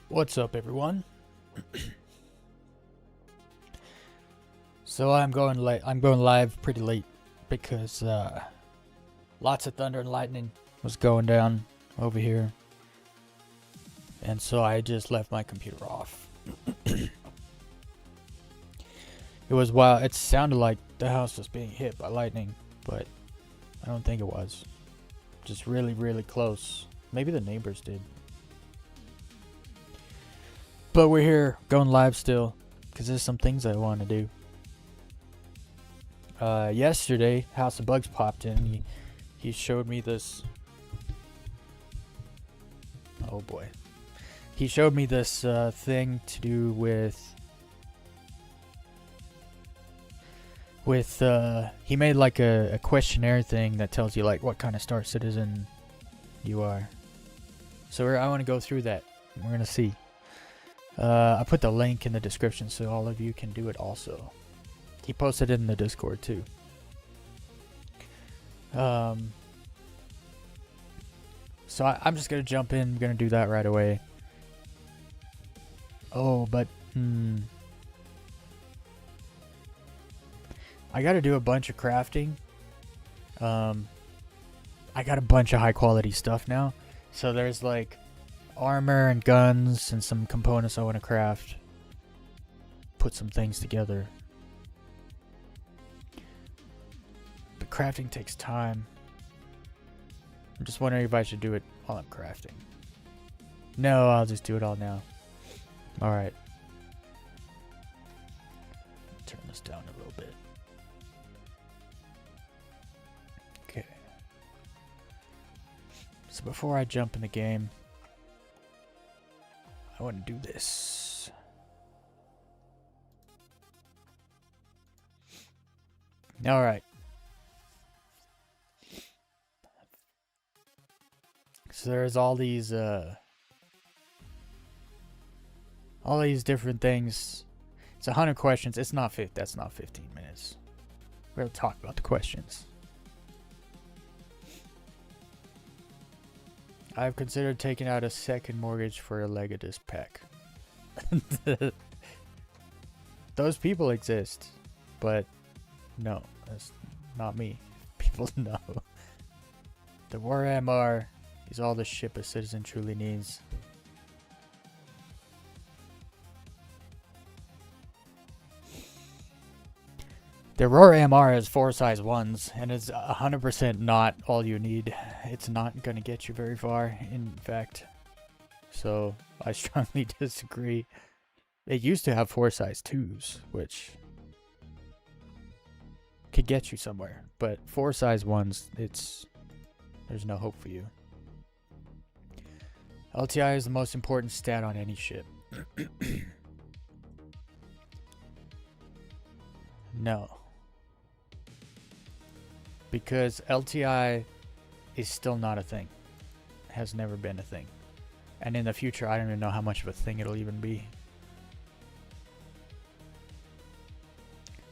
What's up, everyone? So I'm going late. I'm going live pretty late because lots of thunder and lightning was going down over here, and so I just left my computer off. It was wild. It sounded like the house was being hit by lightning, but I don't think it was. Just really, really close. Maybe the neighbors did. But we're here going live still because there's some things I want to do. Yesterday, House of Bugs popped in. He showed me this. Oh boy. He showed me this thing to do with he made like a questionnaire thing that tells you like what kind of Star Citizen you are. So I want to go through that. We're gonna see. I put the link in the description so all of you can do it also. He posted it in the Discord too. So I'm just gonna jump in. I'm gonna do that right away. Oh, but I gotta do a bunch of crafting. I got a bunch of high quality stuff now. So there's like armor and guns and some components I want to craft. Put some things together. But crafting takes time. I'm just wondering if I should do it while I'm crafting. No, I'll just do it all now. Alright. Turn this down a little bit. Okay. So before I jump in the game, I want to do this. Alright. So there's all these different things. It's 100 questions. It's not that's not 15 minutes. We'll talk about the questions. I've considered taking out a second mortgage for a leg of this pack. Those people exist, but no, that's not me. People know. The war MR is all the ship a citizen truly needs. The Roar MR has 4 size 1s, and it's 100% not all you need. It's not going to get you very far, in fact. So, I strongly disagree. It used to have 4 size 2s, which could get you somewhere. But 4 size 1s, there's no hope for you. LTI is the most important stat on any ship. No. Because LTI is still not a thing. Has never been a thing. And in the future, I don't even know how much of a thing it'll even be.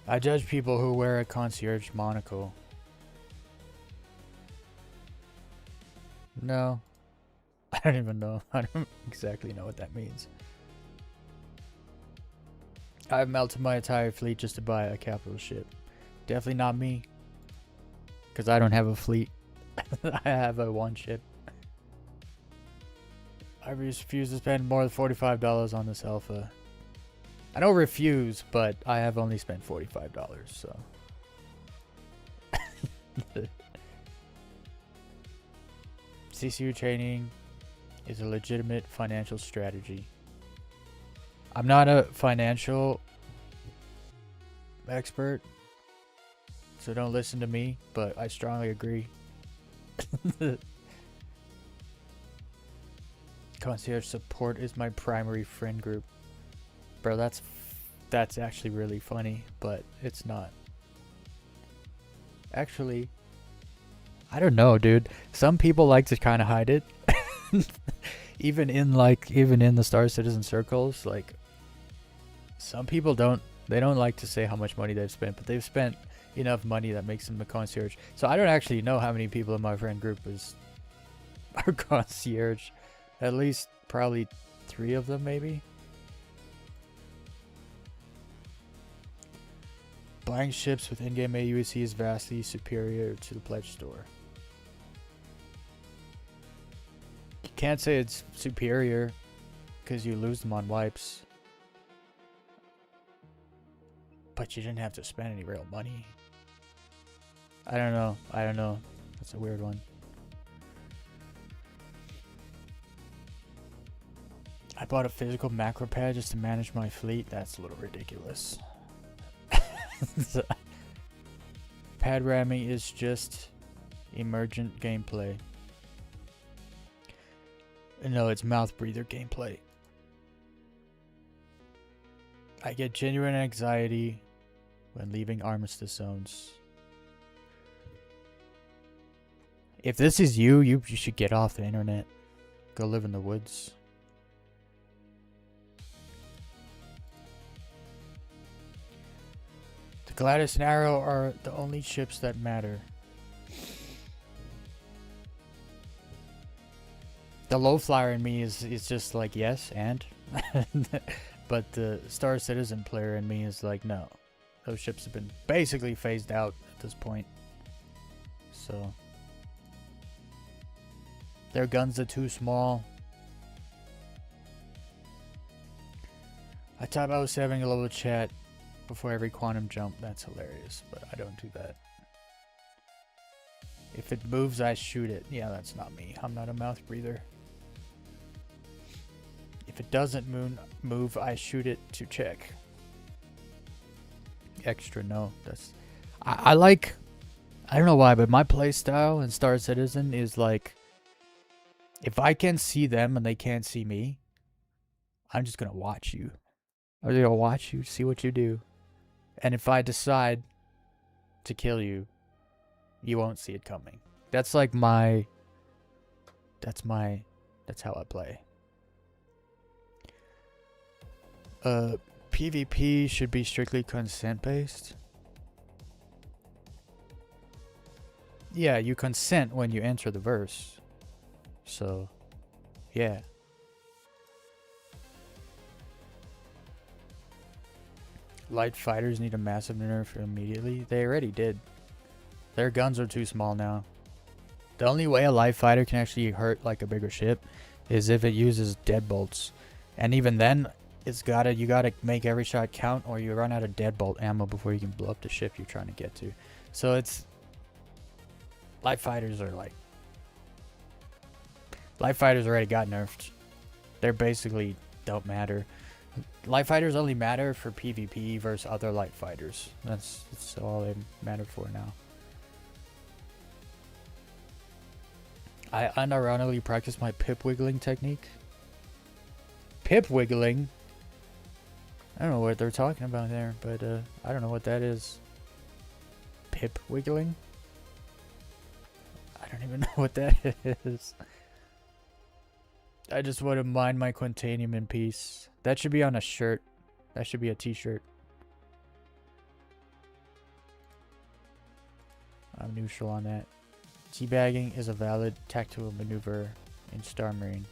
I judge people who wear a concierge monocle. No. I don't even know. I don't exactly know what that means. I've melted my entire fleet just to buy a capital ship. Definitely not me. Because I don't have a fleet. I have a 1 ship. I refuse to spend more than $45 on this alpha. I don't refuse, but I have only spent $45, so. CCU training is a legitimate financial strategy. I'm not a financial expert, so don't listen to me, but I strongly agree. Concierge support is my primary friend group. Bro, that's actually really funny, but it's not. Actually, I don't know, dude. Some people like to kind of hide it. even in the Star Citizen circles, like some people don't like to say how much money they've spent, but they've spent enough money that makes them a concierge. So I don't actually know how many people in my friend group are concierge. At least probably 3 of them, maybe. Buying ships with in-game AUC is vastly superior to the pledge store. You can't say it's superior because you lose them on wipes. But you didn't have to spend any real money. I don't know. That's a weird one. I bought a physical macro pad just to manage my fleet. That's a little ridiculous. Pad ramming is just emergent gameplay. No, it's mouth breather gameplay. I get genuine anxiety when leaving armistice zones. If this is you should get off the internet. Go live in the woods. The Gladys and Arrow are the only ships that matter. The low flyer in me is just like yes and but the Star Citizen player in me is like no. Those ships have been basically phased out at this point. So their guns are too small. I thought I was having a little chat before every quantum jump. That's hilarious, but I don't do that. If it moves, I shoot it. Yeah, that's not me. I'm not a mouth breather. If it doesn't move, I shoot it to check. Extra, no. That's I like. I don't know why, but my playstyle in Star Citizen is like, if I can see them and they can't see me, I'm just gonna watch you. I'm gonna watch you, see what you do, and if I decide to kill you, you won't see it coming. That's like my. That's how I play. PvP should be strictly consent based. Yeah, you consent when you enter the verse. So, yeah. Light fighters need a massive nerf immediately. They already did. Their guns are too small now. The only way a light fighter can actually hurt like a bigger ship is if it uses deadbolts. And even then, you gotta make every shot count, or you run out of deadbolt ammo before you can blow up the ship you're trying to get to. So it's light fighters already got nerfed. They're basically don't matter. Light fighters only matter for PvP versus other light fighters. That's all they matter for now. I unironically practice my pip wiggling technique. Pip wiggling? I don't know what they're talking about there, but I don't know what that is. Pip wiggling? I don't even know what that is. I just want to mine my Quantanium in peace. That should be on a shirt. That should be a t-shirt. I'm neutral on that. Teabagging is a valid tactical maneuver in Star Marine.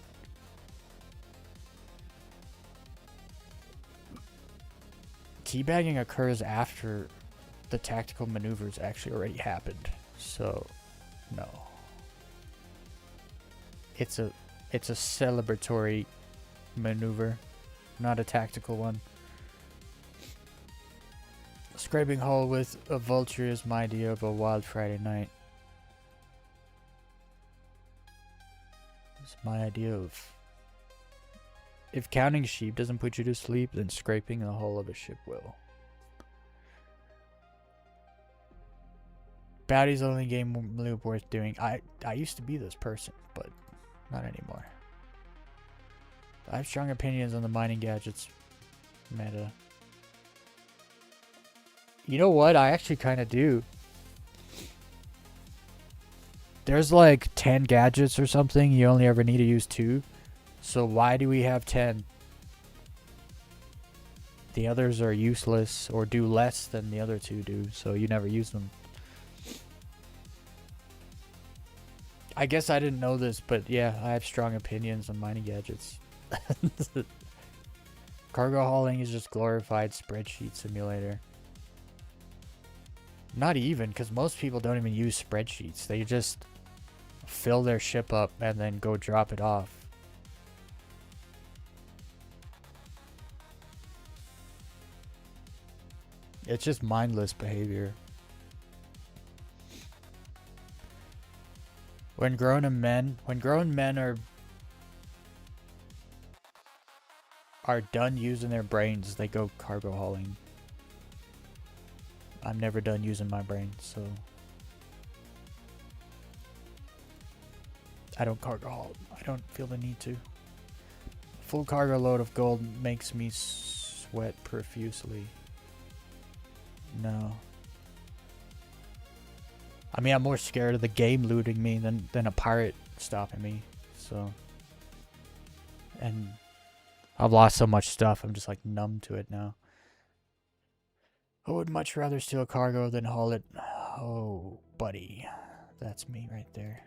Teabagging occurs after the tactical maneuvers actually already happened. So, no. It's a celebratory maneuver, not a tactical one. Scraping hull with a vulture is my idea of a wild Friday night. It's my idea of... If counting sheep doesn't put you to sleep, then scraping the hull of a ship will. Bounty's the only game loop worth doing. I used to be this person, but not anymore. I have strong opinions on the mining gadgets meta. You know what? I actually kind of do. There's like 10 gadgets or something. You only ever need to use 2. So why do we have 10? The others are useless or do less than the other 2 do, so you never use them. I guess I didn't know this, but yeah, I have strong opinions on mining gadgets. Cargo hauling is just glorified spreadsheet simulator. Not even, because most people don't even use spreadsheets. They just fill their ship up and then go drop it off. It's just mindless behavior. When grown men are done using their brains, they go cargo hauling. I'm never done using my brain, so I don't cargo haul. I don't feel the need to. Full cargo load of gold makes me sweat profusely. No. I mean, I'm more scared of the game looting me than a pirate stopping me. So, and I've lost so much stuff, I'm just like numb to it now. I would much rather steal cargo than haul it. Oh, buddy. That's me right there.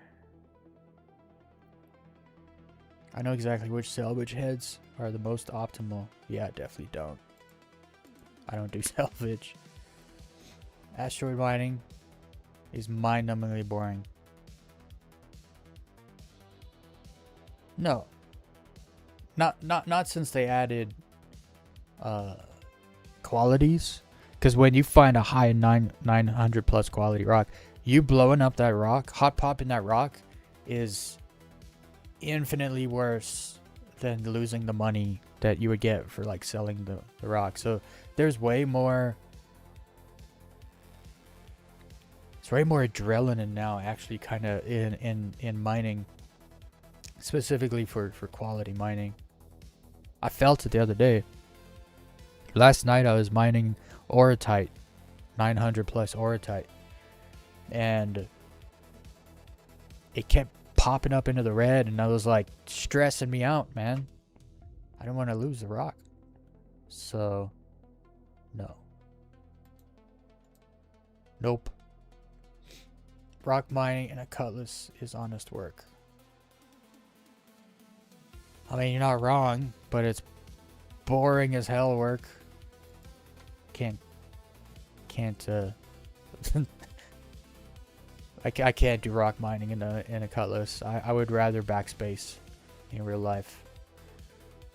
I know exactly which salvage heads are the most optimal. Yeah, definitely don't. I don't do salvage. Asteroid mining is mind-numbingly boring. No. Not since they added qualities. Because when you find a high 900 plus quality rock, you blowing up that rock, hot popping that rock, is infinitely worse than losing the money that you would get for like selling the rock. So there's way more. It's way more adrenaline now, actually, kind of in mining, specifically for quality mining. I felt it the other day. Last night I was mining Orotite, 900 plus Orotite, and it kept popping up into the red, and I was like stressing me out, man. I don't want to lose the rock. So, no. Nope. Rock mining and a cutlass is honest work. I mean, you're not wrong, but it's boring as hell work. I can't do rock mining in a cutlass. I would rather backspace in real life.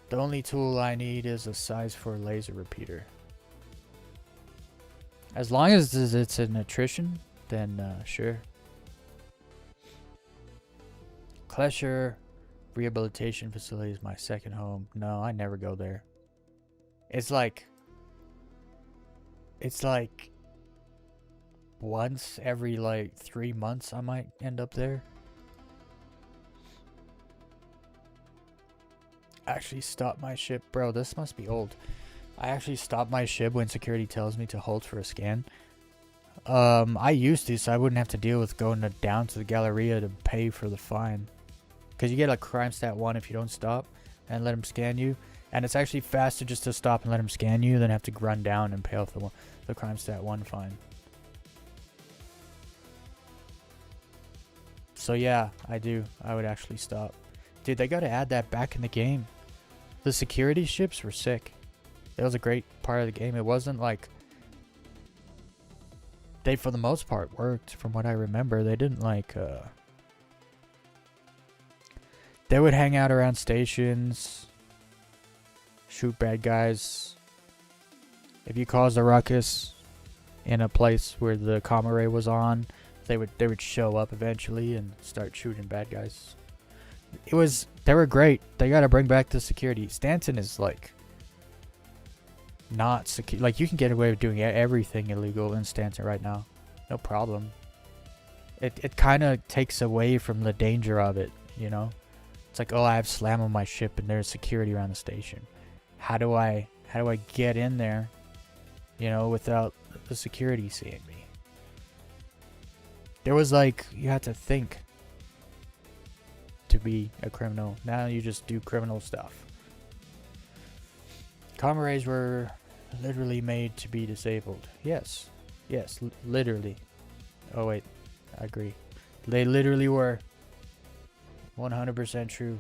The only tool I need is a size 4 laser repeater. As long as it's an attrition, then sure. Klesher Rehabilitation Facility is my second home. No, I never go there. It's like once every like 3 months I might end up there. Actually stop my ship. Bro, this must be old. I actually stop my ship when security tells me to hold for a scan. I used to, so I wouldn't have to deal with going down to the Galleria to pay for the fine. Because you get a crime stat 1 if you don't stop and let them scan you. And it's actually faster just to stop and let them scan you than have to run down and pay off the crime stat 1 fine. So yeah, I would actually stop. Dude, they gotta add that back in the game. The security ships were sick. It was a great part of the game. It wasn't like... They, for the most part, worked, from what I remember. They didn't like... They would hang out around stations, shoot bad guys. If you caused a ruckus in a place where the comm array was on, they would show up eventually and start shooting bad guys. They were great. They gotta bring back the security. Stanton is like not secure. Like, you can get away with doing everything illegal in Stanton right now, no problem. It kind of takes away from the danger of it, you know. It's like, oh, I have slam on my ship and there's security around the station. How do I get in there, you know, without the security seeing me? There was like, you had to think to be a criminal. Now you just do criminal stuff. Comm arrays were literally made to be disabled. Yes, literally. Oh wait, I agree. They literally were. 100% true.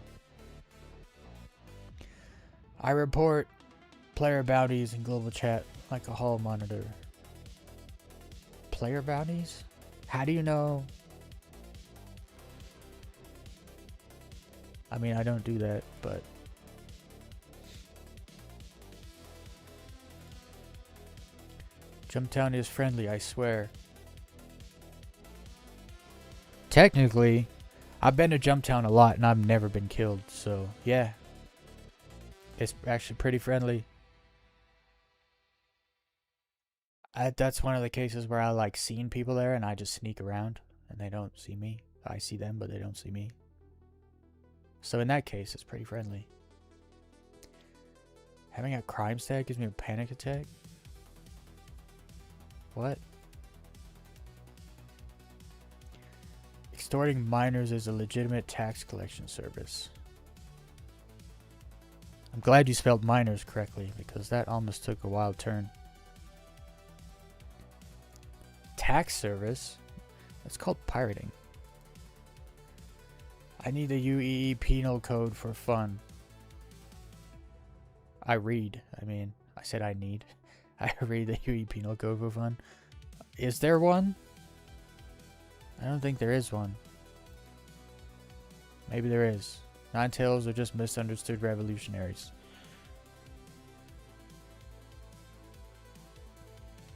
I report player bounties in global chat like a hall monitor. Player bounties? How do you know? I mean, I don't do that, but... Jumptown is friendly, I swear. Technically, I've been to Jumptown a lot and I've never been killed, so yeah. It's actually pretty friendly. That's one of the cases where I like seen people there and I just sneak around and they don't see me. I see them, but they don't see me. So in that case, it's pretty friendly. Having a crime stat gives me a panic attack? What? Extorting minors is a legitimate tax collection service. I'm glad you spelled minors correctly because that almost took a wild turn. Tax service? That's called pirating. I need the UEE penal code for fun. I said I need. I read the UEE penal code for fun. Is there one? I don't think there is one. Maybe there is. Nine-tails are just misunderstood revolutionaries.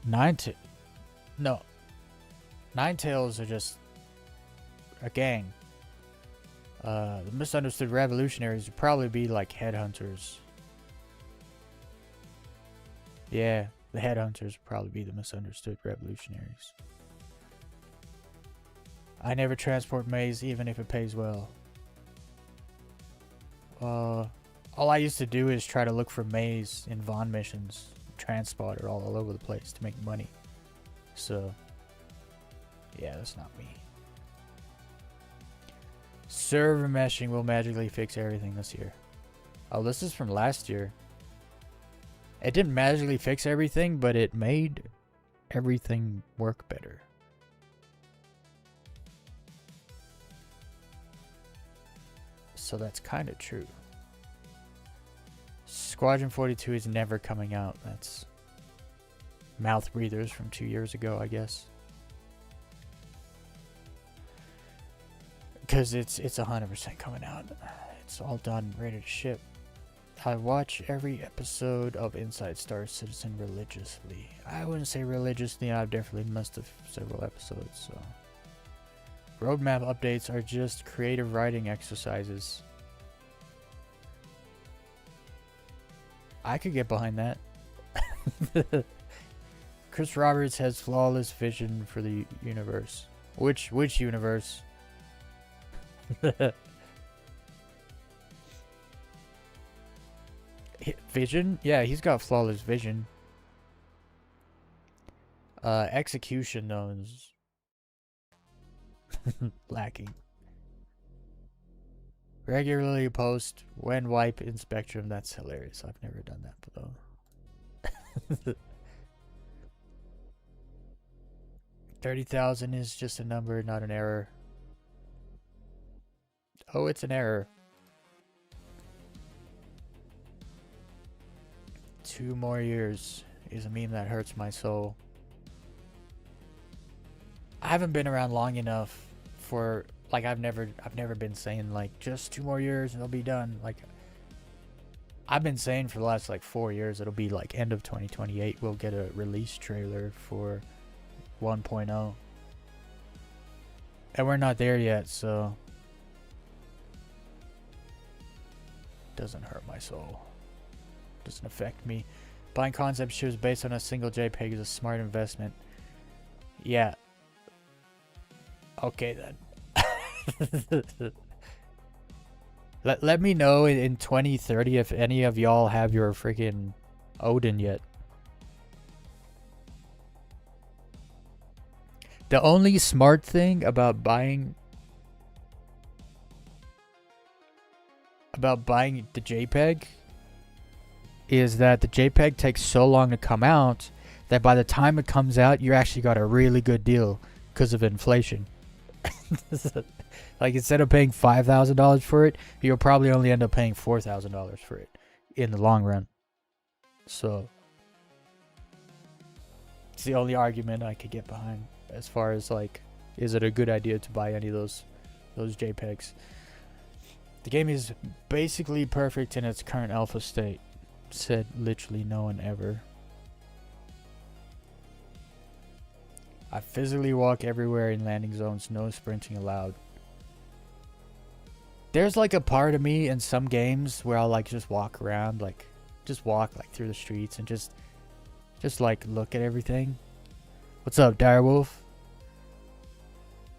No. Nine-tails are just a gang. The misunderstood revolutionaries would probably be like headhunters. Yeah, the headhunters would probably be the misunderstood revolutionaries. I never transport maize even if it pays well. All I used to do is try to look for maize in Vaughn missions. Transport it all over the place to make money. So, yeah, that's not me. Server meshing will magically fix everything this year. Oh, this is from last year. It didn't magically fix everything, but it made everything work better. So that's kind of true. Squadron 42 is never coming out. That's mouth breathers from 2 years ago, I guess. Because it's 100% coming out. It's all done, ready to ship. I watch every episode of Inside Star Citizen religiously. I wouldn't say religiously, I've definitely missed several episodes, so. Roadmap updates are just creative writing exercises. I could get behind that. Chris Roberts has flawless vision for the universe. Which universe? Vision? Yeah, he's got flawless vision. Execution though is lacking. Regularly post when wipe in Spectrum. That's hilarious. I've never done that though. 30,000 is just a number, not an error. Oh, it's an error. 2 more years is a meme that hurts my soul. I haven't been around long enough for like I've never been saying like just 2 more years and it'll be done. Like I've been saying for the last like 4 years it'll be like end of 2028 we'll get a release trailer for 1.0. And we're not there yet, so doesn't hurt my soul. Doesn't affect me. Buying concept shows based on a single JPEG is a smart investment. Yeah. Okay then. Let me know in 2030 if any of y'all have your freaking Odin yet. The only smart thing about buying the JPEG is that the JPEG takes so long to come out that by the time it comes out, you actually got a really good deal because of inflation. Like instead of paying $5,000 for it, you'll probably only end up paying $4,000 for it. in the long run. So it's the only argument I could get behind as far as like, is it a good idea to buy any of those JPEGs? The game is basically perfect in its current alpha state, said literally no one ever. I physically walk everywhere in landing zones, no sprinting allowed. There's like a part of me in some games where I'll like just walk around, like just walk like through the streets and just like look at everything. What's up, Direwolf?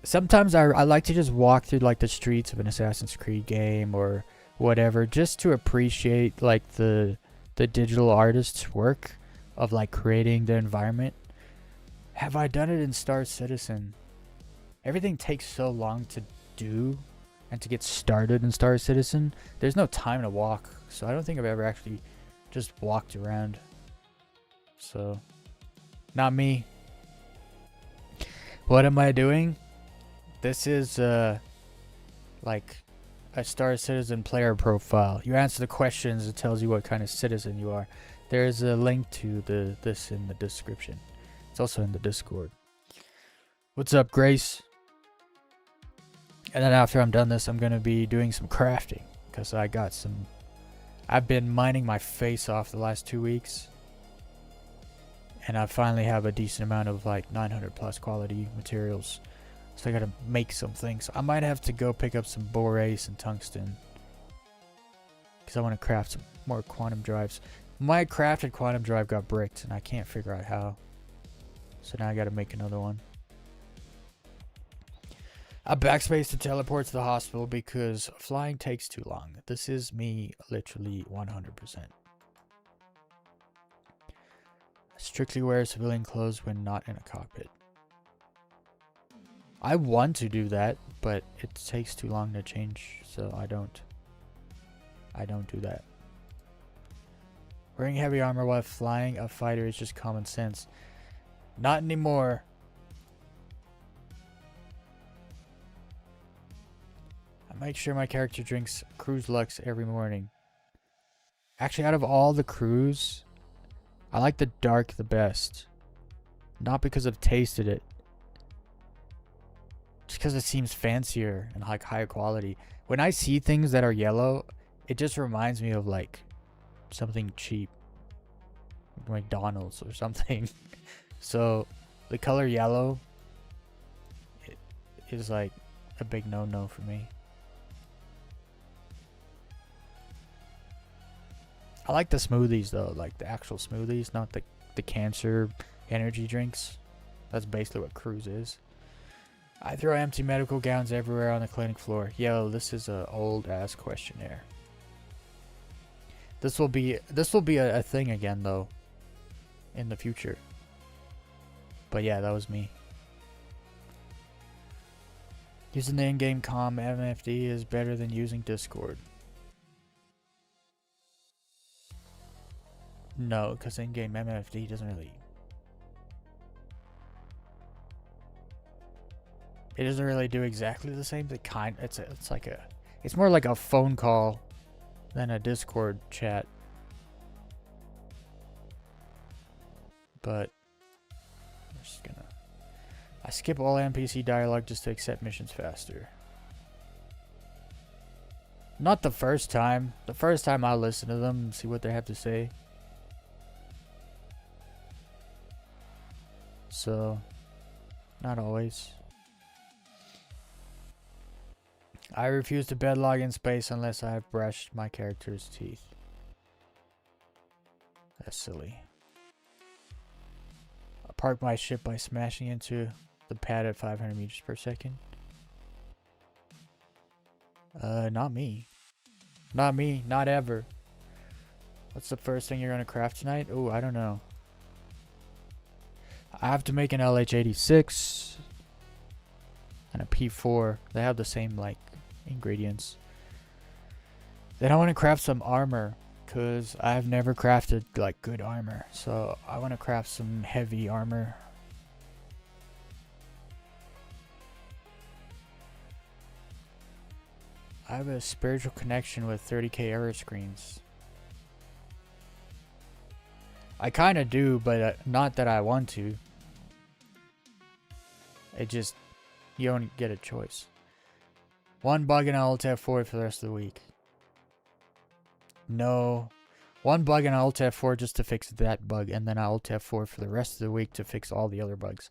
Sometimes I like to just walk through like the streets of an Assassin's Creed game or whatever, just to appreciate like the digital artist's work of like creating the environment. Have I done it in Star Citizen? Everything takes so long to do and to get started in Star Citizen. There's no time to walk, so I don't think I've ever actually just walked around. So, not me. What am I doing? This is like a Star Citizen player profile. You answer the questions, it tells you what kind of citizen you are. There's a link to this in the description. It's also in the Discord. What's up, Grace? And then after I'm done this, I'm going to be doing some crafting. Because I've been mining my face off the last 2 weeks. And I finally have a decent amount of like 900 plus quality materials. So I got to make some things. I might have to go pick up some borace and tungsten. Because I want to craft some more quantum drives. My crafted quantum drive got bricked and I can't figure out how. So now I gotta make another one. I backspace to teleport to the hospital because flying takes too long. This is me literally 100%. Strictly wear civilian clothes when not in a cockpit. I want to do that, but it takes too long to change, so I don't do that. Wearing heavy armor while flying a fighter is just common sense. Not anymore. I make sure my character drinks Cruise Lux every morning. Actually, out of all the crews, I like the dark the best. Not because I've tasted it. Just because it seems fancier and like higher quality. When I see things that are yellow, it just reminds me of like something cheap. McDonald's or something. So the color yellow is like a big no-no for me. I like the smoothies though, like the actual smoothies, not the cancer energy drinks. That's basically what Cruise is. I throw empty medical gowns everywhere on the clinic floor. Yo, this is a old ass questionnaire. This will be a thing again though in the future. But yeah, that was me. Using the in-game comm MFD is better than using Discord. No, because in-game MFD doesn't really... It doesn't really do exactly the same thing. It's more like a phone call than a Discord chat. But I'm just gonna... I skip all NPC dialogue just to accept missions faster. Not the first time. The first time I'll listen to them and see what they have to say. So, not always. I refuse to bedlog in space unless I have brushed my character's teeth. That's silly. I park my ship by smashing into the pad at 500 meters per second. Not me. Not me. Not ever. What's the first thing you're gonna craft tonight? Oh, I don't know. I have to make an LH86 and a P4. They have the same like ingredients. Then I want to craft some armor because I've never crafted like good armor. So I want to craft some heavy armor. I have a spiritual connection with 30k error screens. I kind of do, but not that I want to. It just, you don't get a choice. One bug and I'll Alt F4 for the rest of the week. No. One bug and I'll Alt F4 just to fix that bug, and then I'll Alt F4 for the rest of the week to fix all the other bugs.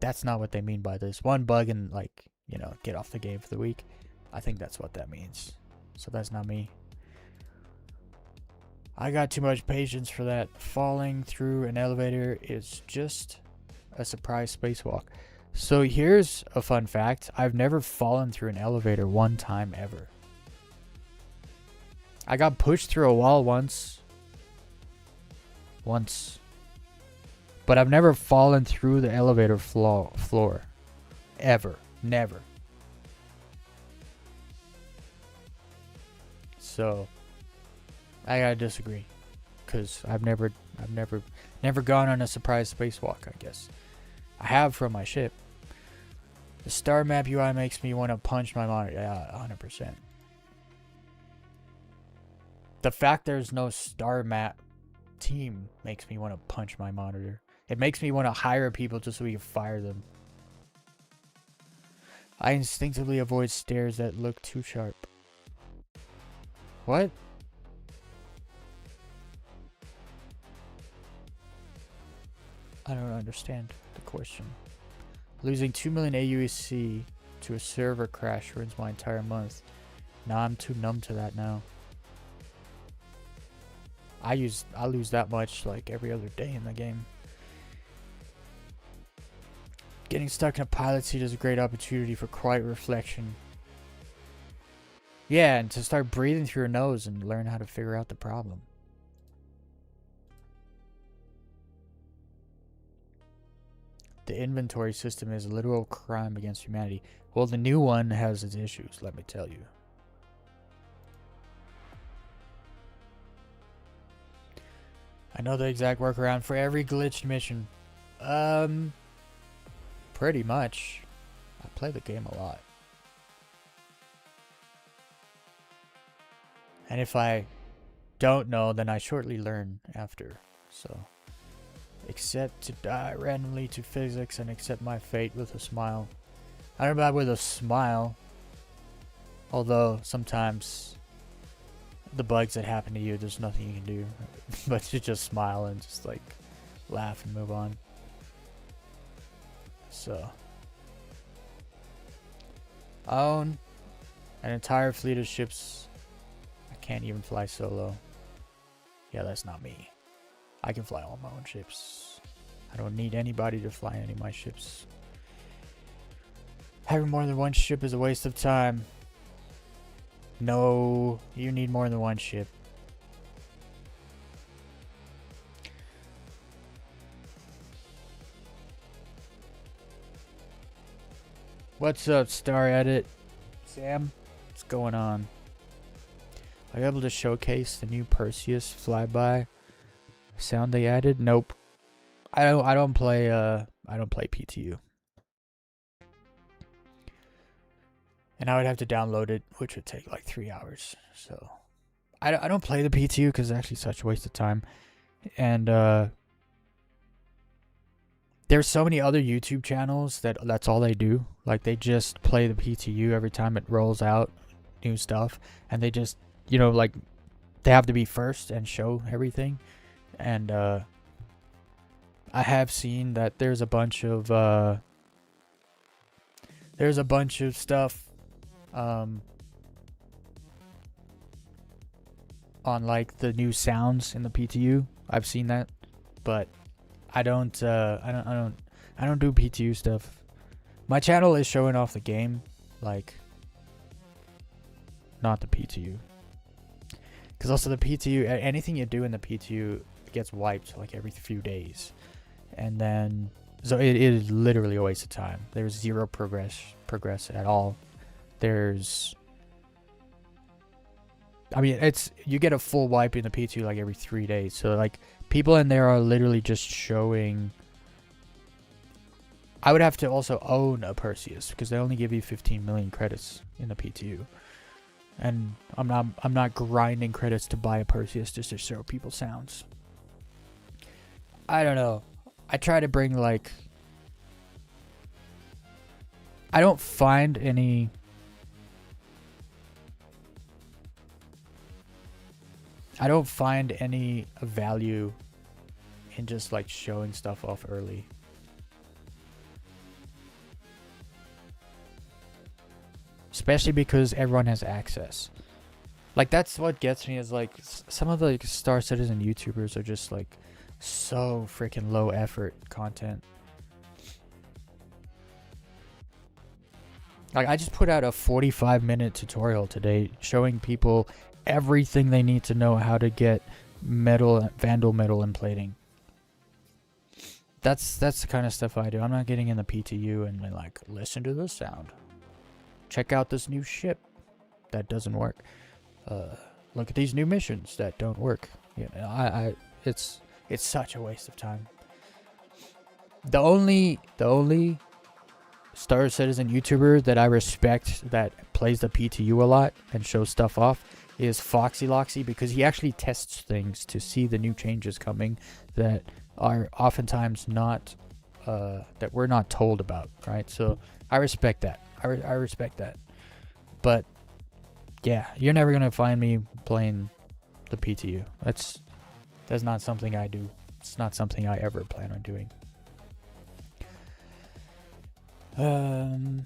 That's not what they mean by this. One bug and, like, you know, get off the game for the week. I think that's what that means. So that's not me. I got too much patience for that. Falling through an elevator is just a surprise spacewalk. So here's a fun fact. I've never fallen through an elevator one time ever. I got pushed through a wall once. But I've never fallen through the elevator floor. Ever. Never. So I gotta disagree, cause I've never gone on a surprise spacewalk. I guess I have from my ship. The star map UI makes me want to punch my monitor. Yeah, 100%. The fact there's no star map team makes me want to punch my monitor. It makes me want to hire people just so we can fire them. I instinctively avoid stairs that look too sharp. What? I don't understand the question. Losing 2 million AUC to a server crash ruins my entire month. Nah, I'm too numb to that now. I lose that much like every other day in the game. Getting stuck in a pilot seat is a great opportunity for quiet reflection. Yeah, and to start breathing through your nose and learn how to figure out the problem. The inventory system is a literal crime against humanity. Well, the new one has its issues, let me tell you. I know the exact workaround for every glitched mission. Pretty much. I play the game a lot. And if I don't know, then I shortly learn after. So, accept to die randomly to physics and accept my fate with a smile. I don't know about with a smile. Although, sometimes the bugs that happen to you, there's nothing you can do. But you just smile and just like laugh and move on. So, own an entire fleet of ships. I can't even fly solo. Yeah, that's not me. I can fly all my own ships. I don't need anybody to fly any of my ships. Having more than one ship is a waste of time. No, you need more than one ship. What's up, Star Edit? Sam? What's going on? Are you able to showcase the new Perseus flyby sound they added? Nope. I don't play PTU. And I would have to download it, which would take like 3 hours. So I don't play the PTU because it's actually such a waste of time. And there's so many other YouTube channels that's all they do. Like, they just play the PTU every time it rolls out new stuff. And they just, you know, like, they have to be first and show everything. And I have seen that there's a bunch of stuff on like the new sounds in the PTU. I've seen that, but I don't do PTU stuff. My channel is showing off the game, like, not the PTU. Because also the PTU, anything you do in the PTU gets wiped like every few days. And then, so it is literally a waste of time. There's zero progress at all. You get a full wipe in the PTU like every 3 days. So like, people in there are literally just showing. I would have to also own a Perseus because they only give you 15 million credits in the PTU. And I'm not grinding credits to buy a Perseus just to show people sounds. I don't know. I try to bring like, I don't find any value in just like showing stuff off early. Especially because everyone has access. Like, that's what gets me, is like some of the like, Star Citizen YouTubers are just like so freaking low effort content. Like, I just put out a 45-minute tutorial today showing people everything they need to know how to get metal, Vandal metal and plating. That's the kind of stuff I do. I'm not getting in the PTU and like, listen to this sound. Check out this new ship that doesn't work. Look at these new missions that don't work. You know, it's such a waste of time. The only Star Citizen YouTuber that I respect that plays the PTU a lot and shows stuff off is Foxy Loxy, because he actually tests things to see the new changes coming that are oftentimes not that we're not told about, right? So I respect that. I respect that. But yeah, you're never gonna find me playing the PTU. That's not something I do. It's not something I ever plan on doing. I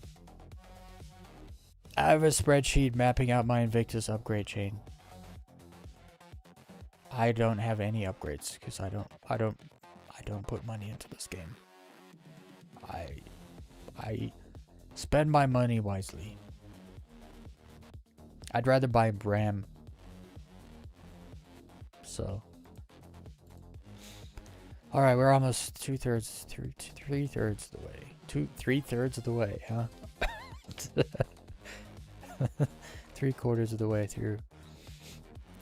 have a spreadsheet mapping out my Invictus upgrade chain. I don't have any upgrades because I don't put money into this game. I spend my money wisely. I'd rather buy RAM. So. Alright, we're almost 2/3 through, 3/3 of the way. 3/3 of the way, huh? 3/4 of the way through.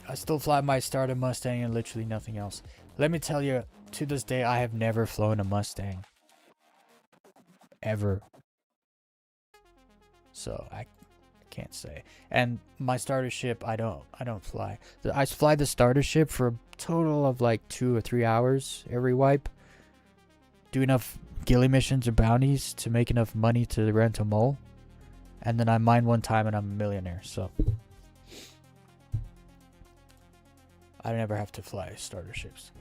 I still fly my starter Mustang and literally nothing else. Let me tell you, to this day, I have never flown a Mustang. Ever. So I can't say. And my starter ship, I don't fly. I fly the starter ship for a total of like 2 or 3 hours every wipe. Do enough ghillie missions or bounties to make enough money to rent a mole. And then I mine one time and I'm a millionaire. So I never have to fly starter ships.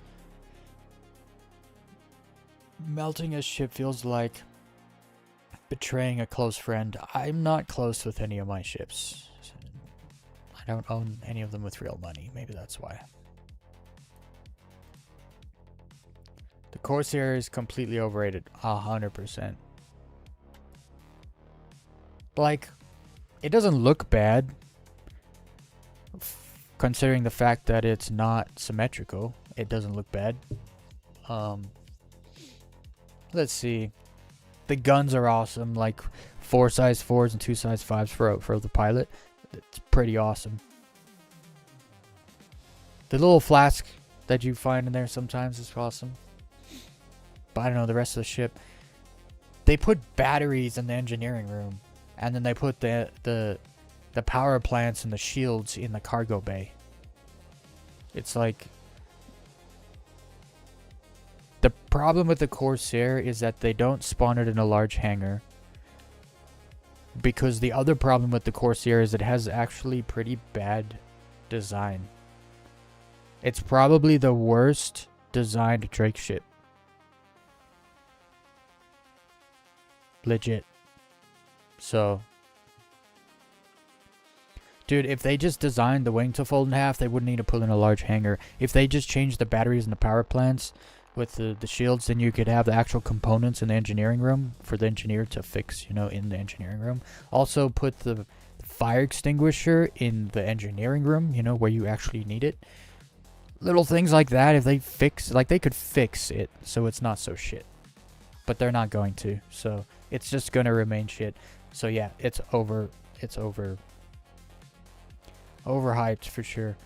Melting a ship feels like betraying a close friend. I'm not close with any of my ships. I don't own any of them with real money. Maybe that's why. The Corsair is completely overrated. 100%. Like, it doesn't look bad, considering the fact that it's not symmetrical. It doesn't look bad. Let's see. The guns are awesome, like 4 size 4s and 2 size 5s for the pilot. It's pretty awesome. The little flask that you find in there sometimes is awesome. But I don't know, the rest of the ship. They put batteries in the engineering room, and then they put the power plants and the shields in the cargo bay. It's like, the problem with the Corsair is that they don't spawn it in a large hangar. Because the other problem with the Corsair is it has actually pretty bad design. It's probably the worst designed Drake ship. Legit. So, dude, if they just designed the wing to fold in half, they wouldn't need to put in a large hangar. If they just changed the batteries and the power plants with the shields, then you could have the actual components in the engineering room for the engineer to fix, you know, in the engineering room. Also put the fire extinguisher in the engineering room, you know, where you actually need it. Little things like that, if they fix, like, they could fix it so it's not so shit. But they're not going to, so it's just gonna remain shit. So yeah, it's overhyped for sure.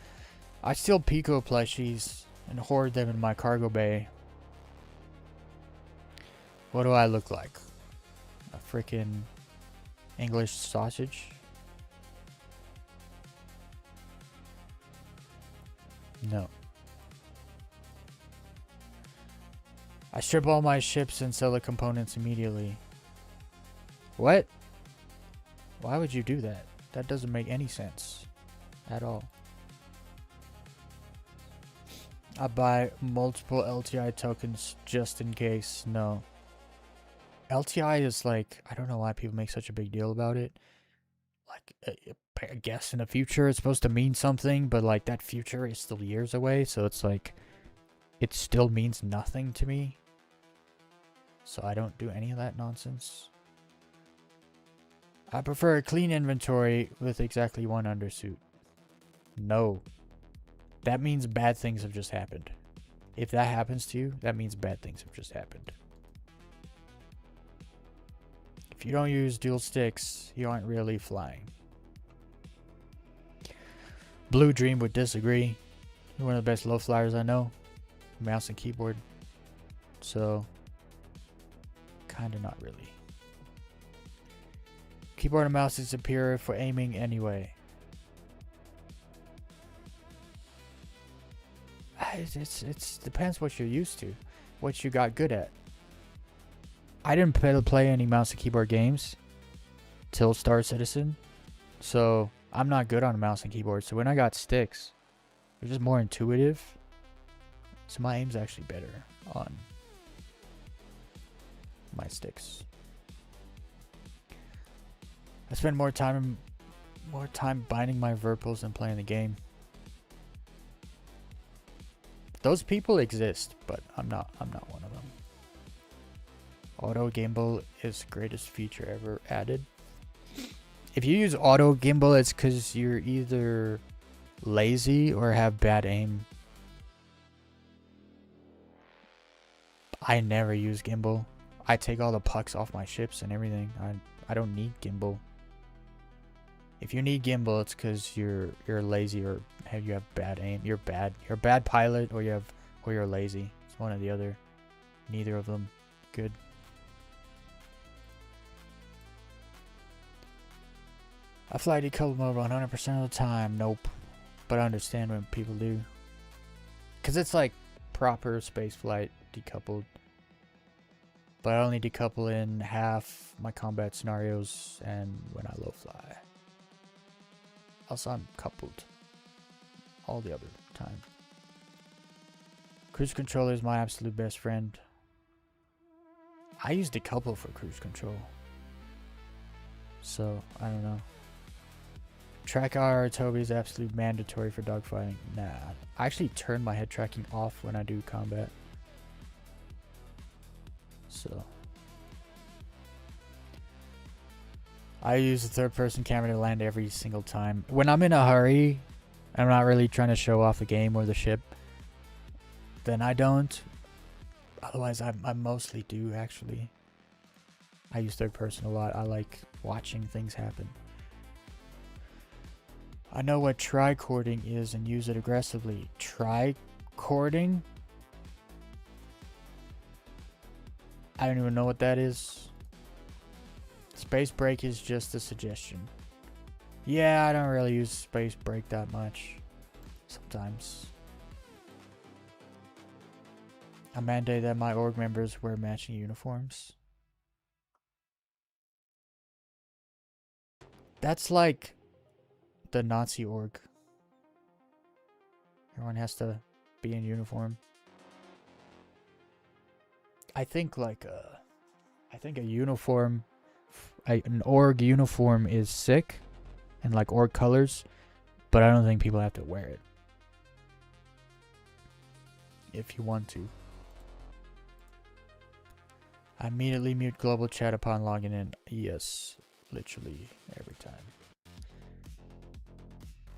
I steal Pico plushies and hoard them in my cargo bay. What do I look like? A freaking English sausage? No. I strip all my ships and sell the components immediately. What? Why would you do that? That doesn't make any sense. At all. I buy multiple LTI tokens just in case. No. LTI is like, I don't know why people make such a big deal about it. Like, I guess in the future it's supposed to mean something, but like that future is still years away, so it's like, it still means nothing to me. So I don't do any of that nonsense. I prefer a clean inventory with exactly one undersuit. No. That means bad things have just happened. If that happens to you, that means bad things have just happened. If you don't use dual sticks, you aren't really flying. Blue Dream would disagree. You're one of the best low flyers I know. Mouse and keyboard. So, kinda not really. Keyboard and mouse is superior for aiming anyway. It's depends what you're used to, what you got good at. I didn't play any mouse and keyboard games till Star Citizen, so I'm not good on a mouse and keyboard. So when I got sticks, it was just more intuitive. So my aim's actually better on my sticks. I spend more time binding my verpals than playing the game. Those people exist, but I'm not one of them. Auto gimbal is the greatest feature ever added. If you use auto gimbal, it's because you're either lazy or have bad aim. I never use gimbal. I take all the pucks off my ships and everything. I don't need gimbal. If you need gimbal, it's because you're lazy or you have bad aim. You're a bad pilot, or you're lazy. It's one or the other. Neither of them good. I fly decoupled mode 100% of the time. Nope. But I understand when people do. Because it's like proper space flight decoupled. But I only decouple in half my combat scenarios and when I low fly. Also, I'm coupled all the other time. Cruise controller is my absolute best friend. I use decouple for cruise control. So, I don't know. Track IR Toby is absolute mandatory for dogfighting. Nah, I actually turn my head tracking off when I do combat. So, I use the third person camera to land every single time. When I'm in a hurry, I'm not really trying to show off the game or the ship, then I don't. Otherwise, I mostly do, actually. I use third person a lot. I like watching things happen. I know what tricording is and use it aggressively. Tricording? I don't even know what that is. Space break is just a suggestion. Yeah, I don't really use space break that much. Sometimes. I mandate that my org members wear matching uniforms. That's like the Nazi org. Everyone has to be in uniform. I think like a uniform, an org uniform is sick, and like org colors, but I don't think people have to wear it. If you want to. I immediately mute global chat upon logging in. Yes, literally every time.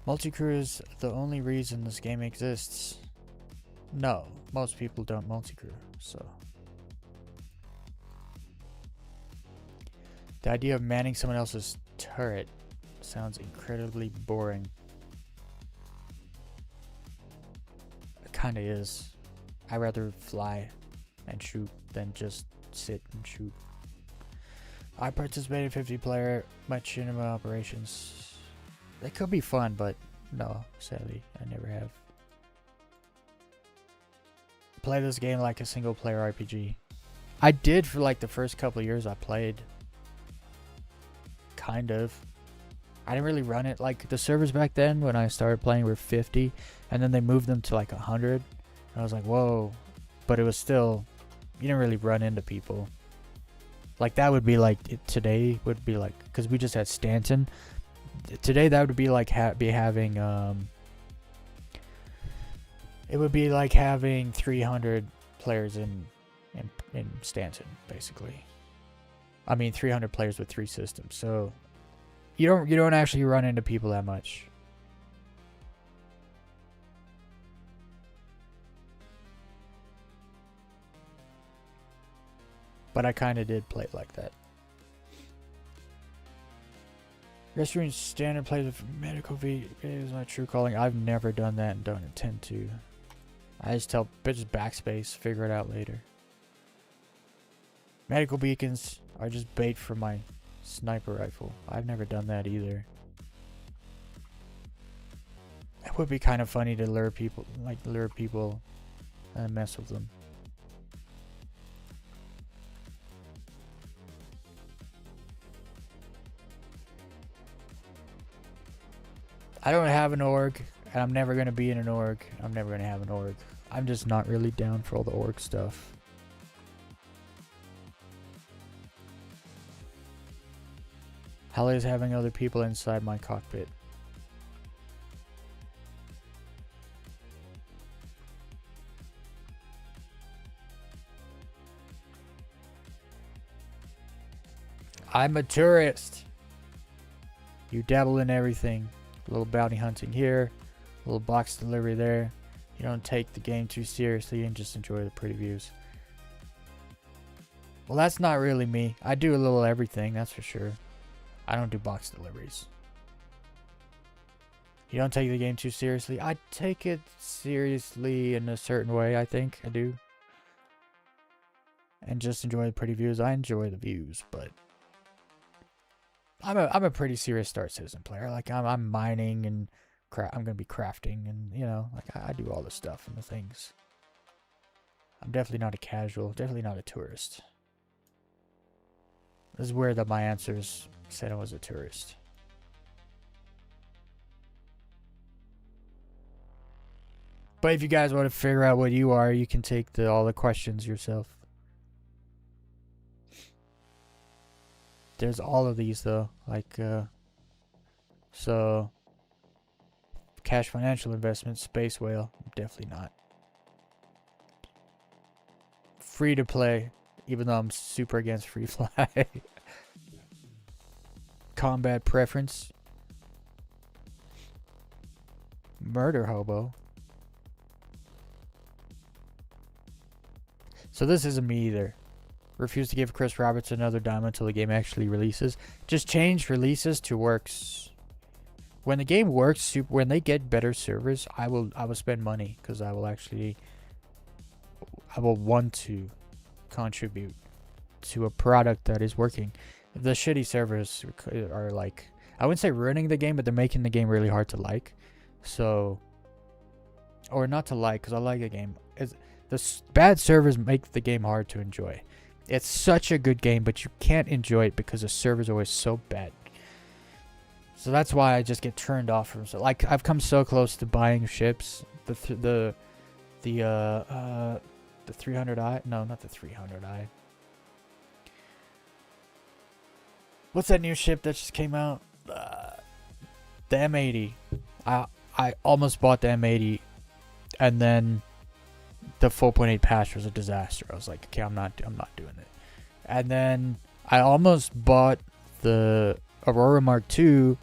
Multicrew is the only reason this game exists. No, most people don't multicrew, so. The idea of manning someone else's turret sounds incredibly boring. It kinda is. I'd rather fly and shoot than just sit and shoot. I participated in 50 player machinima operations. They could be fun, but no, sadly, I never have. play this game like a single player RPG. I did for like the first couple of years I played. Kind of. I didn't really run it. Like the servers back then when I started playing were 50, and then they moved them to like 100. And I was like, whoa. But it was still, you didn't really run into people. Like that would be like, today would be like, because we just had Stanton. Today that would be like having, it would be like having 300 players in Stanton, basically. I mean, 300 players with 3 systems. So you don't actually run into people that much. But I kind of did play it like that. Rescuing standard plays with medical V is my true calling. I've never done that and don't intend to. I just tell bitches backspace, figure it out later. Medical beacons are just bait for my sniper rifle. I've never done that either. It would be kind of funny to lure people and mess with them. I don't have an org, and I'm never going to be in an org. I'm never going to have an org. I'm just not really down for all the org stuff. How is having other people inside my cockpit? I'm a tourist. You dabble in everything. A little bounty hunting here, a little box delivery there. You don't take the game too seriously and just enjoy the pretty views. Well, that's not really me. I do a little everything, that's for sure. I don't do box deliveries. You don't take the game too seriously. I take it seriously in a certain way, I think. I do. And just enjoy the pretty views. I enjoy the views, but I'm a pretty serious Star Citizen player. Like I'm mining and I'm gonna be crafting and like I do all the stuff and the things. I'm definitely not a casual, definitely not a tourist. This is weird that my answers said I was a tourist. But if you guys want to figure out what you are, you can take all the questions yourself. There's all of these though, like so cash financial investment, space whale, definitely not. Free to play, even though I'm super against free fly. Combat preference. Murder hobo. So this isn't me either. Refuse to give Chris Roberts another dime until the game actually releases. Just change releases to works. When the game works, when they get better servers, I will spend money because I will want to contribute to a product that is working. The shitty servers are like, I wouldn't say ruining the game, but they're making the game really hard to like. So, or not to like, because I like the game. The bad servers make the game hard to enjoy. It's such a good game, but you can't enjoy it because the server's always so bad. So that's why I just get turned off from. So like I've come so close to buying ships. The 300i. No, not the 300i. What's that new ship that just came out? The M80. I almost bought the M80, and then the 4.8 patch was a disaster. I was like, okay, I'm not doing it. And then I almost bought the Aurora Mark II,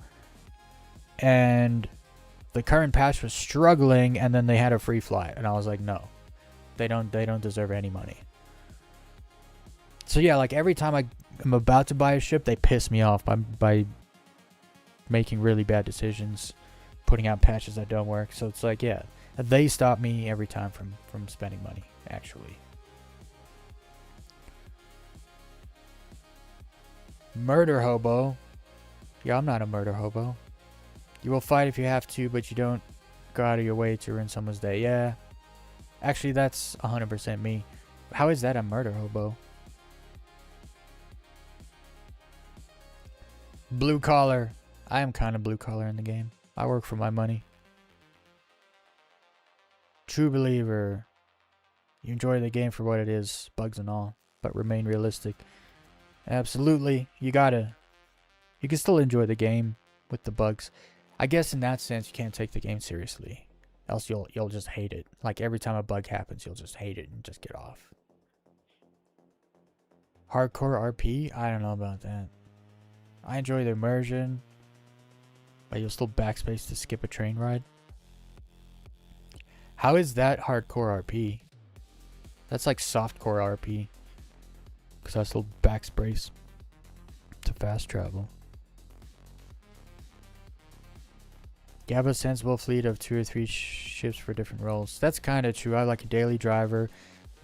and the current patch was struggling, and then they had a free fly, and I was like, no, they don't deserve any money. So yeah, like every time I'm about to buy a ship, they piss me off by making really bad decisions, putting out patches that don't work. So it's like, yeah, they stop me every time from spending money, actually. Murder hobo. Yeah, I'm not a murder hobo. You will fight if you have to, but you don't go out of your way to ruin someone's day. Yeah. Actually, that's 100% me. How is that a murder hobo? Blue collar. I am kind of blue collar in the game. I work for my money. True believer. You enjoy the game for what it is, bugs and all, but remain realistic. Absolutely. You can still enjoy the game with the bugs. I guess in that sense, you can't take the game seriously. Else you'll just hate it. Like every time a bug happens, you'll just hate it and just get off. Hardcore RP? I don't know about that. I enjoy the immersion, but you'll still backspace to skip a train ride. How is that hardcore RP? That's like softcore RP. Because I still backspace to fast travel. You have a sensible fleet of 2 or 3 ships for different roles. That's kind of true. I like a daily driver,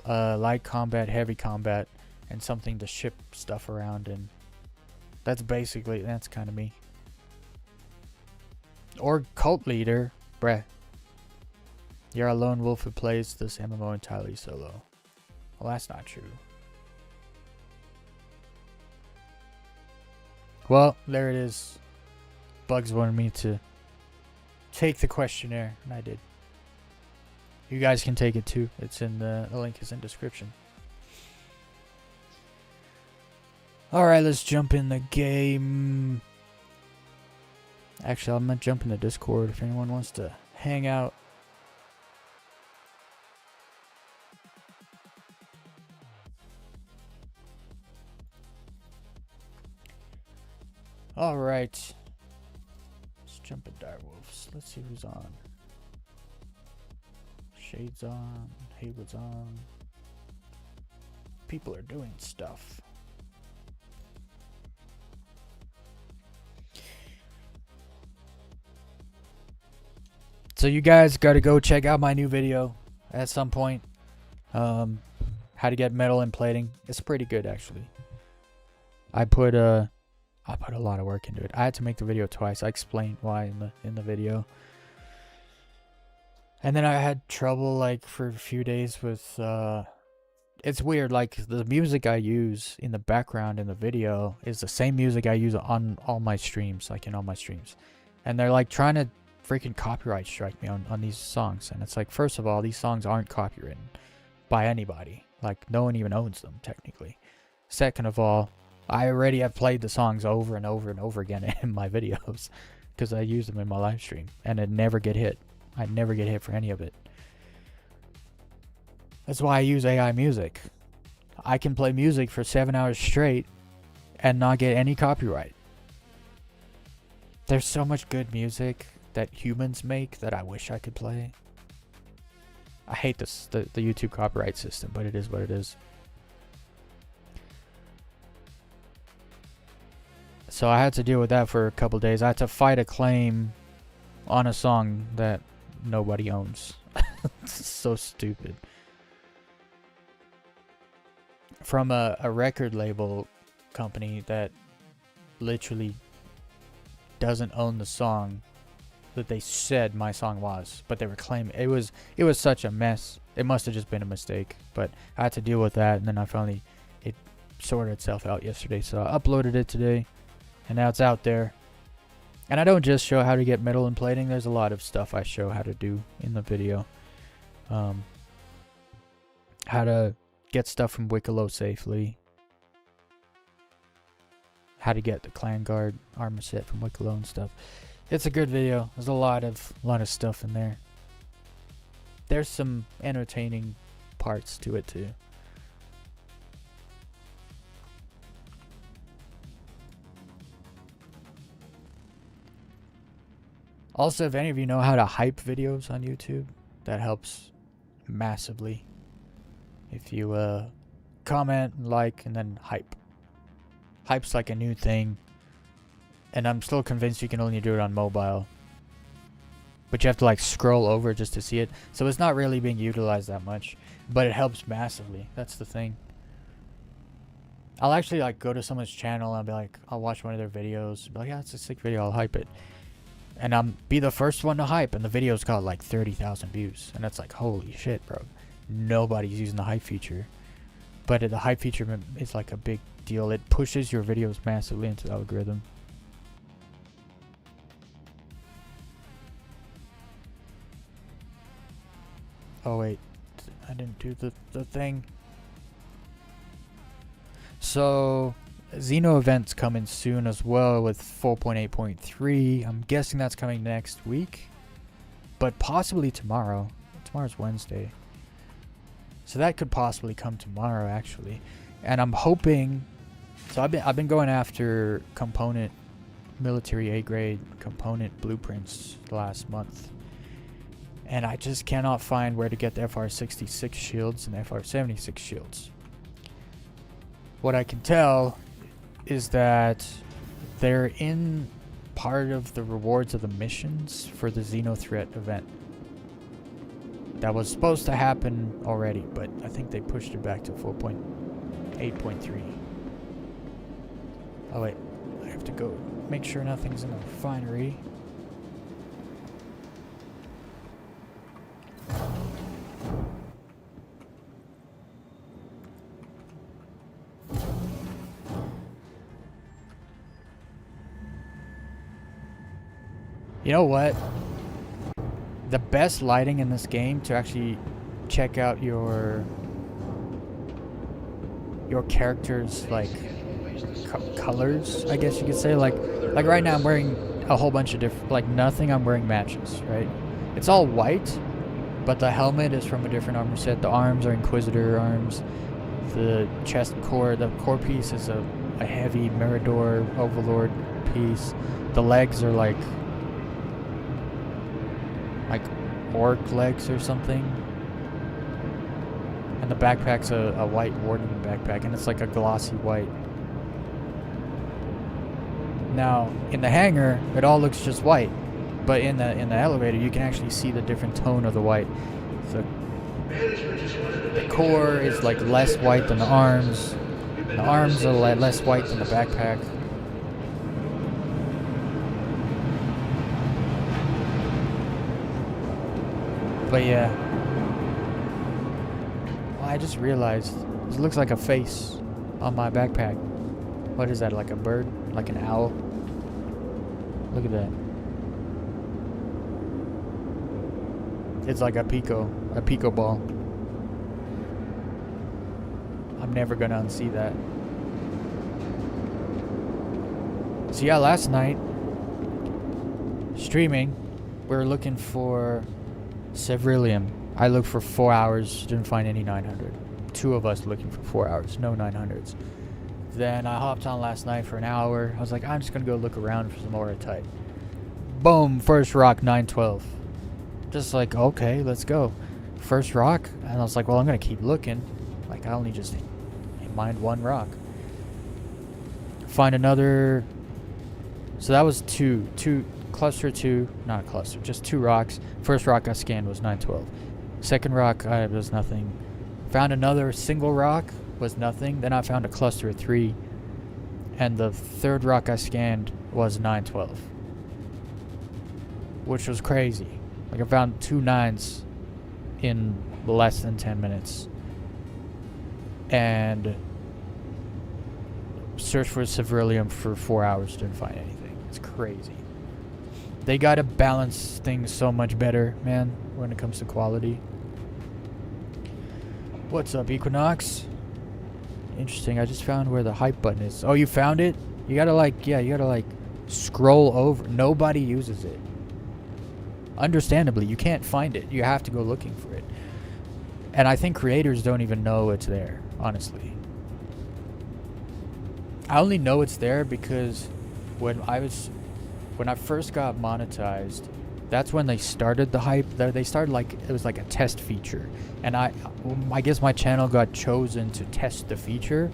light combat, heavy combat, and something to ship stuff around. And that's kind of me. Or cult leader, bruh. You're a lone wolf who plays this MMO entirely solo. Well, that's not true. Well, there it is. Bugs wanted me to take the questionnaire, and I did. You guys can take it too. It's in the link is in description. Alright, let's jump in the game. Actually, I'm gonna jump in the Discord if anyone wants to hang out. Alright. Let's jump in Direwolves. Let's see who's on. Shades on. Haywood's on. People are doing stuff. So you guys gotta go check out my new video at some point. How to get metal and plating. It's pretty good actually. I put a lot of work into it. I had to make the video twice. I explained why in the video. And then I had trouble like for a few days with it's weird, like the music I use in the background in the video is the same music I use on all my streams, like in all my streams. And they're like trying to freaking copyright strike me on these songs. And it's like, first of all, these songs aren't copywritten by anybody. Like no one even owns them technically. Second of all, I already have played the songs over and over and over again in my videos because I use them in my live stream and it never get hit. I never get hit for any of it. That's why I use AI music. I can play music for 7 hours straight and not get any copyright. There's so much good music that humans make that I wish I could play. I hate the YouTube copyright system, but it is what it is. So I had to deal with that for a couple days. I had to fight a claim on a song that nobody owns. It's so stupid. From a record label company that literally doesn't own the song that they said my song was, but they were claiming it was such a mess. It must have just been a mistake, but I had to deal with that, and then I finally it sorted itself out yesterday, so I uploaded it today, and now it's out there. And I don't just show how to get metal and plating. There's a lot of stuff I show how to do in the video. How to get stuff from Wicklow safely. How to get the Clan Guard armor set from Wicklow and stuff. It's a good video. There's a lot of stuff in there. There's some entertaining parts to it too. Also, if any of you know how to hype videos on YouTube, that helps massively. If you comment, like, and then hype. Hype's like a new thing. And I'm still convinced you can only do it on mobile. But you have to like scroll over just to see it. So it's not really being utilized that much. But it helps massively. That's the thing. I'll actually like go to someone's channel and I'll be like, I'll watch one of their videos. Be like, yeah, it's a sick video, I'll hype it. And be the first one to hype, and the video's got like 30,000 views. And that's like, holy shit, bro. nobody's using the hype feature. But the hype feature is like a big deal. It pushes your videos massively into the algorithm. Oh wait, I didn't do the thing. So Xeno event's coming soon as well with 4.8.3. I'm guessing that's coming next week, but possibly tomorrow. Tomorrow's Wednesday, so that could possibly come tomorrow actually. And I'm hoping. So I've been going after component military A grade component blueprints last month, and I just cannot find where to get the FR66 shields and FR76 shields. What I can tell is that they're in part of the rewards of the missions for the Xeno Threat event. That was supposed to happen already, but I think they pushed it back to 4.8.3. Oh wait, I have to go make sure nothing's in the refinery. You know what? The best lighting in this game to actually check out your character's like colors, I guess you could say. Like right now I'm wearing a whole bunch of different, like nothing, I'm wearing matches, right? It's all white, but the helmet is from a different armor set. The arms are Inquisitor arms. The chest core, the core piece is a heavy Mirador Overlord piece. The legs are like orc legs or something. And the backpack's a white Warden backpack, and it's like a glossy white. Now, in the hangar, it all looks just white, but in the elevator, you can actually see the different tone of the white. So the core is like less white than the arms. The arms are less white than the backpack. But yeah. Well, I just realized this looks like a face on my backpack. What is that, like a bird? Like an owl? Look at that. It's like a pico ball. I'm never gonna unsee that. So yeah, last night, streaming, we were looking for Ceruleum. I looked for 4 hours, didn't find any 900. Two of us looking for 4 hours, no 900s. Then I hopped on last night for an hour. I was like, I'm just gonna go look around for some aura type. Boom, first rock, 912. Just like, okay, let's go. First rock, and I was like, well, I'm gonna keep looking. Like, I only just mined one rock. Find another. So that was cluster two, not cluster, just two rocks. First rock I scanned was 912. Second rock, was nothing. Found another single rock, was nothing. Then I found a cluster of three, and the third rock I scanned was 912, which was crazy. Like, I found 2 9s in less than 10 minutes. And searched for Ceruleum for 4 hours, didn't find anything. It's crazy. They gotta balance things so much better, man, when it comes to quality. What's up, Equinox? Interesting, I just found where the hype button is. Oh, you found it? You gotta like scroll over. Nobody uses it. Understandably, you can't find it. You have to go looking for it. And I think creators don't even know it's there, honestly. I only know it's there because when I first got monetized, that's when they started the hype. They started like, it was like a test feature. And I guess my channel got chosen to test the feature.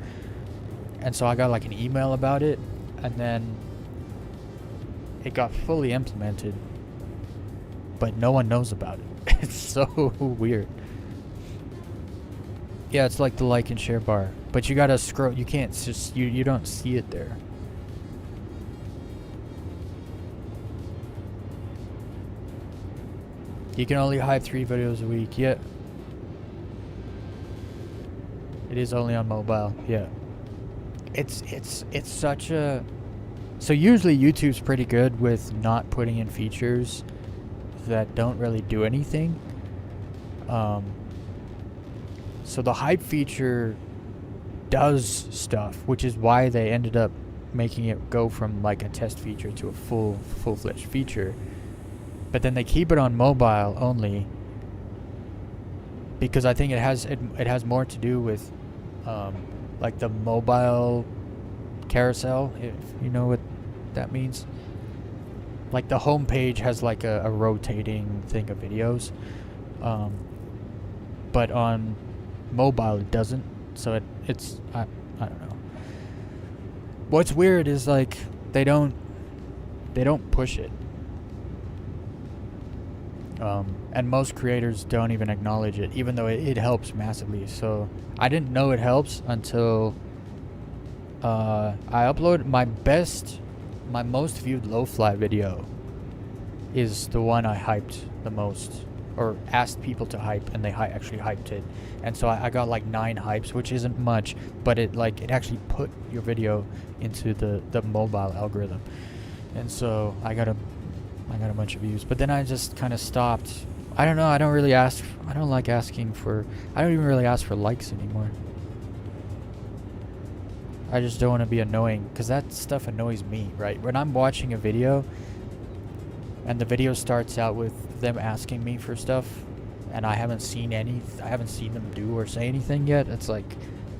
And so I got like an email about it, and then it got fully implemented, but no one knows about it. It's so weird. Yeah, it's like the like and share bar, but you gotta scroll. You can't just, you don't see it there. You can only hype 3 videos a week. Yeah. It is only on mobile. Yeah. It's such a... So usually YouTube's pretty good with not putting in features that don't really do anything. So the hype feature does stuff, which is why they ended up making it go from like a test feature to a full-fledged feature. But then they keep it on mobile only because I think it has more to do with like the mobile carousel, if you know what that means. Like the home page has like a rotating thing of videos, but on mobile it doesn't. So it's I don't know. What's weird is like they don't push it, and most creators don't even acknowledge it, even though it helps massively. So I didn't know it helps until I uploaded my most viewed low-fly video is the one I hyped the most, or asked people to hype, and they actually hyped it. And so I got like 9 hypes, which isn't much, but it actually put your video into the mobile algorithm. And so I got a bunch of views. But then I just kind of stopped. I don't know, I don't even really ask for likes anymore. I just don't want to be annoying, because that stuff annoys me, right? When I'm watching a video and the video starts out with them asking me for stuff and I haven't seen them do or say anything yet, it's like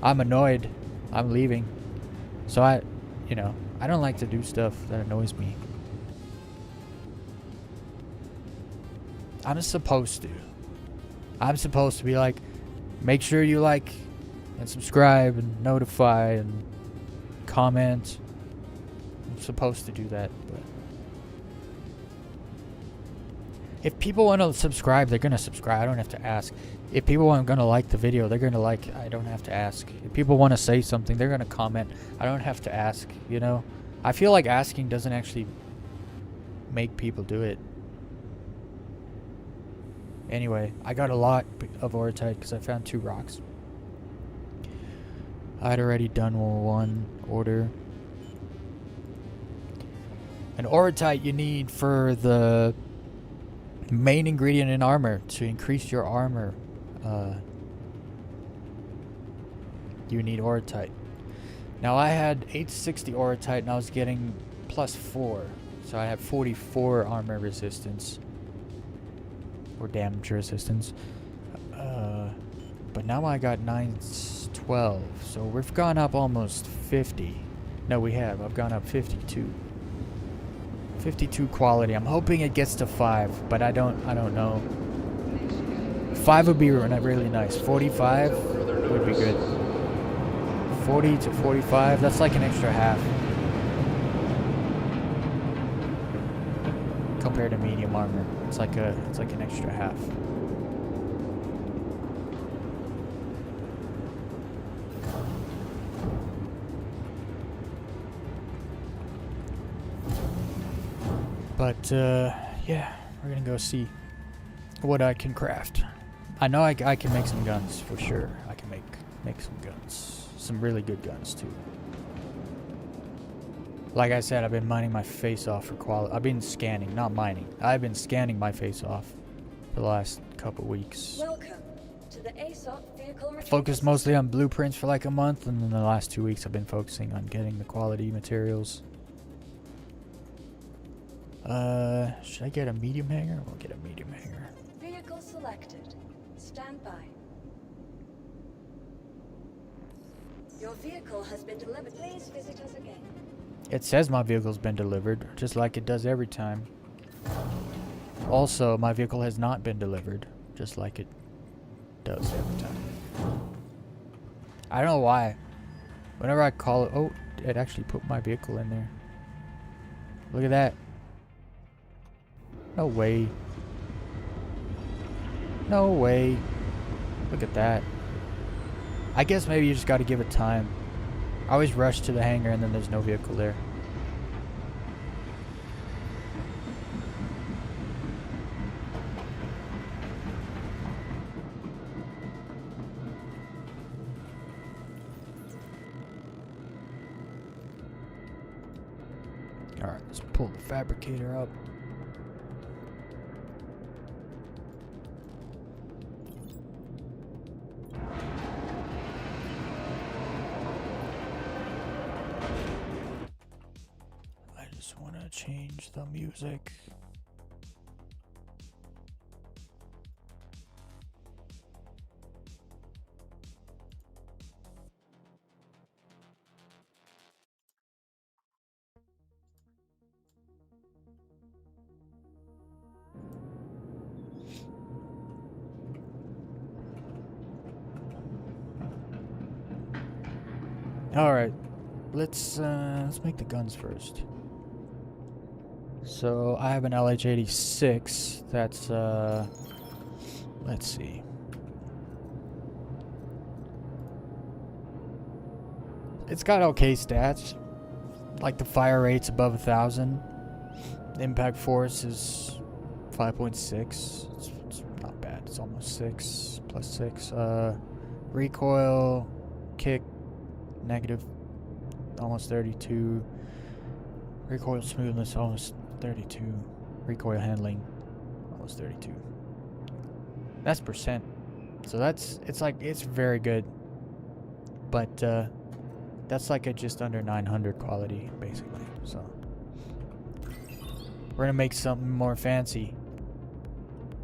I'm annoyed. I'm leaving. So I don't like to do stuff that annoys me. I'm supposed to be like, make sure you like and subscribe and notify and comment. I'm supposed to do that, but if people want to subscribe, they're gonna subscribe. I don't have to ask. If people are gonna like the video, they're gonna like. I don't have to ask. If people want to say something, they're gonna comment. I don't have to ask. You know, I feel like asking doesn't actually make people do it. Anyway, I got a lot of oratite because I found 2 rocks. I'd already done one order. An oratite you need for the main ingredient in armor to increase your armor. You need oratite. Now I had 860 oratite and I was getting +4, so I had 44 armor resistance or damage resistance. But now I got 912, so we've gone up almost 50. No, we have. I've gone up 52. 52 quality. I'm hoping it gets to 5, but I don't know. 5 would be really nice. 45 would be good. 40 to 45, that's like an extra half compared to medium armor. It's like an extra half. But yeah, we're gonna go see what I can craft. I know I can make some guns for sure. I can make some guns, some really good guns too. Like I said, I've been mining my face off for quality. I've been scanning, not mining. I've been scanning my face off for the last couple weeks. Welcome to the ASOP vehicle retrieval. Focused mostly on blueprints for like a month, and then the last 2 weeks I've been focusing on getting the quality materials. Should I get a medium hanger? We'll get a medium hanger. Vehicle selected. Stand by. Your vehicle has been delivered. Please visit us again. It says my vehicle's been delivered, just like it does every time. Also, my vehicle has not been delivered, just like it does every time. I don't know why. Whenever I call it... Oh, it actually put my vehicle in there. Look at that. No way. No way. Look at that. I guess maybe you just gotta give it time. I always rush to the hangar and then there's no vehicle there. Alright, let's pull the fabricator up. I just want to change the music. All right, let's make the guns first. So I have an LH86. That's let's see. It's got okay stats. Like the fire rate's above 1,000. The impact force is 5.6. It's not bad. It's almost 6 plus 6. Recoil, kick, negative, almost 32. Recoil smoothness, almost 32. Recoil handling, almost 32. That's percent. So it's very good. But that's like a just under 900 quality, basically. So we're gonna make something more fancy.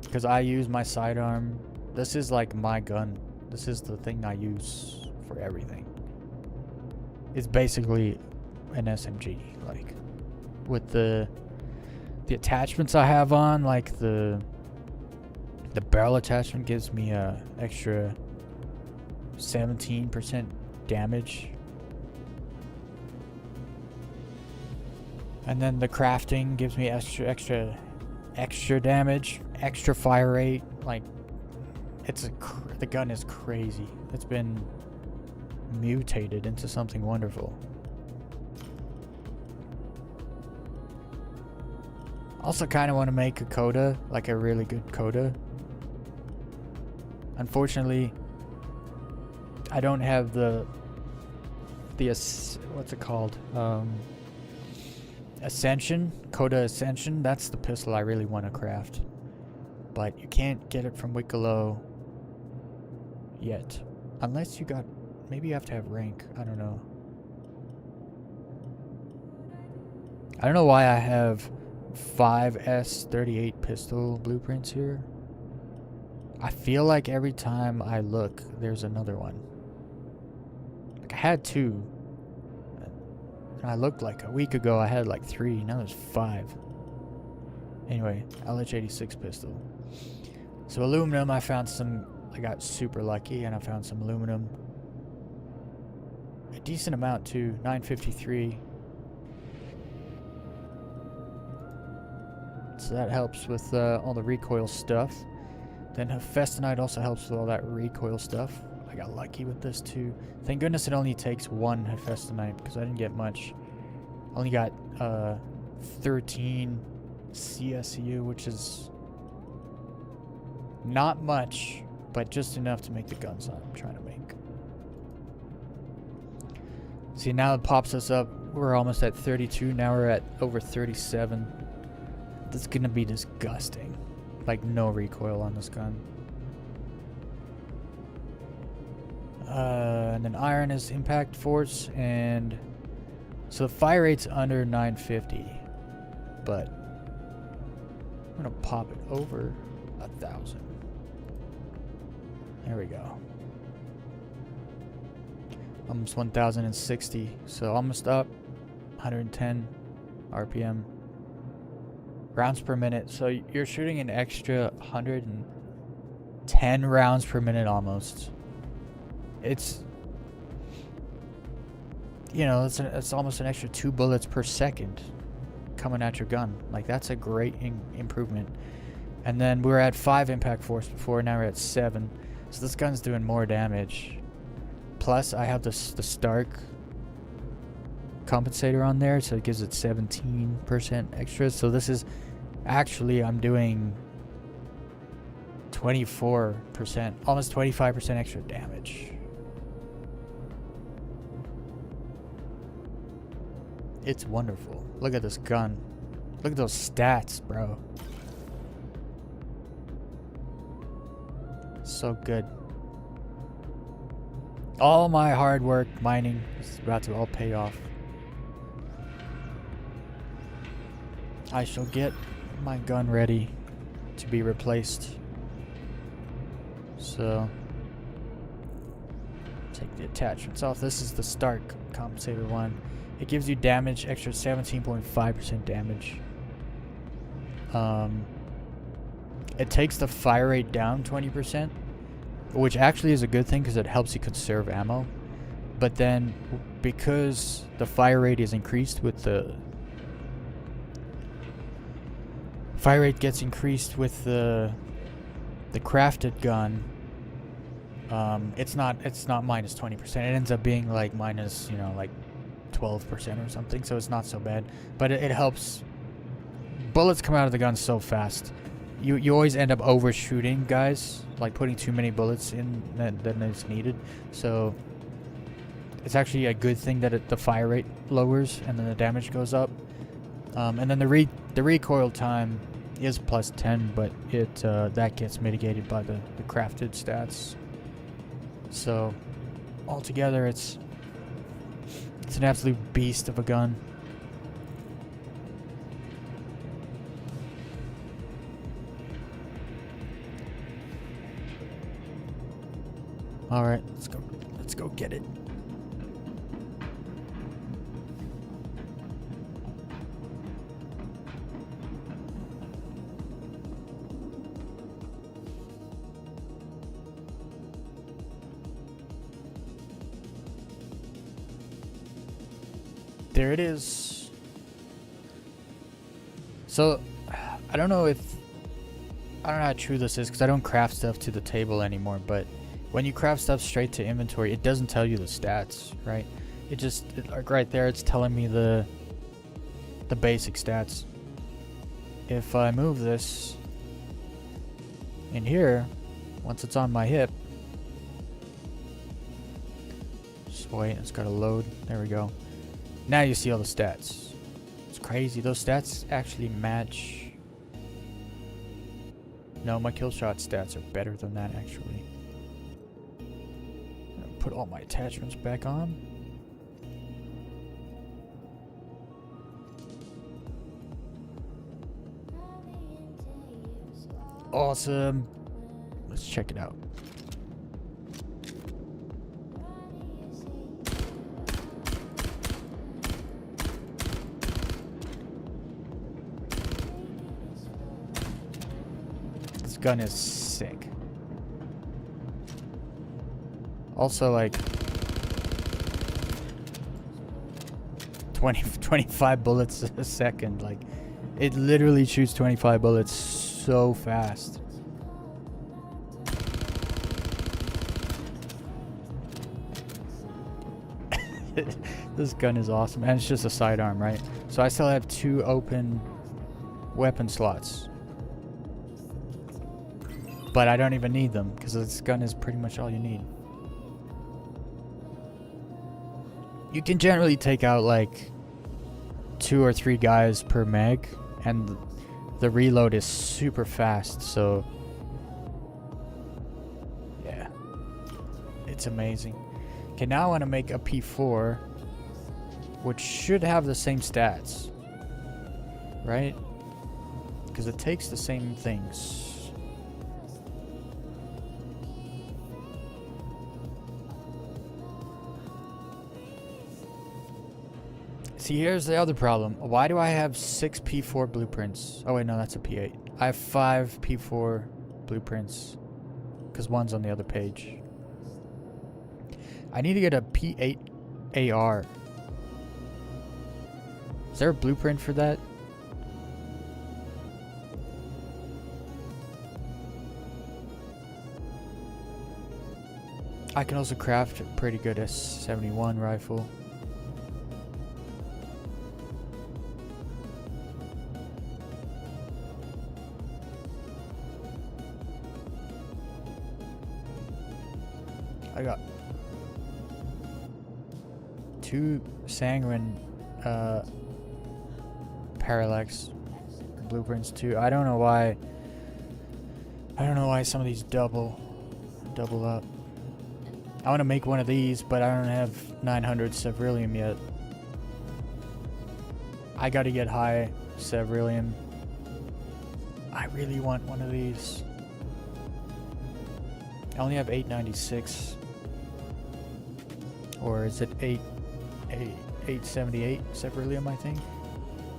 Because I use my sidearm. This is like my gun. This is the thing I use for everything. It's basically an SMG, like with the attachments I have on, like the barrel attachment gives me a extra 17% damage. And then the crafting gives me extra damage, extra fire rate. Like the gun is crazy. It's been mutated into something wonderful. Also kind of want to make a coda, like a really good coda. Unfortunately, I don't have the what's it called? Ascension, Coda Ascension. That's the pistol I really want to craft, but you can't get it from Wicklow yet, unless you got. Maybe you have to have rank. I don't know. I don't know why I have 5 S38 pistol blueprints here. I feel like every time I look, there's another one. Like I had 2. And I looked like a week ago I had like 3. Now there's 5. Anyway, LH86 pistol. So aluminum, I found some. I got super lucky and I found some aluminum. A decent amount too, 953. So that helps with all the recoil stuff. Then Hephaestonite also helps with all that recoil stuff. I got lucky with this too. Thank goodness it only takes 1 Hephaestonite because I didn't get much. Only got 13 CSU, which is not much, but just enough to make the guns I'm trying to make. See, now it pops us up. We're almost at 32. Now we're at over 37. This is gonna be disgusting. Like no recoil on this gun. And then iron is impact force, and so the fire rate's under 950, but I'm gonna pop it over 1,000. There we go. Almost 1,060, so almost up. 110 RPM. Rounds per minute, so you're shooting an extra 110 rounds per minute almost. It's, you know, it's almost an extra 2 bullets per second coming at your gun. Like that's a great improvement. And then we were at 5 impact force before, now we're at 7. So this gun's doing more damage. Plus I have the Stark compensator on there, so it gives it 17% extra. So this is actually, I'm doing 24%, almost 25% extra damage. It's wonderful. Look at this gun. Look at those stats, bro. So good. All my hard work mining is about to all pay off. I shall get my gun ready to be replaced. So, take the attachments off. This is the start compensator one. It gives you damage, extra 17.5% damage. It takes the fire rate down 20%, which actually is a good thing because it helps you conserve ammo. But then, because the fire rate is increased with the fire rate gets increased with the crafted gun, it's not minus 20%. It ends up being like minus, you know, like 12% or something. So it's not so bad, but it helps. Bullets come out of the gun so fast. You always end up overshooting guys, like putting too many bullets in than is needed. So it's actually a good thing that the fire rate lowers and then the damage goes up. And then the recoil time is plus 10, but that gets mitigated by the crafted stats. So altogether, it's an absolute beast of a gun. All right, let's go get it. There it is. So, I don't know how true this is because I don't craft stuff to the table anymore, but when you craft stuff straight to inventory, it doesn't tell you the stats, right? Like right there, it's telling me the basic stats. If I move this in here, once it's on my hip, just wait, it's gotta load. There we go. Now you see all the stats. It's crazy. Those stats actually match. No, my kill shot stats are better than that actually. Put all my attachments back on. Awesome. Let's check it out. This gun is sick. Also, like 25 bullets a second. Like, it literally shoots 25 bullets so fast. This gun is awesome, and it's just a sidearm, right? So I still have 2 open weapon slots, but I don't even need them because this gun is pretty much all you need. You can generally take out like 2 or 3 guys per mag, and the reload is super fast, so yeah, it's amazing. Okay, now I want to make a P4, which should have the same stats, right? Because it takes the same things. See, here's the other problem. Why do I have 6 P4 blueprints? Oh wait, no, that's a P8. I have 5 P4 blueprints because one's on the other page. I need to get a P8 AR. Is there a blueprint for that? I can also craft a pretty good S71 rifle. I got 2 sanguine parallax blueprints too. I don't know why. I don't know why some of these double up. I want to make one of these, but I don't have 900 Severilium yet. I got to get high Severilium. I really want one of these. I only have 896. Or is it 878 Severilium, I think?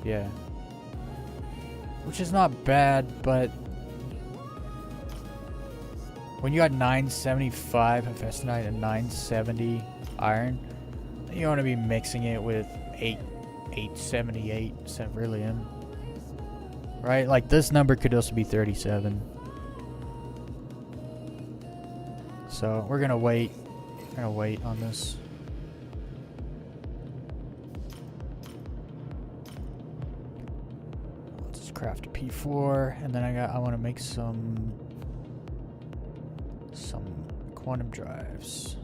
Yeah. Which is not bad, but when you got 975 Hephaestonite and 970 iron, you want to be mixing it with 878 Severilium. Right? Like this number could also be 37. So we're gonna wait. We're gonna wait on this. Let's just craft a P4, and then I want to make some quantum drives.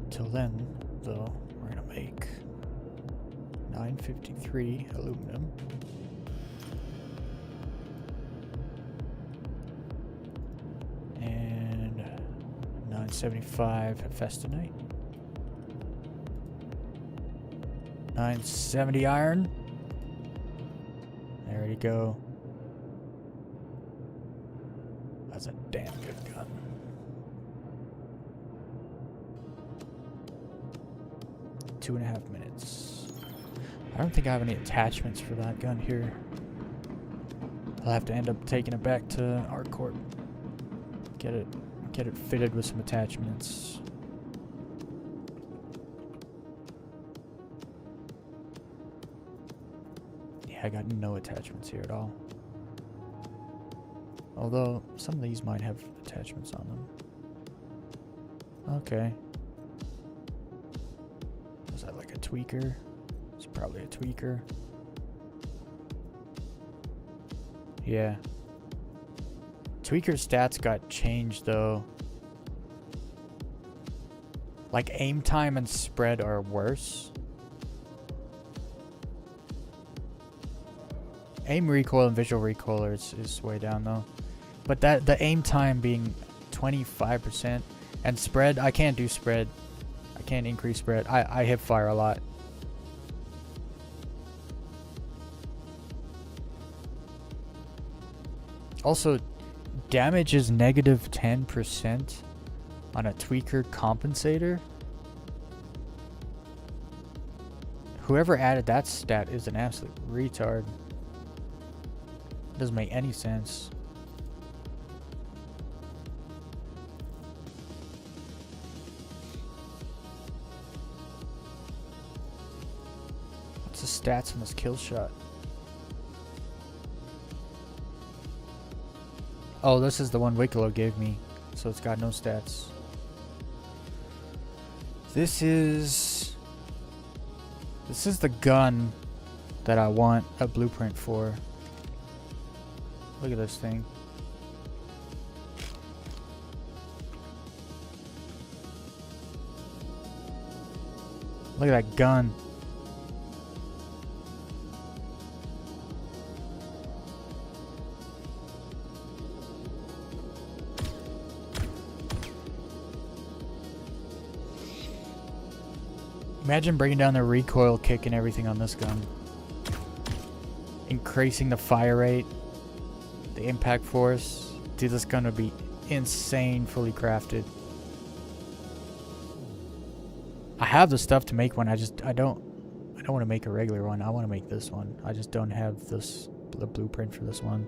Till then, though, we're gonna make 953 aluminum. And 975 Hephaestonite. 970 iron. There you go. That's a damn good gun. Two and a half minutes. I don't think I have any attachments for that gun here. I'll have to end up taking it back to ArtCorp. Get it fitted with some attachments. Yeah, I got no attachments here at all. Although some of these might have attachments on them. Okay. Was that like a tweaker? It's probably a tweaker. Yeah. Tweaker's stats got changed though. Like aim time and spread are worse. Aim recoil and visual recoil is way down though. But that the aim time being 25% and spread, I can't do spread. I can't increase spread. I hip fire a lot. Also, damage is negative 10% on a tweaker compensator. Whoever added that stat is an absolute retard. Doesn't make any sense. What's the stats on this kill shot? Oh, this is the one Wicklow gave me, so it's got no stats. This is the gun that I want a blueprint for. Look at this thing. Look at that gun. Imagine bringing down the recoil kick and everything on this gun. Increasing the fire rate, the impact force. Dude, this gun would be insane fully crafted. I have the stuff to make one. I don't want to make a regular one. I want to make this one. I just don't have the blueprint for this one.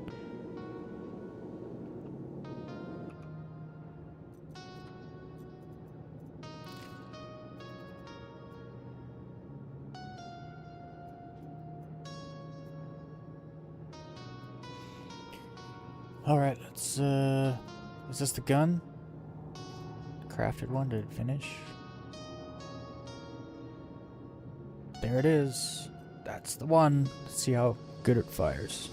Alright, let's, is this the gun? Crafted one, did it finish? There it is. That's the one. Let's see how good it fires.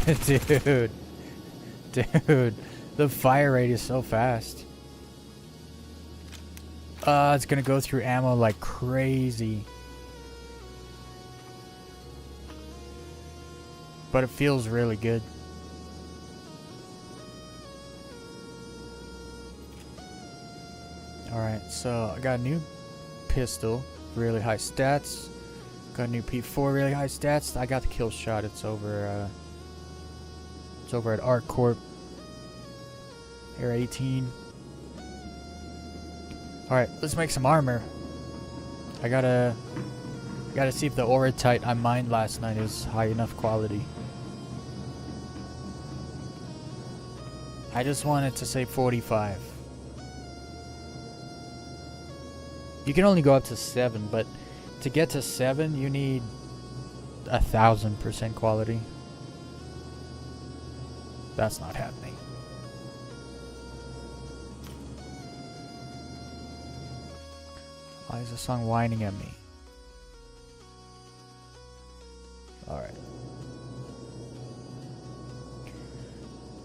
Dude. Dude. The fire rate is so fast. It's gonna go through ammo like crazy. But it feels really good. Alright, so I got a new pistol, really high stats. Got a new P4, really high stats. I got the kill shot. It's over at Art Corp. Air 18. Alright, let's make some armor. I gotta see if the Aurotite I mined last night is high enough quality. I just wanted to say 45. You can only go up to 7, but to get to 7, you need 1000% quality. That's not happening. Why is the song whining at me? Alright.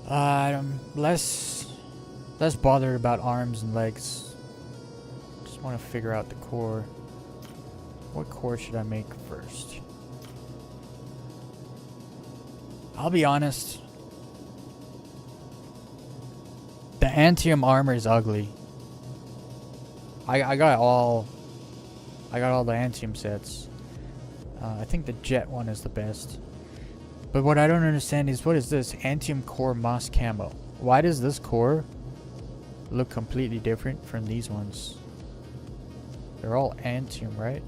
I'm less bothered about arms and legs. Just want to figure out the core. What core should I make first? I'll be honest. The Antium armor is ugly. I got all the Antium sets. I think the Jet one is the best. But what I don't understand is, what is this? Antium core moss camo. Why does this core look completely different from these ones? They're all Antium, right?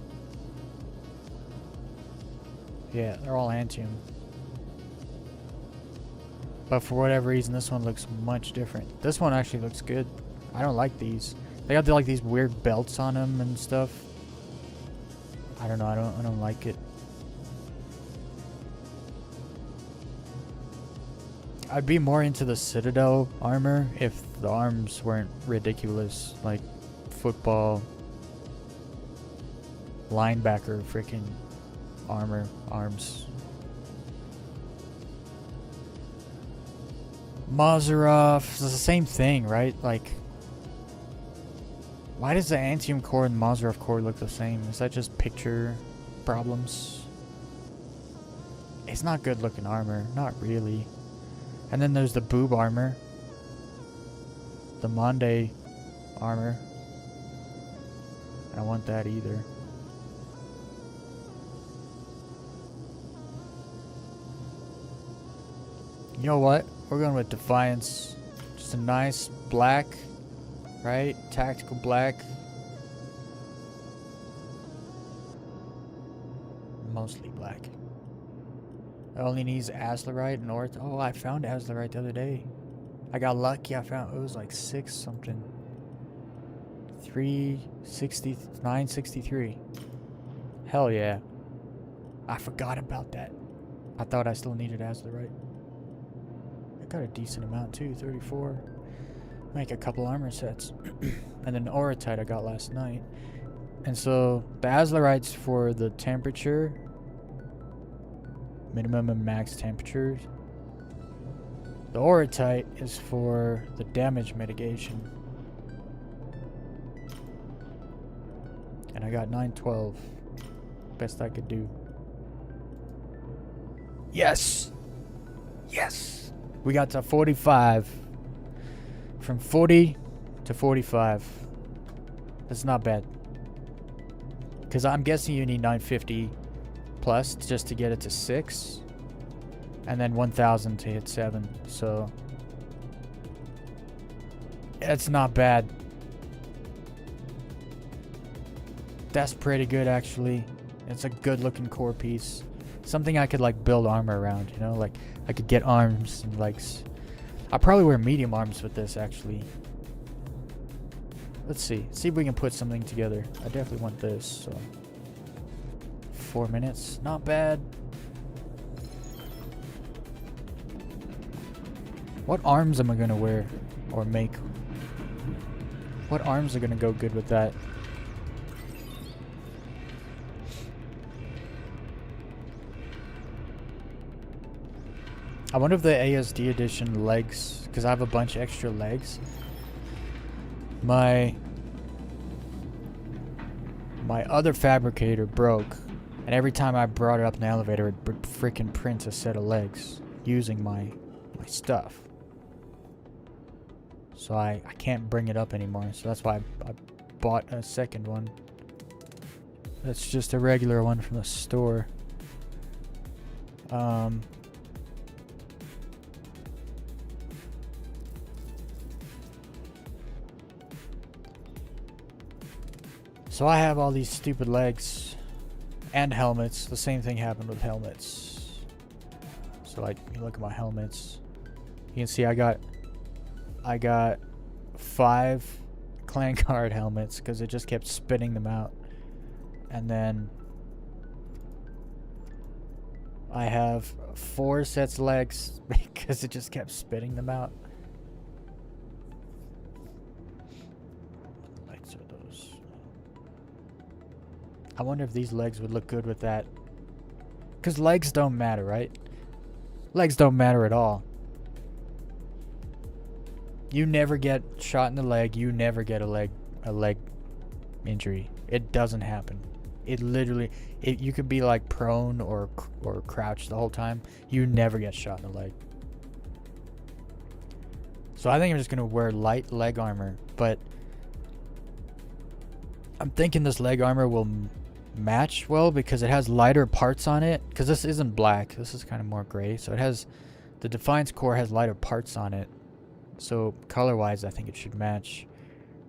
Yeah, they're all Antium. But for whatever reason, this one looks much different. This one actually looks good. I don't like these. They got like these weird belts on them and stuff. I don't know. I don't like it. I'd be more into the Citadel armor if the arms weren't ridiculous, like football, linebacker, freaking arms. Mazarov, it's the same thing, right? Like, why does the Antium core and the Mazarov core look the same? Is that just picture problems? It's not good looking armor, not really. And then there's the boob armor. The Monde armor. I don't want that either. You know what? We're going with Defiance. Just a nice black, right? Tactical black. Mostly black. It only needs Azlerite and Orth. Oh, I found Azlerite the other day. I got lucky. I found it was like 6 something. 963. Hell yeah. I forgot about that. I thought I still needed Azlerite. I got a decent amount too, 34. Make a couple armor sets. And then Aurotite I got last night. And so the Azlerite's for the temperature. Minimum and max temperatures. The Aurotite is for the damage mitigation. And I got 912. Best I could do. Yes! Yes! We got to 45. From 40 to 45. That's not bad. Because I'm guessing you need 950 plus just to get it to 6. And then 1000 to hit 7. So it's not bad. That's pretty good actually. It's a good looking core piece. Something I could like build armor around, you know, like I could get arms and legs. I'll probably wear medium arms with this actually. Let's see if we can put something together. I definitely want this. So 4 minutes, not bad. What arms am I gonna wear or make? What arms are gonna go good with that? I wonder if the ASD edition legs, because I have a bunch of extra legs. My other fabricator broke, and every time I brought it up in the elevator, it would freaking print a set of legs using my stuff. So I can't bring it up anymore. So that's why I bought a second one. That's just a regular one from the store. So I have all these stupid legs and helmets. The same thing happened with helmets. So like, you look at my helmets. You can see I got 5 clan card helmets because it just kept spitting them out. And then I have 4 sets of legs because it just kept spitting them out. What legs are those? I wonder if these legs would look good with that. Because legs don't matter, right? Legs don't matter at all. You never get shot in the leg. You never get a leg injury. It doesn't happen. It literally, you could be like prone or crouched the whole time. You never get shot in the leg. So I think I'm just gonna wear light leg armor, but I'm thinking this leg armor will match well because it has lighter parts on it. Because this isn't black. This is kind of more gray. So it has, the Defiance core has lighter parts on it. So color-wise, I think it should match.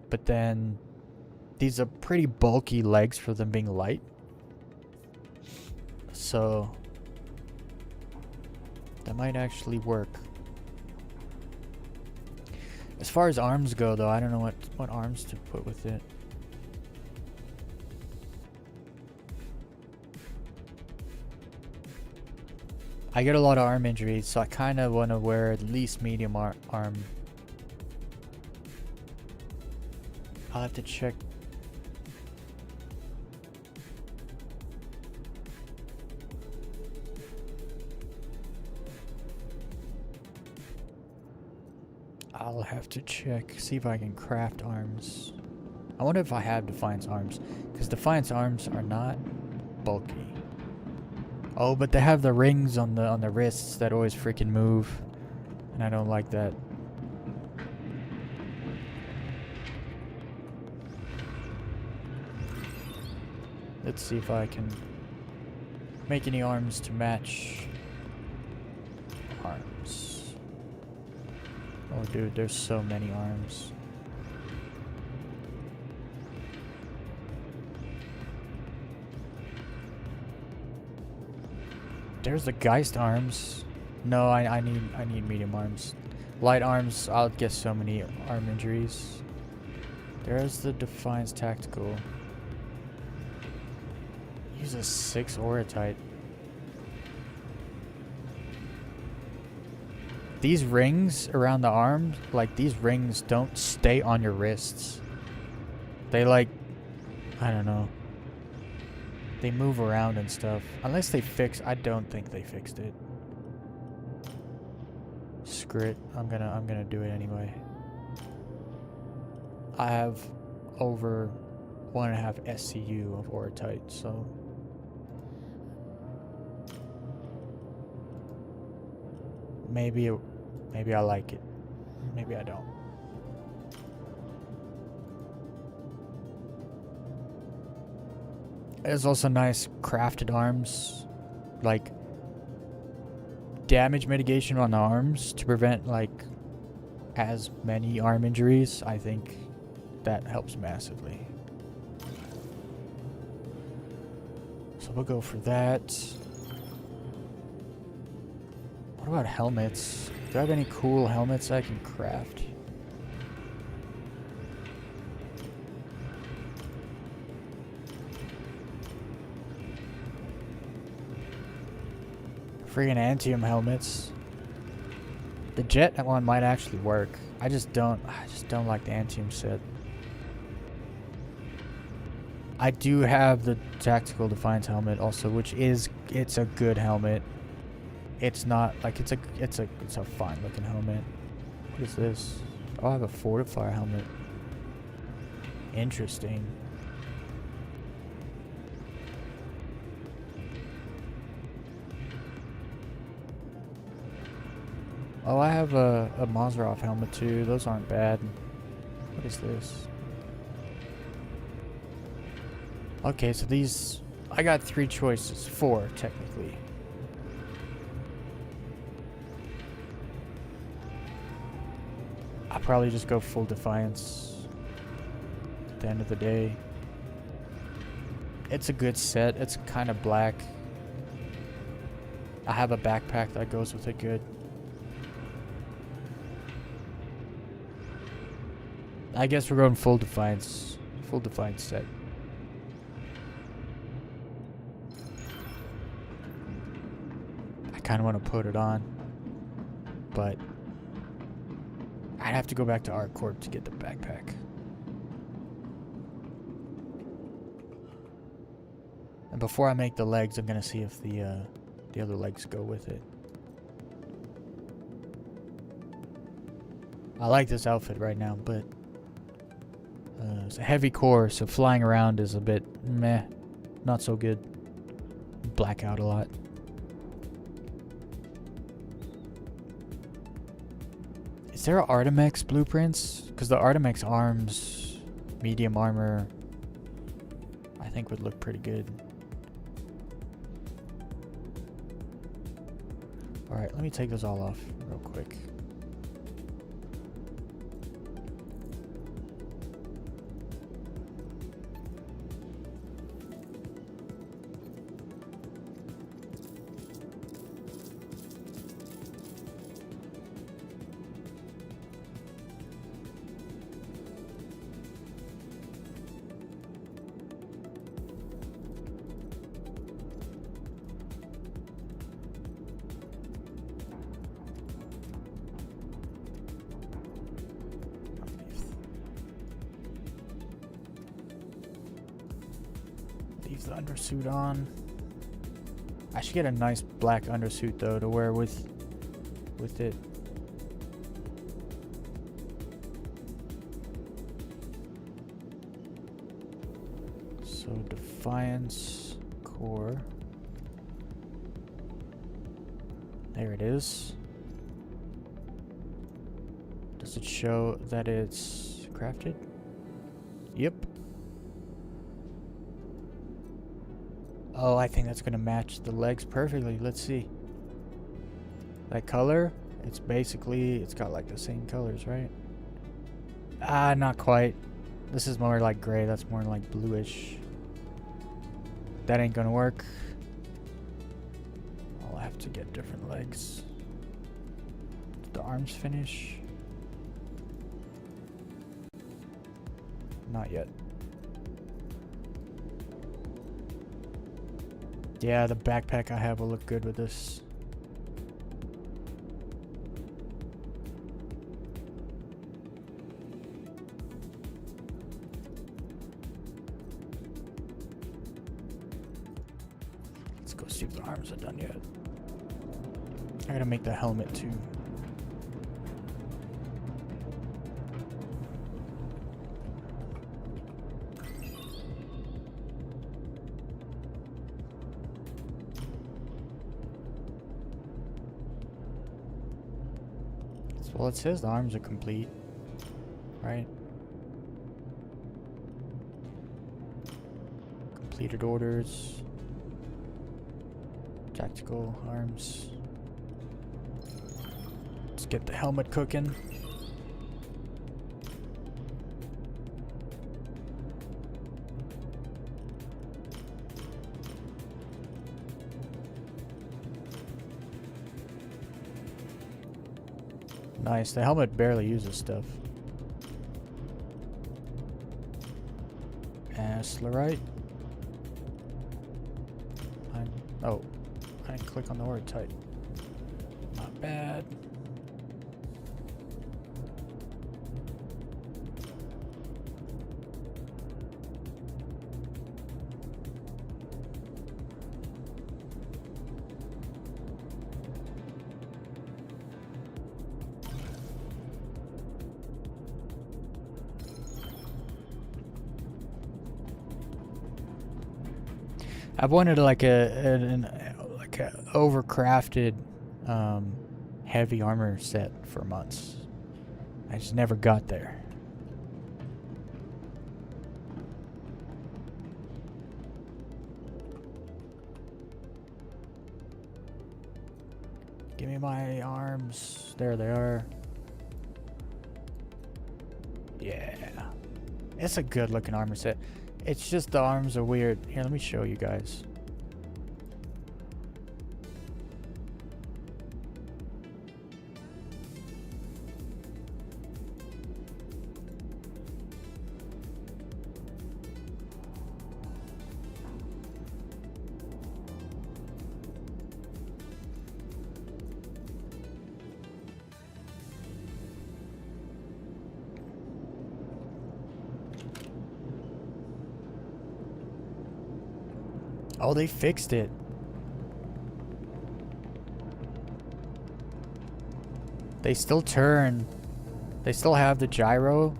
But then these are pretty bulky legs for them being light. So that might actually work. As far as arms go, though, I don't know what arms to put with it. I get a lot of arm injuries, so I kind of want to wear at least medium arm. I'll have to check. I'll have to check, see if I can craft arms. I wonder if I have Defiance arms, because Defiance arms are not bulky. Oh, but they have the rings on the wrists that always freaking move, and I don't like that. Let's see if I can make any arms to match arms. Oh, dude, there's so many arms. There's the Geist arms. No, I need medium arms. Light arms, I'll get so many arm injuries. There's the Defiance Tactical. Use a 6 Aurotite. These rings around the arms, like these rings don't stay on your wrists. They like, I don't know. They move around and stuff. Unless they fix, I don't think they fixed it. Screw it. I'm gonna do it anyway. I have over 1.5 SCU of Aurotite, so maybe I like it. Maybe I don't. There's also nice crafted arms, like damage mitigation on the arms to prevent like as many arm injuries. I think that helps massively. So we'll go for that. What about helmets? Do I have any cool helmets I can craft? Freaking Antium helmets. The Jet one might actually work. I just don't like the Antium set. I do have the Tactical Defiance helmet also, which it's a good helmet. it's not like it's a fine looking helmet. What is this? Oh, I have a fortifier helmet. Interesting. Oh, I have a Mazarov helmet too. Those aren't bad. What is this? Okay, so these... I got 3 choices. 4, technically. I'll probably just go full Defiance at the end of the day. It's a good set. It's kind of black. I have a backpack that goes with it good. I guess we're going full Defiance. Full Defiance set. I kind of want to put it on, but I'd have to go back to ArtCorp to get the backpack. And before I make the legs, I'm gonna see if the other legs go with it. I like this outfit right now, but it's a heavy core, so flying around is a bit meh, not so good. Black out a lot. Is there Artemex blueprints? Because the Artemex arms, medium armor, I think would look pretty good. Alright, let me take those all off real quick. Leave the undersuit on. I should get a nice black undersuit though to wear with it. So Defiance core. There it is. Does it show that it's crafted? Yep. Oh, I think that's gonna match the legs perfectly. Let's see. That color, it's got like the same colors, right? Ah, not quite. This is more like gray. That's more like bluish. That ain't gonna work. I'll have to get different legs. Did the arms finish? Not yet. Yeah, the backpack I have will look good with this. Let's go see if the arms are done yet. I gotta make the helmet too. Well, it says the arms are complete, right? Completed orders. Tactical arms. Let's get the helmet cooking. Nice. The helmet barely uses stuff. Aslerite. Oh, I didn't click on the word type. Not bad. I've wanted like a overcrafted heavy armor set for months. I just never got there. Give me my arms. There they are. Yeah. It's a good looking armor set. It's just the arms are weird. Here, let me show you guys. Oh, they fixed it. They still turn. They still have the gyro.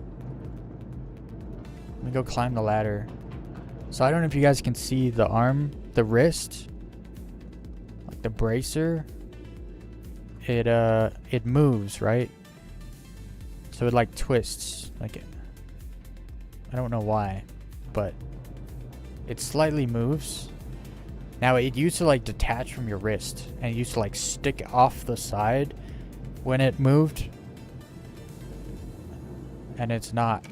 Let me go climb the ladder. So I don't know if you guys can see the arm, the wrist, like the bracer. It moves, right? So it like twists, like it. I don't know why, but it slightly moves. Now, it used to like detach from your wrist and it used to like stick off the side when it moved. And it's not.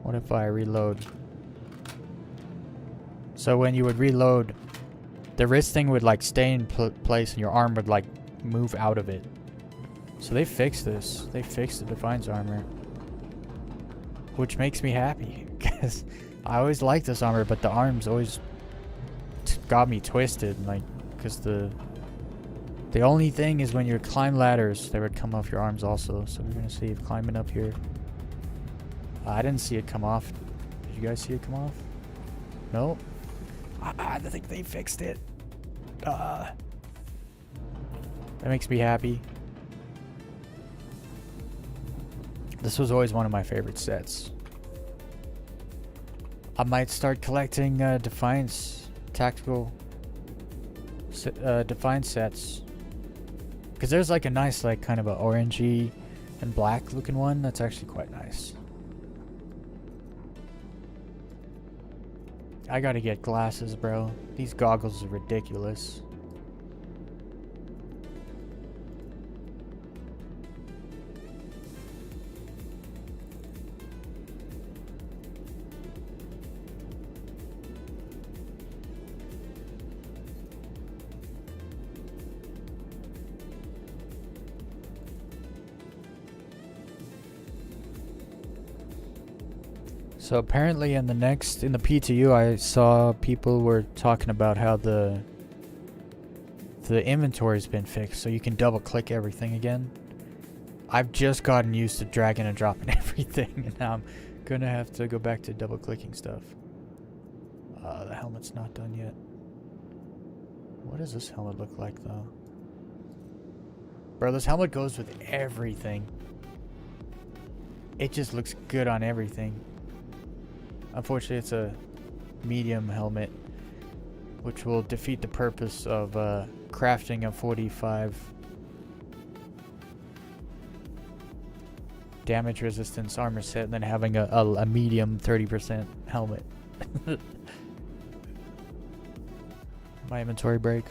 What if I reload? So when you would reload, the wrist thing would like stay in place and your arm would like move out of it. So they fixed this. They fixed the Defiance armor. Which makes me happy because I always liked this armor, but the arms always got me twisted, like, because the only thing is when you climb ladders, they would come off your arms also. So we're gonna see if climbing up here. I didn't see it come off. Did you guys see it come off? No. I think they fixed it. That makes me happy. This was always one of my favorite sets. I might start collecting Defiance tactical Defiance sets. Because there's like a nice, like kind of a orangey and black looking one that's actually quite nice. I gotta get glasses, bro. These goggles are ridiculous. So apparently in the PTU I saw people were talking about how the inventory's been fixed so you can double click everything again. I've just gotten used to dragging and dropping everything and now I'm gonna have to go back to double clicking stuff. The helmet's not done yet. What does this helmet look like though? Bro, this helmet goes with everything. It just looks good on everything. Unfortunately, it's a medium helmet, which will defeat the purpose of crafting a 45 damage resistance armor set and then having a medium 30% helmet. My inventory break.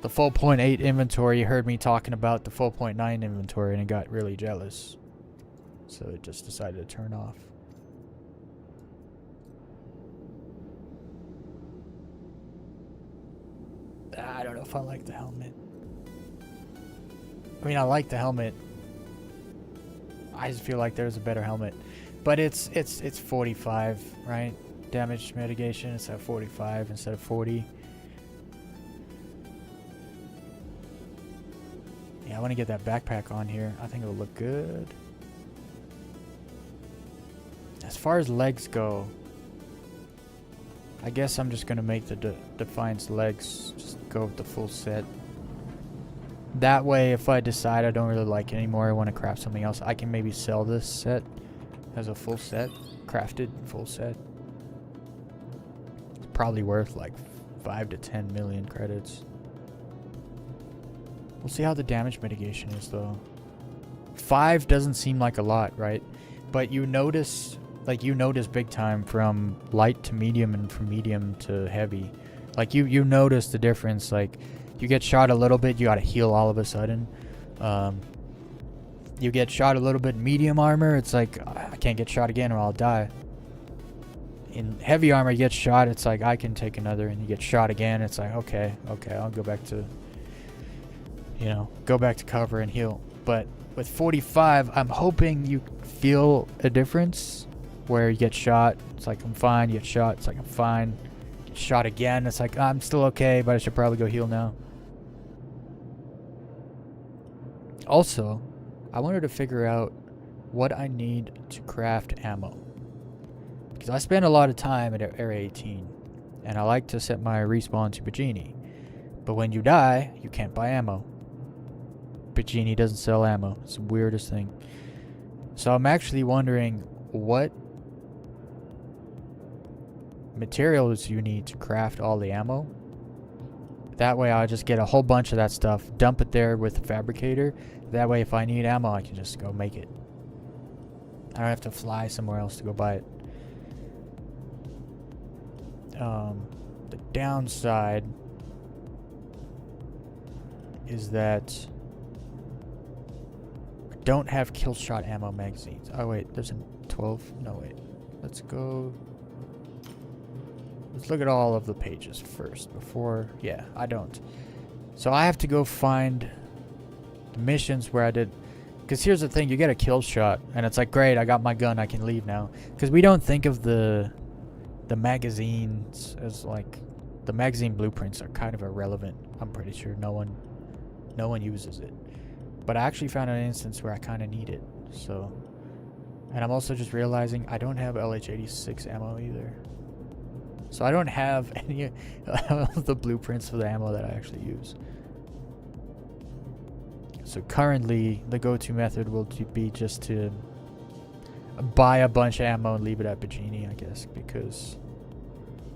The full 0.8 inventory heard me talking about the full 0.9 inventory and it got really jealous. So it just decided to turn off. I don't know if I like the helmet. I mean, I like the helmet. I just feel like there's a better helmet. But it's 45, right? Damage mitigation, it's at 45 instead of 40. Yeah, I want to get that backpack on here. I think it'll look good. As far as legs go, I guess I'm just going to make the Defiance legs just go with the full set. That way, if I decide I don't really like it anymore, I want to craft something else, I can maybe sell this set as a full set. crafted full set. It's probably worth like 5 to 10 million credits. We'll see how the damage mitigation is though. 5 doesn't seem like a lot, right? But you notice big time from light to medium and from medium to heavy. Like you notice the difference. Like you get shot a little bit, you gotta heal all of a sudden. You get shot a little bit medium armor, it's like I can't get shot again or I'll die. In heavy armor, you get shot, it's like I can take another, and you get shot again, it's like okay, I'll go back to, go back to cover and heal. But with 45, I'm hoping you feel a difference where you get shot, it's like I'm fine, you get shot, it's like I'm fine, get shot again, it's like I'm still okay, but I should probably go heal now. Also, I wanted to figure out what I need to craft ammo. Because I spend a lot of time at Area 18, and I like to set my respawn to Bajini. But when you die, you can't buy ammo. Bajini doesn't sell ammo. It's the weirdest thing. So I'm actually wondering what materials you need to craft all the ammo. That way I'll just get a whole bunch of that stuff, dump it there with the fabricator. That way if I need ammo, I can just go make it. I don't have to fly somewhere else to go buy it. The downside is that I don't have kill shot ammo magazines. Oh wait, there's a 12. No wait, let's look at all of the pages first before. Yeah, I don't. So I have to go find the missions where I did. Because here's the thing, you get a kill shot and it's like, great, I got my gun, I can leave now. Because we don't think of the magazines as like, the magazine blueprints are kind of irrelevant. I'm pretty sure no one uses it. But I actually found an instance where I kind of need it. So, and I'm also just realizing I don't have LH86 ammo either. So I don't have any of the blueprints for the ammo that I actually use. So currently, the go-to method will be just to buy a bunch of ammo and leave it at Bajini, I guess, because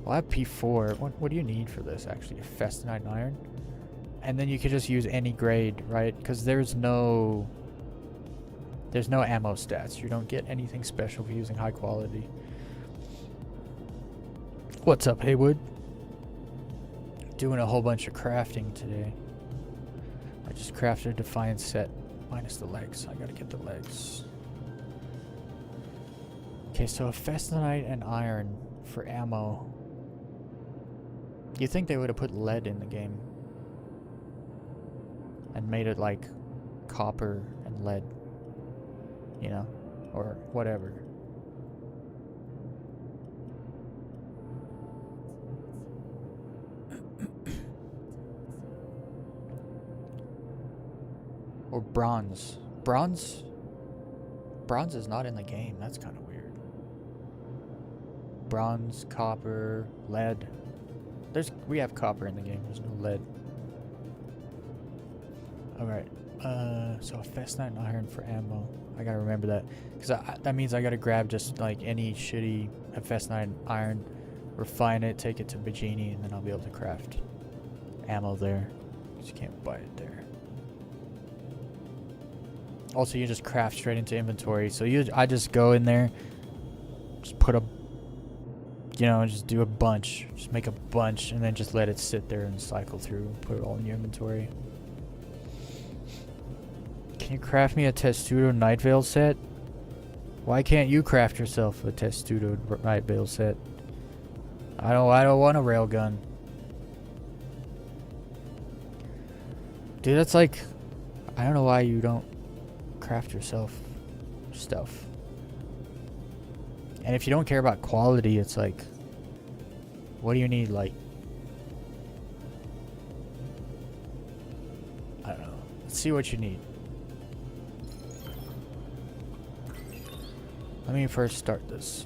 well, I have P4. What do you need for this, actually? Festanite iron? And then you could just use any grade, right? Because there's no ammo stats. You don't get anything special for using high quality. What's up, Haywood? Doing a whole bunch of crafting today. I just crafted a Defiant set minus the legs. I gotta get the legs. Okay, so a Festanite and iron for ammo. You think they would have put lead in the game and made it like copper and lead, or whatever. Or bronze. Bronze is not in the game. That's kind of weird. Bronze, copper, lead. We have copper in the game. There's no lead. Alright. So a Festanite and iron for ammo. I gotta remember that. Because that means I gotta grab just like any shitty Festanite and iron, refine it, take it to Bajini, and then I'll be able to craft ammo there. Because you can't buy it there. Also, you just craft straight into inventory. So I just go in there, just put just do a bunch. Just make a bunch and then just let it sit there and cycle through. Put it all in your inventory. Can you craft me a Testudo Night Veil set? Why can't you craft yourself a Testudo Night Veil set? I don't want a railgun. Dude, that's like, I don't know why you don't craft yourself stuff. And if you don't care about quality, it's like, what do you need? Like, I don't know. Let's see what you need. Let me first start this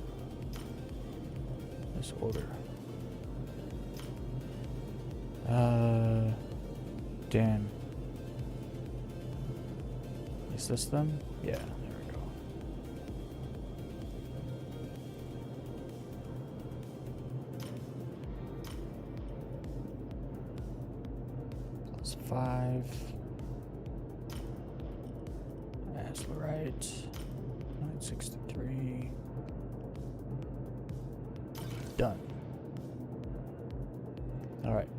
order. Damn. Is this them? Yeah, there we go. That's 5. Azlerite. 963. Done. Alright.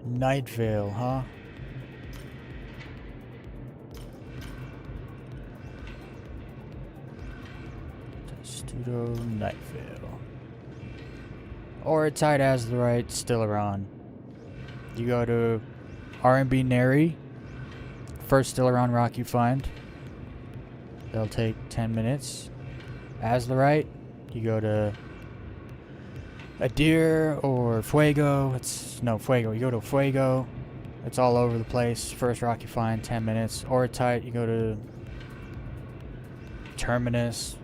Night Veil, huh? Testudo Night Veil. Or tight as the right still around. You go to R&B Nary. First still around rock you find. They'll take 10 minutes. As the right, you go to Adir or Fuego. Fuego. You go to Fuego. It's all over the place. First rock you find, 10 minutes. Or tight, you go to Terminus.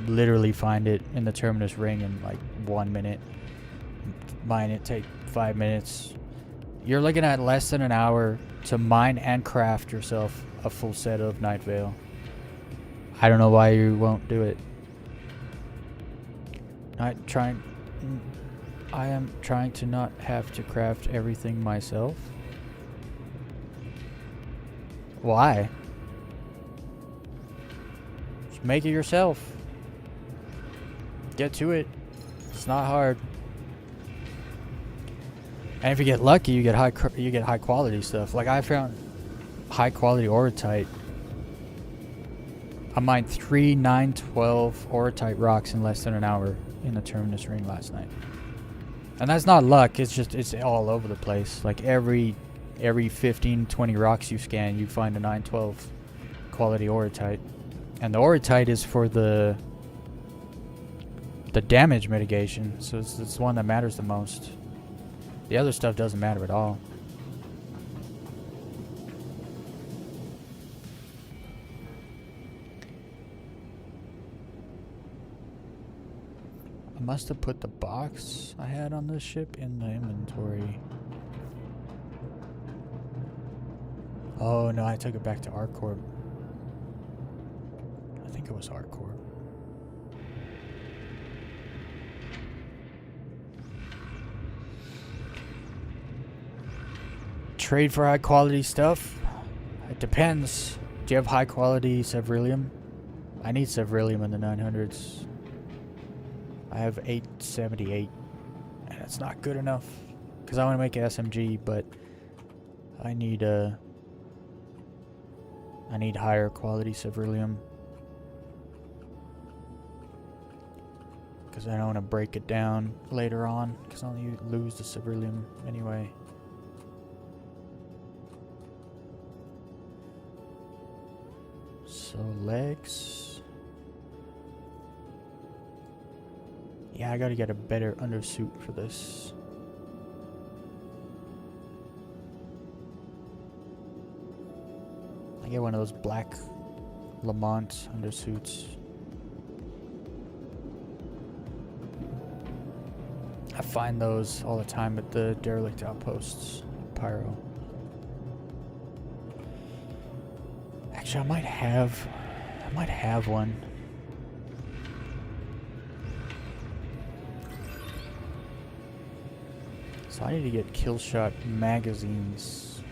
Literally find it in the Terminus ring in like 1 minute. Mine it take 5 minutes. You're looking at less than an hour to mine and craft yourself a full set of Night Veil. I don't know why you won't do it. I am trying to not have to craft everything myself. Why? Just make it yourself. Get to it. It's not hard. And if you get lucky, you get high quality stuff. Like I found high quality Orotite. I mined 3 912 Orotite rocks in less than an hour in the Terminus ring last night. And that's not luck, it's all over the place. Like every 15, 20 rocks you scan, you find a 912 quality Orotite. And the Orotite is for the damage mitigation, so it's the one that matters the most. The other stuff doesn't matter at all. I must have put the box I had on this ship in the inventory. Oh no, I took it back to ArcCorp. I think it was ArcCorp. Trade for high quality stuff? It depends. Do you have high quality Sevrilium? I need Sevrilium in the 900s. I have 878, and it's not good enough because I want to make an SMG, but I need higher quality Sevrilium because I don't want to break it down later on because I'll lose the Sevrilium anyway. So legs. Yeah, I gotta get a better undersuit for this. I get one of those black Lamont undersuits. I find those all the time at the derelict outposts. Pyro. Actually, I might have one. So I need to get kill shot magazines.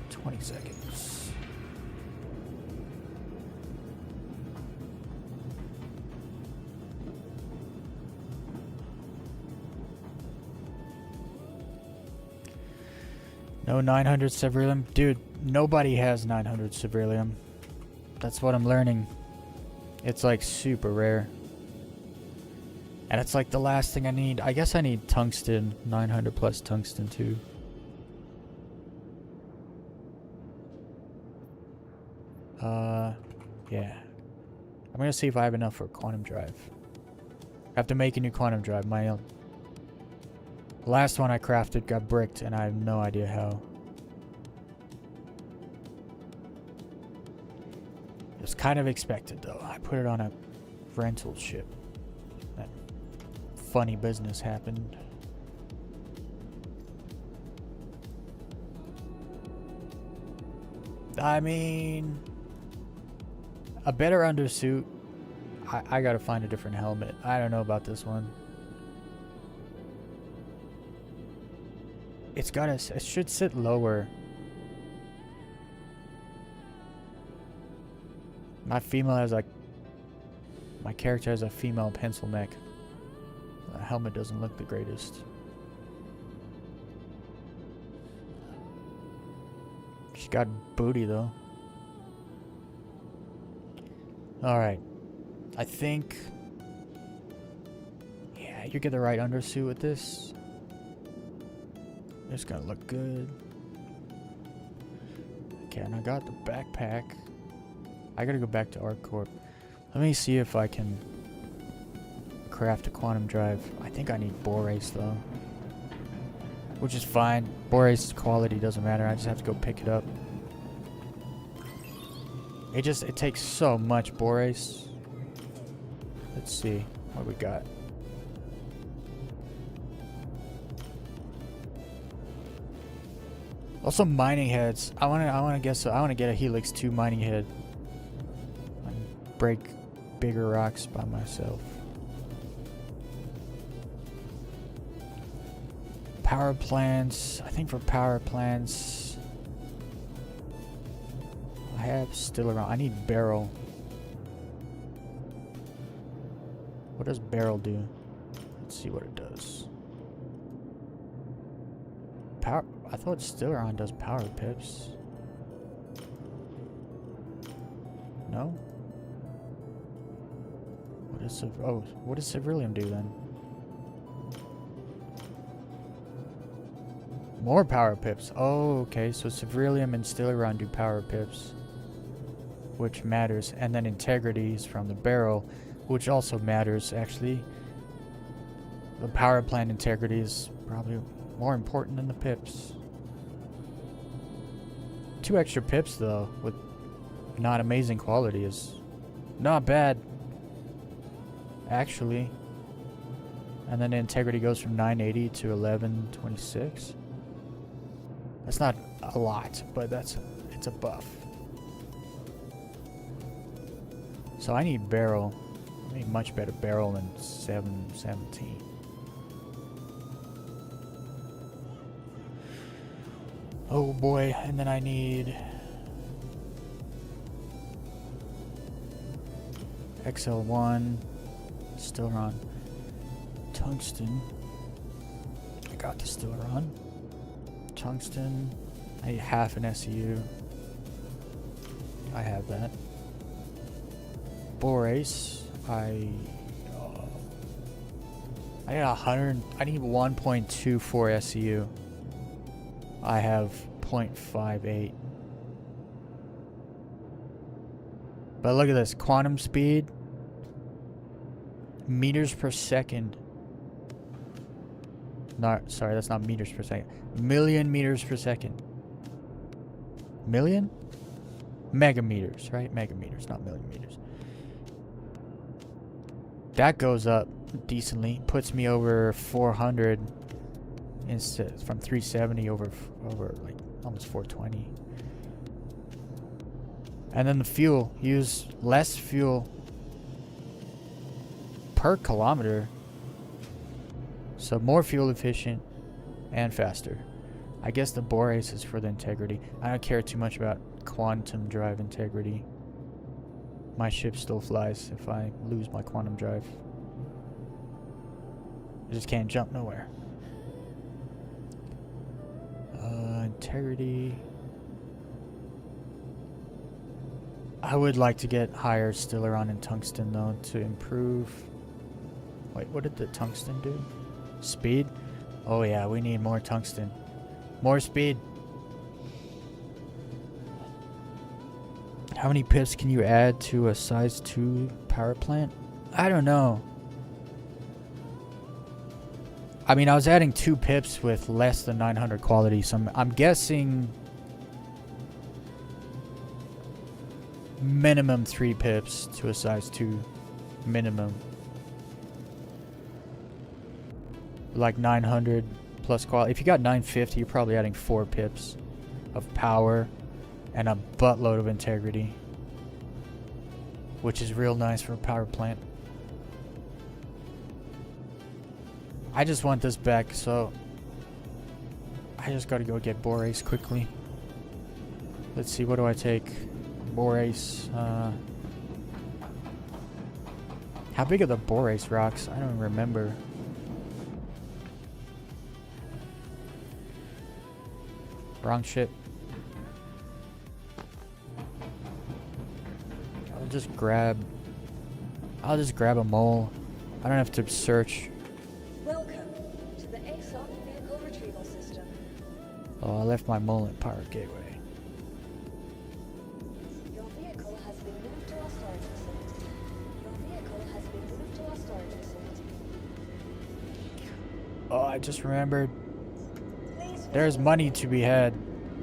$20 seconds. No 900 Sevrilium? Dude, nobody has 900 Sevrilium. That's what I'm learning. It's like super rare. And it's like the last thing I need. I guess I need tungsten. 900 plus tungsten too. Yeah. I'm gonna see if I have enough for a quantum drive. I have to make a new quantum drive. My last one I crafted got bricked and I have no idea how. It was kind of expected though. I put it on a rental ship. That funny business happened. I mean, a better undersuit. I gotta find a different helmet. I don't know about this one. It should sit lower. My character has a female pencil neck. The helmet doesn't look the greatest. She's got booty though. Alright. I think... yeah, you get the right undersuit with this. It's gonna look good. Okay, and I got the backpack. I gotta go back to ArcCorp. Let me see if I can craft a quantum drive. I think I need borace though. Which is fine. Borace's quality doesn't matter. I just have to go pick it up. It takes so much borace. Let's see what we got. Also mining heads. I wanna get a Helix 2 mining head. And break bigger rocks by myself. Power plants. I think for power plants I have still around. I need barrel. What does barrel do? Let's see what it does. Power. I thought Stellaron does power pips. No? What does Ceruleum do then? More power pips. Oh, okay. So Ceruleum and Stellaron do power pips, which matters. And then integrity is from the barrel, which also matters, actually. The power plant integrity is probably more important than the pips. 2 extra pips, though, with not amazing quality is not bad, actually. And then the integrity goes from 980 to 1126. That's not a lot, but it's a buff. So I need barrel. I need much better barrel than 717. Oh boy, and then I need XL1, Stellaron, tungsten. I got the Stellaron. Tungsten. I need half an SEU. I have that. Borace. I need 100. I need 1.24 SEU. I have 0.58. But look at this. Quantum speed. Meters per second. Not, sorry, that's not meters per second. Million meters per second. Million? Megameters, right? Megameters, not million meters. That goes up decently. Puts me over 400 instead from 370 over like almost 420. And then the fuel. Use less fuel per kilometer. So more fuel efficient and faster. I guess the borace is for the integrity. I don't care too much about quantum drive integrity. My ship still flies if I lose my quantum drive. I just can't jump nowhere. Integrity. I would like to get higher Stellaron and tungsten though to improve. Wait, what did the tungsten do? Speed? Oh yeah, we need more tungsten. More speed. How many pips can you add to a size 2 power plant? I don't know. I mean, I was adding 2 pips with less than 900 quality, so I'm guessing minimum 3 pips to a size 2 minimum. Like 900 plus quality. If you got 950, you're probably adding 4 pips of power and a buttload of integrity. which is real nice for a power plant. I just want this back, so I just gotta go get Borace quickly. Let's see, what do I take? Borace. How big are the Borace rocks? I don't remember. Wrong shit. I'll just grab a mole. I don't have to search. Welcome to the Exxon Vehicle Retrieval System. Oh, I left my mole at Pirate Gateway. Your vehicle has been moved to our storage facility. Your vehicle has been moved to our storage facility. Oh, I just remembered. Please There's money to be had.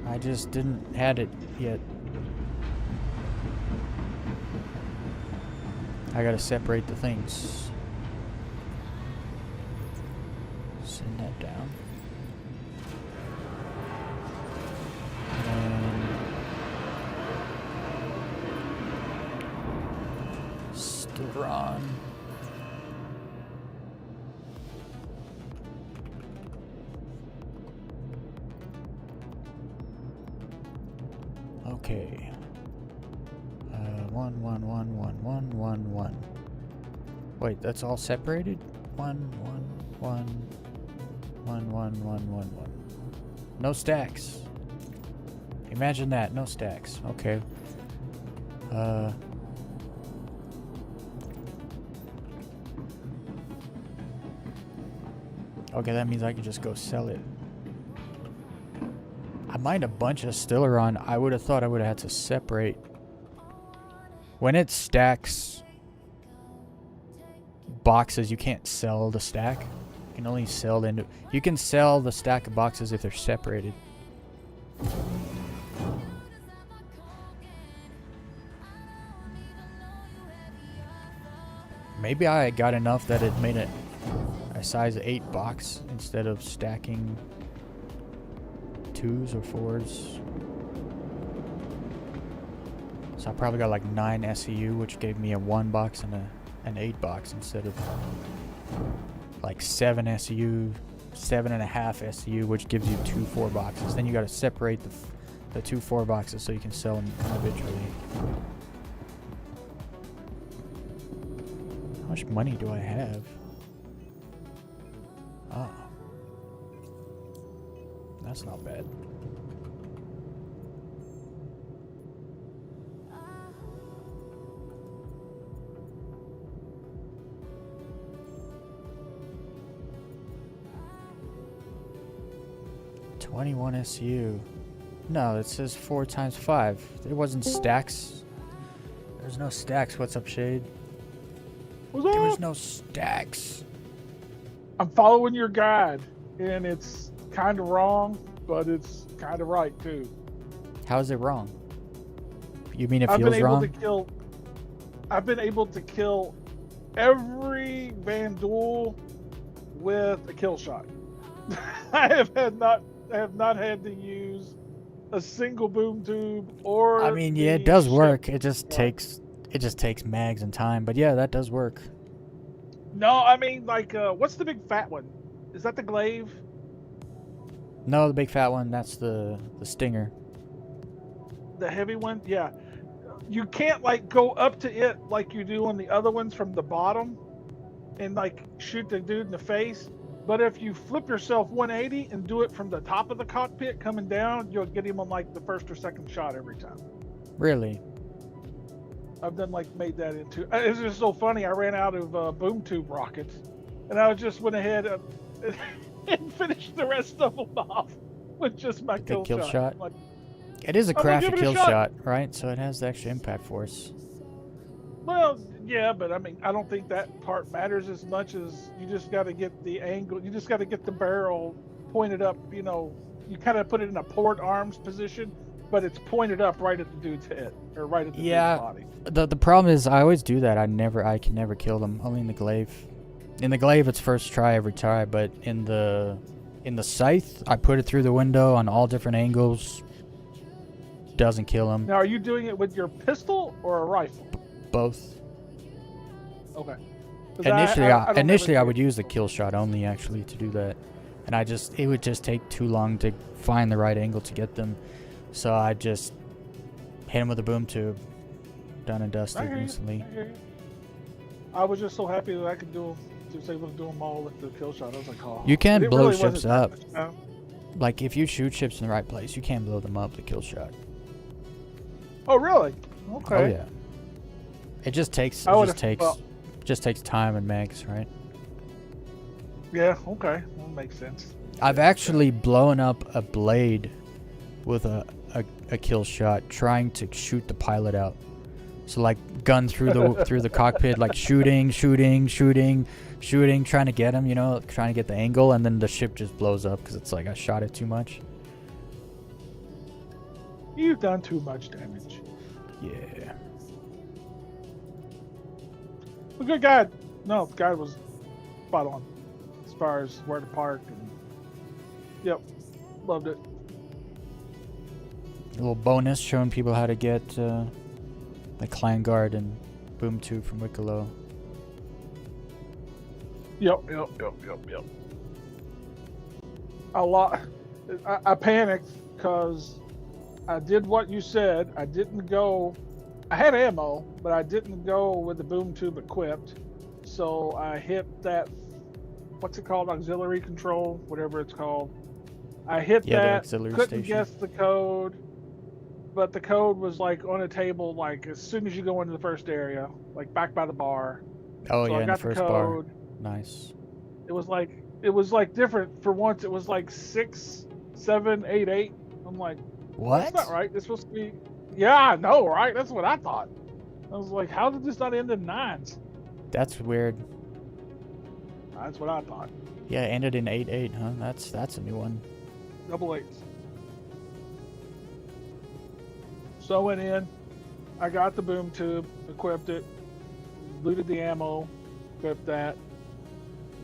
I just didn't had it yet. I gotta separate the things. Send that down. And sticker on. Okay. 1 1 1 1 1 1 1. Wait, that's all separated? 1 1 1 1 1 1 1 1. No stacks. Imagine that, no stacks. Okay. Okay, that means I can just go sell it. I mined a bunch of Stellaron. I would have thought I would have had to separate. When it stacks boxes, you can't sell the stack. You can only sell the you can sell the stack of boxes if they're separated. Maybe I got enough that it made it a size 8 box instead of stacking 2s or 4s. So I probably got like 9 SEU, which gave me a 1 box and an 8 box instead of like 7 SEU, 7.5 SEU, which gives you 2 4 boxes. Then you got to separate the 2 4 boxes so you can sell them individually. How much money do I have? Oh, that's not bad. $21 SU. No, it says 4 times 5. There wasn't stacks. There's no stacks. What's up, Shade? What's up? There was no stacks. I'm following your guide, and it's kind of wrong, but it's kind of right too. How is it wrong? You mean it I've been feels able wrong? to kill. I've been able to kill every Van Duel with a kill shot. I have not had to use a single boom tube or. I mean, yeah, it does work. It just takes mags and time. But yeah, that does work. No, I mean, like, what's the big fat one? Is that the glaive? No, the big fat one, that's the stinger. The heavy one? Yeah. You can't, like, go up to it like you do on the other ones from the bottom and, like, shoot the dude in the face. But if you flip yourself 180 and do it from the top of the cockpit coming down, you'll get him on, like, the first or second shot every time. Really? I've done, like, made that into... It's just so funny. I ran out of boom tube rockets, and I just went ahead and finished the rest of them off with just my kill shot. Like, it is a I'm gonna crafty give it a kill shot. shot, right? So it has the extra impact force. well, yeah, but I mean, I don't think that part matters as much as you just got to get the angle. You just got to get the barrel pointed up. You know, you kind of put it in a port arms position, but it's pointed up right at the dude's head or right at the dude's body. The problem is I always do that. I can never kill them. Only in the glaive. In the glaive, it's first try every try, but in the scythe, I put it through the window on all different angles. Doesn't kill them. Now, are you doing it with your pistol or a rifle? Both. Okay. 'Cause Initially, don't initially I ever- would use the kill shot only actually to do that, and it would just take too long to find the right angle to get them, so I just hit him with a boom tube, done and I dusted hear you. instantly. I hear you. I was just so happy that I could was able to do them all with the kill shot. I was like, oh. You can It blow really ships wasn't that up. much time. Like if you shoot ships in the right place, you can blow them up with the kill shot. Oh, really? Okay. Oh yeah. It just takes just takes time and mags, right? Yeah, okay. That makes sense. I've actually blown up a blade with a kill shot trying to shoot the pilot out. So like gun through the cockpit, like shooting, trying to get him, trying to get the angle, and then the ship just blows up because it's like I shot it too much. You've done too much damage. Yeah. A good guide. No, the guide was spot on as far as where to park. And yep, loved it. A little bonus showing people how to get the clan guard and boom tube from Wicklow. Yep. A lot. I panicked because I did what you said. I didn't go. I had ammo, but I didn't go with the boom tube equipped. So I hit that. What's it called? Auxiliary control, whatever it's called. I hit The that. auxiliary Couldn't station. guess the code, but the code was like on a table. Like as soon as you go into the first area, like back by the bar. Oh So yeah, I in the got first the bar. code. Nice. It was like different. For once, it was like 6, 7, 8, 8. I'm like, What? that's not right. It's supposed to be. Yeah, I know, right? That's what I thought. I was like, how did this not end in 9s? That's weird. That's what I thought. Yeah, it ended in 8-8, huh? That's a new one. Double 8s. So I went in. I got the boom tube, equipped it, looted the ammo, equipped that.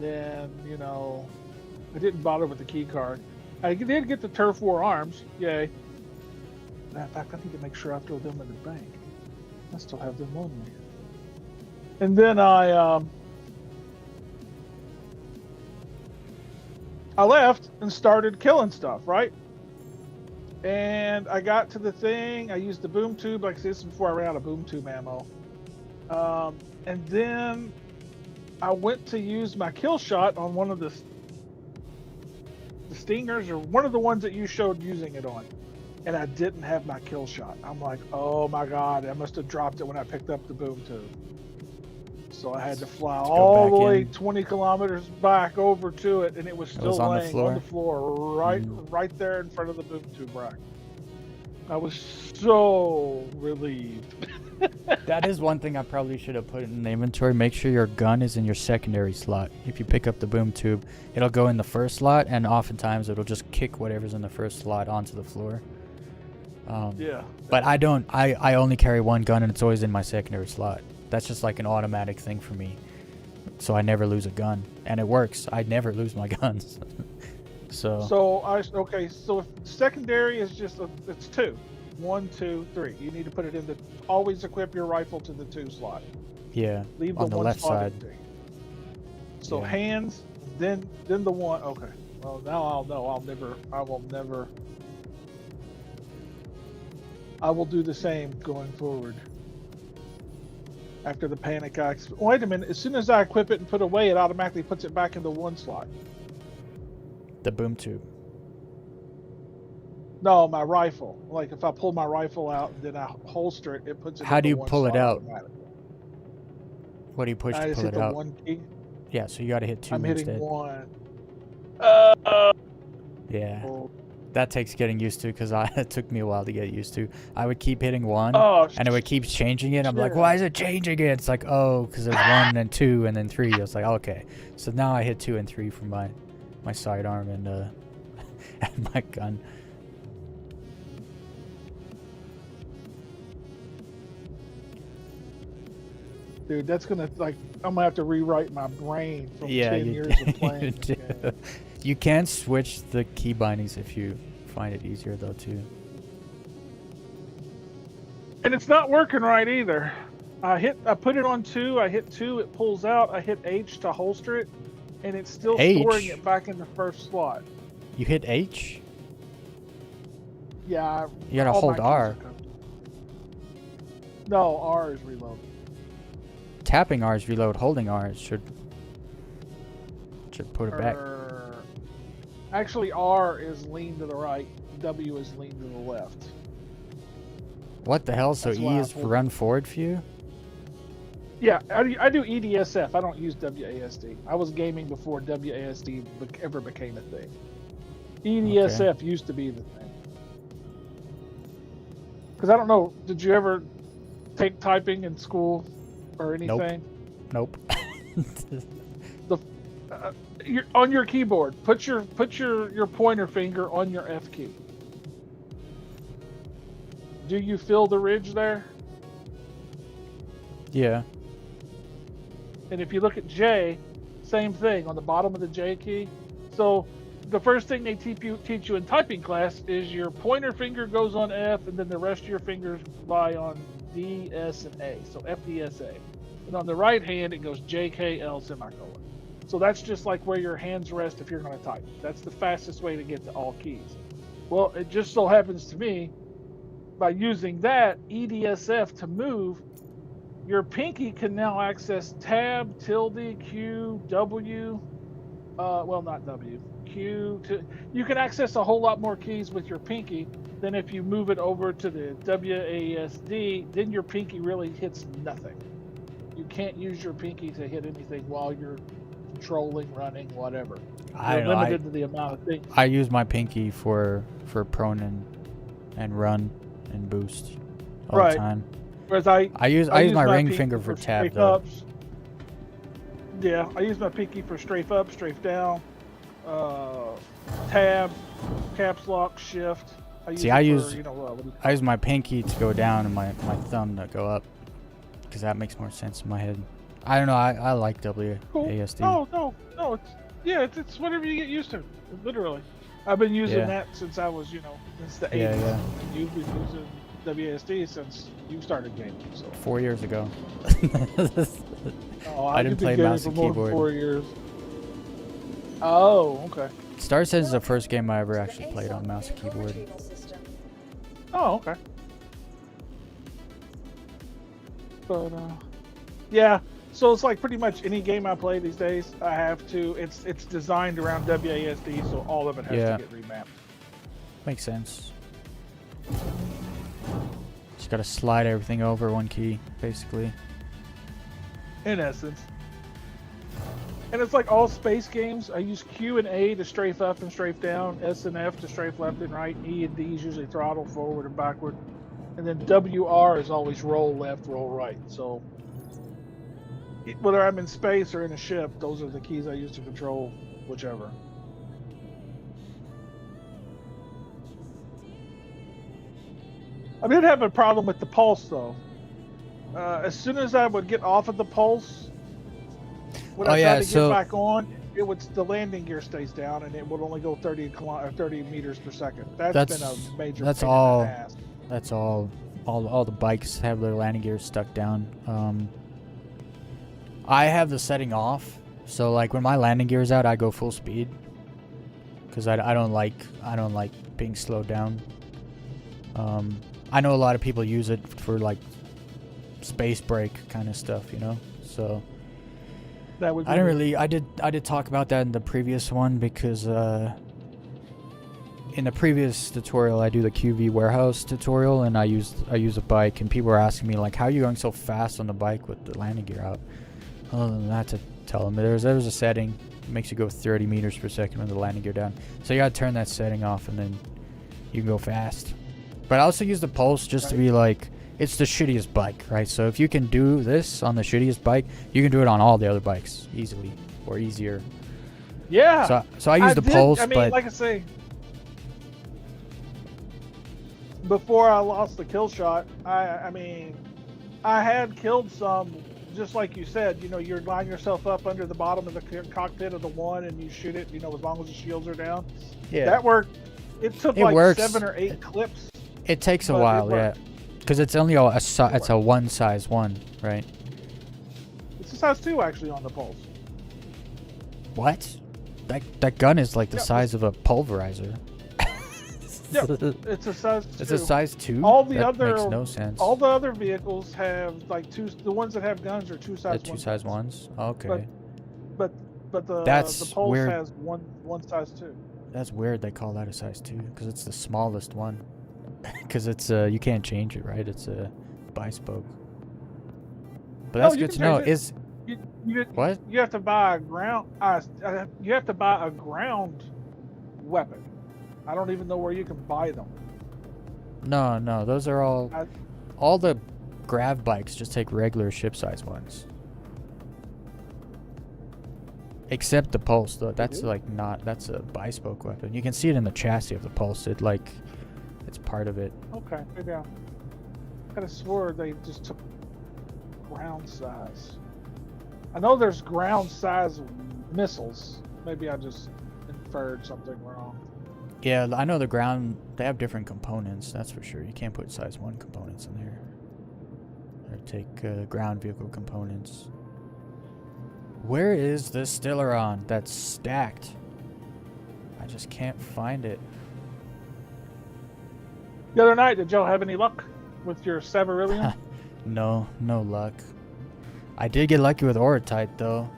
Then, I didn't bother with the key card. I did get the Turf War arms. Yay. Matter of fact, I need to make sure I throw them in the bank. I still have them on me. And then I left and started killing stuff, right? And I got to the thing. I used the boom tube. Like I said, this is before I ran out of boom tube ammo. And then I went to use my kill shot on one of the stingers, or one of the ones that you showed using it on. And I didn't have my kill shot. I'm like, oh my god, I must have dropped it when I picked up the boom tube. So I had to fly Let's go all back the way in. 20 kilometers back over to it, and it was It still was on the laying floor? on the floor, right, Mm. right there in front of the boom tube rack. I was so relieved. That is one thing I probably should have put in the inventory. Make sure your gun is in your secondary slot. If you pick up the boom tube, it'll go in the first slot, and oftentimes it'll just kick whatever's in the first slot onto the floor. Yeah. But I don't. I only carry one gun, and it's always in my secondary slot. That's just like an automatic thing for me. So I never lose a gun, and it works. I never lose my guns. So So if secondary is just it's 2. 1, 2, 3. You need to put it in always equip your rifle to the 2 slot. yeah, Leave on the one left slot side. empty. So Yeah. hands, then the one. Okay. Well, now I'll know. I will do the same going forward. After the panic, wait a minute. As soon as I equip it and put away, it automatically puts it back into 1 slot. The boom tube. No, my rifle. Like if I pull my rifle out and then I holster it, it puts it. How into do you 1 pull it slot out? automatically. What do you push I to just pull hit it the out? 1 key. Yeah, so you gotta hit 2 I'm hitting instead. 1. Yeah, Oh, that takes getting used to, because it took me a while to get used to. I would keep hitting 1, and it would keep changing it. I'm like, shit. why is it changing it? It's like, oh, because there's 1 and 2 and then 3. I was like, okay. So now I hit 2 and 3 for my sidearm and and my gun. Dude, that's gonna I'm gonna have to rewrite my brain from 10 you, years of playing. you this do. game. You can switch the key bindings if you find it easier though too. And it's not working right either. I put it on 2. I hit 2. It pulls out. I hit H to holster it, and it's still storing H? it back in the first slot. You hit H? Yeah. You gotta all hold my keys R. are covered. No, R is reload. Tapping R is reload. Holding R should put it back. Actually, R is lean to the right. W is lean to the left. What the hell? So That's E why is I for run forward for you? Yeah, I do EDSF. I don't use WASD. I was gaming before WASD ever became a thing. EDSF used to be the thing. Because I don't know, did you ever take typing in school or anything? Nope. On your keyboard, put your pointer finger on your F key. Do you feel the ridge there? Yeah. And if you look at J, same thing on the bottom of the J key. So the first thing they teach you in typing class is your pointer finger goes on F, and then the rest of your fingers lie on D, S, and A. So F, D, S, A. And on the right hand, it goes J, K, L, semicolon. So that's just like where your hands rest if you're going to type. That's the fastest way to get to all keys. Well, it just so happens to me, by using that EDSF to move, your pinky can now access tab, tilde, Q, W, well, not W, Q. You can access a whole lot more keys with your pinky than if you move it over to the WASD. Then your pinky really hits nothing. You can't use your pinky to hit anything while you're controlling, running, whatever. You're limited to the amount of things. I use my pinky for prone and run and boost all the time. Whereas I use my ring finger for tab though. Ups. Yeah, I use my pinky for strafe up, strafe down, tab, caps lock, shift. I use my pinky to go down and my thumb to go up, because that makes more sense in my head. I don't know. I like WASD. Cool. No. It's whatever you get used to. Literally, I've been using that since I was, since the 80s. Yeah. And you've been using WASD since you started gaming. So 4 years ago. I didn't play mouse and keyboard. 4 years. Oh, okay. Star Citizen is the first game I ever actually played on mouse and keyboard. Oh, okay. But yeah. So it's like pretty much any game I play these days, I have to. It's designed around WASD, so all of it has to get remapped. Makes sense. Just gotta slide everything over one key, basically. In essence. And it's like all space games. I use Q and A to strafe up and strafe down, S and F to strafe left and right, E and D is usually throttle forward and backward, and then WR is always roll left, roll right. So whether I'm in space or in a ship, those are the keys I use to control whichever. I did have a problem with the pulse though. As soon as I would get off of the pulse, when I tried to get back on, the landing gear stays down and it would only go 30 meters per second. That's been a major pain in the ass. That's all the bikes have their landing gears stuck down. I have the setting off, so like when my landing gear is out, I go full speed, because I don't like being slowed down. I know a lot of people use it for like space brake kind of stuff, So that would be I did talk about that in the previous one, because in the previous tutorial I do the QV warehouse tutorial, and I use a bike, and people were asking me like, how are you going so fast on the bike with the landing gear out? Other than that, to tell them there's a setting that makes you go 30 meters per second with the landing gear down, so you gotta turn that setting off and then you can go fast. But I also use the pulse just to be like, it's the shittiest bike, right? So if you can do this on the shittiest bike, you can do it on all the other bikes easily or easier. Yeah. So I use the pulse. I mean, but like I say, before I lost the kill shot, I had killed some, just like you said. You line yourself up under the bottom of the cockpit of the one, and you shoot it. As long as the shields are down. Yeah. That worked. It took 7 or 8 clips. It takes a while, yeah. Because it's only it's a one size one, right? It's a size 2 actually on the Pulse. What? That gun is like the Yeah, size of a pulverizer. Yeah, it's a size 2. It's a size 2? All the that other makes no sense. All the other vehicles have like the ones that have guns are two size Two one size guns. ones? Okay. But the That's Pulse weird. has one size 2. That's weird they call that a size 2, because it's the smallest one. Because it's you can't change it, right? It's a bispoke. But that's you good can to know. change it. Is what? You have to buy a ground. You have to buy a ground weapon. I don't even know where you can buy them. No, those are all the grav bikes just take regular ship size ones. Except the Pulse, though. That's that's a bispoke weapon. You can see it in the chassis of the Pulse. It's part of it. Okay, maybe I could have swore they just took ground size. I know there's ground size missiles. Maybe I just inferred something wrong. Yeah, I know the ground, they have different components, that's for sure. You can't put size 1 components in there. Or take ground vehicle components. Where is the Stellaron that's stacked? I just can't find it. The other night, did y'all have any luck with your Severillion? No luck. I did get lucky with Orotite, though.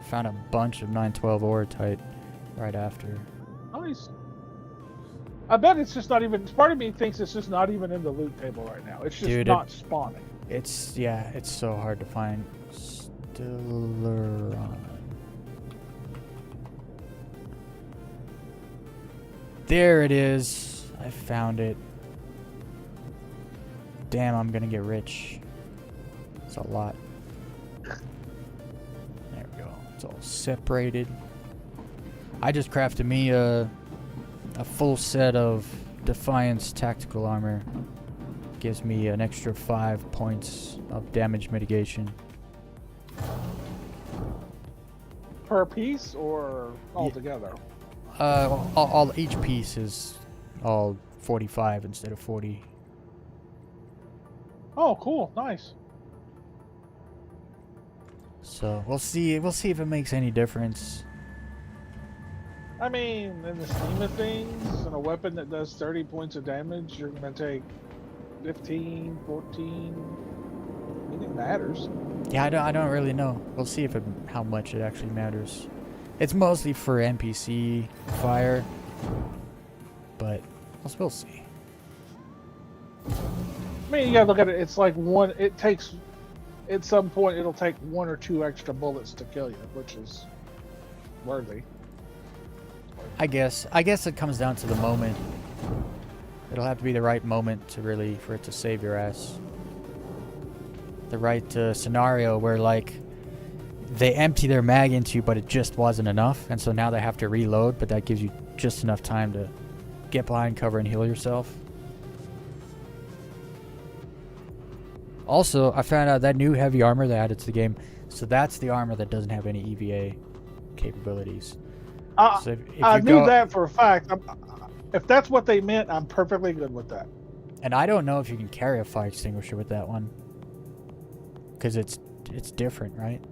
Found a bunch of 912 Orotite right after. Nice. I bet it's just not even. Part of me thinks it's just not even in the loot table right now. It's just not spawning. It's so hard to find. Stellaron. There it is. I found it. Damn, I'm gonna get rich. It's a lot. There we go. It's all separated. I just crafted me a full set of Defiance tactical armor. Gives me an extra 5 points of damage mitigation. Per piece or altogether? Each piece is all 45 instead of 40. Oh, cool, nice. So we'll see if it makes any difference. I mean, in the scheme of things, in a weapon that does 30 points of damage, you're going to take 15, 14. I mean, it matters. Yeah, I don't really know. We'll see how much it actually matters. It's mostly for NPC fire, but we'll see. I mean, you gotta look at it. It's like it takes, at some point, it'll take 1 or 2 extra bullets to kill you, which is worthy. I guess it comes down to the moment. It'll have to be the right moment for it to save your ass. The right scenario where they empty their mag into you, but it just wasn't enough, and so now they have to reload, but that gives you just enough time to get behind cover and heal yourself. Also, I found out that new heavy armor they added to the game, so that's the armor that doesn't have any EVA capabilities. So if I knew that for a fact. If that's what they meant, I'm perfectly good with that. And I don't know if you can carry a fire extinguisher with that one, because it's different, right?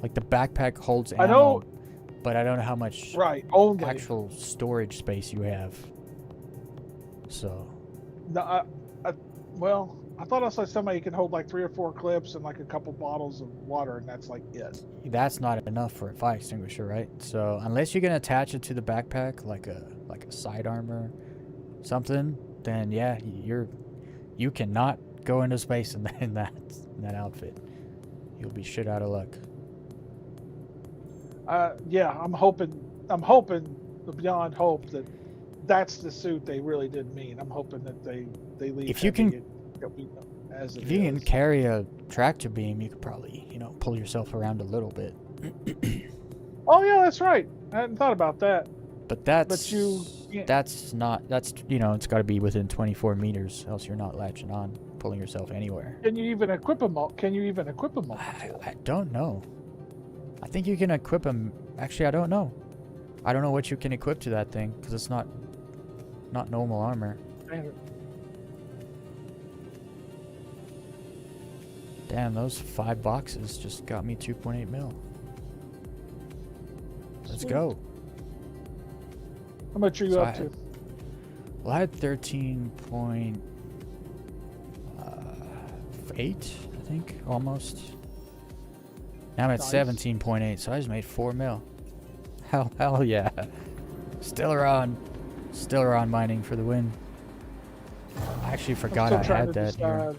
Like the backpack holds ammo, I know, but I don't know how much only actual storage space you have. So. No, well, I thought I saw somebody can hold like 3 or 4 clips and like a couple bottles of water, and that's like it. That's not enough for a fire extinguisher, right? So unless you can attach it to the backpack, like a side armor, something, then yeah, you cannot go into space in that outfit. You'll be shit out of luck. Yeah, I'm hoping beyond hope that that's the suit they really did mean. I'm hoping that they leave. If you can can carry a tractor beam, you could probably pull yourself around a little bit. Oh yeah, that's right. I hadn't thought about that. But it's got to be within 24 meters, else you're not latching on, pulling yourself anywhere. Can you even equip them? I don't know. I think you can equip them. Actually, I don't know. I don't know what you can equip to that thing, because it's not normal armor. Damn, those 5 boxes just got me 2.8 mil. Let's Sweet. go. How much are you So up to? Well, I had 13.8, I think, almost. Now I'm at Nice. 17.8, so I just made 4 mil. Hell yeah. Still around mining for the win. I actually forgot I had that here.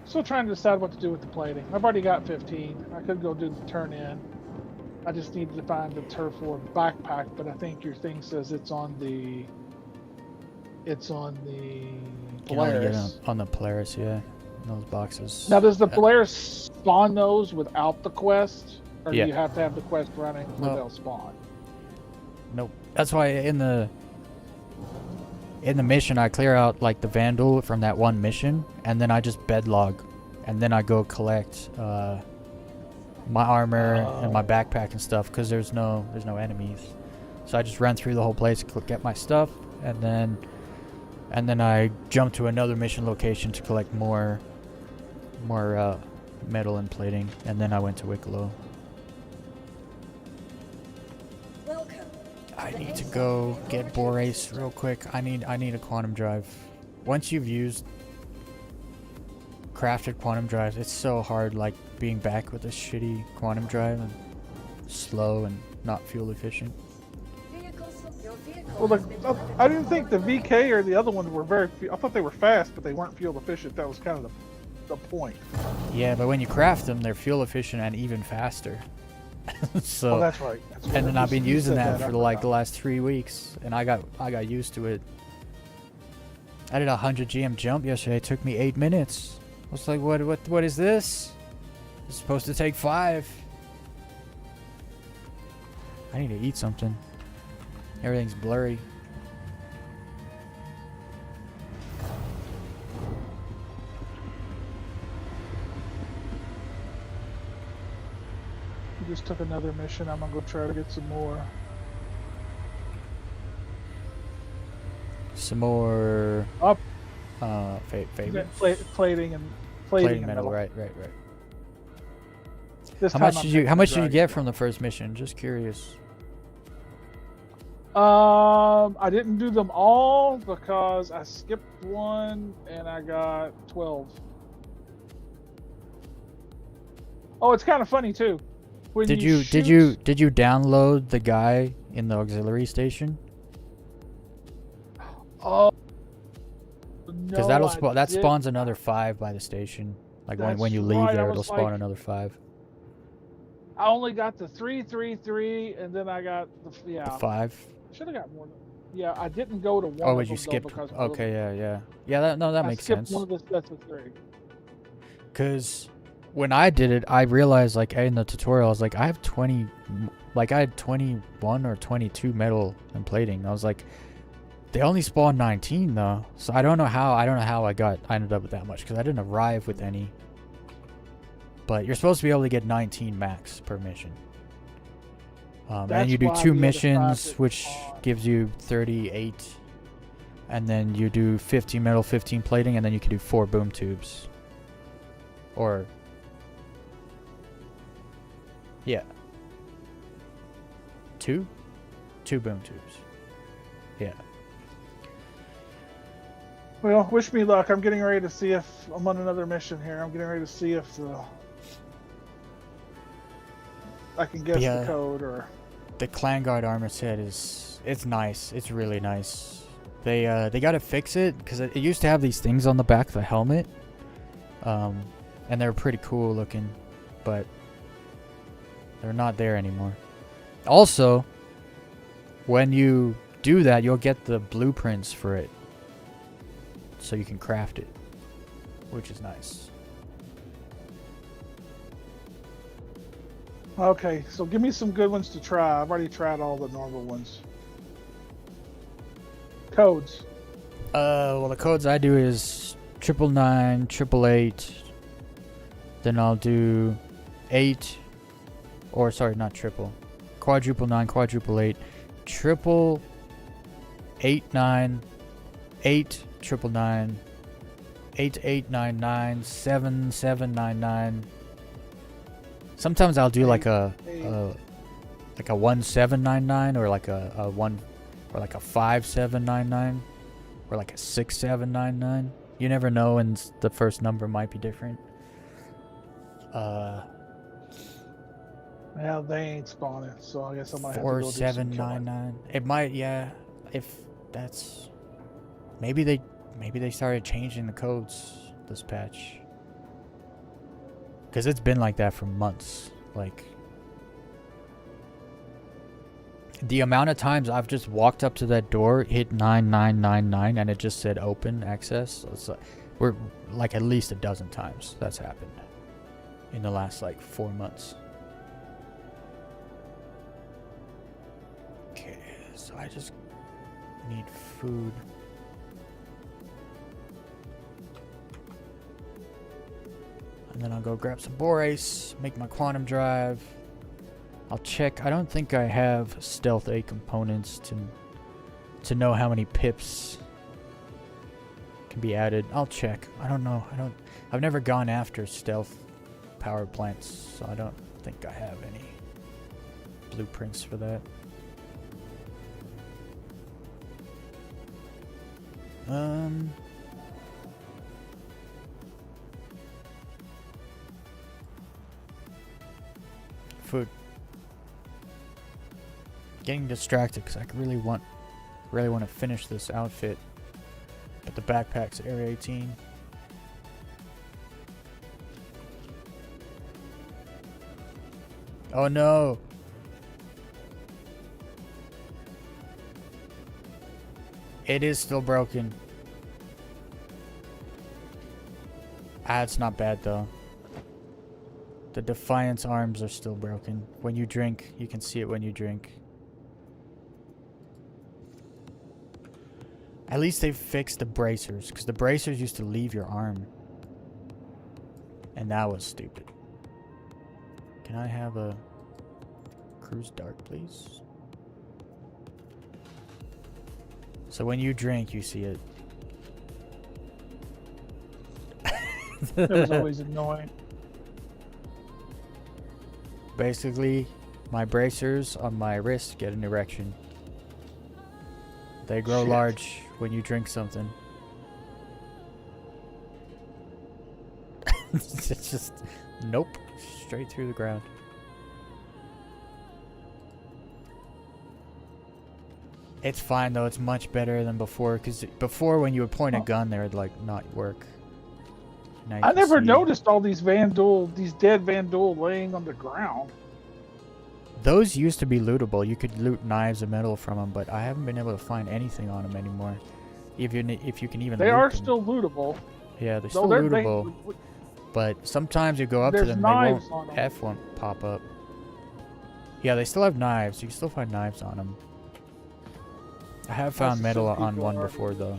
Still trying to decide what to do with the plating. I've already got 15. I could go do the turn in. I just needed to find the turf war backpack, but I think your thing says it's on the You can only get Polaris. on the Polaris, yeah. In those boxes. Now, does the Polaris spawn those without the quest, or Yeah. do you have to have the quest running where No. they'll spawn? Nope. That's why in the mission I clear out like the Vandal from that one mission, and then I just bedlog, and then I go collect my armor and my backpack and stuff because there's no enemies. So I just run through the whole place, get my stuff, and then I jump to another mission location to collect more metal and plating, and then I went to Wicklow. Welcome. I need to go get Borace real quick. I need a quantum drive. Once you've used crafted quantum drives, it's so hard like being back with a shitty quantum drive and slow and not fuel efficient. Your vehicle Well, has been I didn't think the VK or the other ones were very. I thought they were fast, but they weren't fuel efficient. That was kind of the point. Yeah, but when you craft them, they're fuel efficient and even faster. So Oh, that's right. That's right. and then I've been You using said that I for like the forgot. last 3 weeks, and I got used to it. I did a 100 GM jump yesterday. It took me 8 minutes. I was like, what is this? It's supposed to take 5. I need to eat something. Everything's blurry. You just took another mission. I'm gonna go try to get some more. Some more Up. favors. Plating and Plating metal, right. This How time much I'm did you taking the get dragon. from the first mission? Just curious. I didn't do them all because I skipped one and I got 12. Oh, it's kind of funny too. When Did you download the guy in the auxiliary station? Oh, Because no, that spawns another 5 by the station. Like when That's you leave right, I there, was it'll spawn like- another 5. I only got the 333, and then I got the The 5. Should have got more. Yeah, I didn't go to one. Oh, of but you them, though, skipped. because Okay, yeah. That I makes skipped sense. one of the sets of 3. Because when I did it, I realized like in the tutorial, I was like, I had 21 or 22 metal and plating. I was like, they only spawned 19 though, so I don't know how I ended up with that much because I didn't arrive with any. But you're supposed to be able to get 19 max per mission. And That's you do why 2 the other missions, five which spawn. gives you 38. And then you do 15 metal, 15 plating, and then you can do 4 boom tubes. Or... yeah. 2 boom tubes. Yeah. Well, wish me luck. I'm getting ready to see if I'm on another mission here. I'm getting ready to see if I can guess Yeah. the code or. The Clan Guard armor set it's nice. It's really nice. They gotta fix it because it used to have these things on the back of the helmet, and they're pretty cool looking, but they're not there anymore. Also, when you do that, you'll get the blueprints for it, so you can craft it, which is nice. Okay, so give me some good ones to try. I've already tried all the normal ones. Codes. Well, the codes I do is 999, 888. Then I'll do 8, or sorry, not triple. Quadruple 9, quadruple 8, triple 899 8899 7799. Sometimes I'll do like a 1799 or like a 5799 or like a 6799. You never know, and the first number might be different. Well, they ain't spawning, so I guess I might have to go do some killing. 4799. It might, yeah. If that's maybe they started changing the codes this patch. Cuz it's been like that for months. Like the amount of times I've just walked up to that door, hit 9999 and it just said open access. It's like, we're like at least a dozen times that's happened in the last like 4 months. Okay, so I just need food. And then I'll go grab some borace, make my quantum drive. I'll check. I don't think I have stealth A components to know how many pips can be added. I'll check. I don't know. I've never gone after stealth power plants, so I don't think I have any blueprints for that. Food. Getting distracted because I really want to finish this outfit. But the backpack's Area 18. Oh no! It is still broken. Ah, it's not bad though. The Defiance arms are still broken. When you drink, you can see it when you drink. At least they fixed the bracers, because the bracers used to leave your arm. And that was stupid. Can I have a cruise dark, please? So when you drink, you see it. It was always annoying. Basically, my bracers on my wrist get an erection. They grow large when you drink something. It's just, nope, straight through the ground. It's fine though, it's much better than before, because before when you would point a gun there, it'd like not work. Now I you never see. noticed all these dead Vandal laying on the ground. Those used to be lootable. You could loot knives and metal from them, but I haven't been able to find anything on them anymore. If you can even They loot are them. still lootable. Yeah, they're Though still lootable. But sometimes you go up to There's them, they knives won't. on 'em. F won't pop up. Yeah, they still have knives. You can still find knives on them. I have found metal on one before though.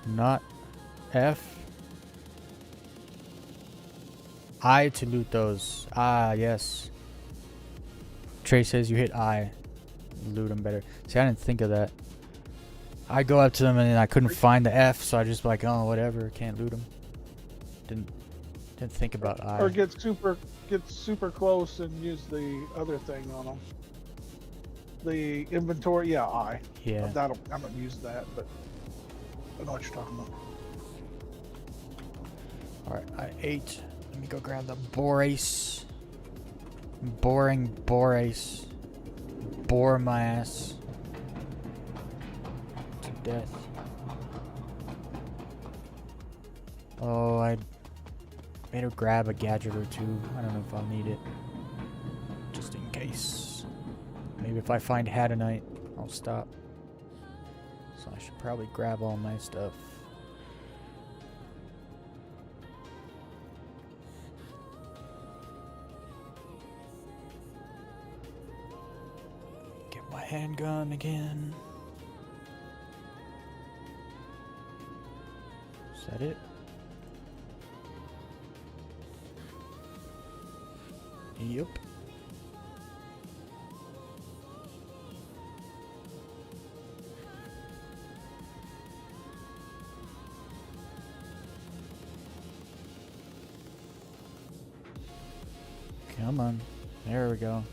Not F. I to loot those. Ah, yes. Trey says you hit I. Loot them better. See, I didn't think of that. I go up to them and then I couldn't find the F, so I just like, oh, whatever, can't loot them. Didn't think about I. Or get super close and use the other thing on them. The inventory, yeah, I. Yeah. I don't use that, but I know what you're talking about. Alright, I ate. Let me go grab the borace. Boring borace. Bore my ass to death. Oh, I better grab a gadget or two. I don't know if I'll need it. Just in case. Maybe if I find Hadanite, I'll stop. So I should probably grab all my stuff. Get my handgun again. Is that it? Yep. Come on. There we go.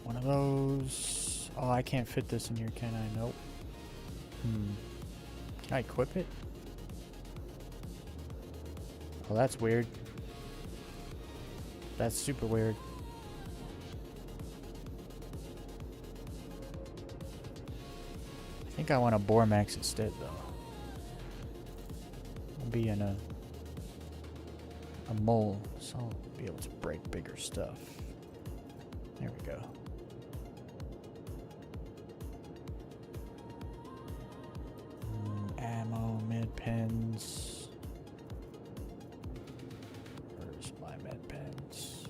One of those. Oh, I can't fit this in here, can I? Nope. Can I equip it? Oh, that's weird. That's super weird. I think I want a Bormax instead, though. I'll be in a mole, so I'll be able to break bigger stuff. There we go. Ammo, med pens. Where's my med pens?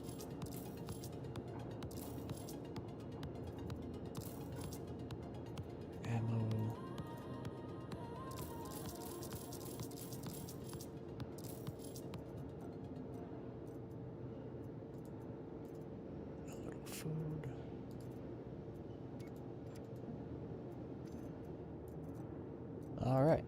Ammo. A little food. All right.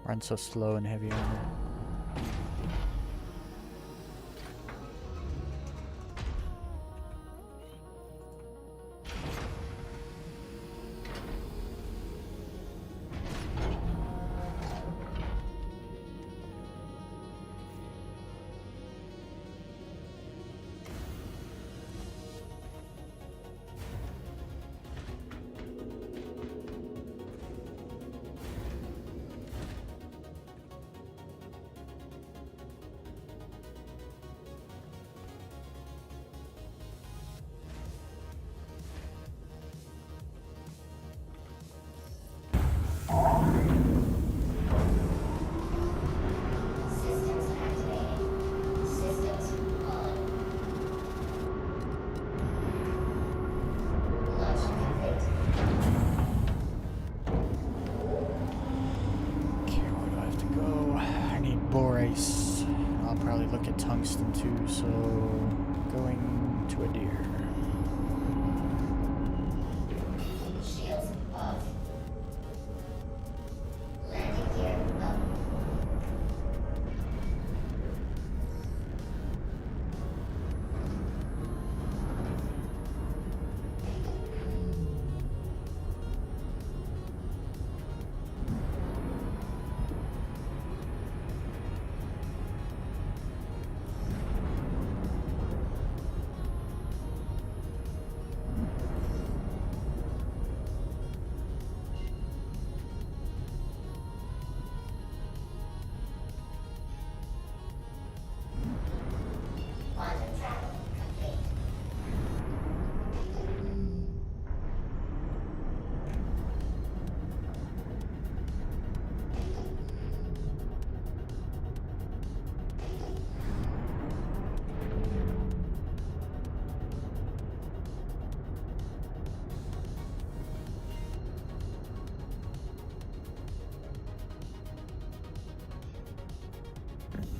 Run so slow and heavy armor. I'll probably look at tungsten too, so going to a deer. Shields off. Landing gear up. Quantum travel complete.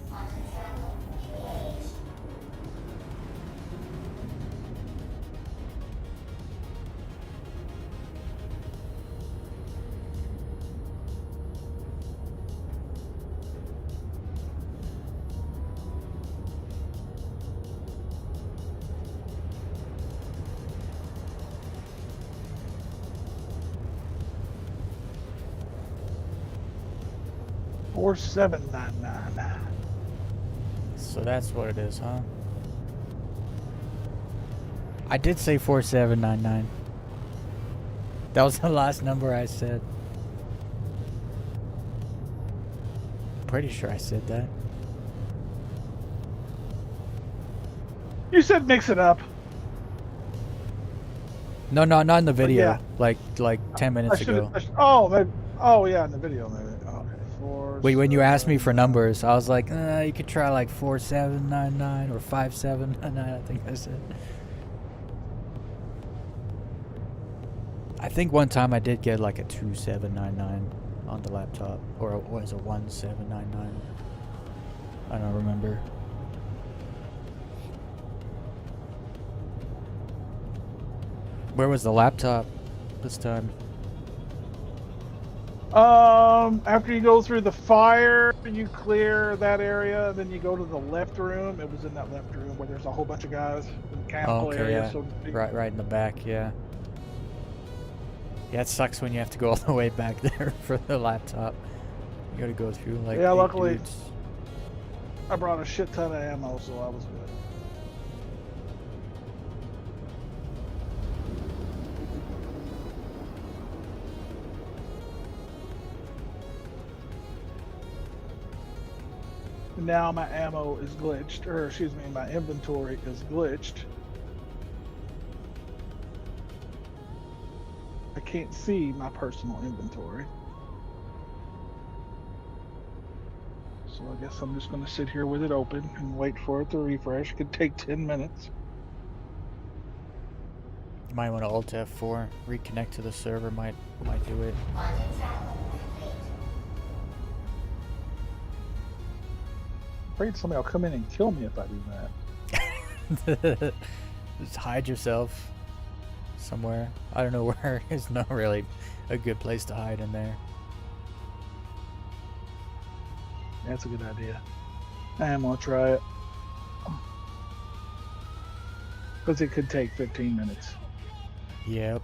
Quantum travel engaged. $4799. So that's what it is, huh? I did say 4799. That was the last number I said. Pretty sure I said that. You said mix it up. No, not in the video. yeah. Like 10 minutes ago. Oh yeah, in the video maybe. Okay. Wait, when you asked me for numbers, I was like, you could try like 4799 or 5799. I think I said. I think one time I did get like a 2799 on the laptop, or it was a 1799. I don't remember. Where was the laptop this time? After you go through the fire, you clear that area, and then you go to the left room. It was in that left room where there's a whole bunch of guys in the mechanical Okay, area. yeah. So to speak. Right in the back, yeah. Yeah, it sucks when you have to go all the way back there for the laptop. You gotta go through like Yeah, 8 luckily- dudes. I brought a shit ton of ammo, so I was good. Now my ammo is glitched, or excuse me, my inventory is glitched. I can't see my personal inventory. So I guess I'm just going to sit here with it open and wait for it to refresh. Could take 10 minutes. You might want to Alt F4, reconnect to the server, might do it. Quantum travel complete. Afraid somebody will come in and kill me if I do that. Just hide yourself somewhere. I don't know where. There's not really a good place to hide in there. That's a good idea. I am going to try it. Because it could take 15 minutes. Yep.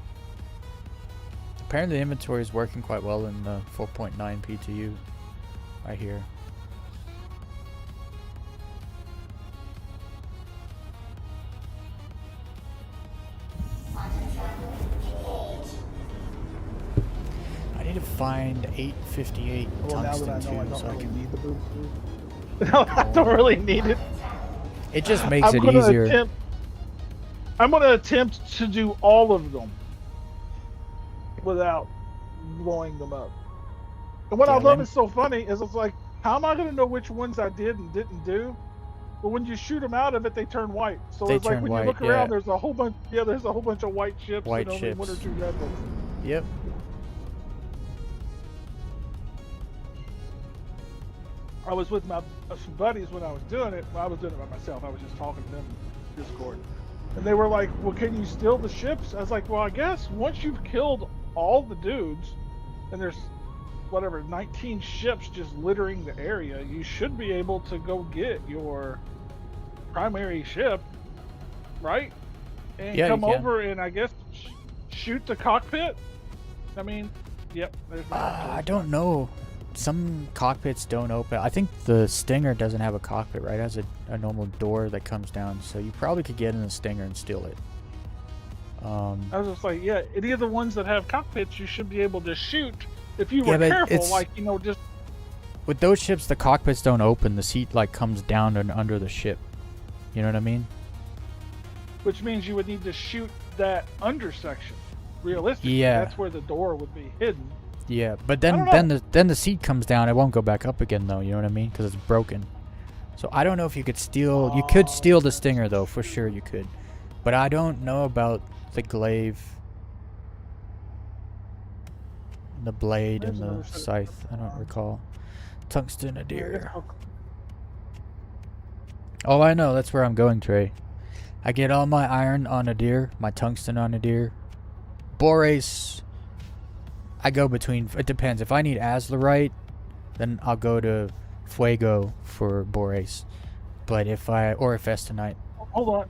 Apparently the inventory is working quite well in the 4.9 PTU. I hear. Quantum travel engaged. I need to find 858 Well, now that tungsten I know I too, don't so I really can. need the boot. No, I don't really need it. It just makes it gonna easier. I'm going to attempt to do all of them without blowing them up. And what Yeah, I love then- is so funny is it's like, how am I going to know which ones I did and didn't do? But when you shoot them out of it, they turn white. So They it's like turn when white, you look yeah. around, there's a whole bunch. Yeah, there's a whole bunch of white ships White and only one or ships. two red ones. Yep. I was with my some buddies when I was doing it. Well, I was doing it by myself. I was just talking to them in Discord. And they were like, well, can you steal the ships? I was like, well, I guess once you've killed all the dudes, and there's, whatever, 19 ships just littering the area, you should be able to go get your primary ship, right? And Yeah, you come can. over and, I guess, shoot the cockpit? I mean, yep. There's my I don't know. Some cockpits don't open. I think the Stinger doesn't have a cockpit, right? It has a normal door that comes down, so you probably could get in the Stinger and steal it. I was just like, yeah, any of the ones that have cockpits, you should be able to shoot if you Yeah, were but careful. it's- Like, you know, just With those ships, the cockpits don't open. The seat like comes down and under the ship. You know what I mean? which means you would need to shoot that undersection. Realistically, Yeah. that's where the door would be hidden. Yeah, but I don't then the seat comes down. It won't go back up again though. You know what I mean? Because it's broken. So I don't know if you could steal. You could steal the Stinger though, for sure you could. But I don't know about the glaive, the blade, There's and another the set of- scythe. I don't recall. Tungsten Yeah, I guess Adir. I'll- Oh, I know. That's where I'm going, Trey. I get all my iron on Adir, my tungsten on Adir. Borace, I go between. It depends. If I need Azlerite, then I'll go to Fuego for Borace. But if I or Festinite. Hold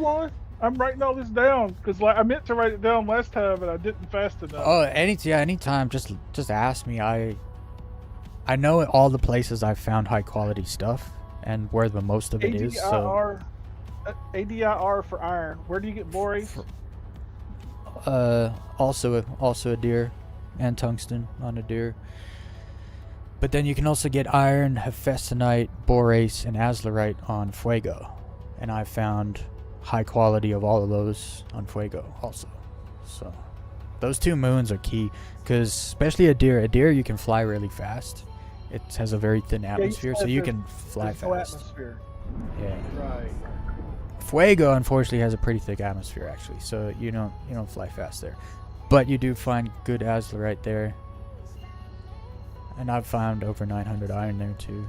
on. I'm writing all this down because I meant to write it down last time, and I didn't fast enough. Oh, anytime. Just ask me. I know all the places I've found high quality stuff and where the most of it is. So ADIR for iron. Where do you get borace? also a deer and tungsten on a deer. But then you can also get iron, Hephaestionite, borace, and azlerite on Fuego. And I found high quality of all of those on Fuego also. So those two moons are key, because especially a deer you can fly really fast. It has a very thin atmosphere, so said you there's- can fly There's no fast. atmosphere. Yeah. Right. Fuego unfortunately has a pretty thick atmosphere actually, so you don't fly fast there. But you do find good Asler right there. And I've found over 900 iron there too.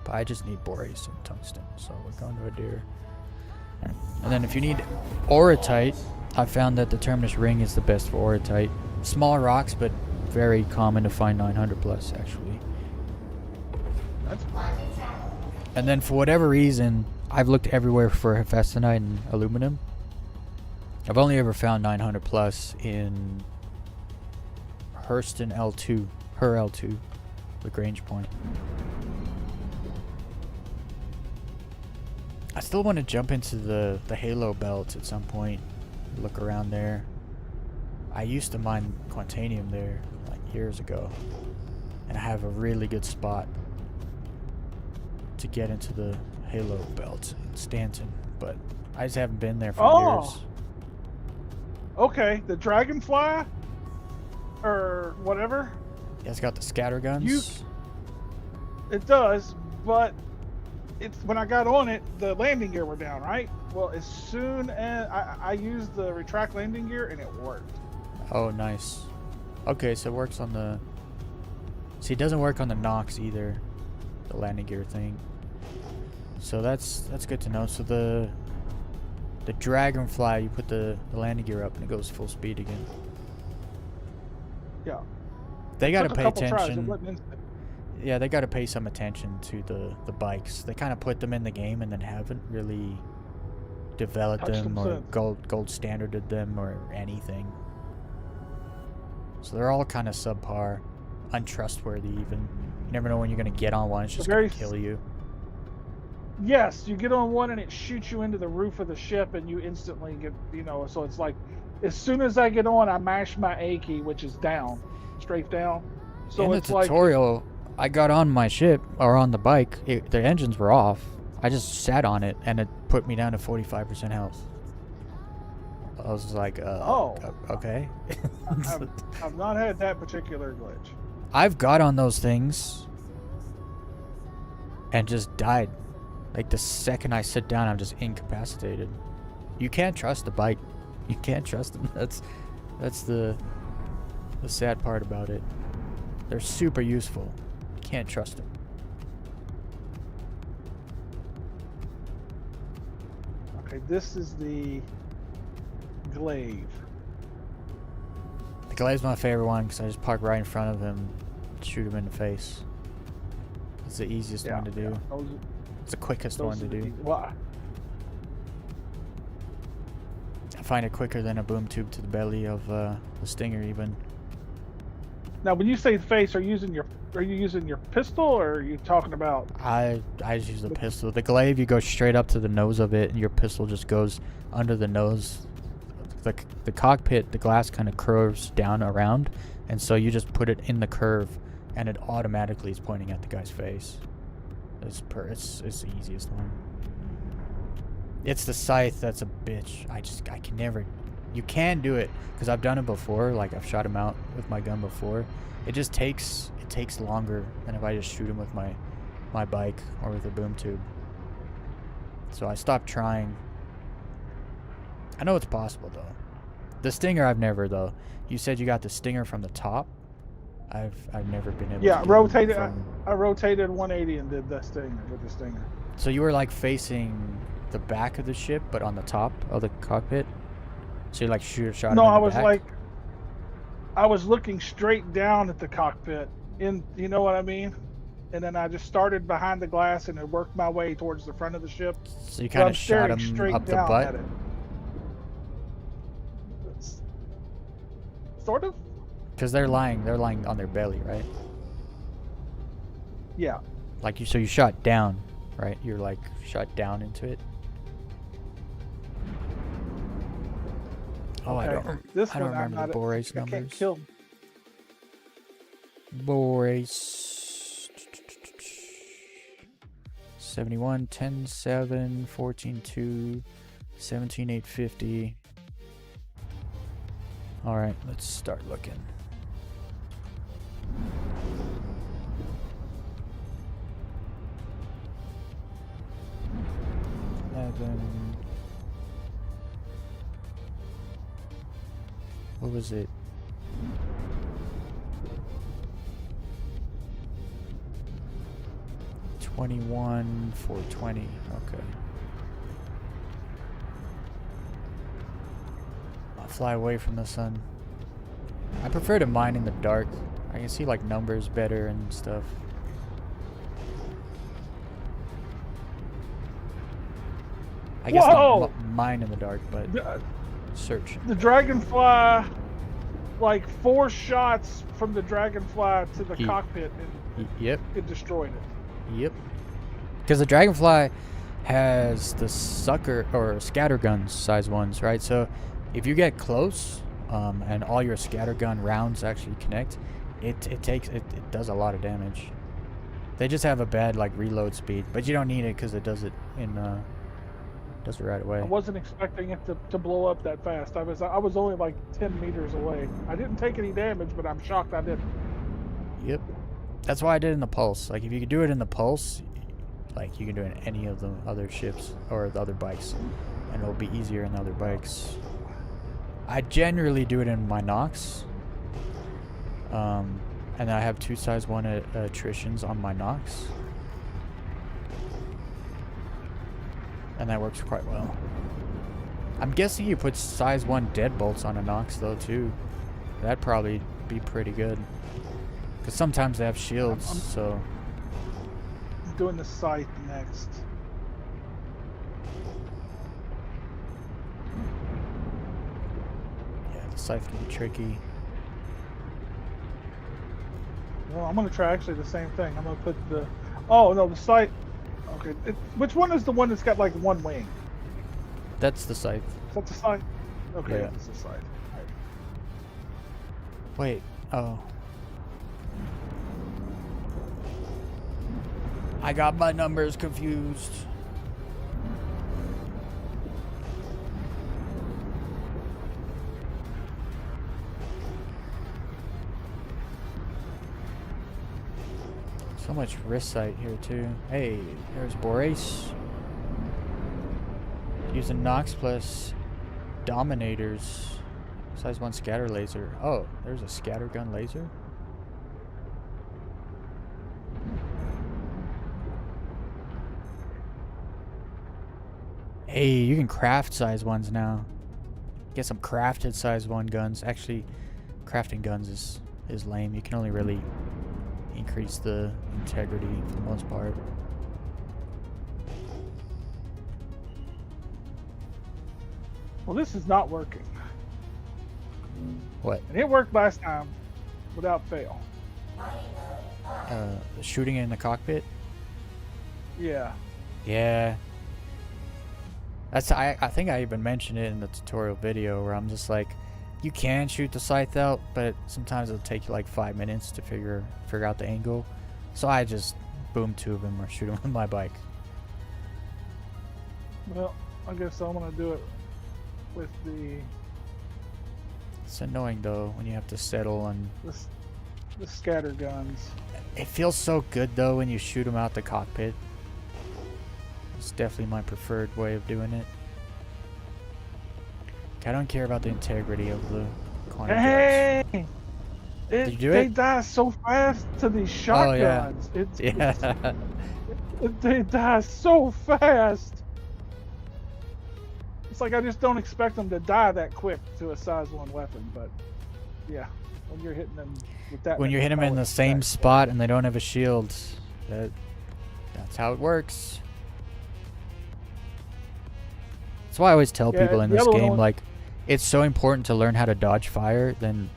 But I just need borace and tungsten, so we're going to a deer. And then if you need orotite, I found that the terminus ring is the best for orotite. Small rocks, but very common to find 900 plus actually. That's And then for whatever reason, I've looked everywhere for hephaestonite and aluminum. I've only ever found 900 plus in Hurston L2, her L2, Lagrange point. I still want to jump into the Halo belt at some point, look around there. I used to mine Quantanium there like years ago, and I have a really good spot to get into the Halo belt in Stanton, but I just haven't been there for years. Okay, the Dragonfly or whatever. Yeah, it's got the scatter guns. It does, but it's when I got on it, the landing gear were down, right? Well, as soon as I used the retract landing gear and it worked. Oh, nice. Okay, so it works on the... See, it doesn't work on the Nox either, the landing gear thing. So that's good to know. So the Dragonfly, you put the landing gear up and it goes full speed again. Yeah. They got to Took a pay couple tries, it attention. wasn't instant. Yeah, they got to pay some attention to the bikes. They kind of put them in the game and then haven't really developed Touched them them or since. gold standarded them or anything. So they're all kind of subpar, untrustworthy even. You never know when you're going to get on one. It's just going to kill you. Yes, you get on one and it shoots you into the roof of the ship and you instantly get, so it's like, as soon as I get on, I mash my A key, which is down, straight down. So In the it's like, tutorial, I got on my ship, or on the bike, the engines were off. I just sat on it and it put me down to 45% health. I was like, okay. I've not had that particular glitch. I've got on those things and just died. Like the second I sit down, I'm just incapacitated. You can't trust the bike. You can't trust them. That's the sad part about it. They're super useful. Can't trust them. Okay, this is the glaive. The glaive's my favorite one because I just park right in front of him, shoot him in the face. It's the easiest one to do. It's the quickest one to do. Well, I find it quicker than a boom tube to the belly of the Stinger even. now, when you say face, are you using your pistol, or are you talking about? I just use the pistol. The glaive, you go straight up to the nose of it, and your pistol just goes under the nose. The cockpit, the glass kind of curves down around, and so you just put it in the curve, and it automatically is pointing at the guy's face. It's the easiest one. It's the scythe that's a bitch. I can never. You can do it because I've done it before. Like I've shot him out with my gun before. It takes longer than if I just shoot him with my bike or with a boom tube. So I stopped trying. I know it's possible though. The Stinger I've never though. You said you got the Stinger from the top. I've never been able. Yeah, to rotated. from... I rotated 180 and did the Stinger with the Stinger. So you were like facing the back of the ship, but on the top of the cockpit. So you like shot him No, in the I was back? like, I was looking straight down at the cockpit. You know what I mean? And then I just started behind the glass and I worked my way towards the front of the ship. So you kind of shot him up the butt. Sort of. Because they're lying on their belly, right? Yeah. Like so you shot down, right? You're like shot down into it. Oh, Okay. I don't remember the borace I can't numbers. kill. Borace 71, 10, 7, 14, 2, 17, 850. Alright, let's start looking. What was it? $21 for 20. Okay. I'll fly away from the sun. I prefer to mine in the dark. I can see like numbers better and stuff. I guess Whoa! not mine in the dark, but The, search. the dragonfly, like 4 shots from the dragonfly to the Ye- cockpit, and Yep. it destroyed it. Yep. Because the dragonfly has the sucker or scattergun size ones, right? So if you get close, and all your scattergun rounds actually connect, it does a lot of damage. They just have a bad like reload speed, but you don't need it because it does it right away. I wasn't expecting it to blow up that fast. I was only like 10 meters away. I didn't take any damage, but I'm shocked I didn't. Yep. That's why I did it in the pulse. Like if you could do it in the pulse, like you can do it in any of the other ships or the other bikes, and it'll be easier in the other bikes. I generally do it in my Nox. And I have 2 size 1 attritions on my Nox. And that works quite well. I'm guessing you put size 1 deadbolts on a Nox though too. That'd probably be pretty good. Because sometimes they have shields, so... I'm doing the scythe next. Yeah, the scythe can be tricky. Well, I'm gonna try actually the same thing. I'm gonna put the. Oh no, the scythe. Okay, which one is the one that's got like 1 wing? That's the scythe. Is that the scythe? Okay, Yeah. that's the scythe. Alright. Wait, oh. I got my numbers confused. So much wrist sight here too. Hey, there's Borace. Using Nox plus Dominators. Size 1 scatter laser. Oh, there's a scattergun laser? Hey, you can craft size 1s now. Get some crafted size 1 guns. Actually, crafting guns is lame. You can only really increase the integrity for the most part. Well, this is not working. What? And it worked last time without fail. Shooting in the cockpit? Yeah. Yeah. That's I think I even mentioned it in the tutorial video where I'm just like, you can shoot the scythe out, but sometimes it'll take you like 5 minutes to figure out the angle. So I just boom tube him or shoot him with my bike. Well, I guess I'm gonna do it with the It's annoying though when you have to settle on. the scatter guns. It feels so good though when you shoot them out the cockpit. It's definitely my preferred way of doing it. I don't care about the integrity of the quantum jets. Hey! Did you do they it? die so fast to these Oh, yeah. shotguns. It's, Yeah. they die so fast. It's like I just don't expect them to die that quick to a size 1 weapon, but yeah, when you're hitting them with that. When you hit them in the same spot and they don't have a shield, that's how it works. That's why I always tell Yeah, people in the this other game, one- like, it's so important to learn how to dodge fire than,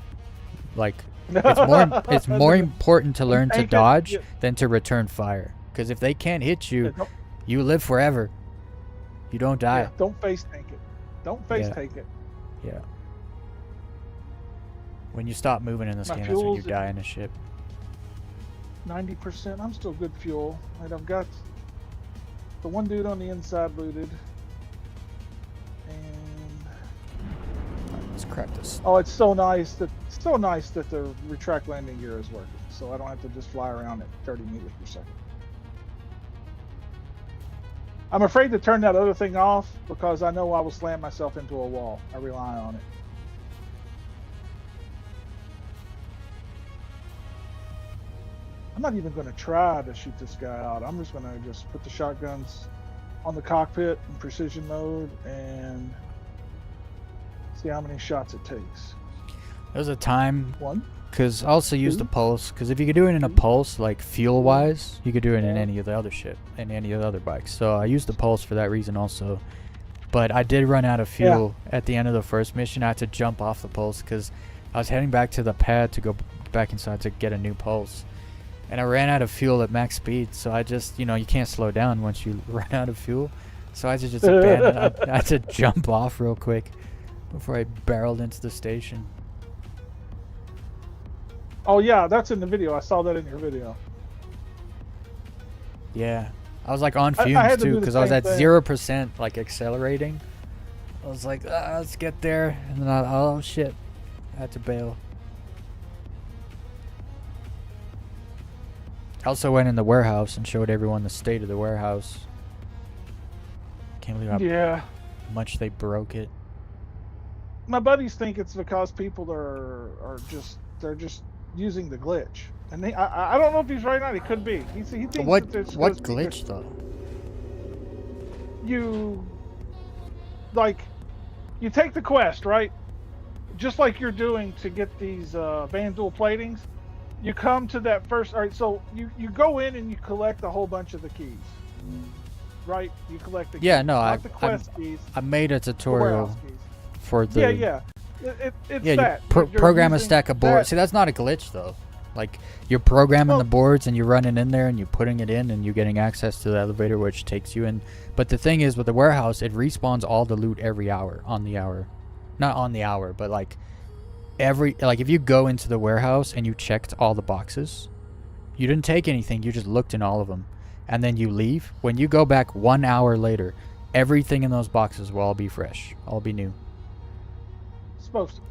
like, it's more important to learn to Tank it, dodge yeah. than to return fire. Because if they can't hit you, don't, you live forever. You don't die. don't face tank it. Don't face Yeah. tank it. Yeah. When you stop moving in this My game, that's when you fuel's die in a ship. 90%. I'm still good fuel. And I've got the one dude on the inside looted. And Alright, let's crack this. oh, it's so nice that the retract landing gear is working, so I don't have to just fly around at 30 meters per second. I'm afraid to turn that other thing off because I know I will slam myself into a wall. I rely on it. I'm not even going to try to shoot this guy out. I'm just going to just put the shotguns on the cockpit in precision mode and see how many shots it takes. There's a time, One. because I also use the pulse, because if you could do it in a pulse, like fuel-wise, you could do it in any of the other shit, in any of the other bikes. So I use the pulse for that reason also. But I did run out of fuel at the end of the first mission. I had to jump off the pulse because I was heading back to the pad to go back inside to get a new pulse. And I ran out of fuel at max speed, so I just, you can't slow down once you run out of fuel. So I just abandoned. I had to jump off real quick before I barreled into the station. Oh yeah, that's in the video. I saw that in your video. Yeah, I was like on I fumes had to too do the because I was same at thing. 0% like accelerating. I was like, let's get there, and then oh shit, I had to bail. I also went in the warehouse and showed everyone the state of the warehouse. Can't believe how much they broke it. My buddies think it's because people are just using the glitch, and I don't know if he's right or not. He could be. He thinks What that it's what supposed to be glitch though? you take the quest, right? Just like you're doing to get these Vandal platings. You come to that first. All right, so you go in and you collect a whole bunch of the keys, right? You collect the keys, Yeah, no, not the quest keys, I made a the tutorial warehouse keys. for the It's you that. program a using stack of boards. that- See, that's not a glitch though. Like you're programming Well- the boards and you're running in there and you're putting it in and you're getting access to the elevator which takes you in. But the thing is with the warehouse, it respawns all the loot every hour on the hour, not on the hour, but like if you go into the warehouse and you checked all the boxes, you didn't take anything. You just looked in all of them, and then you leave. When you go back 1 hour later, everything in those boxes will all be fresh, all be new. supposed to.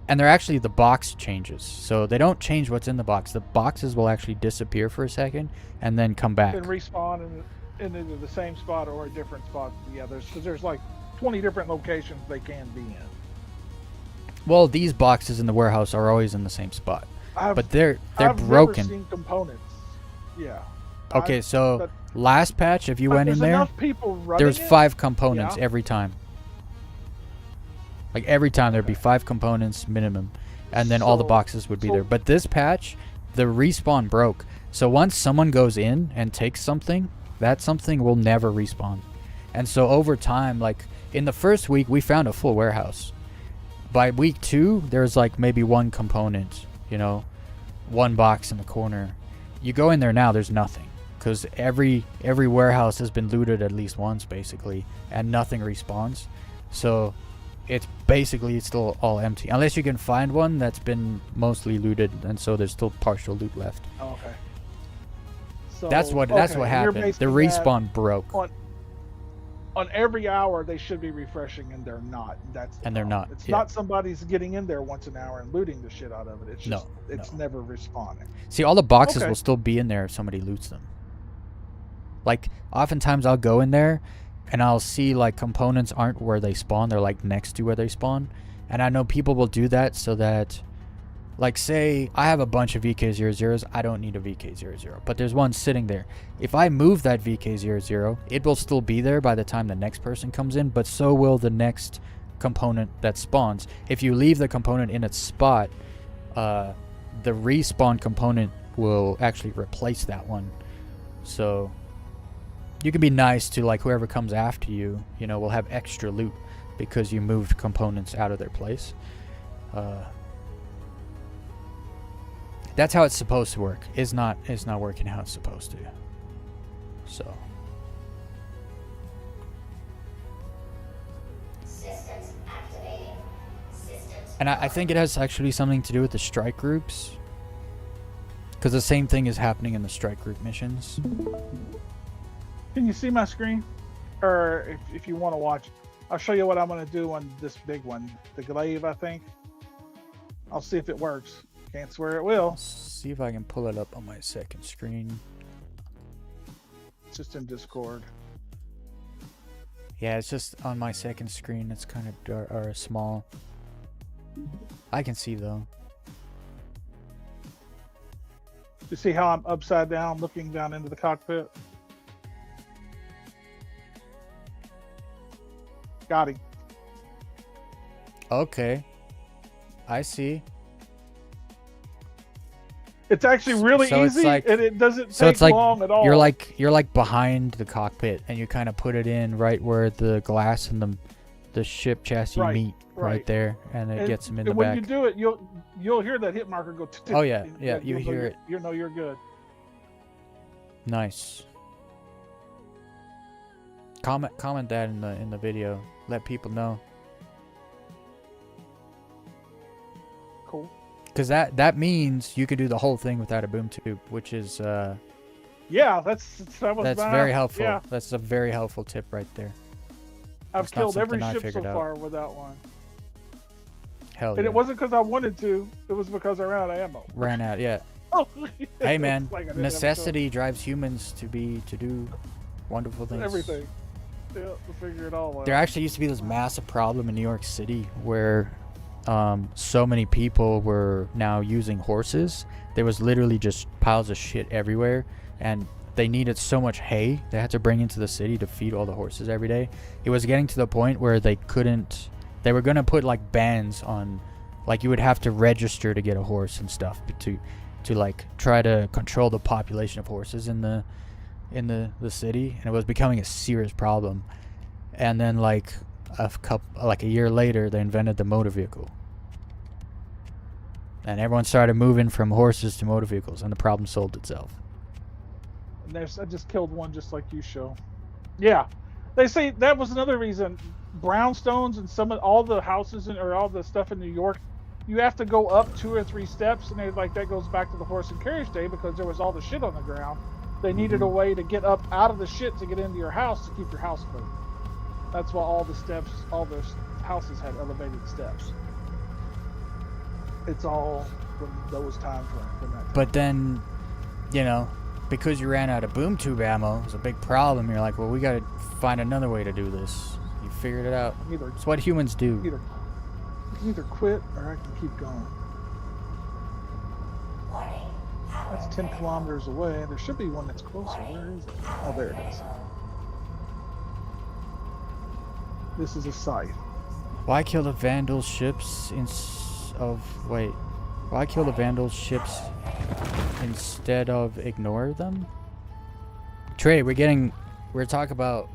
And they're actually the box changes, so they don't change what's in the box. The boxes will actually disappear for a second and then come back. And respawn in either the same spot or a different spot. Yeah, there's like 20 different locations they can be in. Well, these boxes in the warehouse are always in the same spot, but they're I've broken. Never seen components. Yeah. Okay, so last patch, if you but went in there's there, enough people running there's it. 5 components Yeah. every time. Like every time there'd be 5 components minimum, and then all the So- boxes would be there. But this patch, the respawn broke. So once someone goes in and takes something, that something will never respawn. And so over time, like in the first week, we found a full warehouse. By week 2, there's like maybe 1 component, 1 box in the corner. You go in there now, there's nothing. Because every warehouse has been looted at least once, basically, and nothing respawns. So it's basically still all empty. Unless you can find one that's been mostly looted, and so there's still partial loot left. Oh, okay. So That's what you're happened. The basing that respawn broke. on every hour they should be refreshing, and they're not. That's the And they're problem. not, It's yeah. not somebody's getting in there once an hour and looting the shit out of it. It's just No, it's no. never respawning. See, all the boxes Okay. will still be in there if somebody loots them. Like, oftentimes I'll go in there and I'll see like components aren't where they spawn, they're like next to where they spawn. And I know people will do that so that, like, say I have a bunch of VK00s, I don't need a VK00, but there's one sitting there. If I move that VK00, it will still be there by the time the next person comes in, but so will the next component that spawns. If you leave the component in its spot, the respawn component will actually replace that one. So you can be nice to like whoever comes after you, will have extra loot because you moved components out of their place. That's how it's supposed to work. It's not working how it's supposed to. So Systems activating. Systems. and I think it has actually something to do with the strike groups, because the same thing is happening in the strike group missions. Can you see my screen? Or if you want to watch, I'll show you what I'm going to do on this big one, the glaive, I think. I'll see if it works. Can't swear it will. See if I can pull it up on my second screen. It's just in Discord. Yeah, it's just on my second screen. It's kind of dark or small. I can see though. You see how I'm upside down looking down into the cockpit? Got him. Okay. I see. It's actually really So it's easy, like- and it doesn't So take it's like long at all. you're like behind the cockpit, and you kind of put it in right where the glass and the ship chassis Right, meet, right right. there, and it gets them in the and when back. you do it, you'll hear that hit marker go. Tick, tick, Oh, yeah, and yeah, you you'll know hear you're- it. You know you're good. Nice. Comment that in the video. Let people know. Cool. Because that means you could do the whole thing without a boom tube, which is Yeah, that was that's my- very helpful. Yeah, That's a very helpful tip right there. I've It's not killed every something I ship so figured out. far without one, Hell and yeah. it wasn't because I wanted to. It was because I ran out of ammo. Ran out, yeah. Hey man, necessity drives humans to do wonderful things. Everything. Yeah, to figure it all out. There actually used to be this massive problem in New York City where so many people were now using horses. There was literally just piles of shit everywhere, and they needed so much hay they had to bring into the city to feed all the horses every day. It was getting to the point where they were going to put like bans on, like you would have to register to get a horse and stuff to like try to control the population of horses in the city, and it was becoming a serious problem. And then like a year later, they invented the motor vehicle, and everyone started moving from horses to motor vehicles, and the problem solved itself. And I just killed one just like you show. Yeah, they say that was another reason. Brownstones and all the houses or all the stuff in New York, you have to go up 2 or 3 steps, and they're like that goes back to the horse and carriage day because there was all the shit on the ground. They needed a way to get up out of the shit to get into your house to keep your house clean. That's why all the houses had elevated steps. It's all from those times from that time. But then, because you ran out of boom tube ammo, it was a big problem. You're like, well, we got to find another way to do this. You figured it out. It's what humans do. I can either quit or I can keep going. That's 10 kilometers away. There should be one that's closer. Where is it? Oh, there it is. This is a scythe. Why kill the Vandal ships Why kill the Vandal ships instead of ignore them? Trey, we're talking about...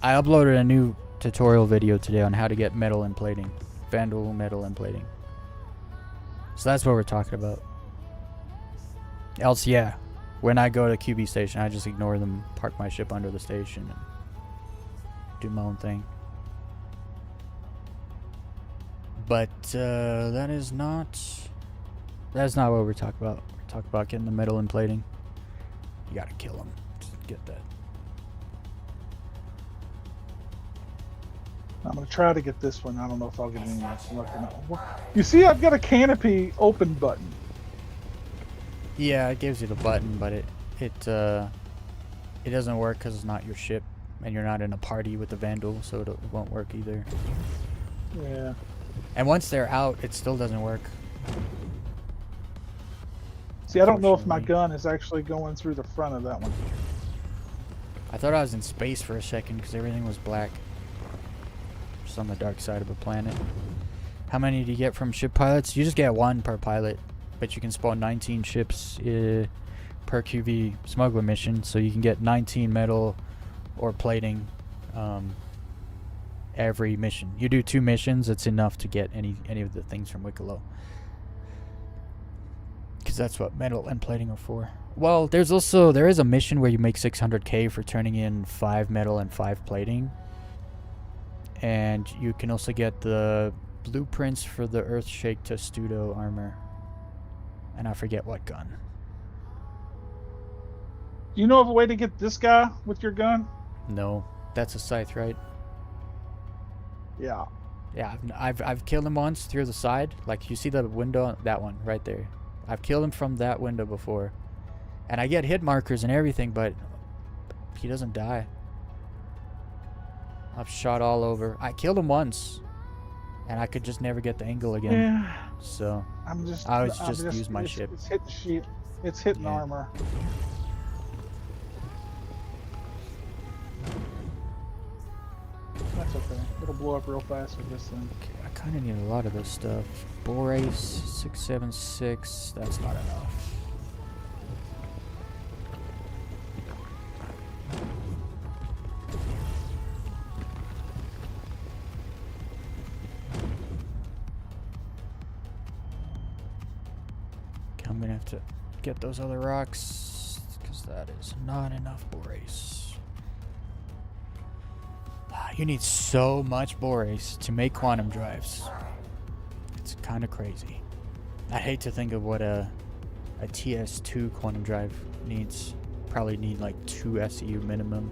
I uploaded a new tutorial video today on how to get metal and plating. Vandal metal and plating. So that's what we're talking about. Else, yeah. When I go to QB station, I just ignore them, park my ship under the station, and do my own thing. But that's not what we're talking about. We're talking about getting the metal and plating. You gotta kill them to get that. I'm going to try to get this one. I don't know if I'll get any luck or not. You see, I've got a canopy open button. Yeah, it gives you the button, but it doesn't work because it's not your ship, and you're not in a party with the Vandal, so it won't work either. Yeah. And once they're out, it still doesn't work. See, I don't know if my gun is actually going through the front of that one. I thought I was in space for a second because everything was black. Just on the dark side of a planet. How many do you get from ship pilots? You just get 1 per pilot, but you can spawn 19 ships per QV smuggler mission, so you can get 19 metal or plating every mission. You do 2 missions, it's enough to get any of the things from Wicklow. Because that's what metal and plating are for. Well, there is a mission where you make 600k for turning in 5 metal and 5 plating. And you can also get the blueprints for the Earthshake Testudo armor. And I forget what gun. Do you know of a way to get this guy with your gun? No, that's a scythe, right? Yeah. Yeah, I've killed him once through the side. Like, you see the window? That one, right there. I've killed him from that window before. And I get hit markers and everything, but he doesn't die. I've shot all over. I killed him once. and I could just never get the angle again. Yeah. So I'm just. I always just use my it's, ship. It's hitting sheep. It's hitting Yeah. armor. That's okay. It'll blow up real fast with this thing. Okay, I kind of need a lot of this stuff. Borace 676. That's not enough. Okay, I'm gonna have to get those other rocks because that is not enough borace. You need so much borace to make quantum drives. It's kind of crazy. I hate to think of what a TS2 quantum drive needs. Probably need like 2 SEU minimum.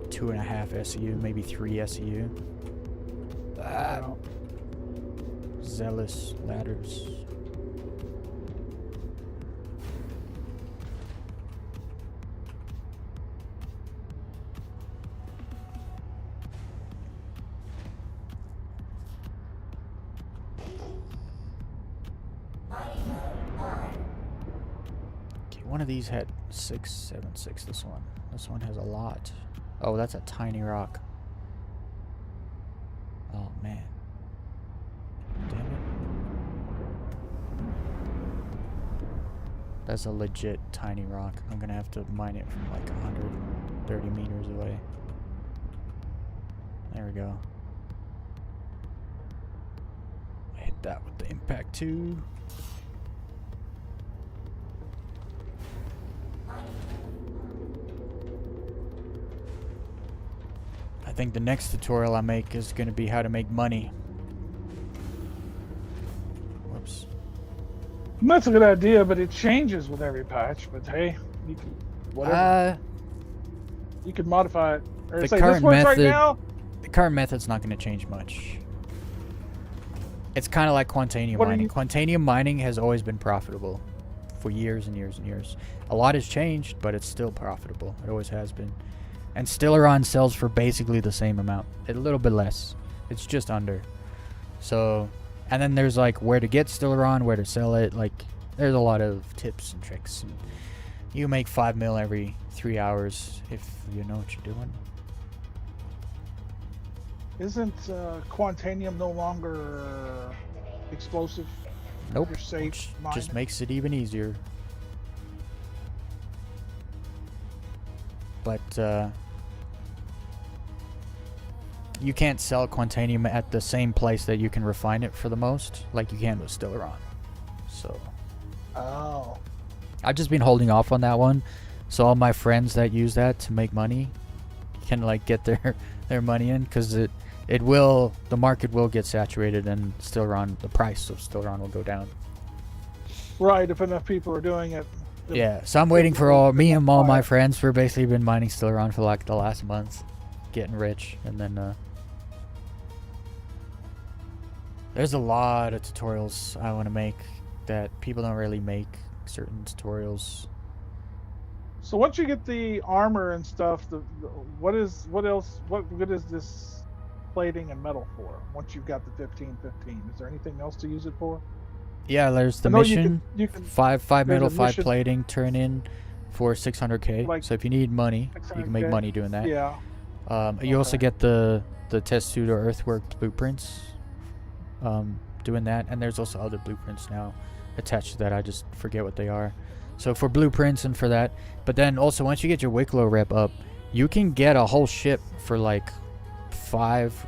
2.5 SEU, maybe 3 SEU. Wow. Zealous ladders. Okay, one of these had 676. This one has a lot. Oh, that's a tiny rock. Oh man. Damn it. That's a legit tiny rock. I'm gonna have to mine it from like 130 meters away. There we go. I hit that with the impact too. I think the next tutorial I make is going to be how to make money. Whoops. That's a good idea, but it changes with every patch. But hey, you can whatever. You can modify it. Or The say current this works right method- now. The current method's not going to change much. It's kind of like Quantanium What are mining. you- Quantanium mining has always been profitable for years and years and years. A lot has changed, but it's still profitable. It always has been. And Stellaron sells for basically the same amount. A little bit less. It's just under. So, and then there's like where to get Stellaron, where to sell it. Like, there's a lot of tips and tricks. And you make 5 mil every 3 hours if you know what you're doing. Isn't Quantanium no longer explosive? Nope. You're safe Which just mining? makes it even easier. But you can't sell Quantanium at the same place that you can refine it for the most, like you can with Stellaron. So Oh. I've just been holding off on that one, so all my friends that use that to make money can like get their money in, because the market will get saturated and Stellaron, the price of Stellaron will go down. Right, if enough people are doing it. Yeah, so I'm waiting for all my friends. We're basically been mining Stellaron for like the last month, getting rich, and then there's a lot of tutorials I want to make that people don't really make. Certain tutorials. So once you get the armor and stuff, what good is this plating and metal for? Once you've got the 1515, is there anything else to use it for? Yeah, there's the I know mission. You can Five there's metal, a 5 mission- plating, turn in for 600k. Like so if you need money, you can make 600K? money doing that. Yeah. You also Okay. get the test suit or earthwork blueprints. Doing that, and there's also other blueprints now attached to that. I just forget what they are. So for blueprints and for that, but then also once you get your Wicklow rep up, you can get a whole ship for like 5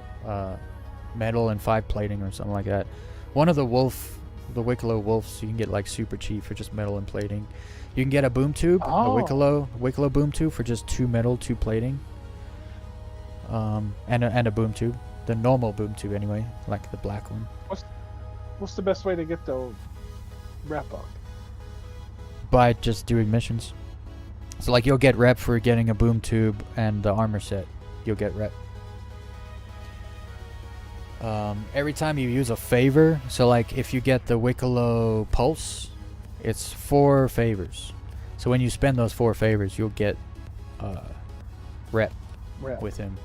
metal and 5 plating or something like that. One of the Wicklow wolves you can get like super cheap for just metal and plating. You can get a boom tube, a Wicklow boom tube for just 2 metal, 2 plating, and a boom tube, the normal boom tube anyway, like the black one. What's the best way to get the rep up? By just doing missions. So like you'll get rep for getting a boom tube and the armor set. You'll get rep. Every time you use a favor, so like if you get the Wicklow pulse, it's 4 favors. So when you spend those 4 favors, you'll get rep Rep. with him.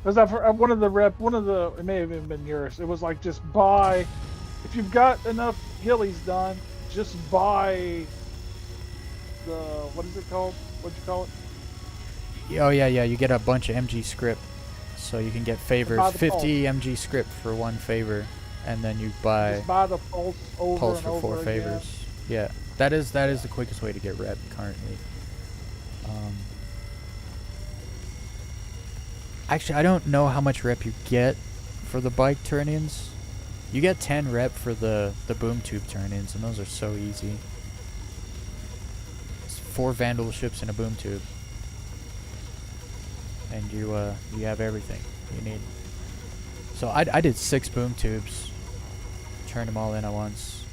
Because one of the, it may have even been yours. It was like just buy, if you've got enough ghillies done, just buy the, what is it called? What'd you call it? Oh yeah, you get a bunch of MG script, so you can get favors. Buy the 50 MG script for one favor, and then you buy Just buy the pulse over pulse and for 4 over again. favors. Yeah, that is the quickest way to get rep currently. Actually, I don't know how much rep you get for the bike turn-ins. You get 10 rep for the boom tube turn-ins, and those are so easy. It's 4 vandal ships and a boom tube, and you have everything you need. So I did 6 boom tubes, turned them all in at once.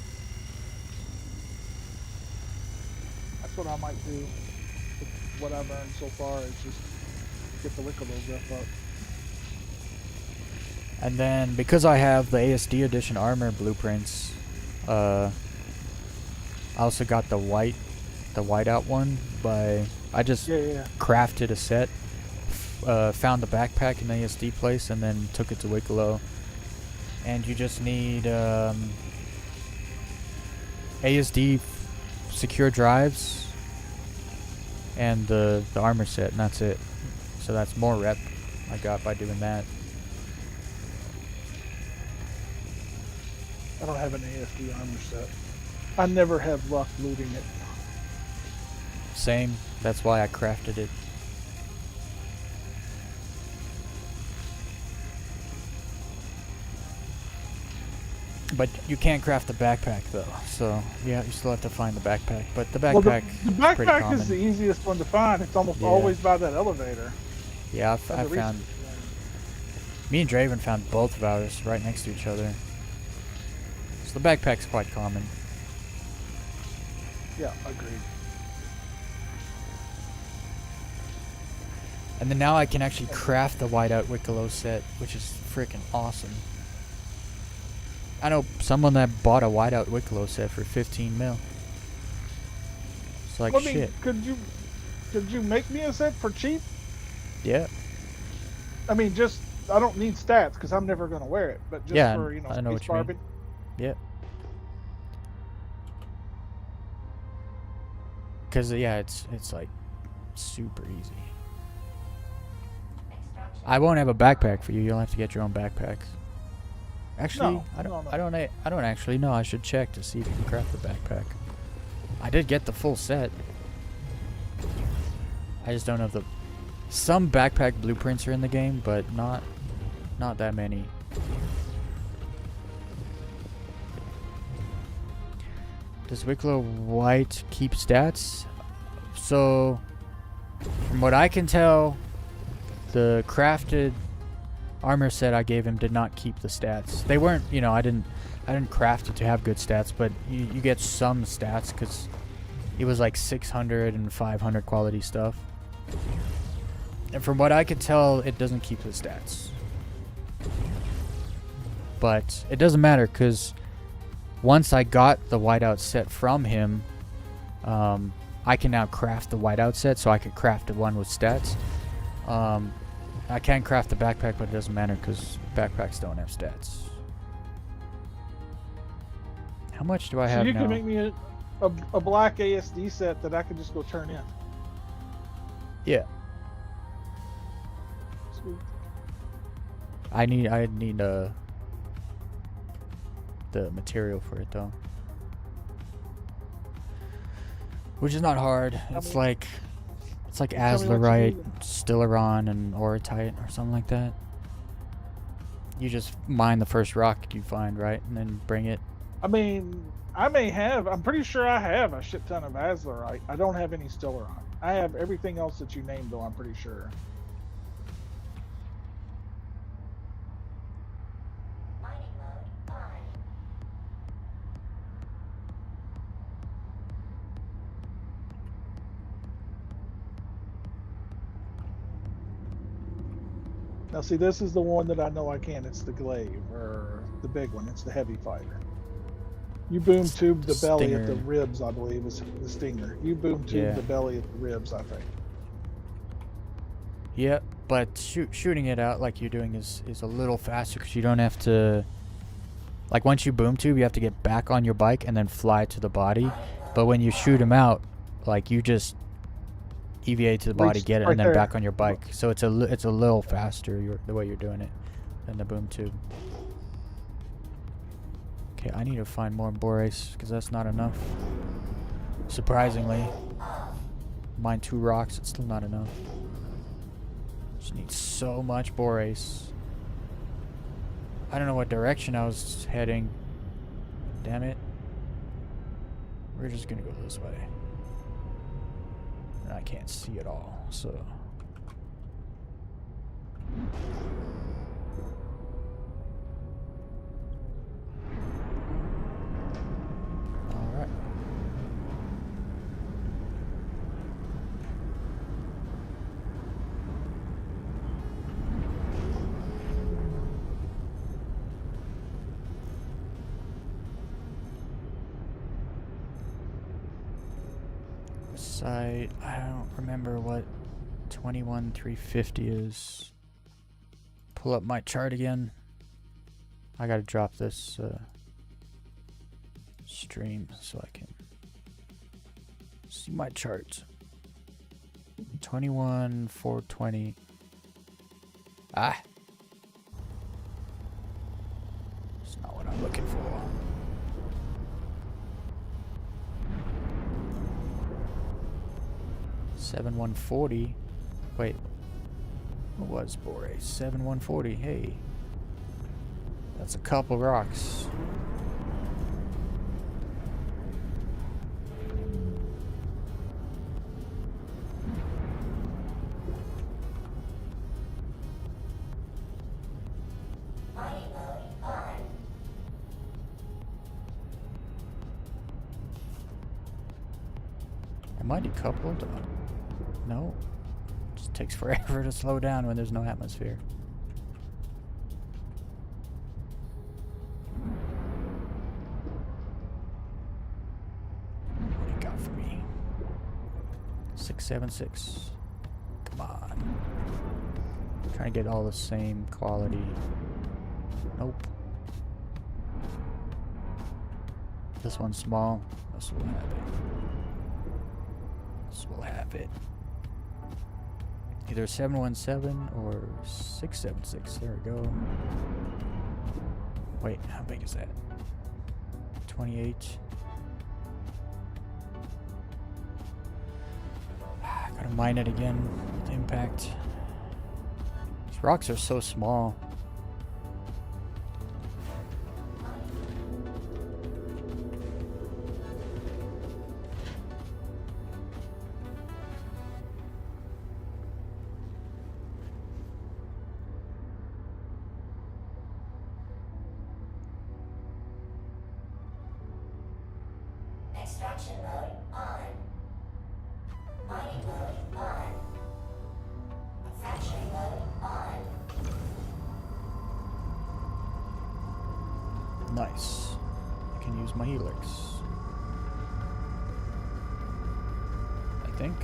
That's what I might do with what I've earned so far, is just get the Wicklow rep up. And then because I have the ASD edition armor blueprints, I also got the whiteout one I just crafted a set, found the backpack in the ASD place, and then took it to Wicklow. And you just need ASD secure drives and the armor set, and that's it. So that's more rep I got by doing that. I don't have an ASD armor set. I never have luck looting it. Same. That's why I crafted it. But you can't craft the backpack though, so yeah, you still have to find the backpack. But the backpack, the is pretty backpack common. is the easiest one to find. It's almost Yeah. always by that elevator. Yeah, I That's the found. reason. Me and Draven found both of ours right next to each other. So the backpack's quite common. Yeah, agreed. And then now I can actually craft the whiteout Wicklow set, which is freaking awesome. I know someone that bought a whiteout Wicklow set for 15 mil. It's like Well, I mean, shit. could you make me a set for cheap? Yeah. I mean, just I don't need stats because I'm never gonna wear it, but just Yeah, for I know what space you mean. barbing. Yeah. Cause yeah, it's like super easy. I won't have a backpack for you. You'll have to get your own backpack. Actually, No, I don't. no. I don't actually know. I should check to see if you can craft the backpack. I did get the full set. I just don't know if some backpack blueprints are in the game, but not that many. Does Wicklow White keep stats? So, from what I can tell, the crafted armor set I gave him did not keep the stats. They weren't, I didn't craft it to have good stats, but you get some stats because it was like 600 and 500 quality stuff. And from what I could tell, it doesn't keep the stats. But it doesn't matter because once I got the whiteout set from him, I can now craft the whiteout set, so I could craft the one with stats. I can craft the backpack, but it doesn't matter because backpacks don't have stats. How much do I have So you now? can make me a black ASD set that I can just go turn in. Yeah, Sweet. I need the material for it though, which is not hard. It's like tell me what you azlerite, need. Stellaron, and Oratite or something like that. You just mine the first rock you find, right, and then bring it. I mean, I'm pretty sure I have a shit ton of azlerite. I don't have any Stellaron. I have everything else that you named though, I'm pretty sure. Mining mode on. Now see, this is the one that I know I can. It's the glaive, or the big one. It's the heavy fighter. You boom tube the belly at the Stinger. ribs, I believe, is the stinger. You boom tube Yeah. the belly at the ribs, I think. Yep. But shooting it out like you're doing is a little faster because you don't have to. Like once you boom tube, you have to get back on your bike and then fly to the body. But when you shoot them out, like you just EVA to the body, Reach get it, right and then there. back on your bike. So it's a little faster the way you're doing it than the boom tube. Okay, I need to find more borace because that's not enough. Surprisingly, mine 2 rocks. It's still not enough. Just need so much borace. I don't know what direction I was heading. Damn it. We're just gonna go this way. And I can't see it all, so. Alright. Site, I don't remember what 21,350 is. Pull up my chart again. I gotta drop this stream so I can see my chart. 21,420. Ah! It's not what I'm looking for. 7140. Wait. What was borace? 7140. Hey. That's a couple rocks. Mining mode on. Am I decoupled? No. Just takes forever to slow down when there's no atmosphere. What do you got for me? 676. Come on. Trying to get all the same quality. Nope. This one's small. This will have it. This will have it. Either 717 or 676. There we go. Wait, how big is that? 28. Gotta mine it again with impact. These rocks are so small. Extraction mode on. Mining mode on. Fracturing mode on. Nice. I can use my helix. I think.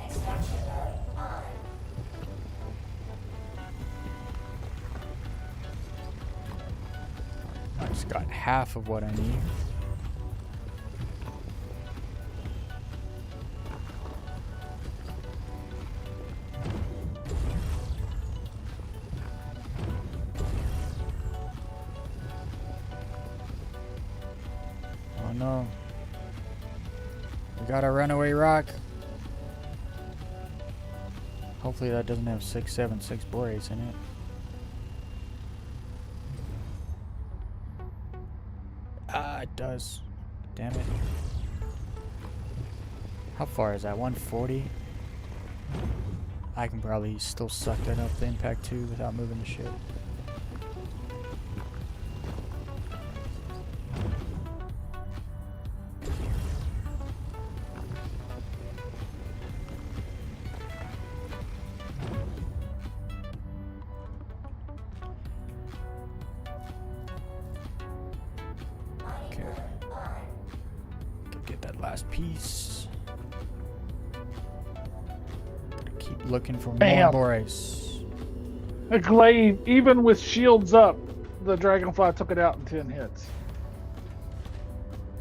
Extraction mode on. I just got half of what I need. no. We got a runaway rock. Hopefully that doesn't have 676 borates in it. Ah, it does. Damn it. How far is that? 140? I can probably still suck that up the impact 2 without moving the ship. Okay. Can get that last piece. Keep looking for more Bam. borates. A glaive, even with shields up, the dragonfly took it out in 10 hits.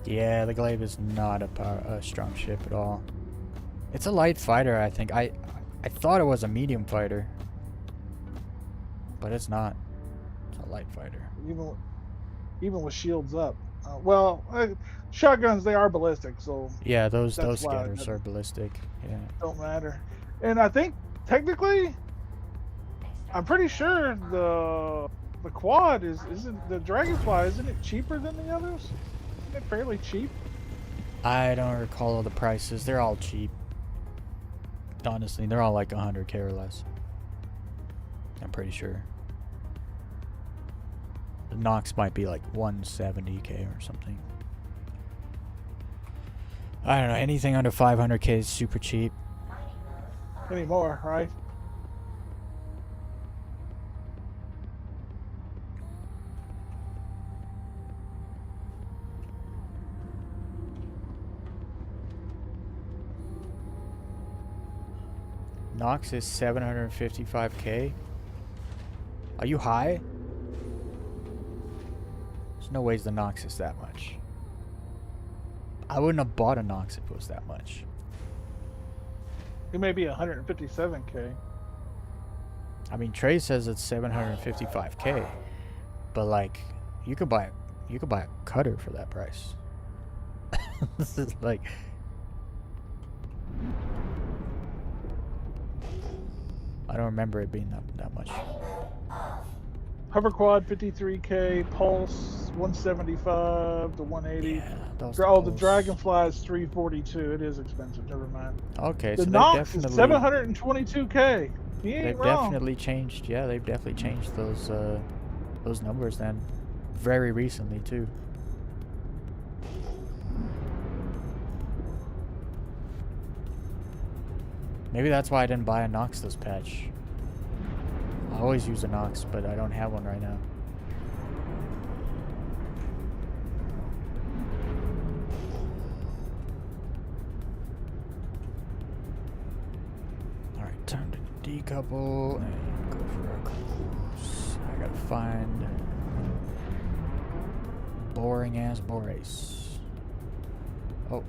Yeah, the glaive is not a strong ship at all. It's a light fighter, I think. I thought it was a medium fighter, but it's not. It's a light fighter. Even with shields up. Shotguns, they are ballistic, so Yeah, those that's why scatters are ballistic. Yeah. don't matter. And I think technically, I'm pretty sure the quad isn't the dragonfly, isn't it cheaper than the others? Isn't it fairly cheap? I don't recall all the prices. They're all cheap. Honestly, they're all like 100k or less. I'm pretty sure. The Nox might be like 170k or something. I don't know. Anything under 500k is super cheap. Anymore, right? Nox is 755k. Are you high? There's no ways the Nox is that much. I wouldn't have bought a Nox if it was that much. It may be 157k. I mean, Trey says it's 755k, but like, you could buy a cutter for that price. This is like, I don't remember it being that much. Hover quad 53k, pulse 175 to 180. Yeah, those The pulse. dragonfly is 342. It is expensive. Never mind. Okay, The so Nox they is definitely 722k. He ain't they've wrong. definitely changed. Yeah, they've definitely changed those numbers then, very recently too. Maybe that's why I didn't buy a Nox this patch. I always use a Nox, but I don't have one right now. Alright, time to decouple and go for a cruise. I gotta find boring ass borace. Oh,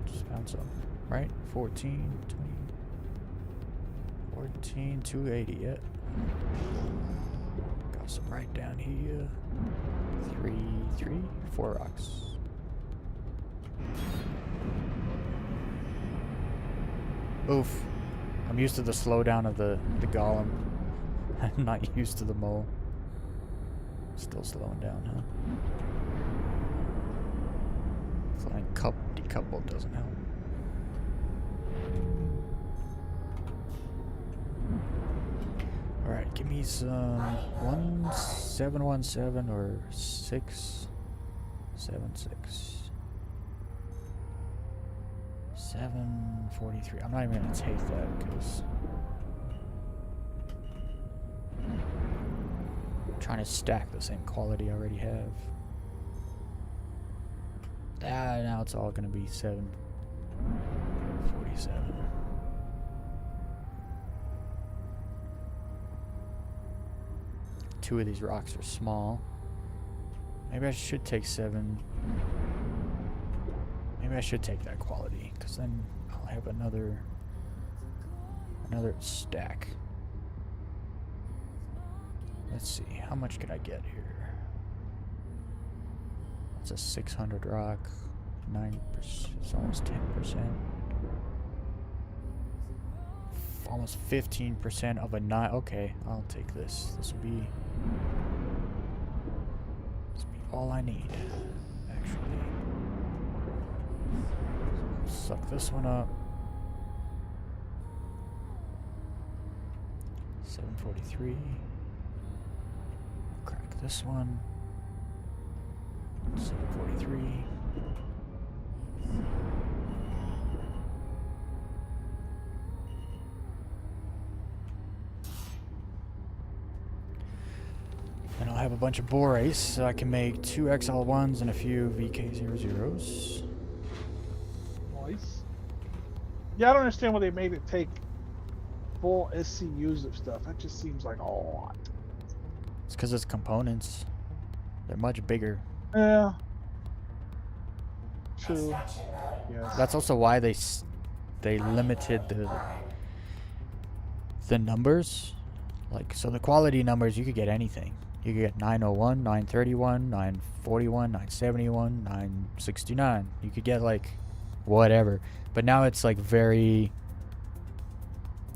just found some. Right? 14, 20. 14, 280, yeah. Got some right down here. 4 rocks. Oof. I'm used to the slowdown of the golem. I'm not used to the mole. Still slowing down, huh? Flying decouple doesn't help. Alright, give me some 1717 or 676. 743. I'm not even gonna take that because I'm trying to stack the same quality I already have. Now it's all gonna be 747. Two of these rocks are small. Maybe I should take 7. Maybe I should take that quality, because then I'll have another stack. Let's see, how much could I get here? That's a 600 rock. 9%. It's almost 10%. Almost 15% of a 9. Okay, I'll take this. This will be all I need, actually. Suck this one up. 743. Crack this one. 743. And I'll have a bunch of borace, so I can make 2 XL1s and a few VK00s. Nice. Yeah, I don't understand why they made it take full SCUs of stuff. That just seems like a lot. It's because it's components. They're much bigger. Yeah. True. Extraction mode Yes. That's also why they limited the numbers. Like, so the quality numbers, you could get anything. You could get 901, 931, 941, 971, 969. You could get like whatever. But now it's like very...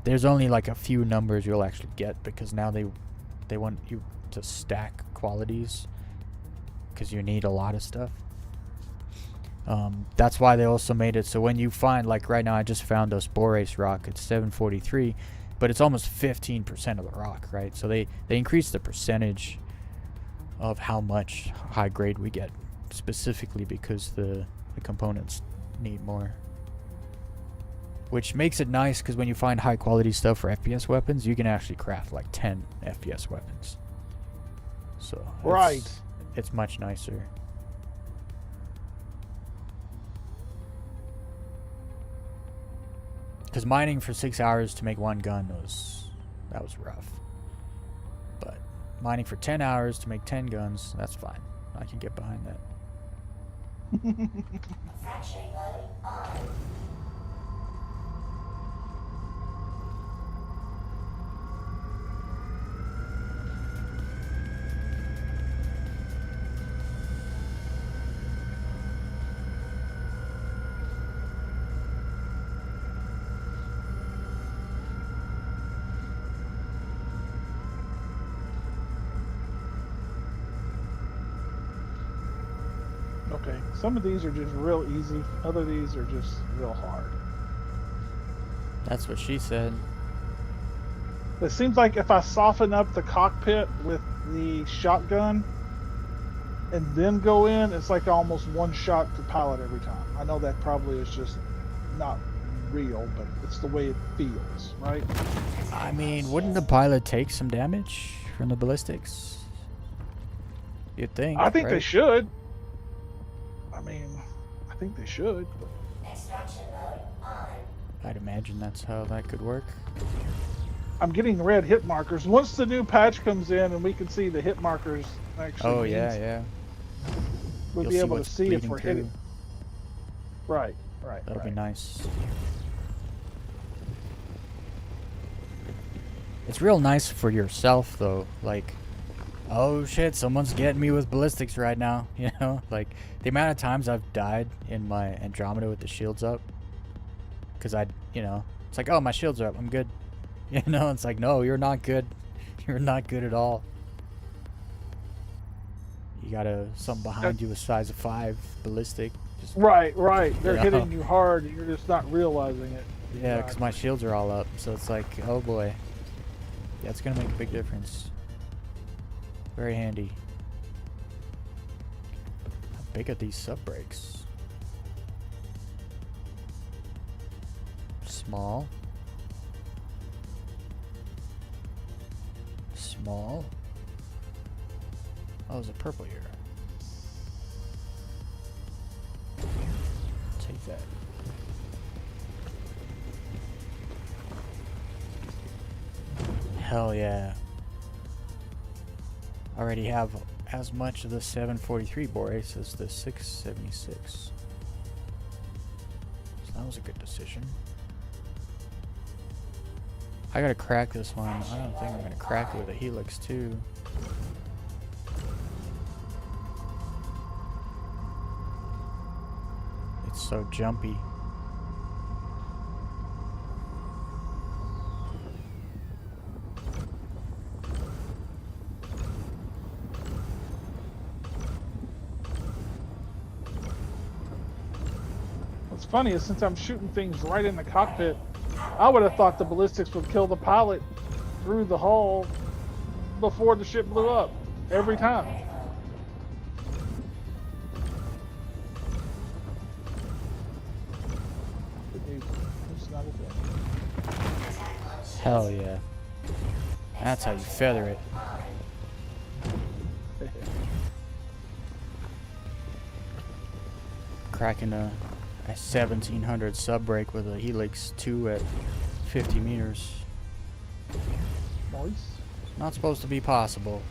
There's only like a few numbers you'll actually get because now they want you to stack qualities because you need a lot of stuff. That's why they also made it so when you find, like right now I just found this borace rock, it's 743, but it's almost 15% of the rock, right? So they increased the percentage of how much high grade we get, specifically because the components need more. Which makes it nice because when you find high quality stuff for FPS weapons, you can actually craft like 10 FPS weapons. So Right. it's much nicer. Because mining for 6 hours to make one gun was rough. But mining for 10 hours to make 10 guns, that's fine. I can get behind that. fracturing mode on. Okay. Some of these are just real easy. Other these are just real hard. That's what she said. It seems like if I soften up the cockpit with the shotgun and then go in, it's like almost one shot to pilot every time. I know that probably is just not real, but it's the way it feels, right? I mean, wouldn't the pilot take some damage from the ballistics? You'd think. I think they right? should. I mean, I think they should. But Extraction mode on. I'd imagine that's how that could work. I'm getting red hit markers. Once the new patch comes in and we can see the hit markers actually Oh means, yeah. we'll You'll be see able to what's see if bleeding we're through. hitting. Right. That'll be nice. It's real nice for yourself though, like, oh shit, someone's getting me with ballistics right now, you know? Like, the amount of times I've died in my Andromeda with the shields up, because it's like, oh, my shields are up, I'm good. You know, it's like, no, you're not good. You're not good at all. You got something behind you a size of 5 ballistic. Just, Right. They're Yeah. hitting you hard. You're just not realizing it. yeah, because my shields are all up, so it's like, oh boy. Yeah, it's going to make a big difference. Very handy. How big are these sub brakes? Small. Small. Oh, there's a purple here. Take that. Hell yeah. Already have as much of the 743 borace as the 676. So that was a good decision. I gotta crack this one. I don't think I'm gonna crack it with a helix too. so jumpy. What's funny is since I'm shooting things right in the cockpit, I would have thought the ballistics would kill the pilot through the hull before the ship blew up every time. Hell yeah. That's how you feather it. Cracking a 1700 sub brake with a Helix 2 at 50 meters. Nice. Not supposed to be possible.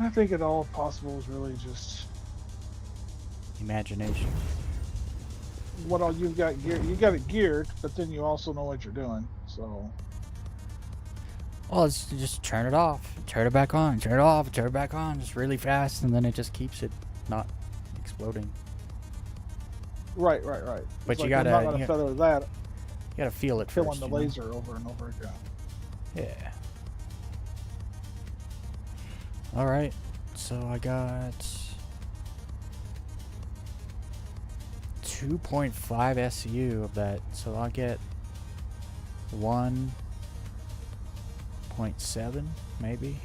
I think it all possible is really just Imagination. what all you've got geared. You got it geared, but then you also know what you're doing. So Well, it's just turn it off, turn it back on, turn it off, turn it back on, just really fast, and then it just keeps it not exploding. right. But It's you like, I'm gotta- not gonna you- feather that, You gotta feel it killing first. the you know? laser over and over again. Yeah. Alright, so I got 2.5 SU of that, so I'll get 1.7 maybe.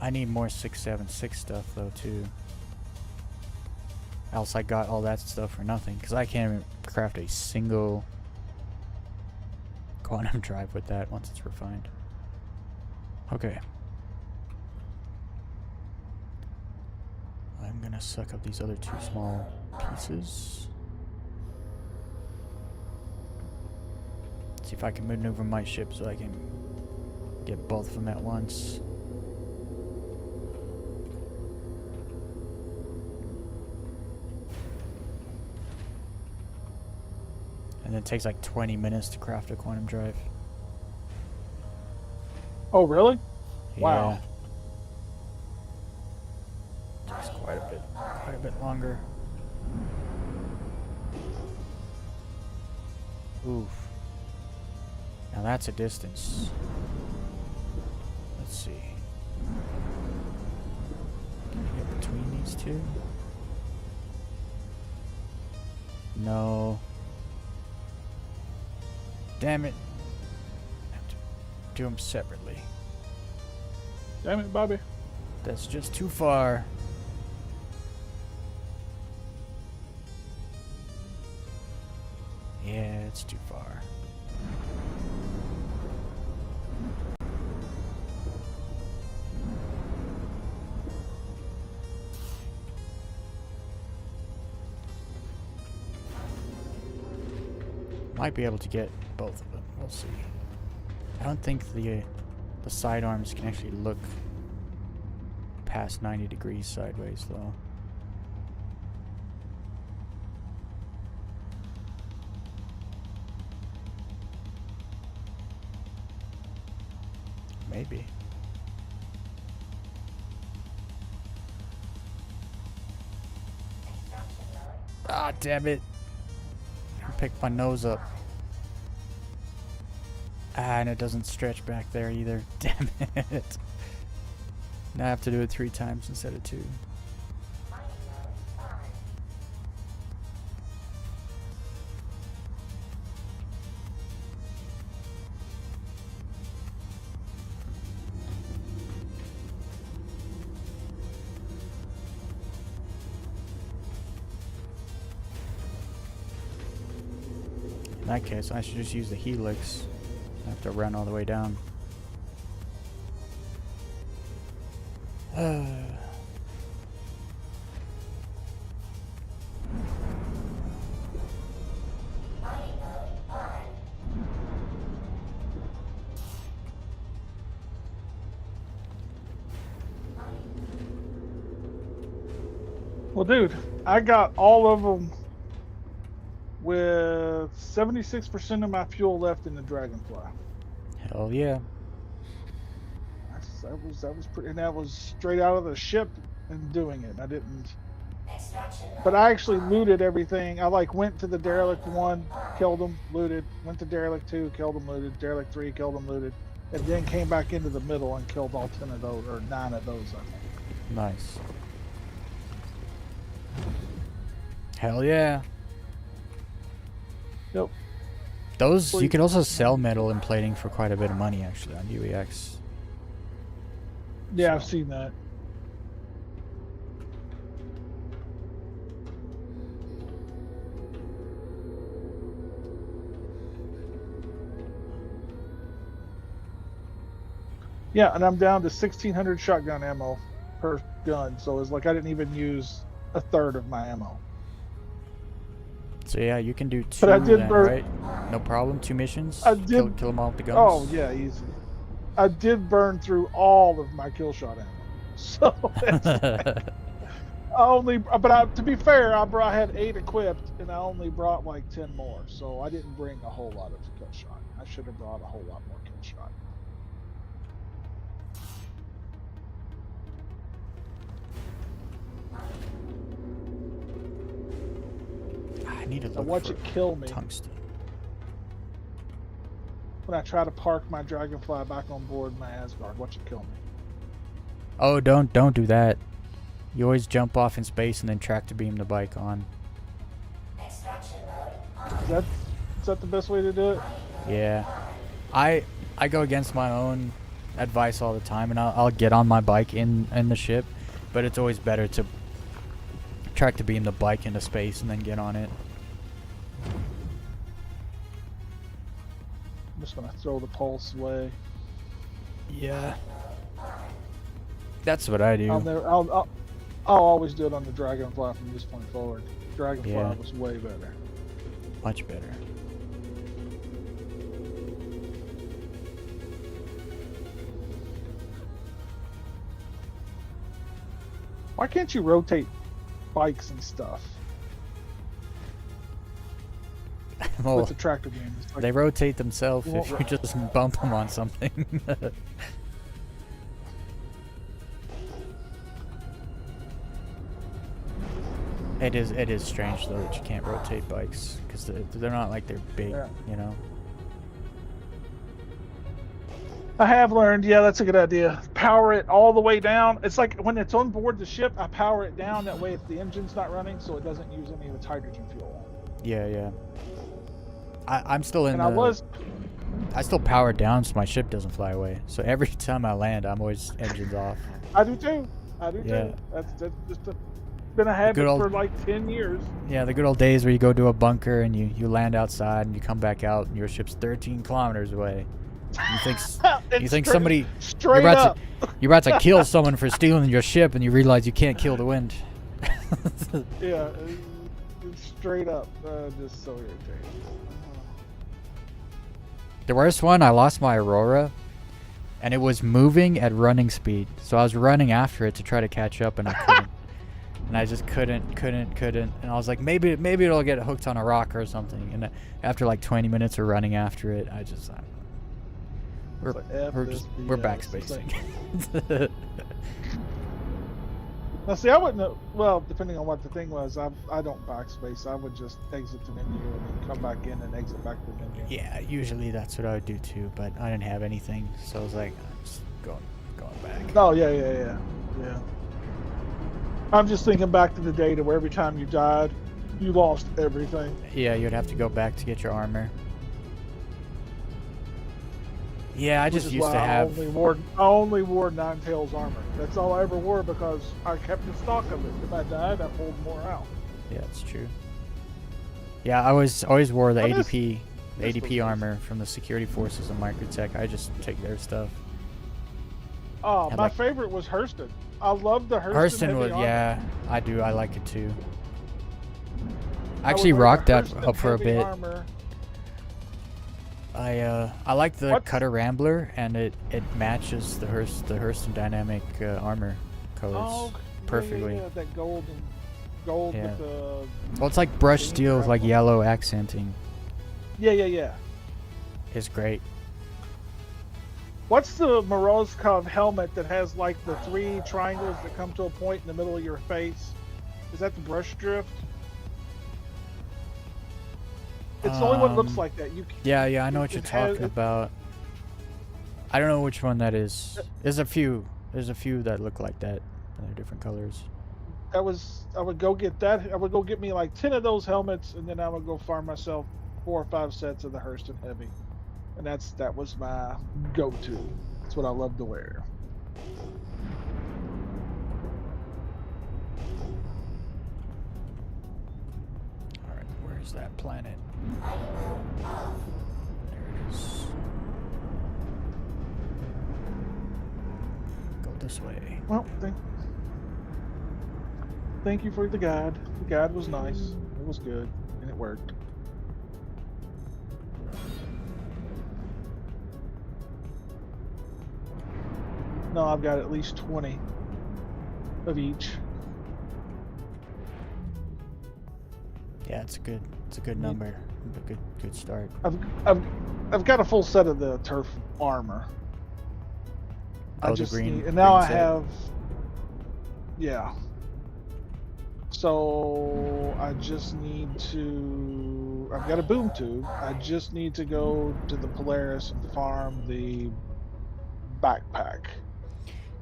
I need more 676 stuff though too. Else I got all that stuff for nothing, because I can't even craft a single quantum drive with that once it's refined. Okay. I'm gonna suck up these other two small pieces. See if I can maneuver my ship so I can get both of them at once. And it takes like 20 minutes to craft a quantum drive. Oh, really? Wow. Yeah. Takes quite a bit longer. Oof. Now that's a distance. Let's see. Can I get between these two? No. Damn it. I have to do them separately. Damn it, Bobby. That's just too far. Yeah, it's too far. Might be able to get both of them. We'll see. I don't think the sidearms can actually look past 90 degrees sideways though. Maybe. Ah, damn it. I picked my nose up. Ah, and it doesn't stretch back there either. Damn it. Now I have to do it 3 times instead of 2. In that case, I should just use the helix. I have to run all the way down. Well, dude, I got all of them with 76% of my fuel left in the Dragonfly. Hell yeah. That's That was pretty, and that was straight out of the ship and doing it. I didn't. Extraction But mode I actually on. looted everything. I like went to the derelict 1, killed them, looted. Went to derelict 2, killed them, looted. Derelict 3, killed them, looted. And then came back into the middle and killed all 10 of those, or 9 of those, I think. Nice. Hell yeah. Yep. Those, you could also sell metal and plating for quite a bit of money, actually, on UEX. Yeah, I've seen that. Yeah, and I'm down to 1,600 shotgun ammo per gun, so it's like I didn't even use a third of my ammo. So yeah, you can do 2 But I did then, burn. right? No problem, 2 missions? I did. Kill them all with the guns? Oh yeah, easy. I did burn through all of my kill shot ammo, so it's like, I only. But to be fair, I had 8 equipped, and I only brought like 10 more, so I didn't bring a whole lot of kill shot. I should have brought a whole lot more kill shot. I need to So look watch for it kill me tungsten. when I try to park my Dragonfly back on board my Asgard. Watch it kill me. Oh, don't do that. You always jump off in space and then tractor beam the bike on. Extraction mode on. Is that the best way to do it? Yeah. I go against my own advice all the time, and I'll get on my bike in the ship, but it's always better to tractor beam the bike into space and then get on it. I'm just gonna throw the pulse away. Yeah. That's what I do. I'll always do it on the Dragonfly from this point forward. Dragonfly Yeah. was way better. Much better. Why can't you rotate bikes and stuff Well, with the tractor beam? It's like, they rotate themselves You if won't you just bump them on something. It is strange though that you can't rotate bikes because they're not like they're big, Yeah. you know. I have learned, yeah, that's a good idea. Power it all the way down. It's like when it's on board the ship, I power it down. That way, if the engine's not running, so it doesn't use any of its hydrogen fuel. Yeah, yeah. I'm still in And I still power down so my ship doesn't fly away. So every time I land, I'm always engines off. I do too. Yeah. Too. That's just been a habit good old- for like 10 years. Yeah, the good old days where you go to a bunker and you land outside and you come back out and your ship's 13 kilometers away. You think It's somebody straight you're up. you're about to kill someone for stealing your ship and you realize you can't kill the wind. Yeah, it's straight up. Just so irritating. The worst one, I lost my Aurora, and it was moving at running speed. So I was running after it to try to catch up, and I couldn't. And I just couldn't. And I was like, maybe it'll get hooked on a rock or something. And after like 20 minutes of running after it, I don't know. We're, It's like, F we're this just we're BS. It's like- backspacing. Now, see, I wouldn't. Well, depending on what the thing was, I don't backspace. I would just exit the menu and then come back in and exit back to the menu. Yeah, usually that's what I would do too, but I didn't have anything, so I was like, I'm just going back. Oh yeah. I'm just thinking back to the data where every time you died, you lost everything. Yeah, you'd have to go back to get your armor. Yeah, I Which just is used why to have. I only wore Nine Tails armor. That's all I ever wore because I kept the stock of it. If I died, I pulled more out. Yeah, that's true. Yeah, I always wore the I miss- ADP, the miss those ADP days. armor from the security forces of Microtech. I just take their stuff. Oh, Had my like- favorite was Hurston. I love the Hurston. Hurston heavy was, armor. yeah, I do. I like it too. I I actually would wear rocked the that Hurston up for a heavy bit. Armor. I like the What? Cutter Rambler, and it matches the Hurston dynamic armor colors. Oh, perfectly. Yeah, that gold Yeah. with the. Well, it's like brushed Green steel with like gravel. yellow accenting. Yeah. It's great. What's the Morozkov helmet that has like the 3 triangles that come to a point in the middle of your face? Is that the brush drift? It's the only one that looks like that. Yeah, I know what you're it has- talking about. I don't know which one that is. There's a few that look like that. And they're different colors. I would go get that. I would go get me like 10 of those helmets, and then I would go farm myself 4 or 5 sets of the Hurston Heavy, and that was my go-to. That's what I love to wear. All right, where's that planet? Honeymoon off. There it is. Go this way. Well, thank you for the guide. The guide was nice. It was good, and it worked. No, I've got at least 20 of each. Yeah, it's a good number. A good start. I've got a full set of the turf armor. Oh, I the just green- need, and now green I set. have, yeah. So I just need to. I've got a boom tube. I just need to go to the Polaris and farm the backpack.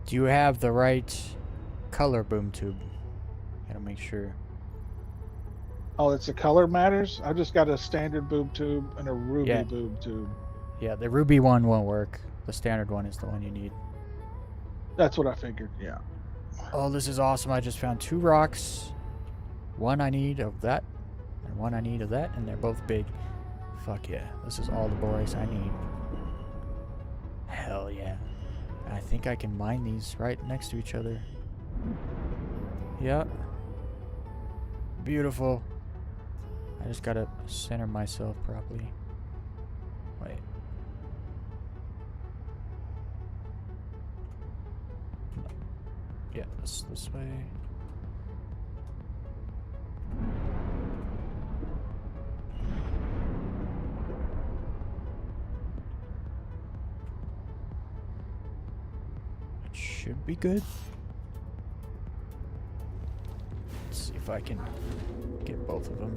Do you have the right color boom tube? Gotta make sure. Oh, it's a color matters. I just got a standard boom tube and a ruby Yeah. boom tube. Yeah, the ruby one won't work. The standard one is the one you need. That's what I figured. Yeah. Oh, this is awesome. I just found 2 rocks. One I need of that, and one I need of that, and they're both big. Fuck yeah. This is all the boys I need. Hell yeah. I think I can mine these right next to each other. Yeah. Beautiful. I just gotta center myself properly. Wait. Yeah, this way. It should be good. Let's see if I can get both of them.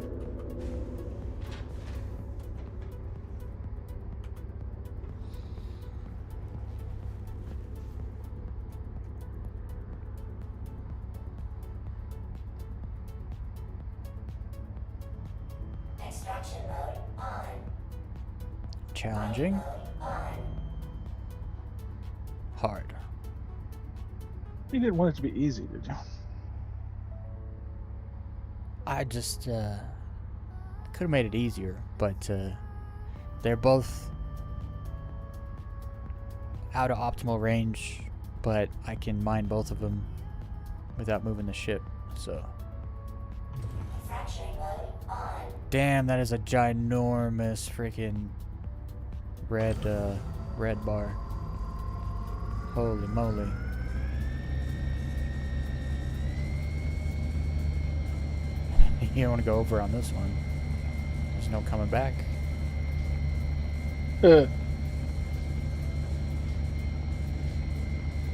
Extraction mode on. Challenging. Mode on. Hard. You didn't want it to be easy, did you? I just could have made it easier, but they're both out of optimal range, but I can mine both of them without moving the ship. So, Fracturing mode on. damn, that is a ginormous freaking red bar. Holy moly. You don't want to go over on this one. There's no coming back. That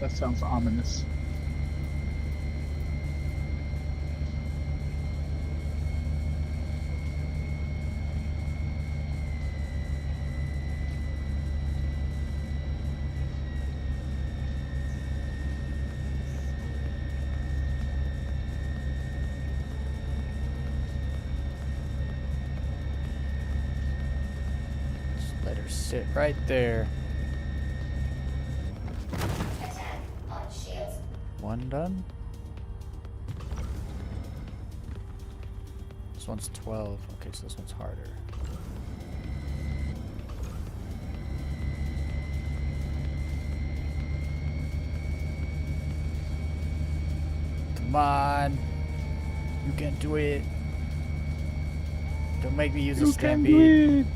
sounds ominous. Just let her sit right there. Attack on shields. One done. This one's 12. Okay, so this one's harder. Come on. You can do it. Don't make me use a You can do stampede. it.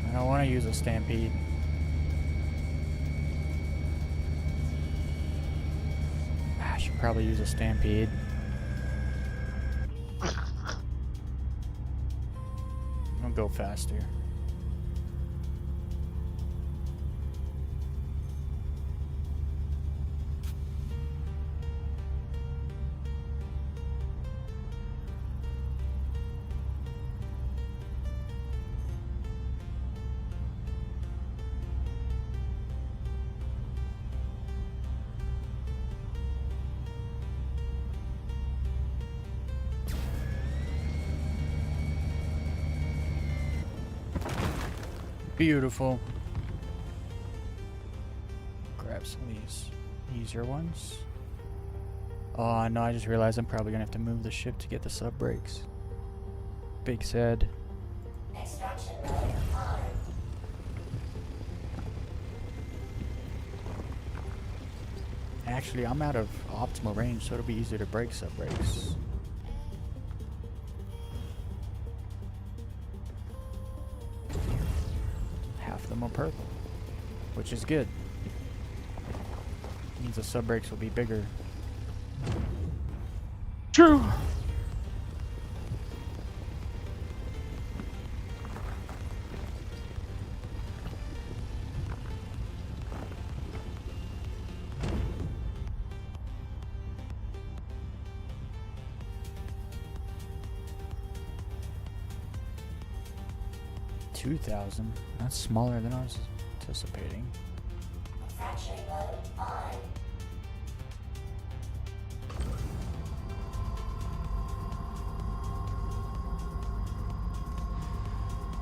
I don't want to use a stampede. I should probably use a stampede. I'll go faster. Beautiful. Grab some of these easier ones. Oh no, I just realized I'm probably gonna have to move the ship to get the sub brakes. Big sad. Extraction mode on. Actually, I'm out of optimal range, so it'll be easier to break sub brakes. Half of them are purple, which is good. Means the sub brakes will be bigger. True. $2,000. That's smaller than I was anticipating. Factory mode on.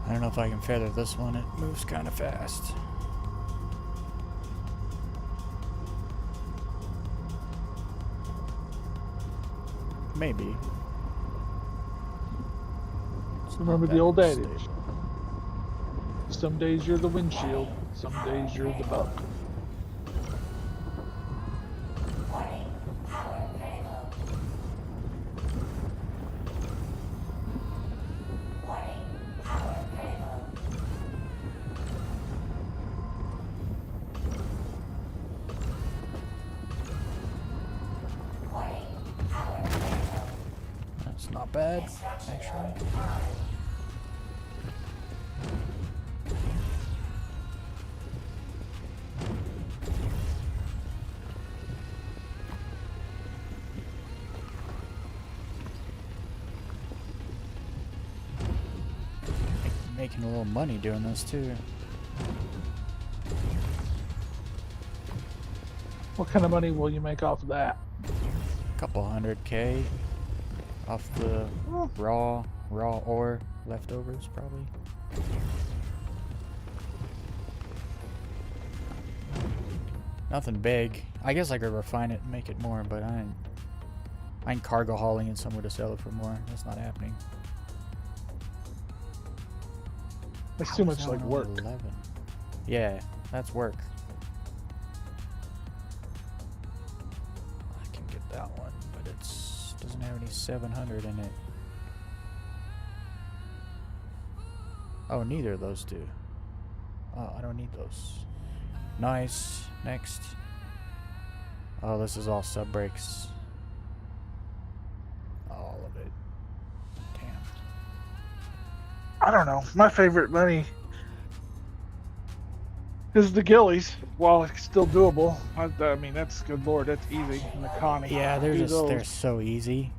I don't know if I can feather this one. It moves kind of fast. Maybe. It's Remember not the that old adage. unstable. Some days you're the windshield, some days you're the bug. Warning. Power critical. Warning. Power critical. Warning. Power critical. That's not bad, Extraction actually. mode on. Making a little money doing this too. What kind of money will you make off of that? Couple $100K off the Oh, raw ore leftovers, probably. Nothing big. I guess I could refine it and make it more, but I ain't cargo hauling it somewhere to sell it for more. That's not happening. that's How too is much that like one only work. 11? Yeah, that's work. I can get that one, but it's doesn't have any 700 in it. Oh, neither of those do. Oh, I don't need those. Nice. Next. Oh, this is all sub brakes. All of it. Damn. I don't know. My favorite money is the gillies. While it's still doable, I mean that's good lord, that's easy. And the Connie. Yeah, they're Do just they're those. so easy.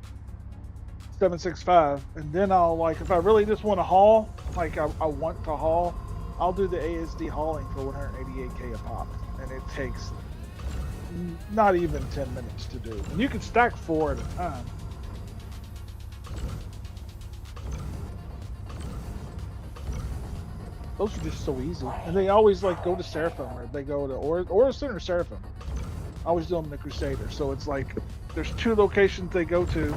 765, and then I'll like if I really just want to haul, like I want to haul, I'll do the ASD hauling for 188K a pop, and it takes not even 10 minutes to do. And you can stack 4 at a time. Those are just so easy, and they always like go to Seraphim, or they go to Orison or Seraphim. I always do them in the Crusader, so it's like there's 2 locations they go to,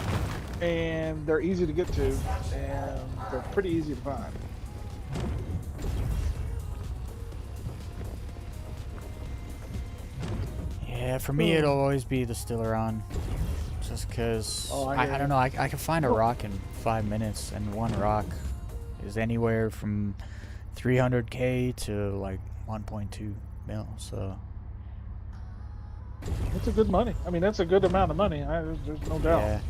and they're easy to get to, and they're pretty easy to find. Yeah, for me it'll always be the Stellaron. Just because Oh, I I hear don't ya. know, I can find a rock in 5 minutes, and one rock is anywhere from 300K to like 1.2 mil, so That's a good money. I mean, that's a good amount of money. There's no doubt. yeah.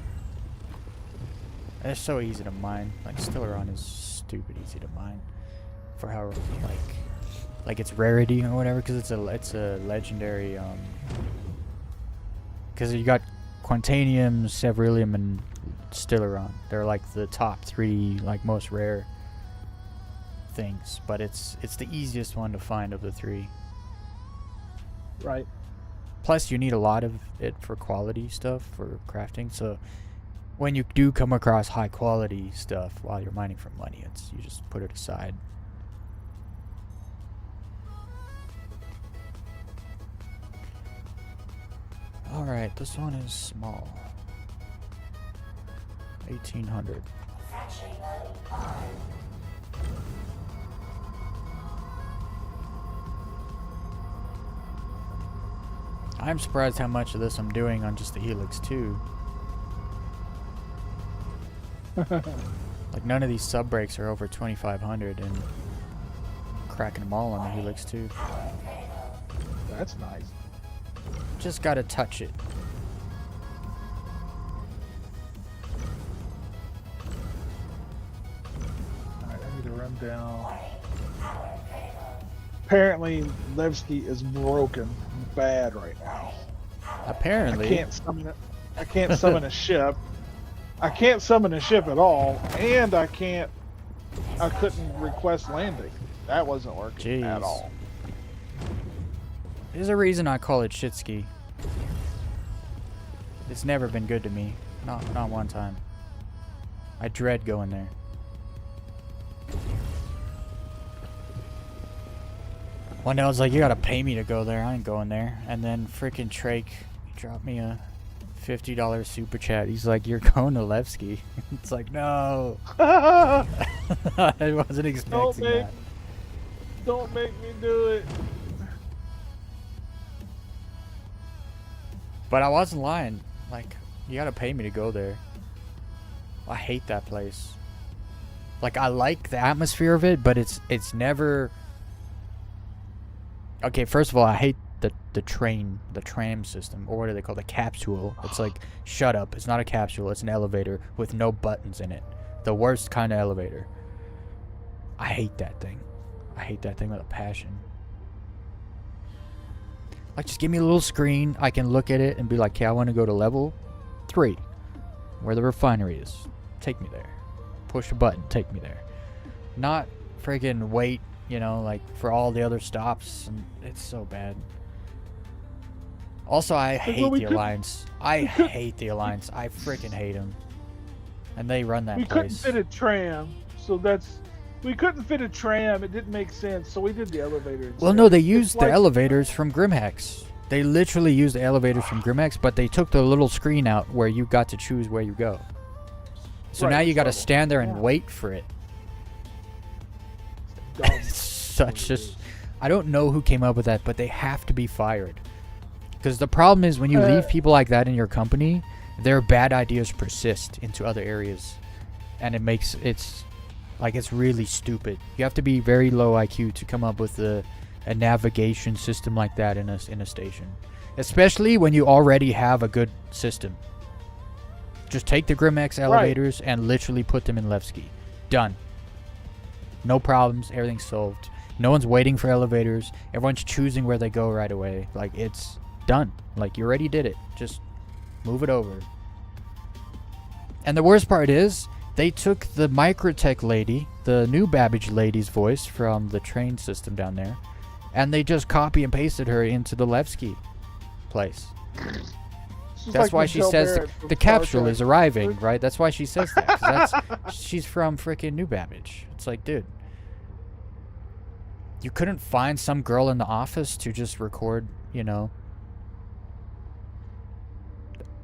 It's so easy to mine. Like Stellaron is stupid easy to mine for how like its rarity or whatever, because it's a legendary because you got Quantanium, Severilium, and Stellaron. They're like the top 3 like most rare things, but it's the easiest one to find of the 3. Right. Plus you need a lot of it for quality stuff for crafting, so when you do come across high quality stuff while you're mining for money, you just put it aside. Alright, this one is small. 1800. Factory mode on. I'm surprised how much of this I'm doing on just the Helix 2. Like, none of these sub brakes are over 2500 and cracking them all on the Helix 2. That's nice. Just gotta touch it. Alright, I need to run down. Apparently, Levski is broken bad right now. Apparently. I can't summon it. I can't summon a ship. I can't summon a ship at all, and I couldn't request landing. That wasn't working at Jeez. all. There's a reason I call it Shitski. It's never been good to me. Not one time. I dread going there. One day I was like, you gotta pay me to go there. I ain't going there. And then freaking Trake dropped me a $50 super chat. He's like, you're going to Levski. It's like, no. I wasn't expecting that. Don't make me do it. But I wasn't lying. Like, you gotta pay me to go there. I hate that place. Like, I like the atmosphere of it, but it's never... Okay, first of all, I hate the tram system, or what do they call it? The capsule. It's like, shut up. It's not a capsule. It's an elevator with no buttons in it. The worst kind of elevator. I hate that thing. I hate that thing with a passion. Like, just give me a little screen. I can look at it and be like, okay, I want to go to level 3, where the refinery is. Take me there. Push a button. Take me there. Not friggin' wait, you know, like, for all the other stops. And it's so bad. Also, I hate the Alliance. I hate the Alliance. I freaking hate them. And they run that We couldn't place. fit a tram, so we couldn't fit a tram. It didn't make sense, so we did the elevator instead. Well, no, they It's used the like- elevators from Grimhex. They literally used the elevators from Grimhex, but they took the little screen out where you got to choose where you go. So Right, now you it's got to double. stand there and Yeah. wait for it. Dumb. It's such just... I don't know who came up with that, but they have to be fired. Because the problem is when you leave people like that in your company, their bad ideas persist into other areas. And it makes... It's really stupid. You have to be very low IQ to come up with a navigation system like that in a station. Especially when you already have a good system. Just take the Grimhex elevators and literally put them in Levski. Done. No problems. Everything's solved. No one's waiting for elevators. Everyone's choosing where they go right away. Like, it's done. Like, you already did it. Just move it over. And the worst part is, they took the Microtech lady, the new Babbage lady's voice from the train system down there, and they just copy and pasted her into the Levski place. It's just That's like why she Michelle says Barrett from the Star capsule Trek. is arriving, right? That's why she says that. 'Cause she's from freaking New Babbage. It's like, dude, you couldn't find some girl in the office to just record, you know,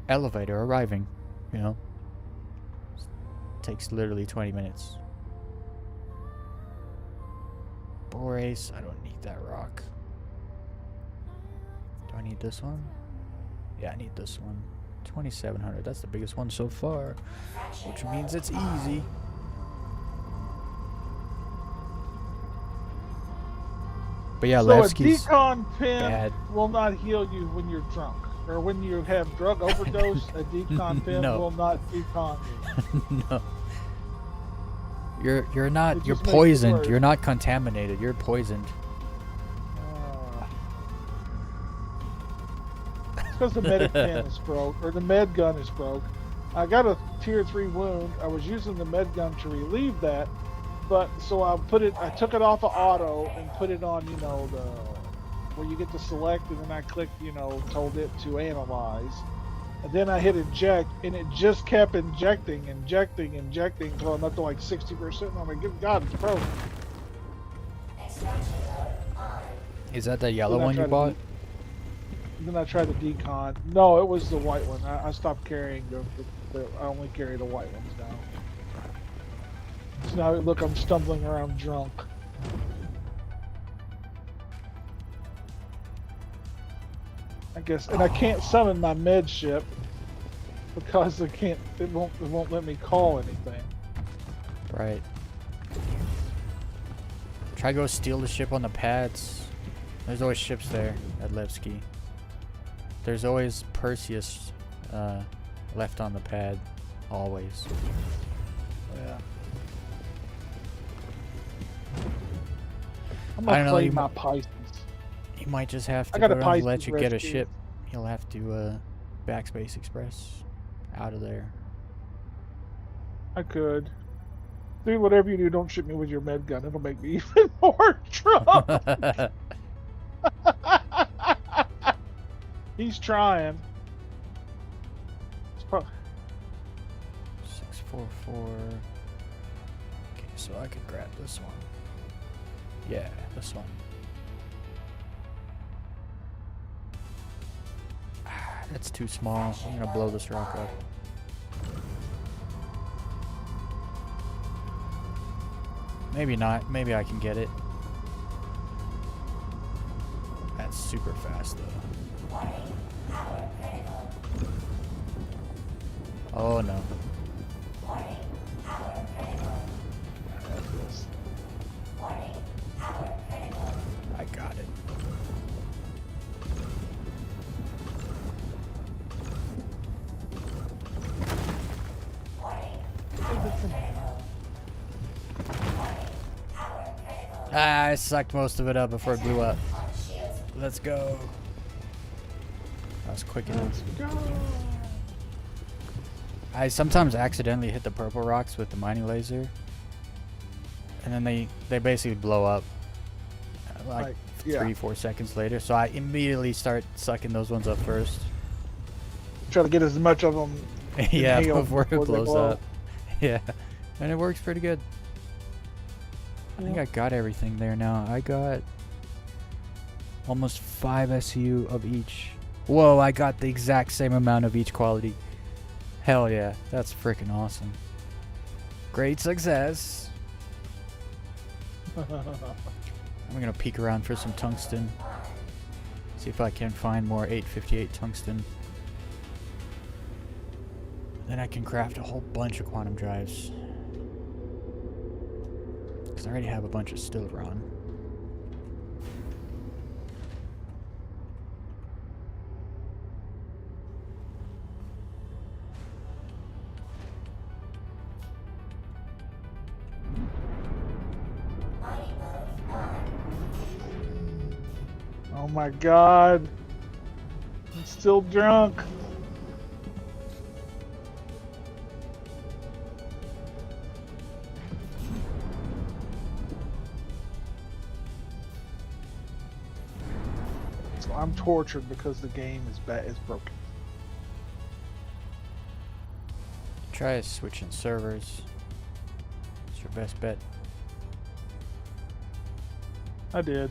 elevator arriving, you know? Takes literally 20 minutes. Borace, I don't need that rock. Do I need this one? Yeah, I need this one. 2700, that's the biggest one so far, which means it's easy. But yeah, So a Levski's decon pin bad. will not heal you when you're drunk. Or when you have drug overdose, a decon pin No. will not decon you. No. You're It not, you're just makes it poisoned. worse. You're not contaminated. You're poisoned. It's because the medic pen is broke, or the med gun is broke. I got a tier 3 wound. I was using the med gun to relieve that, but so I took it off of auto and put it on, you know, where you get to select, and then I clicked, you know, told it to analyze. And then I hit inject, and it just kept injecting until I'm up to like 60%. And I'm like, good God, it's broken. Extraction mode on. Is that the yellow Then I one you tried to bought? Then I tried the decon. No, it was the white one. I stopped carrying I only carry the white ones now. So now look, I'm stumbling around drunk. I guess, and I can't summon my med ship because it won't let me call anything. Right. Try go steal the ship on the pads. There's always ships there at Levski. There's always Perseus left on the pad. Always. Yeah. I'm I don't gonna know, play you my Pisces. You might just have to I got go a around and Pisces let you get a rescue. ship. You'll have to backspace express out of there. I could. Do whatever you do, don't shoot me with your med gun. It'll make me even more drunk. He's trying. It's pro- 644. Okay, so I could grab this one. Yeah, this one. That's too small. I'm gonna blow this rock up. Maybe not. Maybe I can get it. That's super fast though. Oh no. I got it. Ah, I sucked most of it up before it blew up. Let's go. That was quick enough. I sometimes accidentally hit the purple rocks with the mining laser. And then they basically blow up. Like yeah. 3-4 seconds later. So I immediately start sucking those ones up first. Try to get as much of them. Yeah, inhaled before it they blows blow. up. Yeah. And it works pretty good. I think I got everything there now. I got almost 5 SU of each. Whoa, I got the exact same amount of each quality. Hell yeah, that's freaking awesome. Great success. I'm gonna peek around for some tungsten. See if I can find more 858 tungsten. Then I can craft a whole bunch of quantum drives. Because I already have a bunch of Stilron. Oh my god. I'm still drunk. So I'm tortured because the game is broken. Try switching servers. It's your best bet. I did.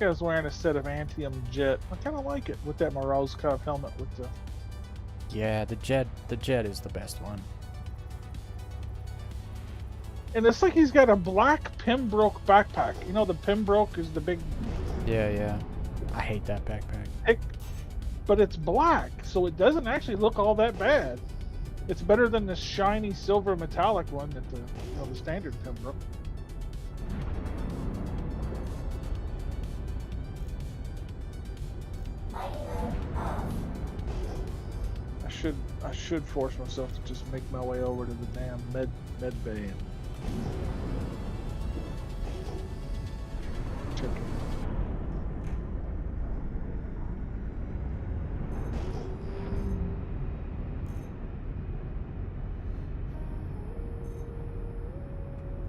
I was wearing a set of Antium Jet. I kind of like it with that Morozkov helmet with the. Yeah, the jet is the best one. And it's like he's got a black Pembroke backpack. You know, the Pembroke is the big. Yeah. I hate that backpack. But it's black, so it doesn't actually look all that bad. It's better than the shiny silver metallic one that the standard Pembroke. I should force myself to just make my way over to the damn med bay and check it.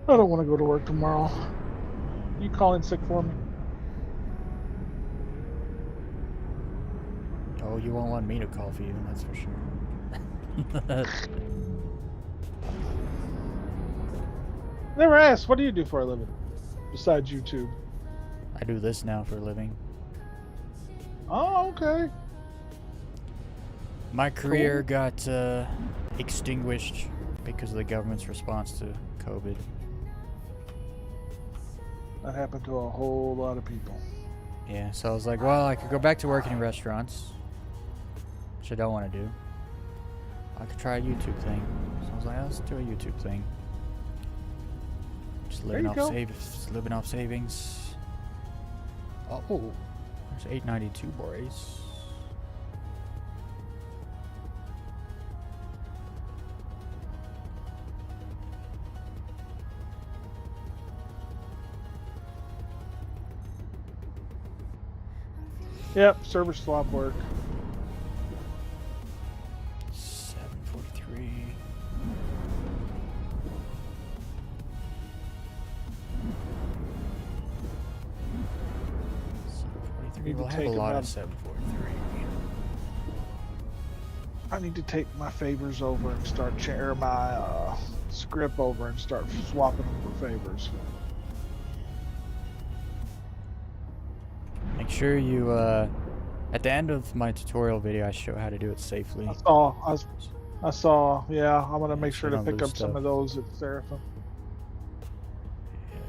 I don't want to go to work tomorrow. You call in sick for me? Oh, you won't want me to call for you, that's for sure. Never asked. What do you do for a living besides YouTube? I do this now for a living. Oh, okay. My career got extinguished because of the government's response to COVID. That happened to a whole lot of people. Yeah, so I was like, well, I could go back to working in restaurants, which I don't want to do. I could try a YouTube thing. So I was like, let's do a YouTube thing. Just living off savings. Oh, there's 892 boys. Yep, server swap work. 743. Need to We'll have take a lot about- of 743. I need to take my favors over and start or my script over and start swapping them for favors. Make sure you, at the end of my tutorial video, I show how to do it safely. I saw. Yeah, I'm gonna make so sure to don't pick lose up some stuff. of those at Seraphim. Yeah.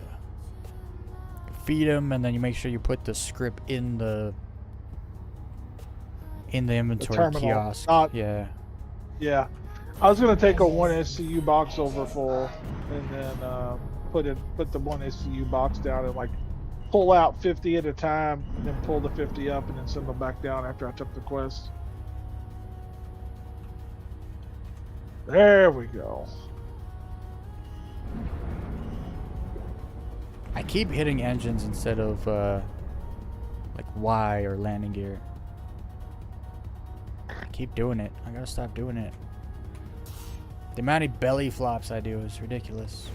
Feed them, and then you make sure you put the script in the inventory terminal, kiosk. not- Yeah. Yeah, I was gonna take a one SCU box over full, and then put the one SCU box down and like pull out 50 at a time, and then pull the 50 up, and then send them back down after I took the quest. There we go. I keep hitting engines instead of like Y or landing gear. I keep doing it. I gotta stop doing it. The amount of belly flops I do is ridiculous.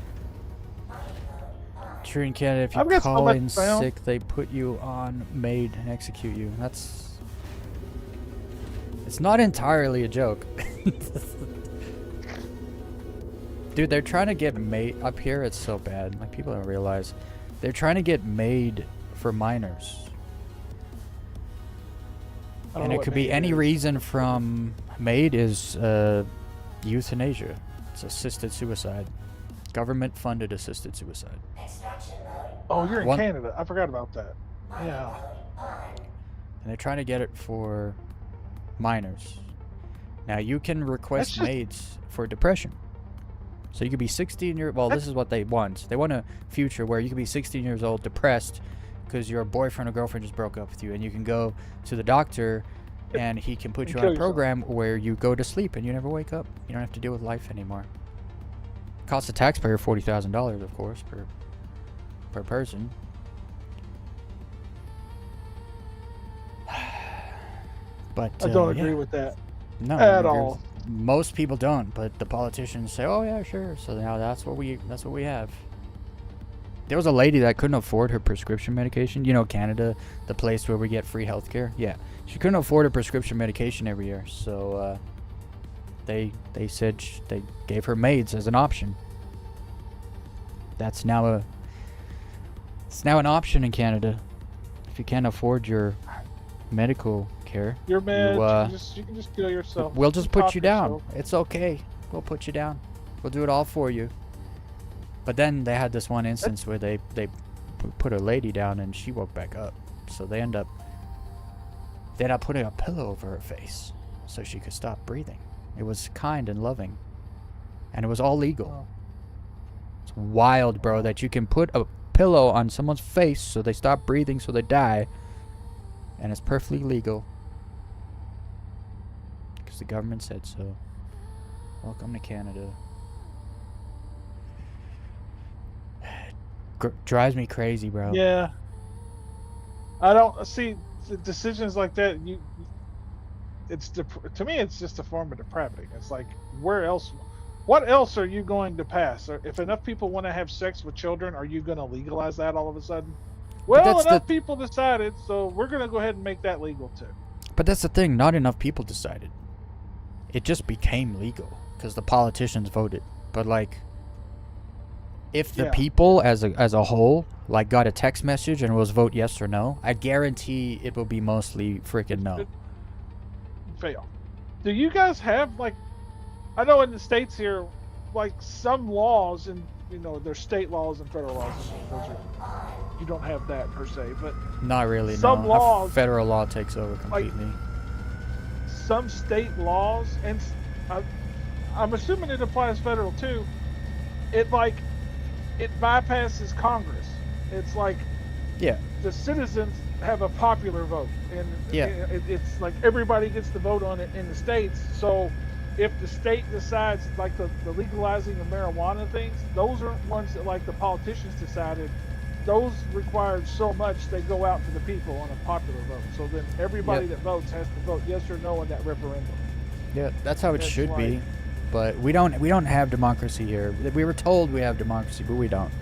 True in Canada, if you I've got so call much in sound. sick, they put you on maid and execute you. That's... It's not entirely a joke. Dude, they're trying to get maid... Up here, it's so bad. Like, people don't realize. They're trying to get maid for minors. I don't And know it what could be maid any is. reason from... Maid is euthanasia. It's assisted suicide. Government-funded assisted suicide. Extraction mode. Oh, you're in One- Canada. I forgot about that. Yeah. And they're trying to get it for minors. Now you can request just- maids for depression. So you could be 16 years... Well, this is what they want. They want a future where you could be 16 years old, depressed, because your boyfriend or girlfriend just broke up with you, and you can go to the doctor, and he can put And you on kill a yourself. program where you go to sleep and you never wake up. You don't have to deal with life anymore. Costs the taxpayer $40,000, of course, per person. But I don't yeah. agree with that. No, at because all. Most people don't, but the politicians say, "Oh yeah, sure." So now that's what we have. There was a lady that couldn't afford her prescription medication. You know, Canada, the place where we get free healthcare. Yeah, she couldn't afford her prescription medication every year, so they said they gave her maids as an option. It's now an option in Canada. If you can't afford your medical care, You're mad. You, You can just kill yourself. we'll just put Talk you down. yourself. It's okay. We'll put you down. We'll do it all for you. But then they had this one instance where they put a lady down and she woke back up. So they end up putting a pillow over her face so she could stop breathing. It was kind and loving. And it was all legal. Oh. It's wild, bro, that you can put a pillow on someone's face so they stop breathing so they die. And it's perfectly legal. Because the government said so. Welcome to Canada. Drives me crazy, bro. Yeah. I don't see decisions like that. To me, it's just a form of depravity. It's like, what else are you going to pass? Or if enough people want to have sex with children, are you going to legalize that all of a sudden? Well, that's enough people decided, so we're going to go ahead and make that legal too. But that's the thing. Not enough people decided. It just became legal because the politicians voted. But like, If the Yeah. people as a whole like got a text message and it was vote yes or no, I guarantee it will be mostly freaking no. It- Fail. Do you guys have like? I know in the states here, like some laws, and there's state laws and federal laws. And those are, you don't have that per se, but Not really. some no. laws- Federal law takes over completely. some state laws, and I'm assuming it applies federal too. It bypasses Congress. It's like Yeah. the citizens have a popular vote, and Yeah. it's like everybody gets to vote on it in the states. So if the state decides, like the legalizing of marijuana things, those are ones that like the politicians decided. Those required so much they go out to the people on a popular vote. So then everybody Yep. that votes has to vote yes or no in that referendum. Yeah, that's how it That's should be. like- But we don't have democracy here. We were told we have democracy, but we don't.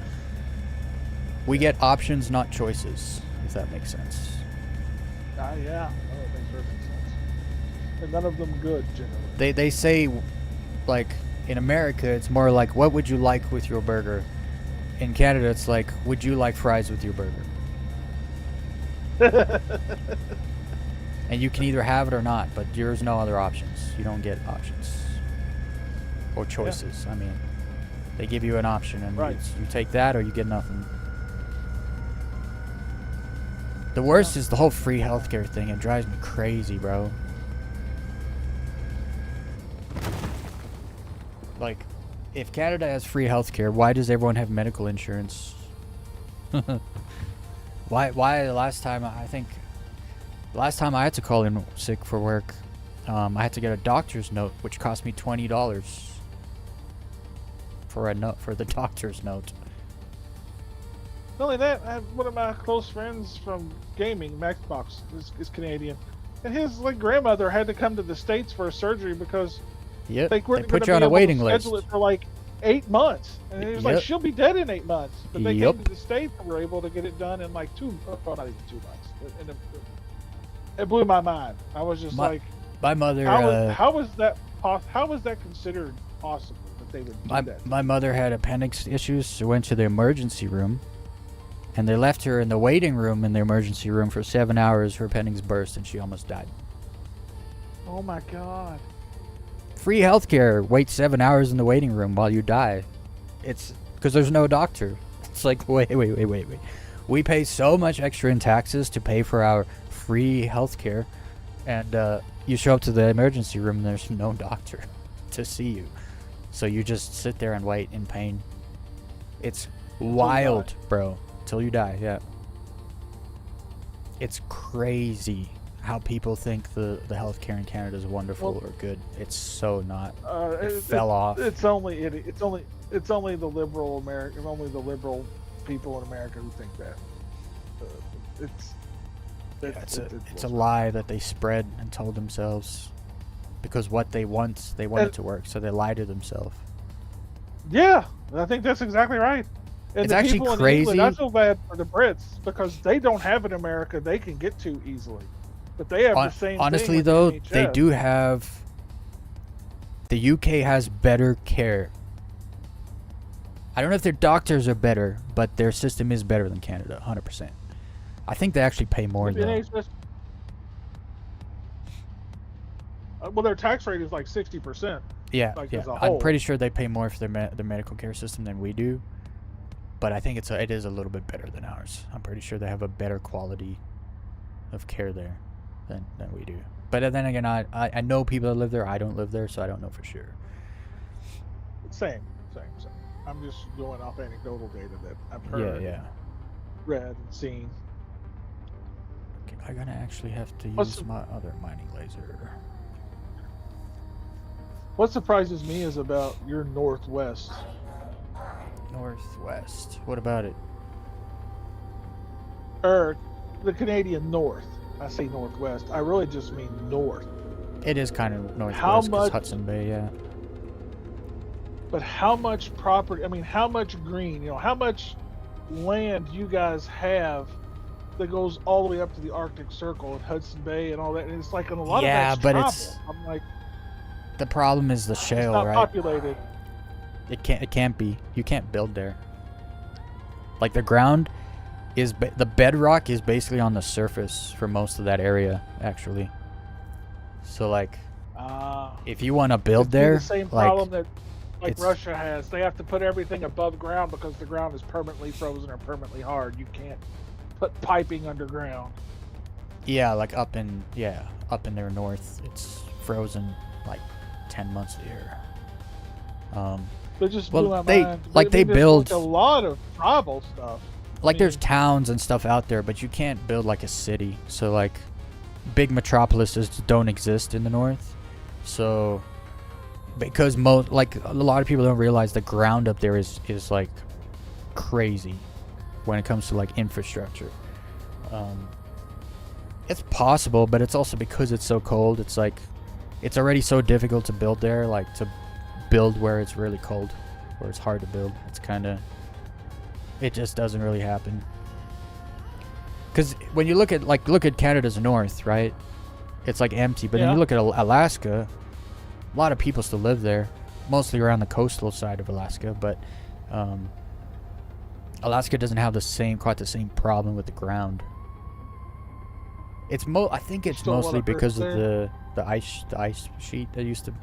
We get options, not choices, if that makes sense. Yeah, no, it makes perfect sense. And none of them good, generally. They say, like, in America, it's more like, what would you like with your burger? In Canada, it's like, would you like fries with your burger? And you can either have it or not, but there's no other options. You don't get options. Or choices, I mean. They give you an option, and Right. you take that or you get nothing. The worst is the whole free healthcare thing. It drives me crazy, bro. Like, if Canada has free healthcare, why does everyone have medical insurance? Why last time I had to call in sick for work, I had to get a doctor's note, which cost me $20 for a note, for the doctor's note. Not only that, I have one of my close friends from gaming, Maxbox, is Canadian, and his grandmother had to come to the States for a surgery because Yep, they they weren't put going you to on be a able waiting to list. schedule it for like 8 months, and he was like, Yep. she'll be dead in 8 months. But they Yep. came to the States and were able to get it done in like well, not even 2 months. And it blew my mind. I was just My- like, My mother, how is that considered possible that they would do that? my mother had appendix issues. She went to the emergency room, and they left her in the waiting room in the emergency room for 7 hours. Her appendix burst, and she almost died. Oh my god. Free healthcare. Wait 7 hours in the waiting room while you die. It's because there's no doctor. It's like, wait. We pay so much extra in taxes to pay for our free healthcare, and you show up to the emergency room and there's no doctor to see you. So you just sit there and wait in pain. It's wild, bro. Till you die, yeah. It's crazy how people think the healthcare in Canada is wonderful or good. It's so not. It fell off. It's only the liberal American, only the liberal people in America who think that. It's a lie that they spread and told themselves, because what they want it to work, so they lie to themselves. Yeah, I think that's exactly right. And It's the actually people in crazy. England, I feel bad for the Brits because they don't have an America they can get to easily, but they have the same. Honestly, thing with though, the they NHS. do have. The UK has better care. I don't know if their doctors are better, but their system is better than Canada, 100%. I think they actually pay more The though. NHS well, their tax rate is like 60%. Yeah, like, yeah. as a I'm whole. pretty sure they pay more for their medical care system than we do, but I think it is a little bit better than ours. I'm pretty sure they have a better quality of care there than we do. But then again, I know people that live there. I don't live there, so I don't know for sure. Same. I'm just going off anecdotal data that I've heard, Yeah. read, and seen. Okay, I'm gonna actually have to What's use the- my other mining laser. What surprises me is about your northwest. Northwest. What about it? The Canadian North. I say northwest. I really just mean north. It is kind of northwest How 'cause much- Hudson Bay, yeah. But how much property? I mean, how much green? How much land you guys have that goes all the way up to the Arctic Circle and Hudson Bay and all that? And it's like a lot Yeah, of that's but tribal. it's- I'm like, The problem is the it's shale, not right? populated. It can't be. You can't build there. Like the ground is the bedrock is basically on the surface for most of that area, actually. So like, if you want to build there, the same like, problem that it's- Russia has. They have to put everything above ground because the ground is permanently frozen or permanently hard. You can't put piping underground. yeah, like up in their north, it's frozen like 10 months a year. They just Well, blew my they- mind. like, they there's, build- a lot of tribal stuff. Like there's mean- towns and stuff out there, but you can't build like a city. So like big metropolises don't exist in the north. So because like a lot of people don't realize the ground up there is like crazy when it comes to like infrastructure. It's possible, but it's also because it's so cold. It's like it's already so difficult to build there, like to build where it's really cold, where it's hard to build. It's kind of, it just doesn't really happen. Because when you look at Canada's north, right? It's like empty, but then you look at Alaska, a lot of people still live there, mostly around the coastal side of Alaska, but Alaska doesn't have quite the same problem with the ground. It's I think it's Still a lot mostly of because of earth the ice sheet that used to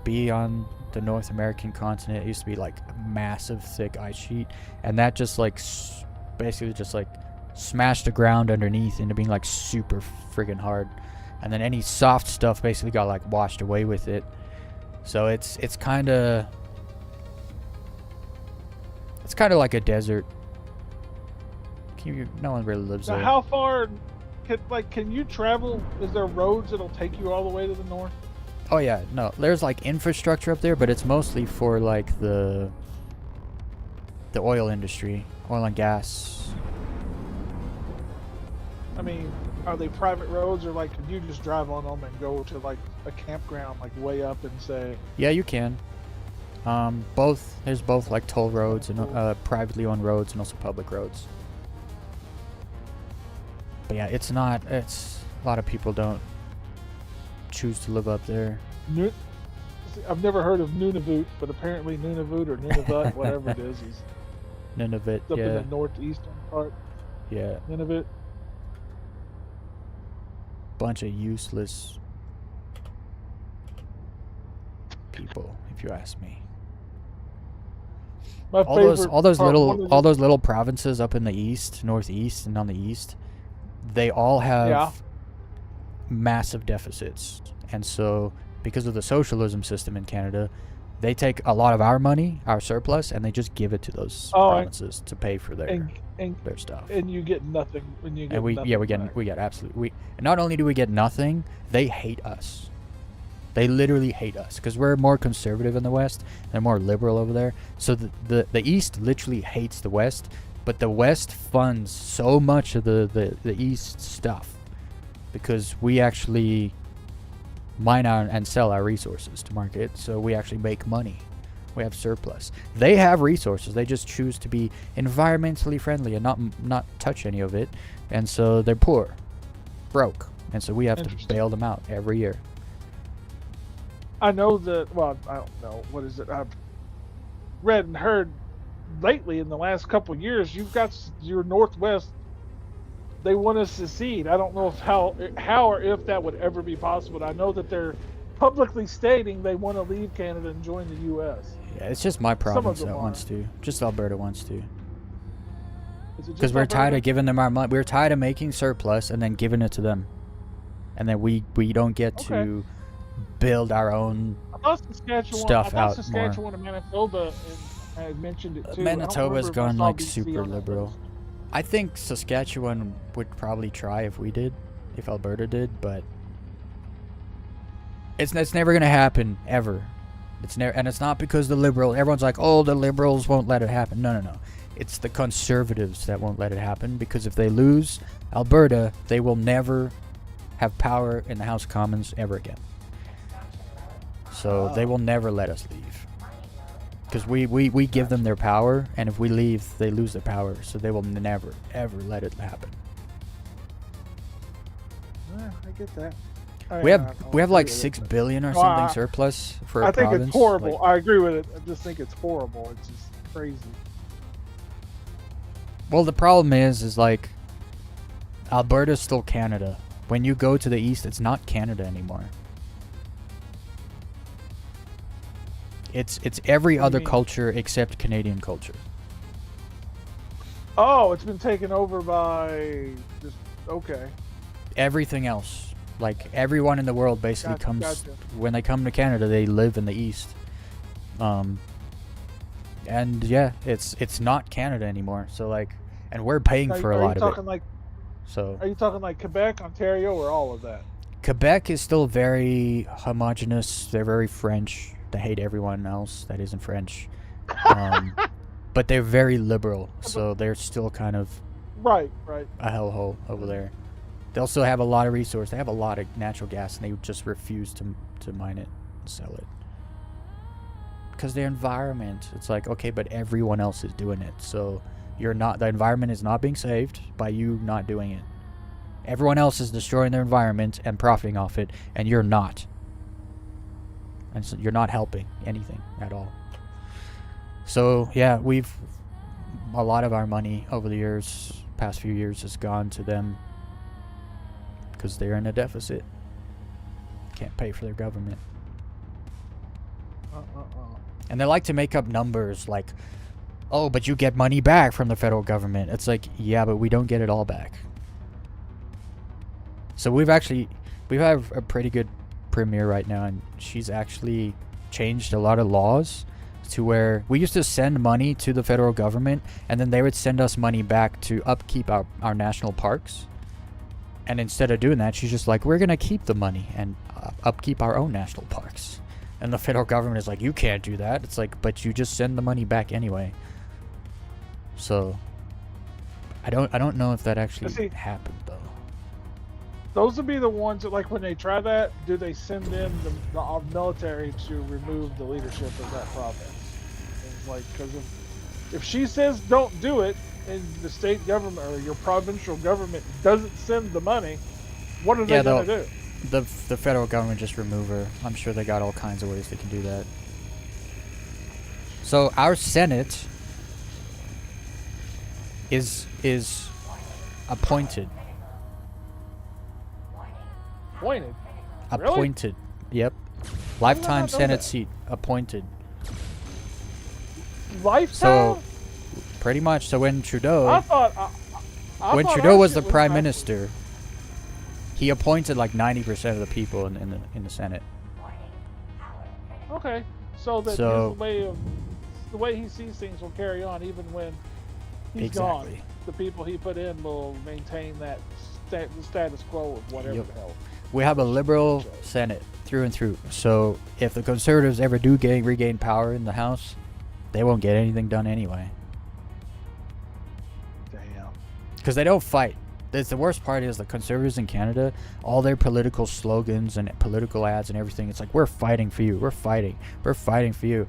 be on the North American continent. It used to be like a massive thick ice sheet, and that just like basically just like smashed the ground underneath into being like super friggin' hard, and then any soft stuff basically got like washed away with it. So it's kind of like a desert. No one really lives Now, there. how far can you travel? Is there roads that'll take you all the way to the north? Oh yeah, no, there's like infrastructure up there, but it's mostly for like the oil industry, oil and gas. I mean, are they private roads, or like can you just drive on them and go to like a campground like way up and say? Yeah, you can. There's both like toll roads and privately owned roads and also public roads. But yeah, it's a lot of people don't choose to live up there. I've never heard of Nunavut, but apparently Nunavut or Nunavut, whatever it is Nunavut, up in yeah, the northeastern part. yeah, Nunavut. bunch of useless people, if you ask me. My All those favorite part- little provinces up in the east, northeast, and on the east, they all have massive deficits. And so because of the socialism system in Canada, they take a lot of our money, our surplus, and they just give it to those provinces to pay for their stuff. And you get nothing when you get. And we get absolutely, not only do we get nothing, they hate us. They literally hate us because we're more conservative in the West. They're more liberal over there. So the East literally hates the West, but the West funds so much of the East stuff because we actually mine out and sell our resources to market. So we actually make money. We have surplus. They have resources. They just choose to be environmentally friendly and not touch any of it. And so they're poor, broke, and so we have to bail them out every year. I know that. Well, I don't know. What is it? I've read and heard lately in the last couple of years. You've got your Northwest. They want to secede. I don't know if how or if that would ever be possible. I know that they're publicly stating they want to leave Canada and join the U.S. Yeah, it's just my province that wants to. Just Alberta wants to. Because we're tired of giving them our money. We're tired of making surplus and then giving it to them, and then we don't get to build our own stuff out Saskatchewan more. and Manitoba, and I mentioned it too. Manitoba's gone like super liberal. I think Saskatchewan would probably try if Alberta did, but it's never gonna happen ever. And it's not because the everyone's like, oh, the liberals won't let it happen. No. It's the conservatives that won't let it happen because if they lose Alberta, they will never have power in the House of Commons ever again. So they will never let us leave. Because we give them their power, and if we leave, they lose their power. So they will never, ever let it happen. Yeah, I get that. We have like $6 billion or something surplus for a province. I think it's horrible. Like, I agree with it. I just think it's horrible. It's just crazy. Well, the problem is like Alberta's still Canada. When you go to the east, it's not Canada anymore. It's every What do other you mean? culture except Canadian culture. Oh, it's been taken over by just okay. Everything else, like everyone in the world, basically Gotcha, comes gotcha. when they come to Canada. They live in the east. And yeah, it's not Canada anymore. So like, and we're paying for a Are you lot of talking it. like So are you talking like Quebec, Ontario, or all of that? Quebec is still very homogenous. They're very French. They hate everyone else that isn't French. But they're very liberal, so they're still kind of Right. a hellhole over there. They also have a lot of resource. They have a lot of natural gas, and they just refuse to mine it and sell it. Because the environment, it's like, okay, but everyone else is doing it, so you're not. The environment is not being saved by you not doing it. Everyone else is destroying their environment and profiting off it, and you're not. And so you're not helping anything at all. So yeah, a lot of our money over the years, past few years, has gone to them because they're in a deficit. Can't pay for their government. And they like to make up numbers like, oh, but you get money back from the federal government. It's like, yeah, but we don't get it all back. So we've had a pretty good premier right now, and she's actually changed a lot of laws to where we used to send money to the federal government, and then they would send us money back to upkeep our national parks. And instead of doing that, she's just like, we're going to keep the money and upkeep our own national parks. And the federal government is like, you can't do that. It's like, but you just send the money back anyway. So I don't know if that actually happened though. Those would be the ones that, like, when they try that, do they send in the military to remove the leadership of that province? It's like, because if she says don't do it, and the state government or your provincial government doesn't send the money, what are they going to do? The federal government just remove her. I'm sure they got all kinds of ways they can do that. So our Senate is appointed. Appointed? Really? Appointed. Yep. Lifetime not know Senate that. seat appointed. Lifetime? So pretty much. So when Trudeau I thought when thought Trudeau our was shit the prime back- minister, he appointed like 90% of the people in the Senate. Okay, so that So- the way he sees things will carry on even when he's Exactly. gone. The people he put in will maintain that status quo of whatever Yep. the hell. We have a liberal Senate through and through. So if the Conservatives ever do regain power in the House, they won't get anything done anyway. Damn. Because they don't fight. That's the worst part is the Conservatives in Canada, all their political slogans and political ads and everything, it's like, we're fighting for you. We're fighting for you.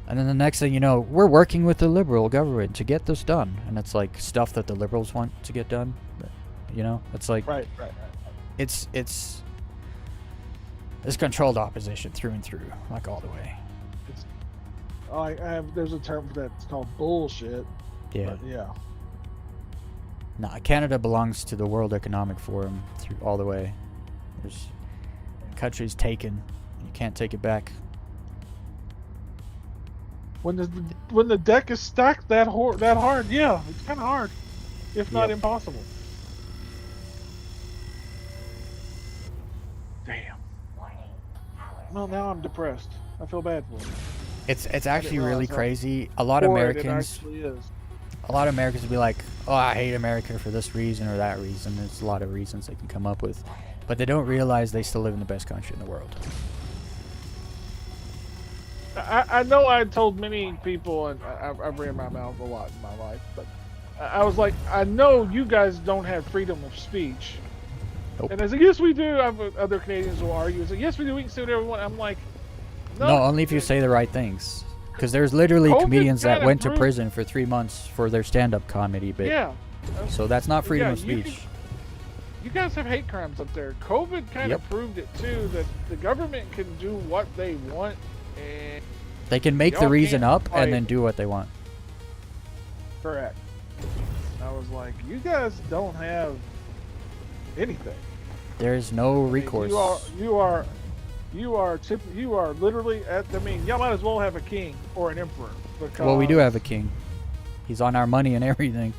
And then the next thing you know, we're working with the Liberal government to get this done. And it's like stuff that the Liberals want to get done. You know? It's like... Right. It's controlled opposition through and through, like all the way. There's a term for that. It's called bullshit. Yeah. But yeah. Nah, Canada belongs to the World Economic Forum through all the way. There's country's taken. You can't take it back. When the deck is stacked that hard, yeah, it's kind of hard, if not Yep. impossible. Damn. Well, now I'm depressed. I feel bad for him. It's actually really realize how crazy. A lot of Horrid Americans It actually is. will be like, oh, I hate America for this reason or that reason. There's a lot of reasons they can come up with. But they don't realize they still live in the best country in the world. I know I told many people, and I've ran my mouth a lot in my life, but I was like, I know you guys don't have freedom of speech. Nope. And they said, yes, we do. Other Canadians will argue. It's like, yes, we do. We can say whatever we want. I'm like, No, only if you say the right things. Because there's literally COVID comedians that kinda went to proved- prison for 3 months for their stand-up comedy bit. Yeah. So that's not freedom Yeah, of you speech. You guys have hate crimes up there. COVID kind of Yep. proved it too, that the government can do what they want, and They can make the y'all reason can't up fight. and then do what they want. correct. was like, you guys don't have anything. There's no I mean, recourse. you are literally at. I mean, y'all might as well have a king or an emperor. Because, Well, we do have a king. He's on our money and everything.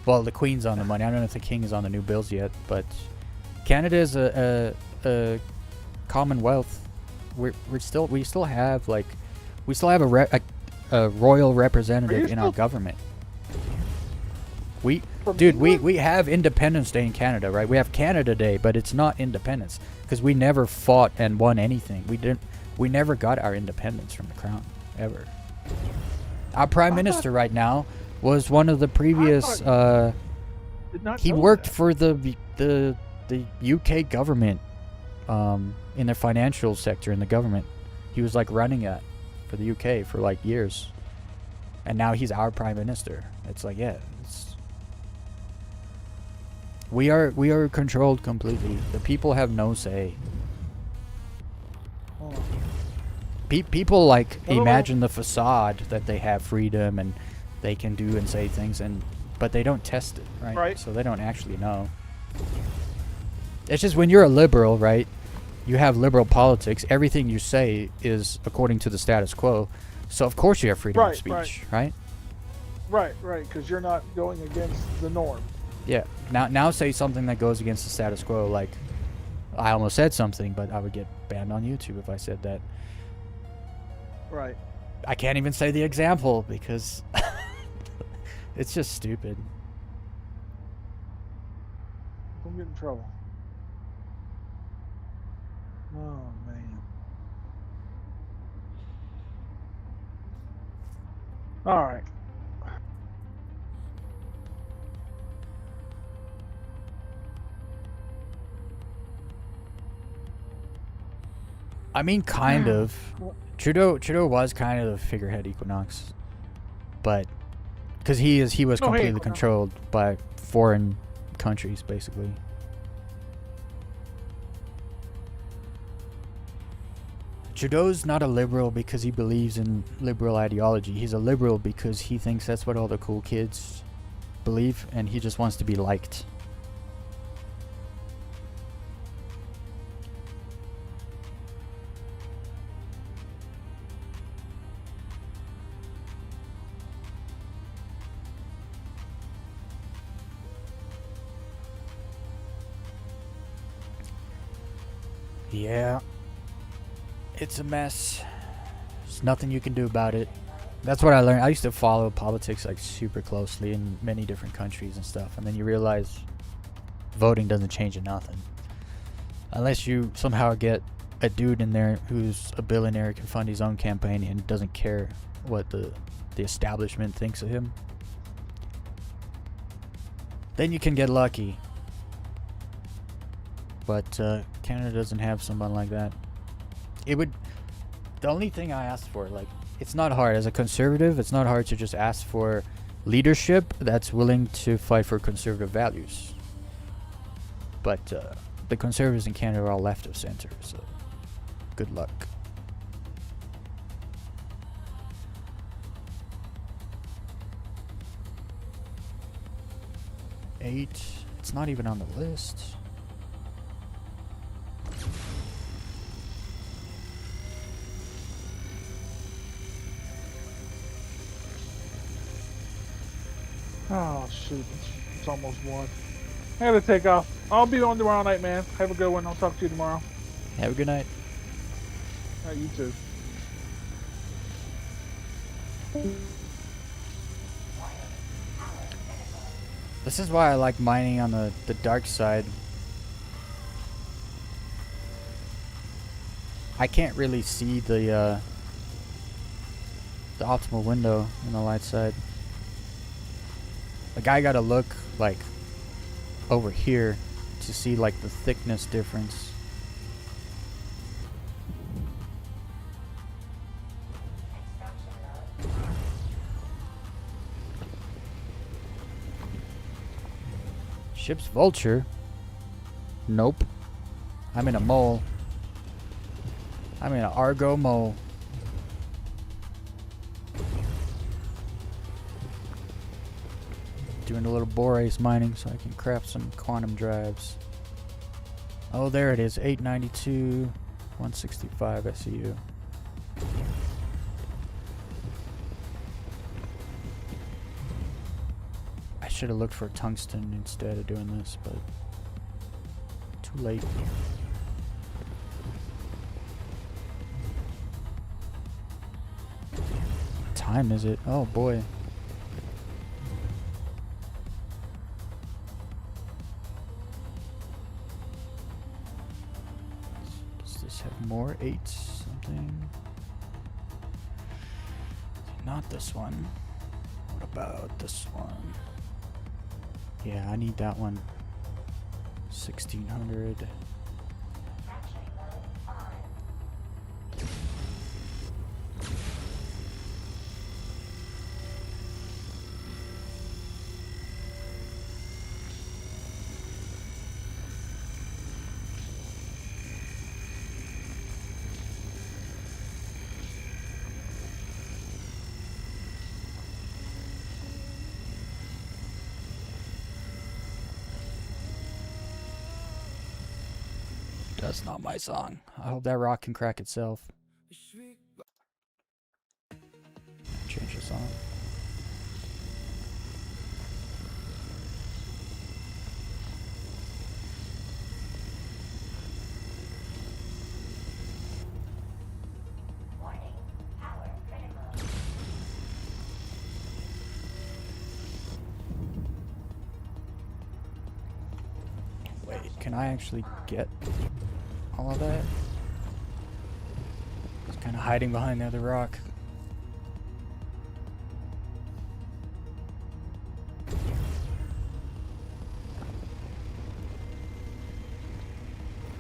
Well, the queen's on the money. I don't know if the king is on the new bills yet, but Canada is a commonwealth. We still have a royal representative in our government. We have Independence Day in Canada, right? We have Canada Day, but it's not independence because we never fought and won anything. We never got our independence from the crown ever. Our prime minister right now was one of the previous. He worked for the UK government, in their financial sector in the government. He was like running it for the UK for like years, and now he's our prime minister. It's like, yeah, we are controlled completely. The people have no say. People like imagine the facade that they have freedom and they can do and say things, but they don't test it, right? So they don't actually know. It's just when you're a liberal, right? You have liberal politics. Everything you say is according to the status quo. So of course you have freedom of speech, right? Right, because you're not going against the norm. Yeah. Now say something that goes against the status quo. Like, I almost said something, but I would get banned on YouTube if I said that. Right. I can't even say the example because it's just stupid. Don't get in trouble. Oh, man. All right. I mean, kind of. Trudeau was kind of the figurehead Equinox, but because he was completely controlled by foreign countries, basically. Trudeau's not a liberal because he believes in liberal ideology. He's a liberal because he thinks that's what all the cool kids believe, and he just wants to be liked. Yeah, it's a mess. There's nothing you can do about it. That's what I learned. I used to follow politics like super closely in many different countries and stuff, and then you realize voting doesn't change nothing unless you somehow get a dude in there who's a billionaire, can fund his own campaign and doesn't care what the establishment thinks of him. Then you can get lucky. But Canada doesn't have someone like that. The only thing I asked for, like, it's not hard. As a conservative, it's not hard to just ask for leadership that's willing to fight for conservative values. But the conservatives in Canada are all left of center, so good luck. Eight. It's not even on the list. Oh, shoot. It's almost 1. I gotta take off. I'll be on tomorrow night, man. Have a good one. I'll talk to you tomorrow. Have a good night. All right, you too. This is why I like mining on the dark side. I can't really see the optimal window on the light side. Like, I gotta look like over here to see like the thickness difference. Ship's vulture? Nope. I'm in a mole. I'm in an Argo mole. Doing a little borase mining so I can craft some quantum drives. Oh, there it is. 892, 165 SEU. I should have looked for tungsten instead of doing this, but too late. What time is it? Oh boy. Does this have more 8s? Something? Not this one. What about this one? Yeah, I need that one. 1600. Capturing mode on. That's not my song. I hope that rock can crack itself. Change the song. Warning. Power critical. Wait, can I actually get all of that? It's kind of hiding behind the other rock.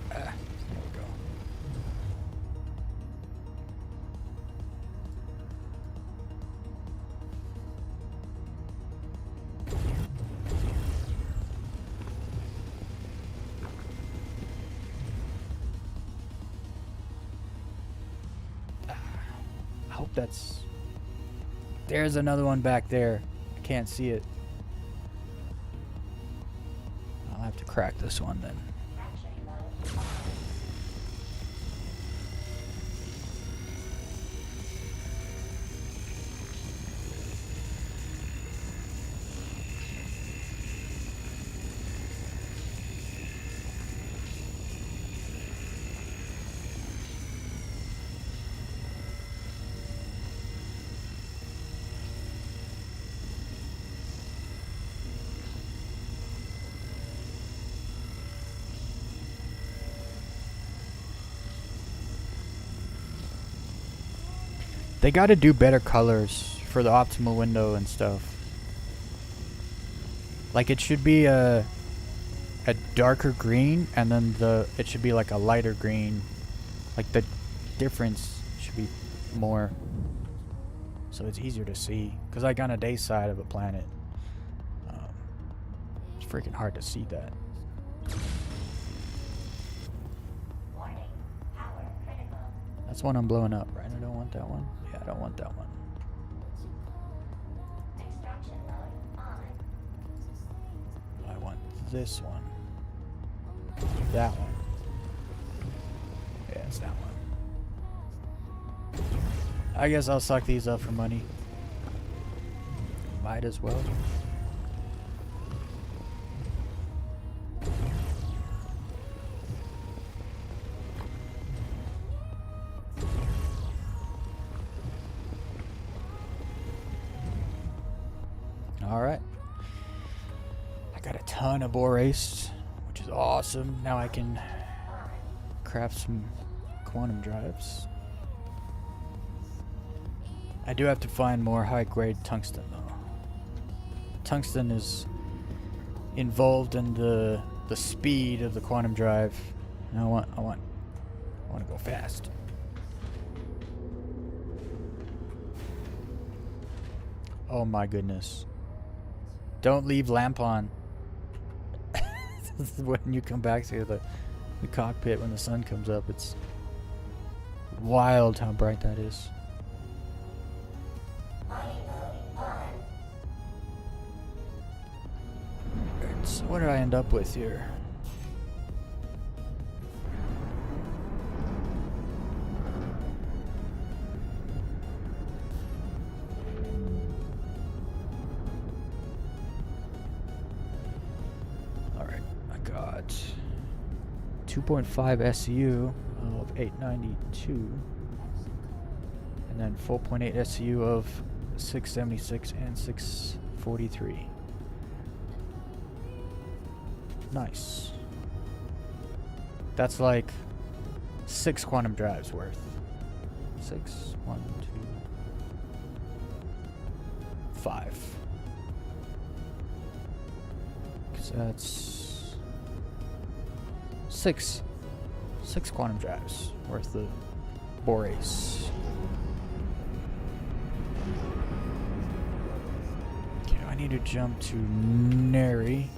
There we go. I hope that's... There's another one back there. I can't see it. I'll have to crack this one then. Capturing mode on. They got to do better colors for the optimal window and stuff. Like it should be a darker green, and then it should be like a lighter green. Like the difference should be more, so it's easier to see. Cause like on a day side of a planet, it's freaking hard to see that. Warning. Power critical. That's one I'm blowing up, right? I don't want that one. Yeah, I don't want that one. Extraction mode on. I want this one. That one. Yeah, it's that one. I guess I'll suck these up for money. Might as well. Alright. I got a ton of borase, which is awesome. Now I can craft some quantum drives. I do have to find more high-grade tungsten though. Tungsten is involved in the speed of the quantum drive. And I want to go fast. Oh my goodness. Don't leave lamp on. When you come back to the cockpit when the sun comes up, it's wild how bright that is. Mining mode on. So what did I end up with here? Alright, I got 2.5 SU of 892, and then 4.8 SU of 676 and 643. Nice. That's like 6 quantum drives worth. 6, 1, 2, 5. 'Cause that's 6 quantum drives worth of Borace. Okay, I need to jump to Neri.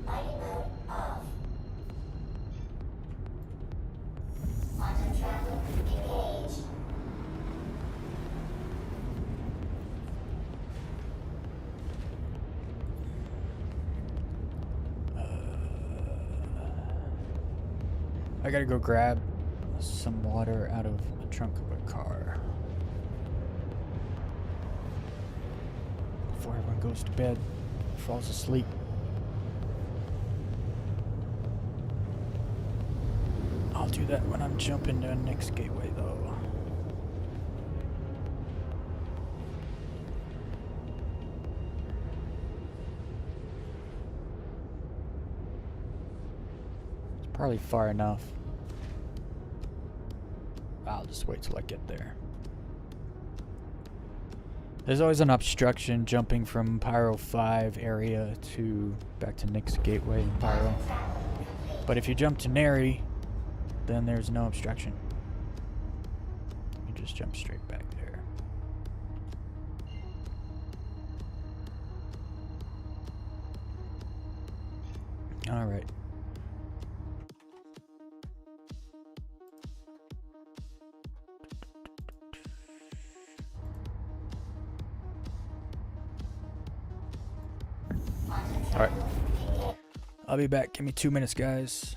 Lighting mode off. Quantum travel engaged. I gotta go grab some water out of the trunk of a car before everyone goes to bed, falls asleep. I'll do that when I'm jumping to the next gateway, though. It's probably far enough. I'll just wait till I get there. There's always an obstruction jumping from Pyro 5 area to back to Nick's Gateway in Pyro. But if you jump to Neri, then there's no obstruction. You just jump straight back there. All right. All right. I'll be back. Give me 2 minutes, guys.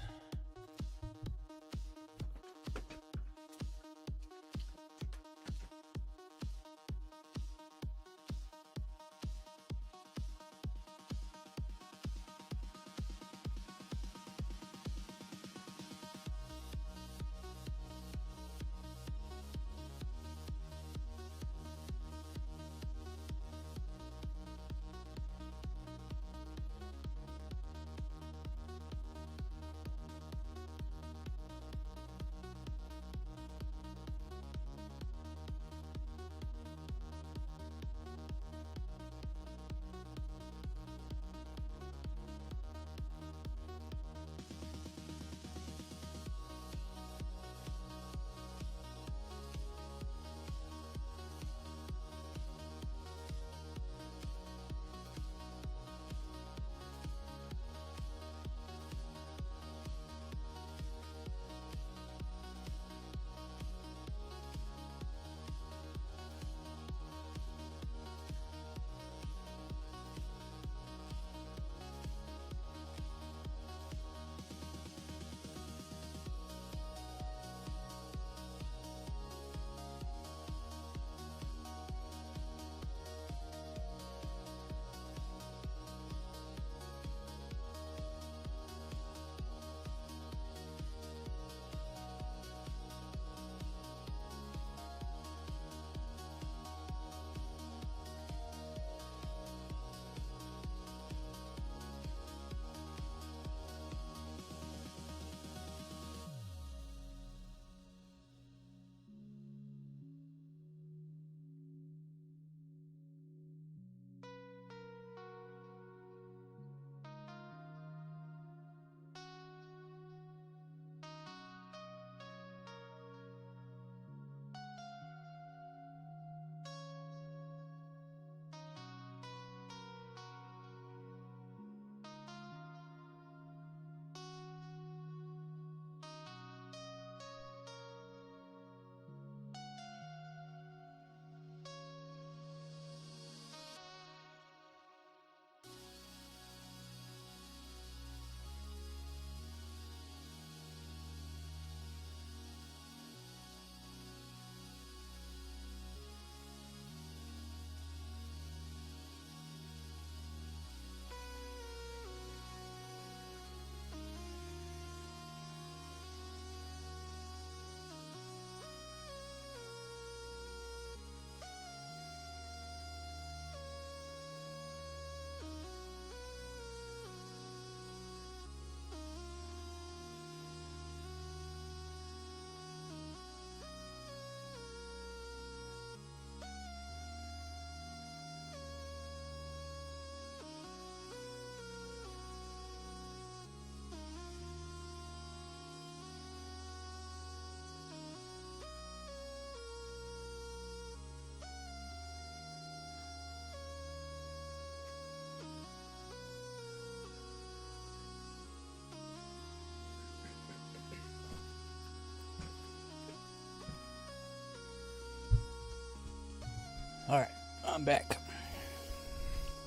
Alright, I'm back.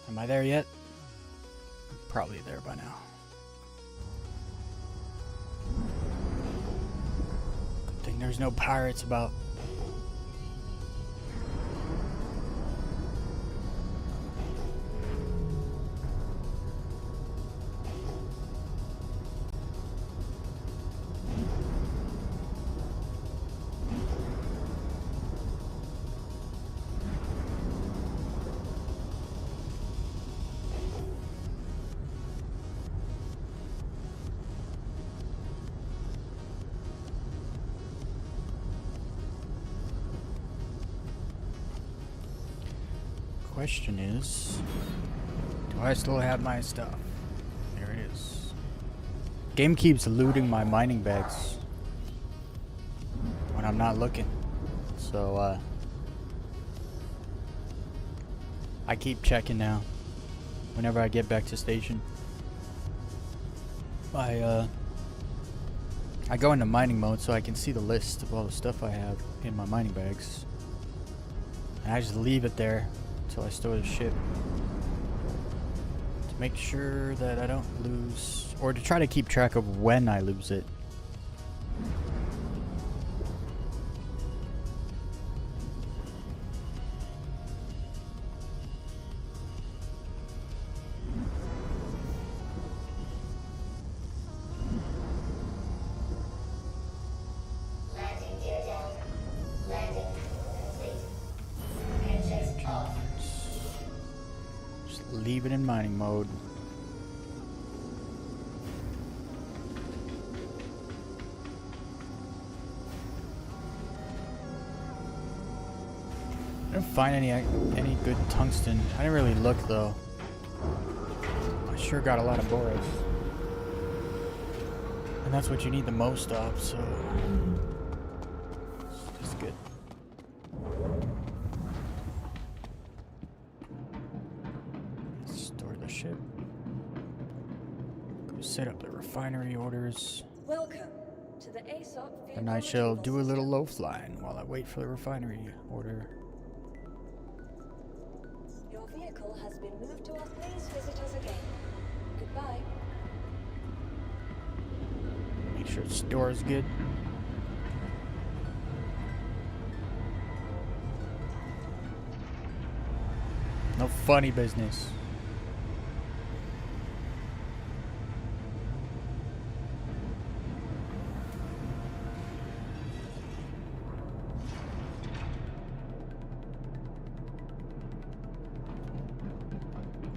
Am I there yet? Probably there by now. Good thing there's no pirates about. Question is, do I still have my stuff? There it is. Game keeps looting my mining bags when I'm not looking. So, I keep checking now. Whenever I get back to station, I go into mining mode so I can see the list of all the stuff I have in my mining bags. And I just leave it there until I store the ship to make sure that I don't lose, or to try to keep track of when I lose it. Landing gear down. Landing complete. Engines off. Just leave it in mining mode. I didn't find any good tungsten. I didn't really look though. I sure got a lot of borax. And that's what you need the most of, so it's just good. Store the ship. Go set up the refinery orders. Welcome to the ASOP vehicle And I shall retrieval do a little system. low flying while I wait for the refinery order. Your vehicle has been moved to us. Please visit us again. Goodbye. Make sure the store is good. No funny business.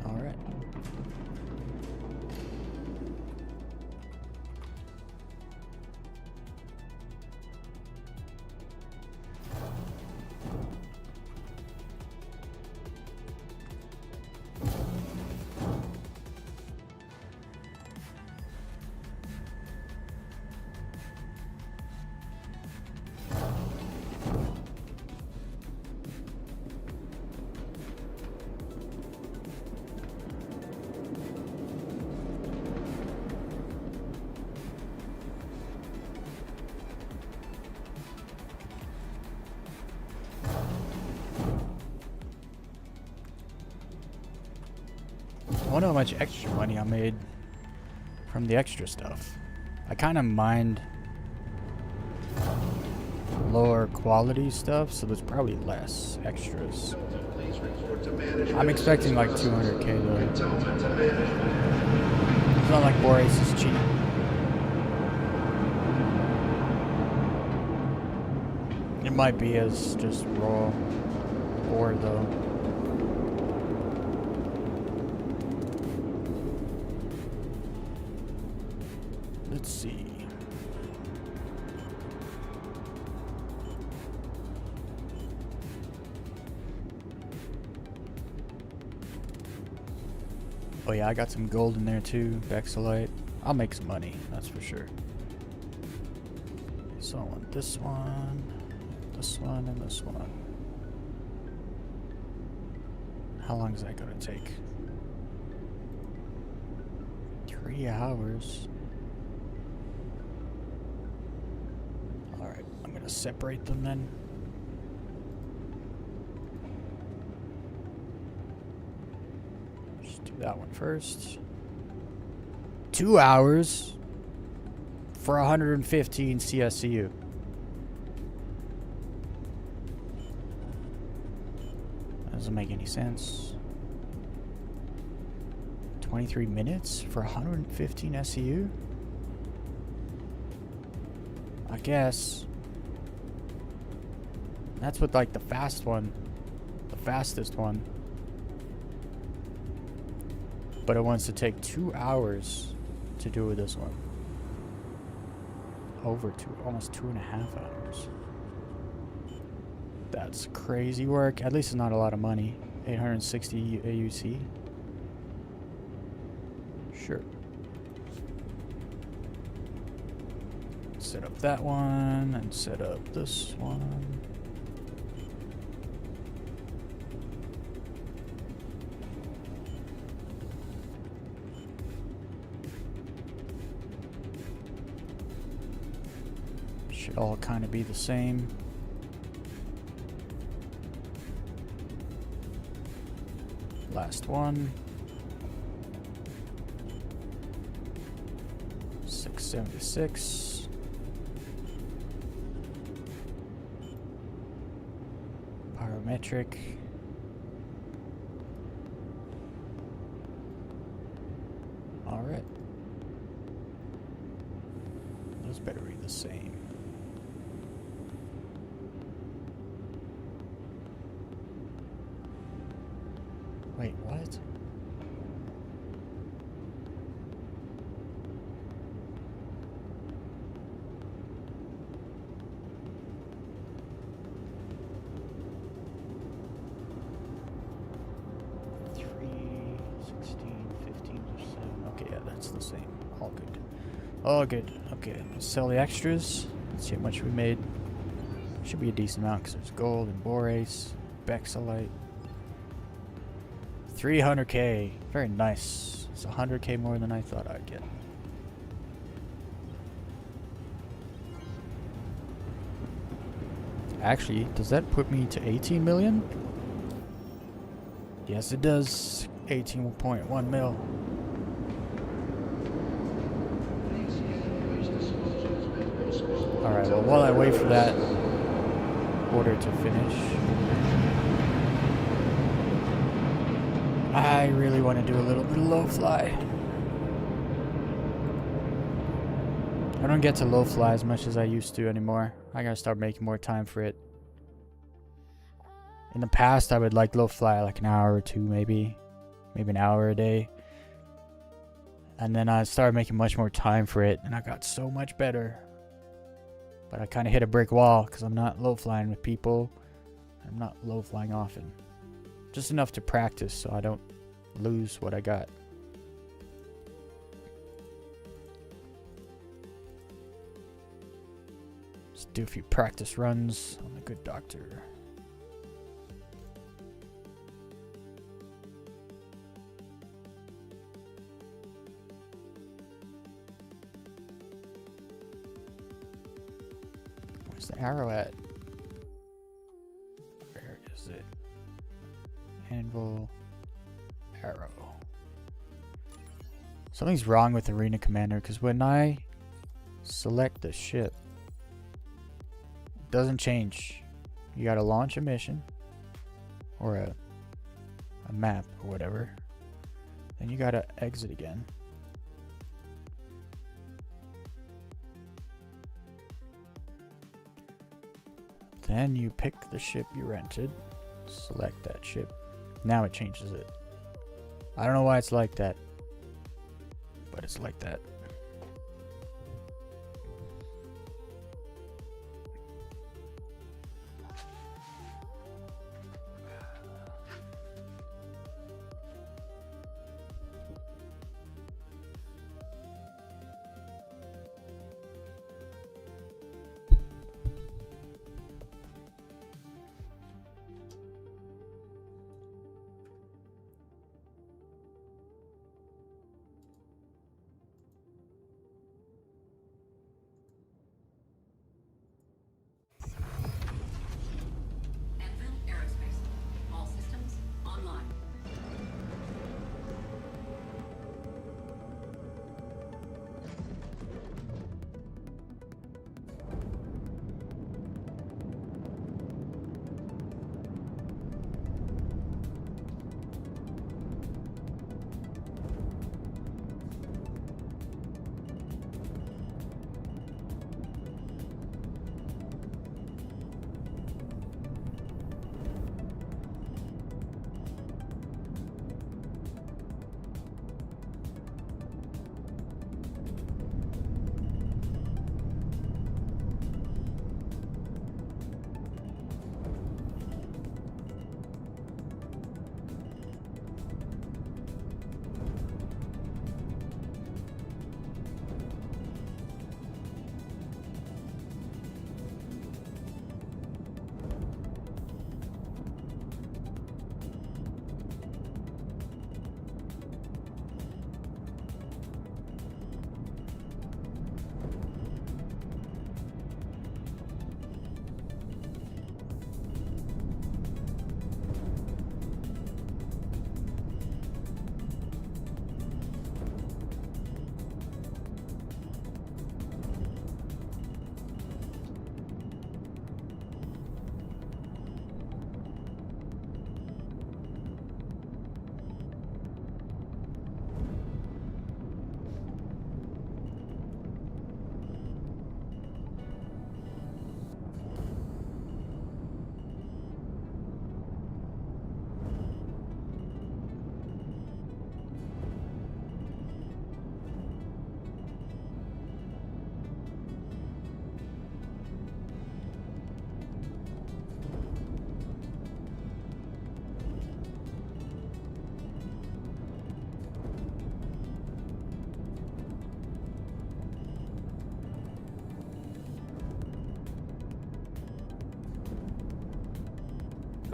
All right. I wonder how much extra money I made from the extra stuff. I kind of mind lower quality stuff, so there's probably less extras. I'm expecting like 200k though. It's not like borax is cheap. It might be as just raw ore though. Let's see. Oh yeah, I got some gold in there too, Vexilite. I'll make some money, that's for sure. So I want this one, and this one. How long is that gonna take? 3 hours. Alright, I'm gonna separate them then. Let's do that one first. 2 hours for 115 CSCU. That doesn't make any sense. 23 minutes for 115 SCU? I guess. That's what, like, the fastest one. But it wants to take 2 hours to do with this one. Almost 2.5 hours. That's crazy work. At least it's not a lot of money. 860 AUC. Sure. Set up that one and set up this one. Should all kind of be the same. Last one. 676. Parametric. All right. Those better be the same. Wait, what? Okay, yeah, that's the same. All good. All good. Okay, let's sell the extras. Let's see how much we made. Should be a decent amount because there's gold and borace, bexolite. 300k. Very nice. It's 100k more than I thought I'd get. Actually, does that put me to 18 million? Yes, it does. 18.1 mil. Alright, well, while I wait for that order to finish, I really want to do a little bit of low fly. I don't get to low fly as much as I used to anymore. I gotta start making more time for it. In the past, I would like low fly like an hour or two, maybe an hour a day. And then I started making much more time for it, and I got so much better. But I kind of hit a brick wall because I'm not low flying with people. I'm not low flying often. Just enough to practice so I don't lose what I got. Let's do a few practice runs on the good doctor. Where's the arrow at? Where is it? Anvil, arrow. Something's wrong with Arena Commander because when I select the ship, it doesn't change. You gotta launch a mission or a map or whatever. Then you gotta exit again. Then you pick the ship you rented, select that ship. Now it changes it. I don't know why it's like that, but it's like that.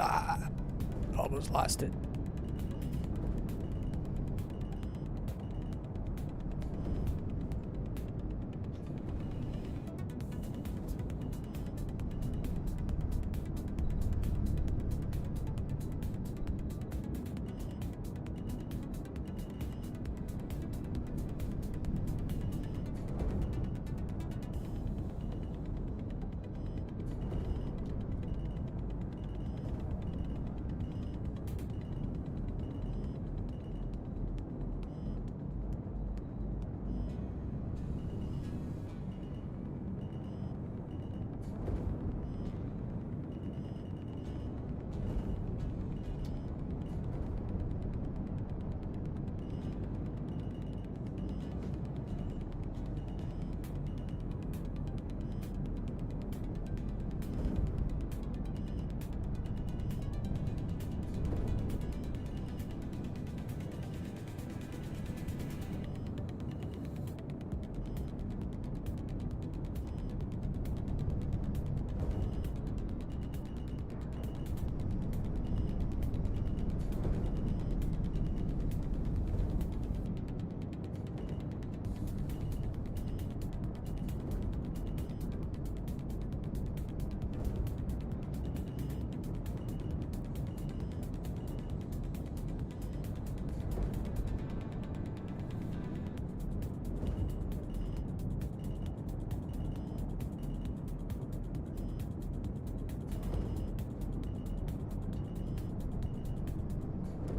Ah, almost lost it.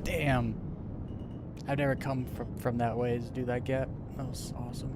Damn. I've never come from that way to do that gap. That was awesome.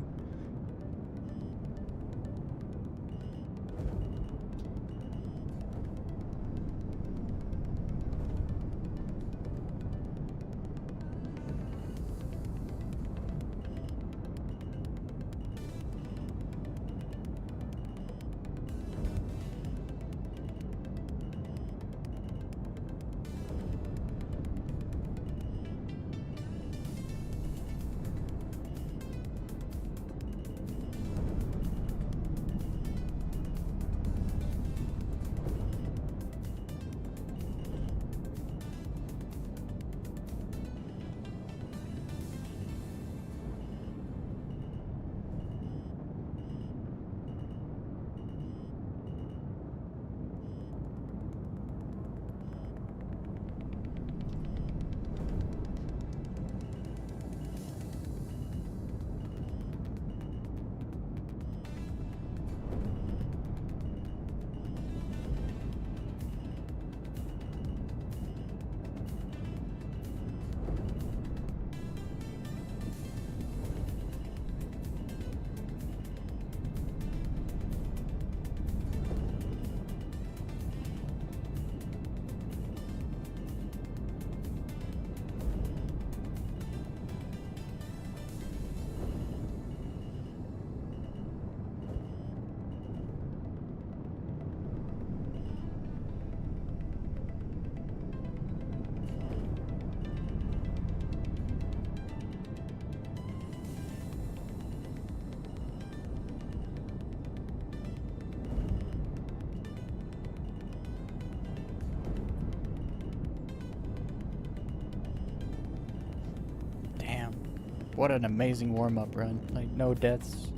What an amazing warm-up run. Like, no deaths,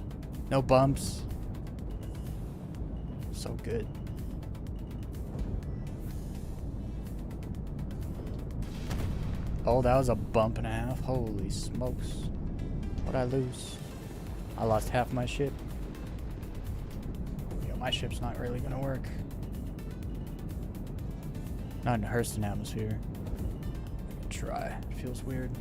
no bumps. So good. Oh, that was a bump and a half. Holy smokes. What'd I lose? I lost half my ship. Yo, my ship's not really gonna work. Not in the Hurston atmosphere. Try. It feels weird.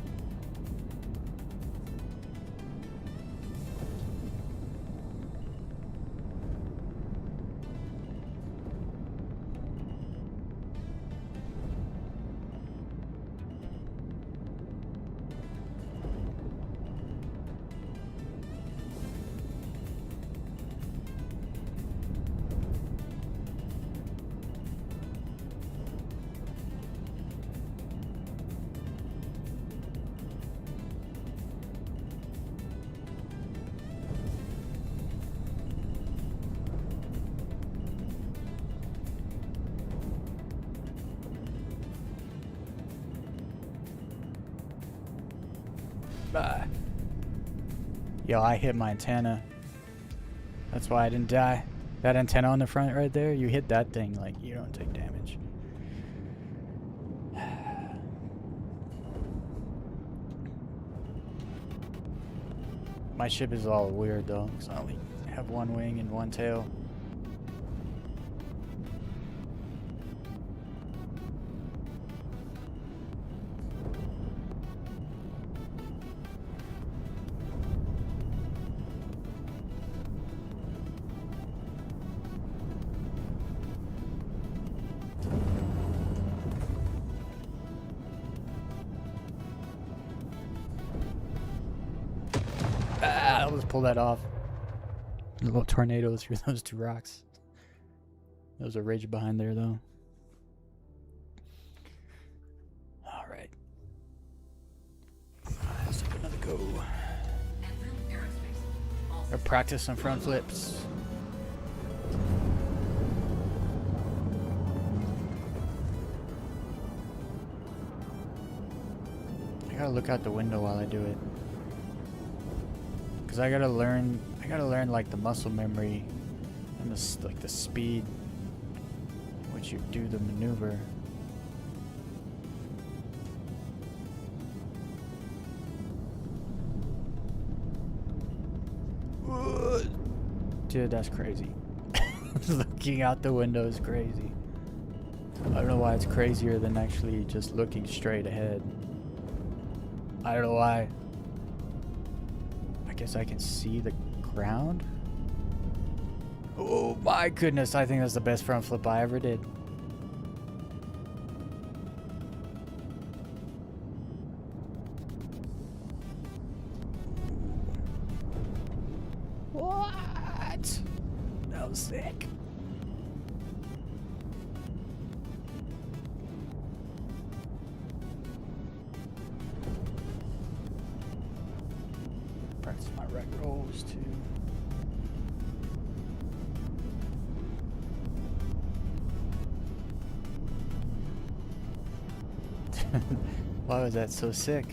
Yo, I hit my antenna. That's why I didn't die. That antenna on the front right there, you hit that thing, like, you don't take damage. My ship is all weird though, because I only have one wing and one tail. I'll just pull that off. A little tornado through those two rocks. There's a ridge behind there, though. Alright. Let's take another go. Or practice some front flips. I gotta look out the window while I do it. Cause I gotta learn like the muscle memory and the speed in which you do the maneuver. Dude, that's crazy. Looking out the window is crazy. I don't know why it's crazier than actually just looking straight ahead. I don't know why. I guess I can see the ground. Oh my goodness, I think that's the best front flip I ever did. What? That was sick. Practice my right rolls too. Why was that so sick?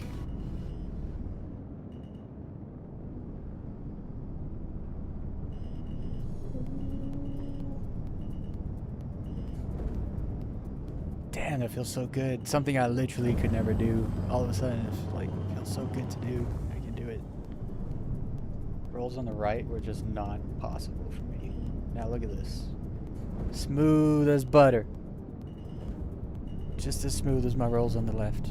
Damn, that feels so good. Something I literally could never do. All of a sudden, it's like feels so good to do. I can do it. Rolls on the right were just not possible for me. Now look at this. Smooth as butter. Just as smooth as my rolls on the left.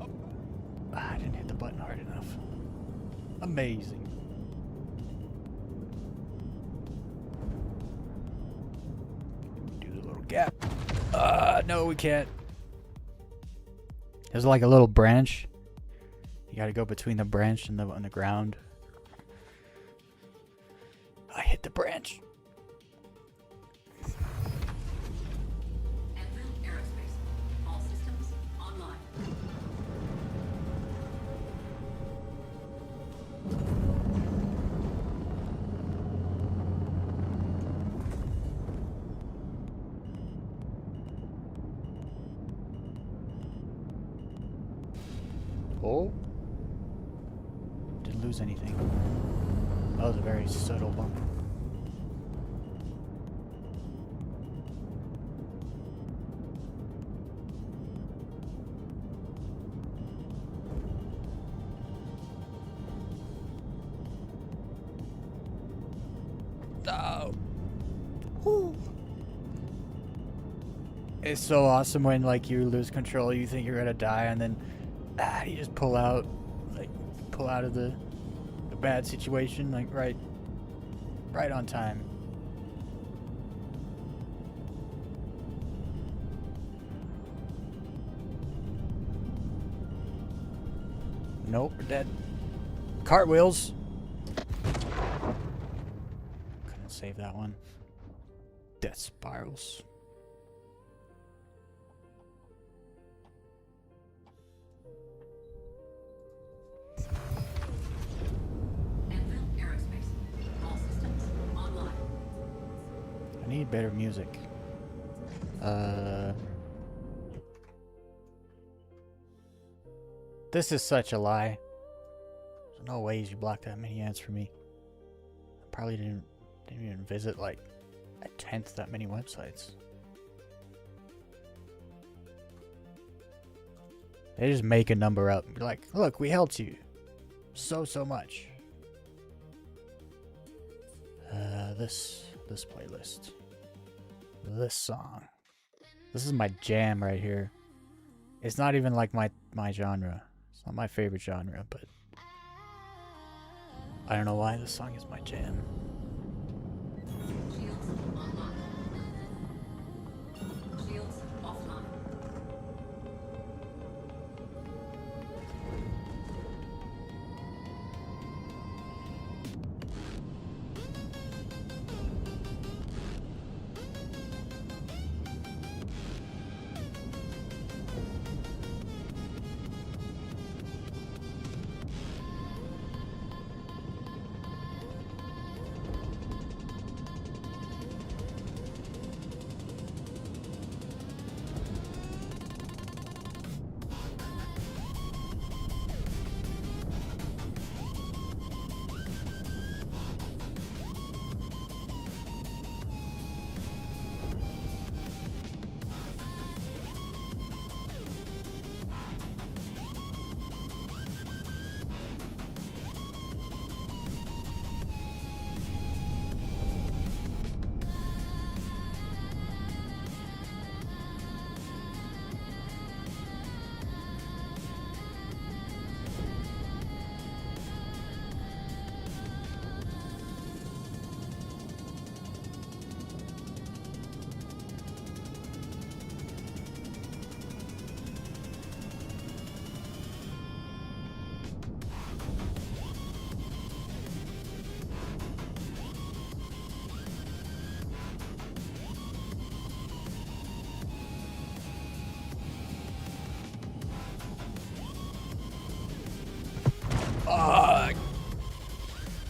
Oh. I didn't hit the button hard enough. Amazing. Do the little gap. No, we can't. There's like a little branch. You gotta go between the branch and the ground. I hit the branch. Oh. Didn't lose anything. That was a very subtle bump. No. Whew. It's so awesome when like you lose control, you think you're gonna die, and then you just pull out of the bad situation, like right on time. Nope, we're dead. Cartwheels. Couldn't save that one. Death spirals. I need better music. This is such a lie. There's no ways you blocked that many ads for me. I probably didn't even visit like a tenth that many websites. They just make a number up and be like, look, we helped you so much. This playlist. This song. This is my jam right here. It's not even like my genre. It's not my favorite genre, but I don't know why this song is my jam. Shields online. Shields offline.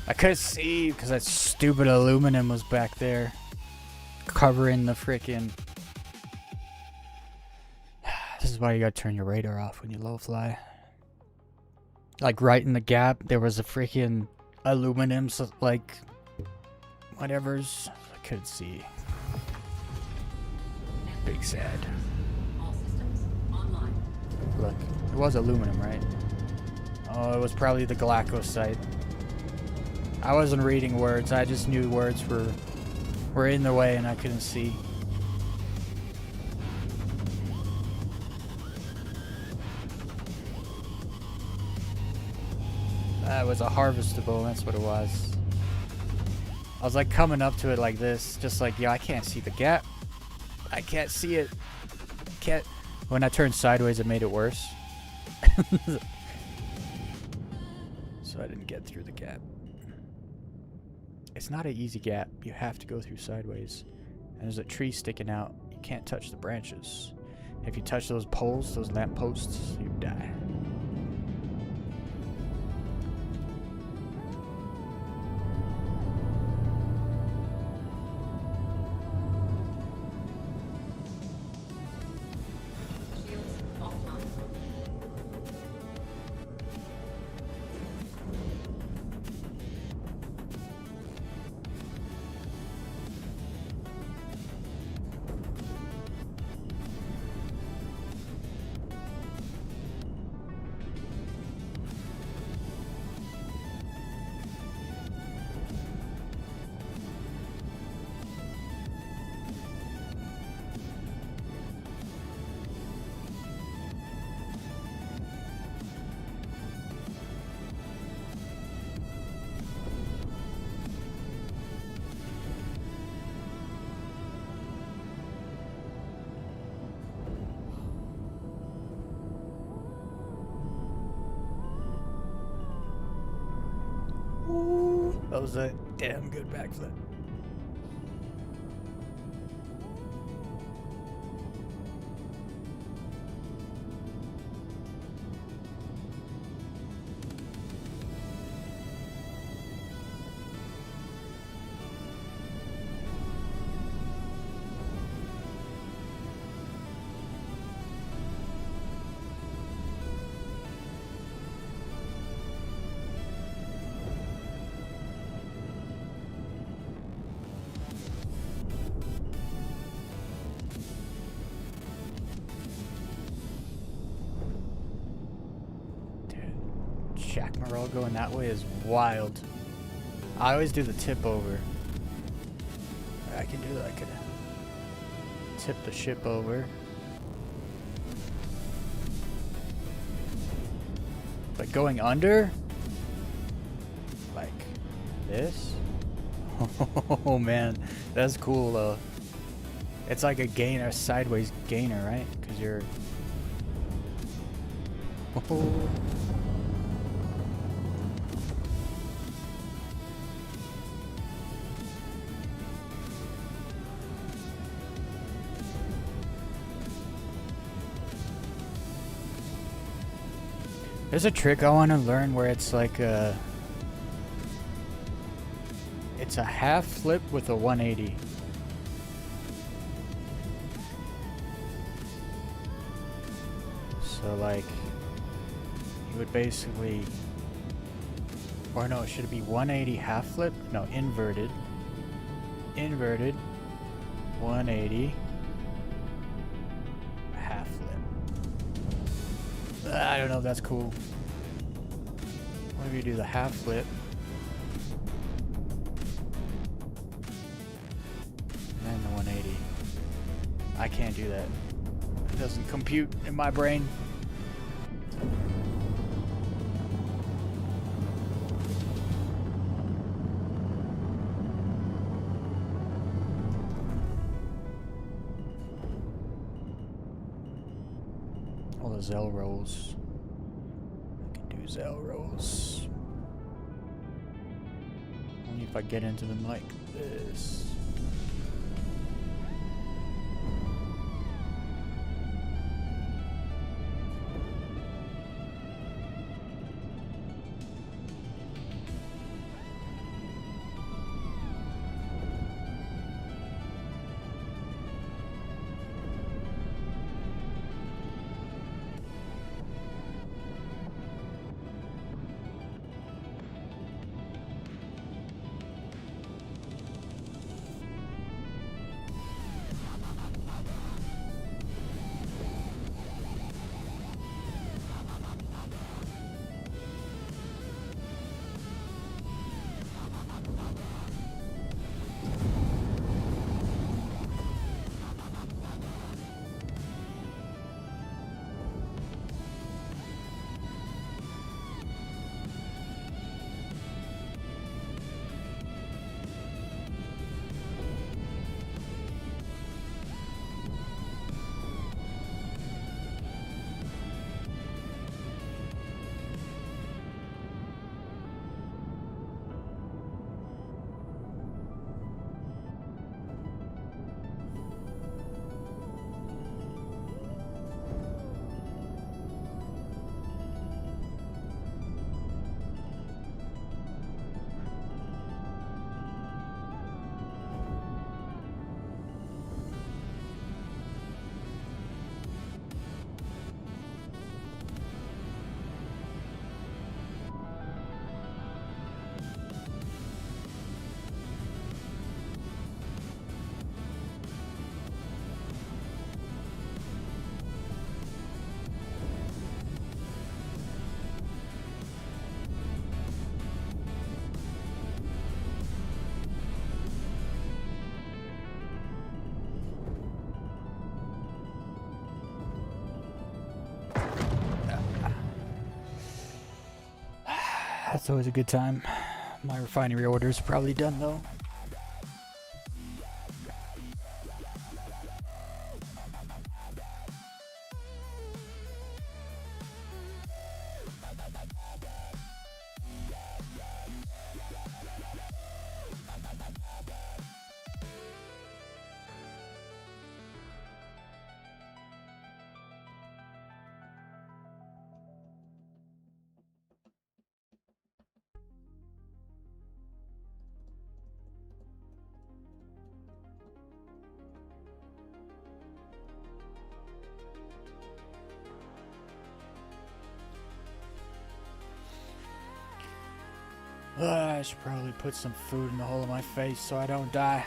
I couldn't see because that stupid aluminum was back there covering the freaking. This is why you gotta turn your radar off when you low fly. Like right in the gap, there was a freaking aluminum, like whatever's. I couldn't see. Big sad. All systems online. Look, it was aluminum, right? Oh, it was probably the Galacosite. I wasn't reading words. I just knew words were in the way and I couldn't see. That was a harvestable. That's what it was. I was like coming up to it like this, just like, yo, I can't see the gap. I can't see it. Can't. When I turned sideways, it made it worse. So I didn't get through the gap. It's not an easy gap. You have to go through sideways. And there's a tree sticking out. You can't touch the branches. If you touch those poles, those lamp posts, you die. Shields offline. That was a damn good backflip. Shackmarol going that way is wild. I always do the tip over. I can do that. I could tip the ship over. But going under? Like this? Oh man, that's cool though. It's like a gainer, sideways gainer, right? Because you're... Oh. There's a trick I want to learn where it's like a... It's a half flip with a 180. So like, you would basically... Or no, should it be 180 half flip? No, inverted. Inverted. 180. Half flip. I don't know if that's cool. What if you do the half flip? And then the 180. I can't do that. It doesn't compute in my brain. All the Zell rolls. I can do Zell rolls. Only if I get into them like this. That's always a good time. My refinery order is probably done though. I should probably put some food in the hole of my face so I don't die.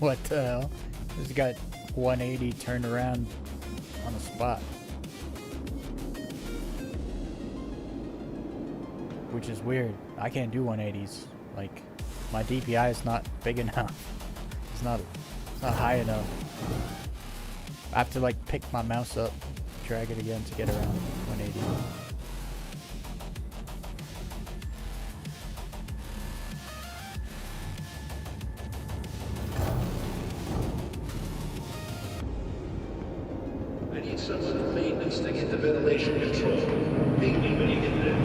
What the hell? This got 180 turned around on the spot. Which is weird. I can't do 180s. Like, my DPI is not big enough. It's not high enough. I have to like pick my mouse up, drag it again to get around 180. I need someone in maintenance to get the ventilation control. Ping me when you get there.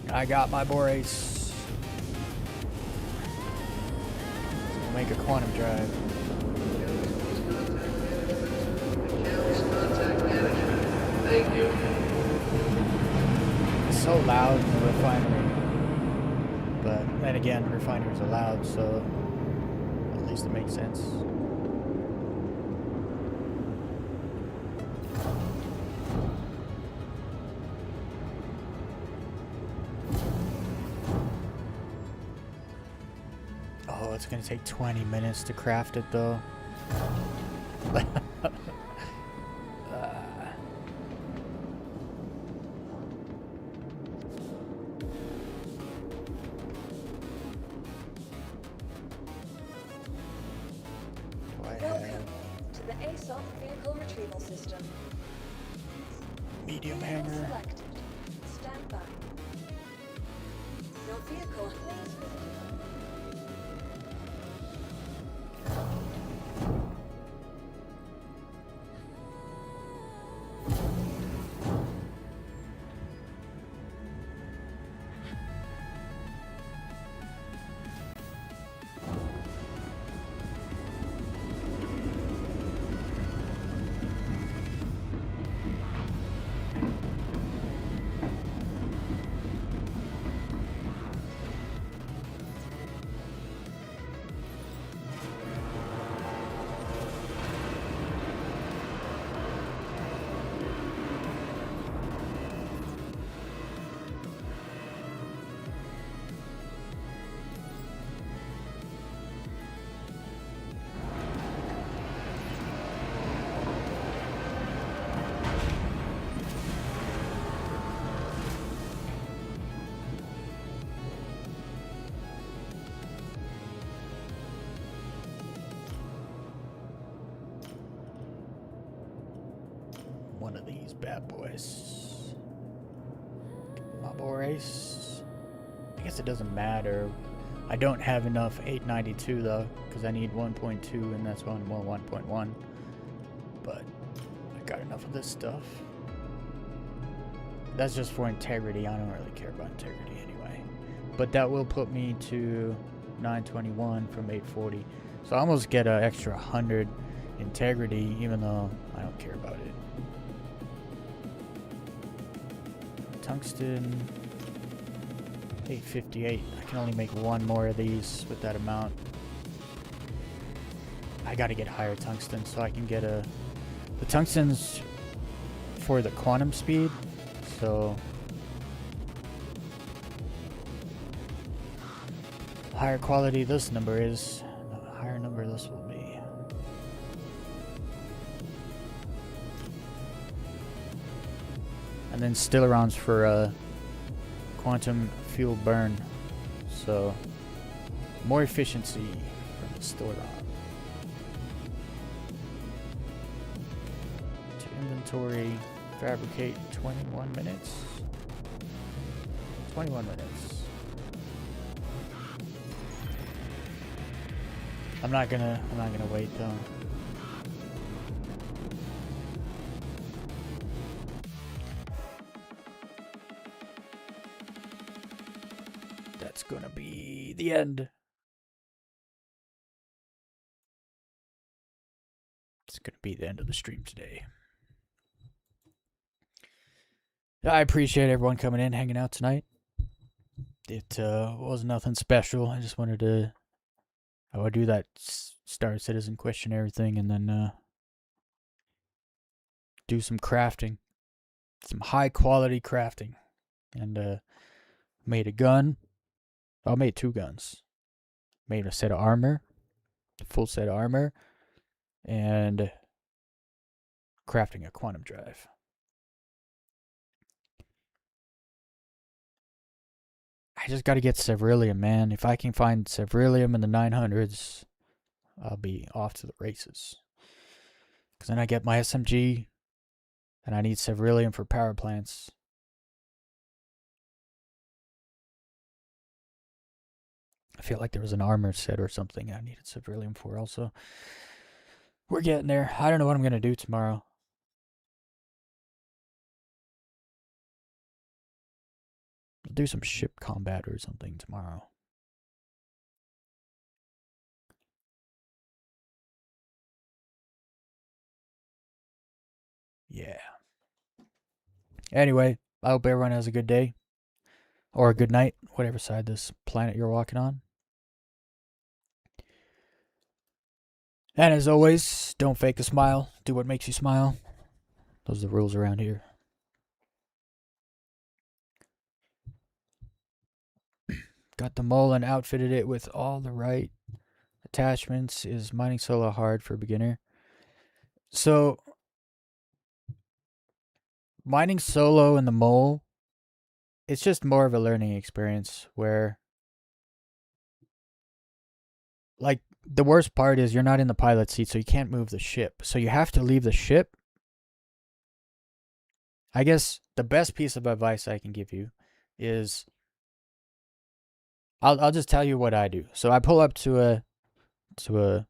I got my Borace. Make a quantum drive. Accounts contact management. Thank you. It's so loud in the refinery. But then again, refineries are loud, so at least it makes sense. Oh, it's gonna take 20 minutes to craft it though. Do I Welcome have to the ASOP vehicle retrieval system. medium Vehicle hanger? selected. Stand by. Your vehicle please visit. One of these bad boys. My Borace. I guess it doesn't matter. I don't have enough 892 though, because I need 1.2 and that's one more 1.1. But I got enough of this stuff. That's just for integrity. I don't really care about integrity anyway. But that will put me to 921 from 840. So I almost get an extra 100 integrity, even though I don't care about it. Tungsten 858. I can only make one more of these with that amount. I gotta get higher tungsten so I can get the tungsten's for the quantum speed, so the higher quality this number is, the higher number this will be. And then Stillerons for quantum fuel burn. So more efficiency from the Stilleron. To inventory, fabricate 21 minutes. 21 minutes. I'm not gonna wait though. gonna be the end. It's gonna be the end of the stream today. I appreciate everyone coming in, hanging out tonight. It was nothing special. I just wanted to. I would do that Star Citizen questionnaire thing, and then do some crafting, some high quality crafting, and made a gun. I made 2 guns. Made a set of armor, full set of armor, and crafting a quantum drive. I just gotta get Severilium, man. If I can find Severilium in the 900s, I'll be off to the races. Because then I get my SMG, and I need Severilium for power plants. I feel like there was an armor set or something I needed Severilium for also. We're getting there. I don't know what I'm going to do tomorrow. I'll do some ship combat or something tomorrow. Yeah. Anyway, I hope everyone has a good day. Or a good night, whatever side of this planet you're walking on. And as always, don't fake the smile. Do what makes you smile. Those are the rules around here. Got the mole and outfitted it with all the right attachments. Is mining solo hard for a beginner? So, mining solo in the mole, it's just more of a learning experience where, like, the worst part is you're not in the pilot seat, so you can't move the ship. So you have to leave the ship. I guess the best piece of advice I can give you is I'll just tell you what I do. So I pull up to a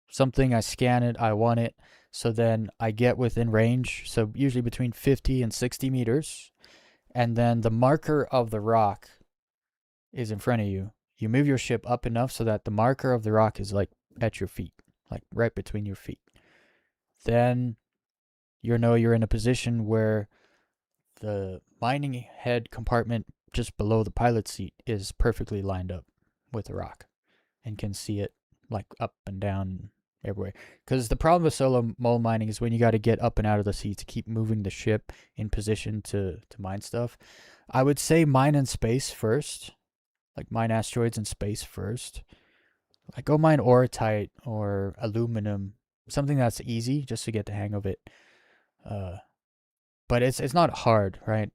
something, I scan it, I want it, so then I get within range, so usually between 50 and 60 meters, and then the marker of the rock is in front of you. You move your ship up enough so that the marker of the rock is like at your feet, like right between your feet. Then you know you're in a position where the mining head compartment just below the pilot seat is perfectly lined up with the rock and can see it like up and down everywhere. Because the problem with solo mole mining is when you got to get up and out of the seat to keep moving the ship in position to mine stuff. I would say mine in space first, like mine asteroids in space first. Like go mine orotite or aluminum, something that's easy just to get the hang of it. But it's not hard, right?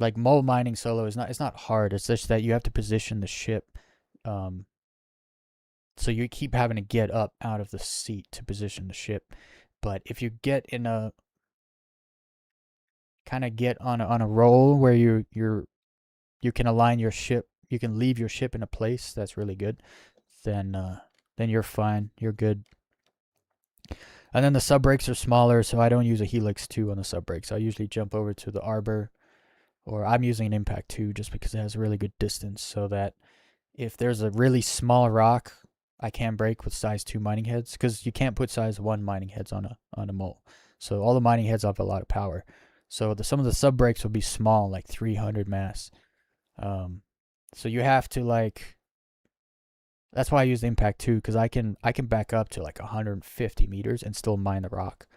Like mole mining solo is not hard. It's just that you have to position the ship, so you keep having to get up out of the seat to position the ship. But if you get in a kind of get on a roll where you can align your ship, you can leave your ship in a place that's really good, then you're fine. You're good. And then the sub brakes are smaller, so I don't use a Helix 2 on the sub brakes. I usually jump over to the Arbor, or I'm using an Impact 2 just because it has a really good distance, so that if there's a really small rock, I can brake with size 2 mining heads, because you can't put size 1 mining heads on a mole. So all the mining heads have a lot of power. So some of the sub brakes will be small, like 300 mass. So you have to like. That's why I use the Impact 2, because I can back up to like 150 meters and still mine the rock.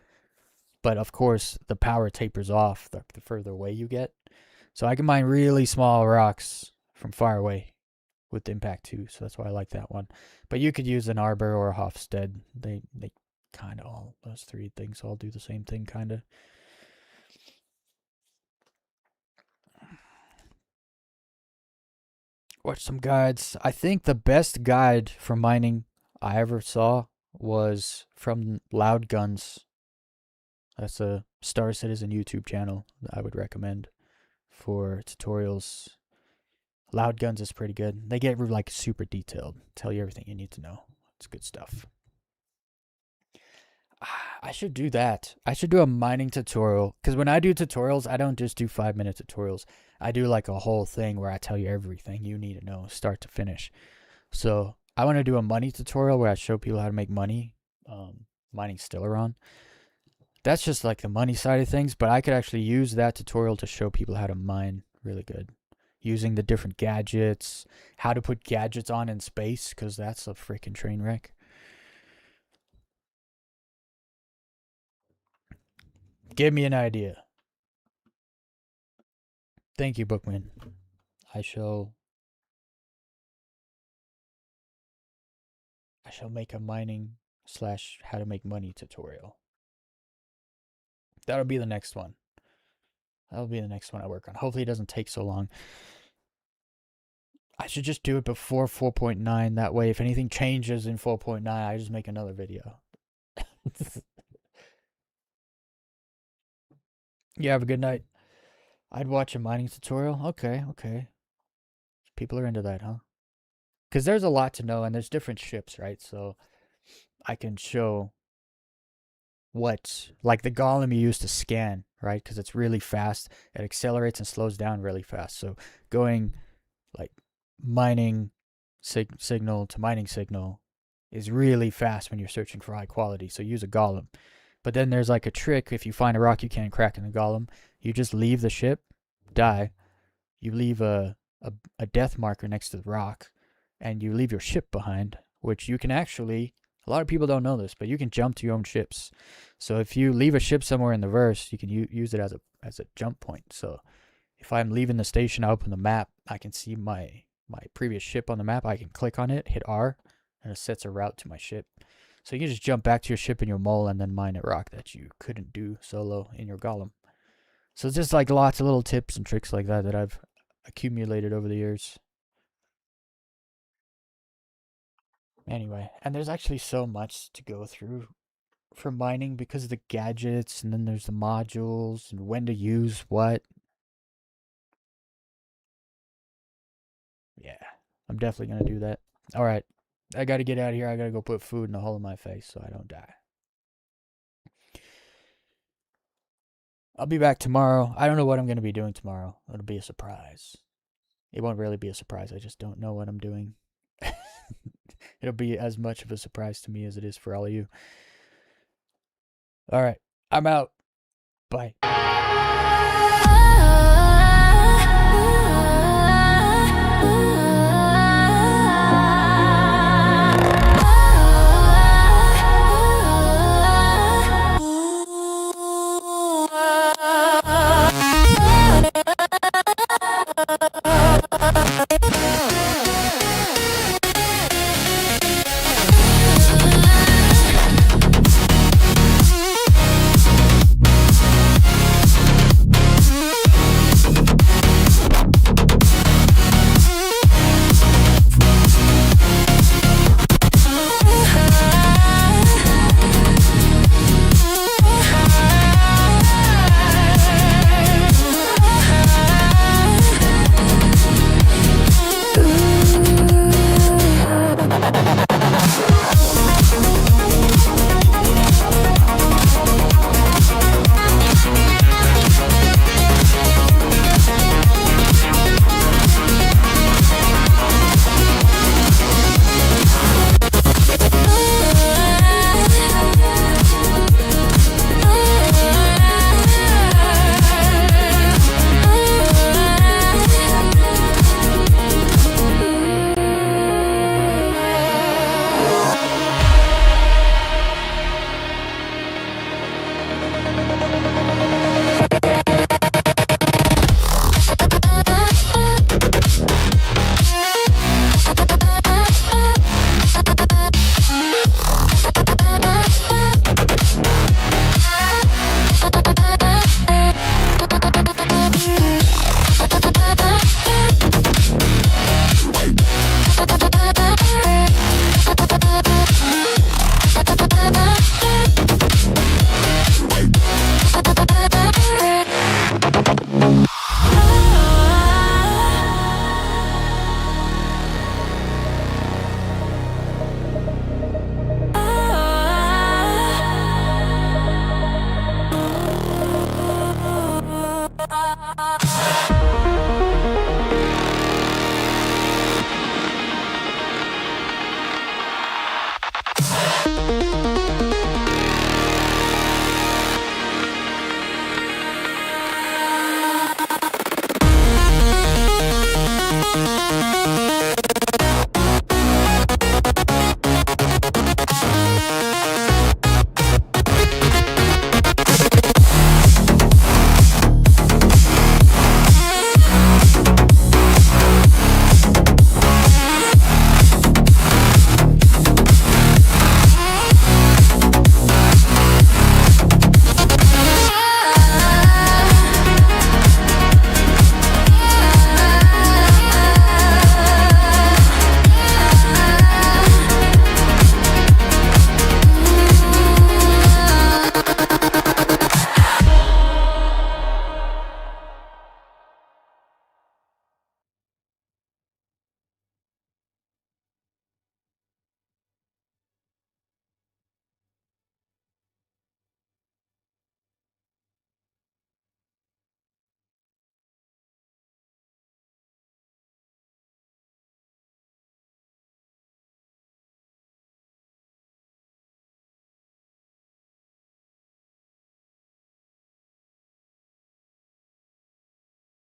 But of course, the power tapers off the further away you get. So I can mine really small rocks from far away with the Impact 2. So that's why I like that one. But you could use an Arbor or a Hofstede. They kind of all, those 3 things all do the same thing, kind of. Watch some guides. I think the best guide for mining I ever saw was from Loud Guns. That's a Star Citizen YouTube channel that I would recommend for tutorials. Loud Guns is pretty good. They get like super detailed, tell you everything you need to know. It's good stuff. I should do that. I should do a mining tutorial. Because when I do tutorials, I don't just do 5-minute tutorials. I do like a whole thing where I tell you everything you need to know, start to finish. So I want to do a money tutorial where I show people how to make money. Mining Stellaron. That's just like the money side of things, but I could actually use that tutorial to show people how to mine really good. Using the different gadgets, how to put gadgets on in space, because that's a freaking train wreck. Give me an idea. Thank you, Bookman. I shall make a mining / how to make money tutorial. That'll be the next one. That'll be the next one I work on. Hopefully it doesn't take so long. I should just do it before 4.9. That way, if anything changes in 4.9, I just make another video. You have a good night. I'd watch a mining tutorial. Okay, okay. People are into that, huh? Because there's a lot to know, and there's different ships, right? So I can show what, like the golem you use to scan, right? Because it's really fast. It accelerates and slows down really fast. So going like mining signal to mining signal is really fast when you're searching for high quality. So use a golem. But then there's like a trick. If you find a rock you can't crack in the golem, you just leave the ship, die. You leave a death marker next to the rock, and you leave your ship behind, which you can actually, a lot of people don't know this, but you can jump to your own ships. So if you leave a ship somewhere in the verse, you can use it as a jump point. So if I'm leaving the station, I open the map, I can see my previous ship on the map. I can click on it, hit R, and it sets a route to my ship. So you can just jump back to your ship in your mole and then mine a rock that you couldn't do solo in your golem. So it's just like lots of little tips and tricks like that I've accumulated over the years. Anyway, and there's actually so much to go through for mining because of the gadgets, and then there's the modules and when to use what. Yeah, I'm definitely going to do that. All right, I got to get out of here. I got to go put food in the hole of my face so I don't die. I'll be back tomorrow. I don't know what I'm going to be doing tomorrow. It'll be a surprise. It won't really be a surprise. I just don't know what I'm doing. It'll be as much of a surprise to me as it is for all of you. All right, I'm out. Bye.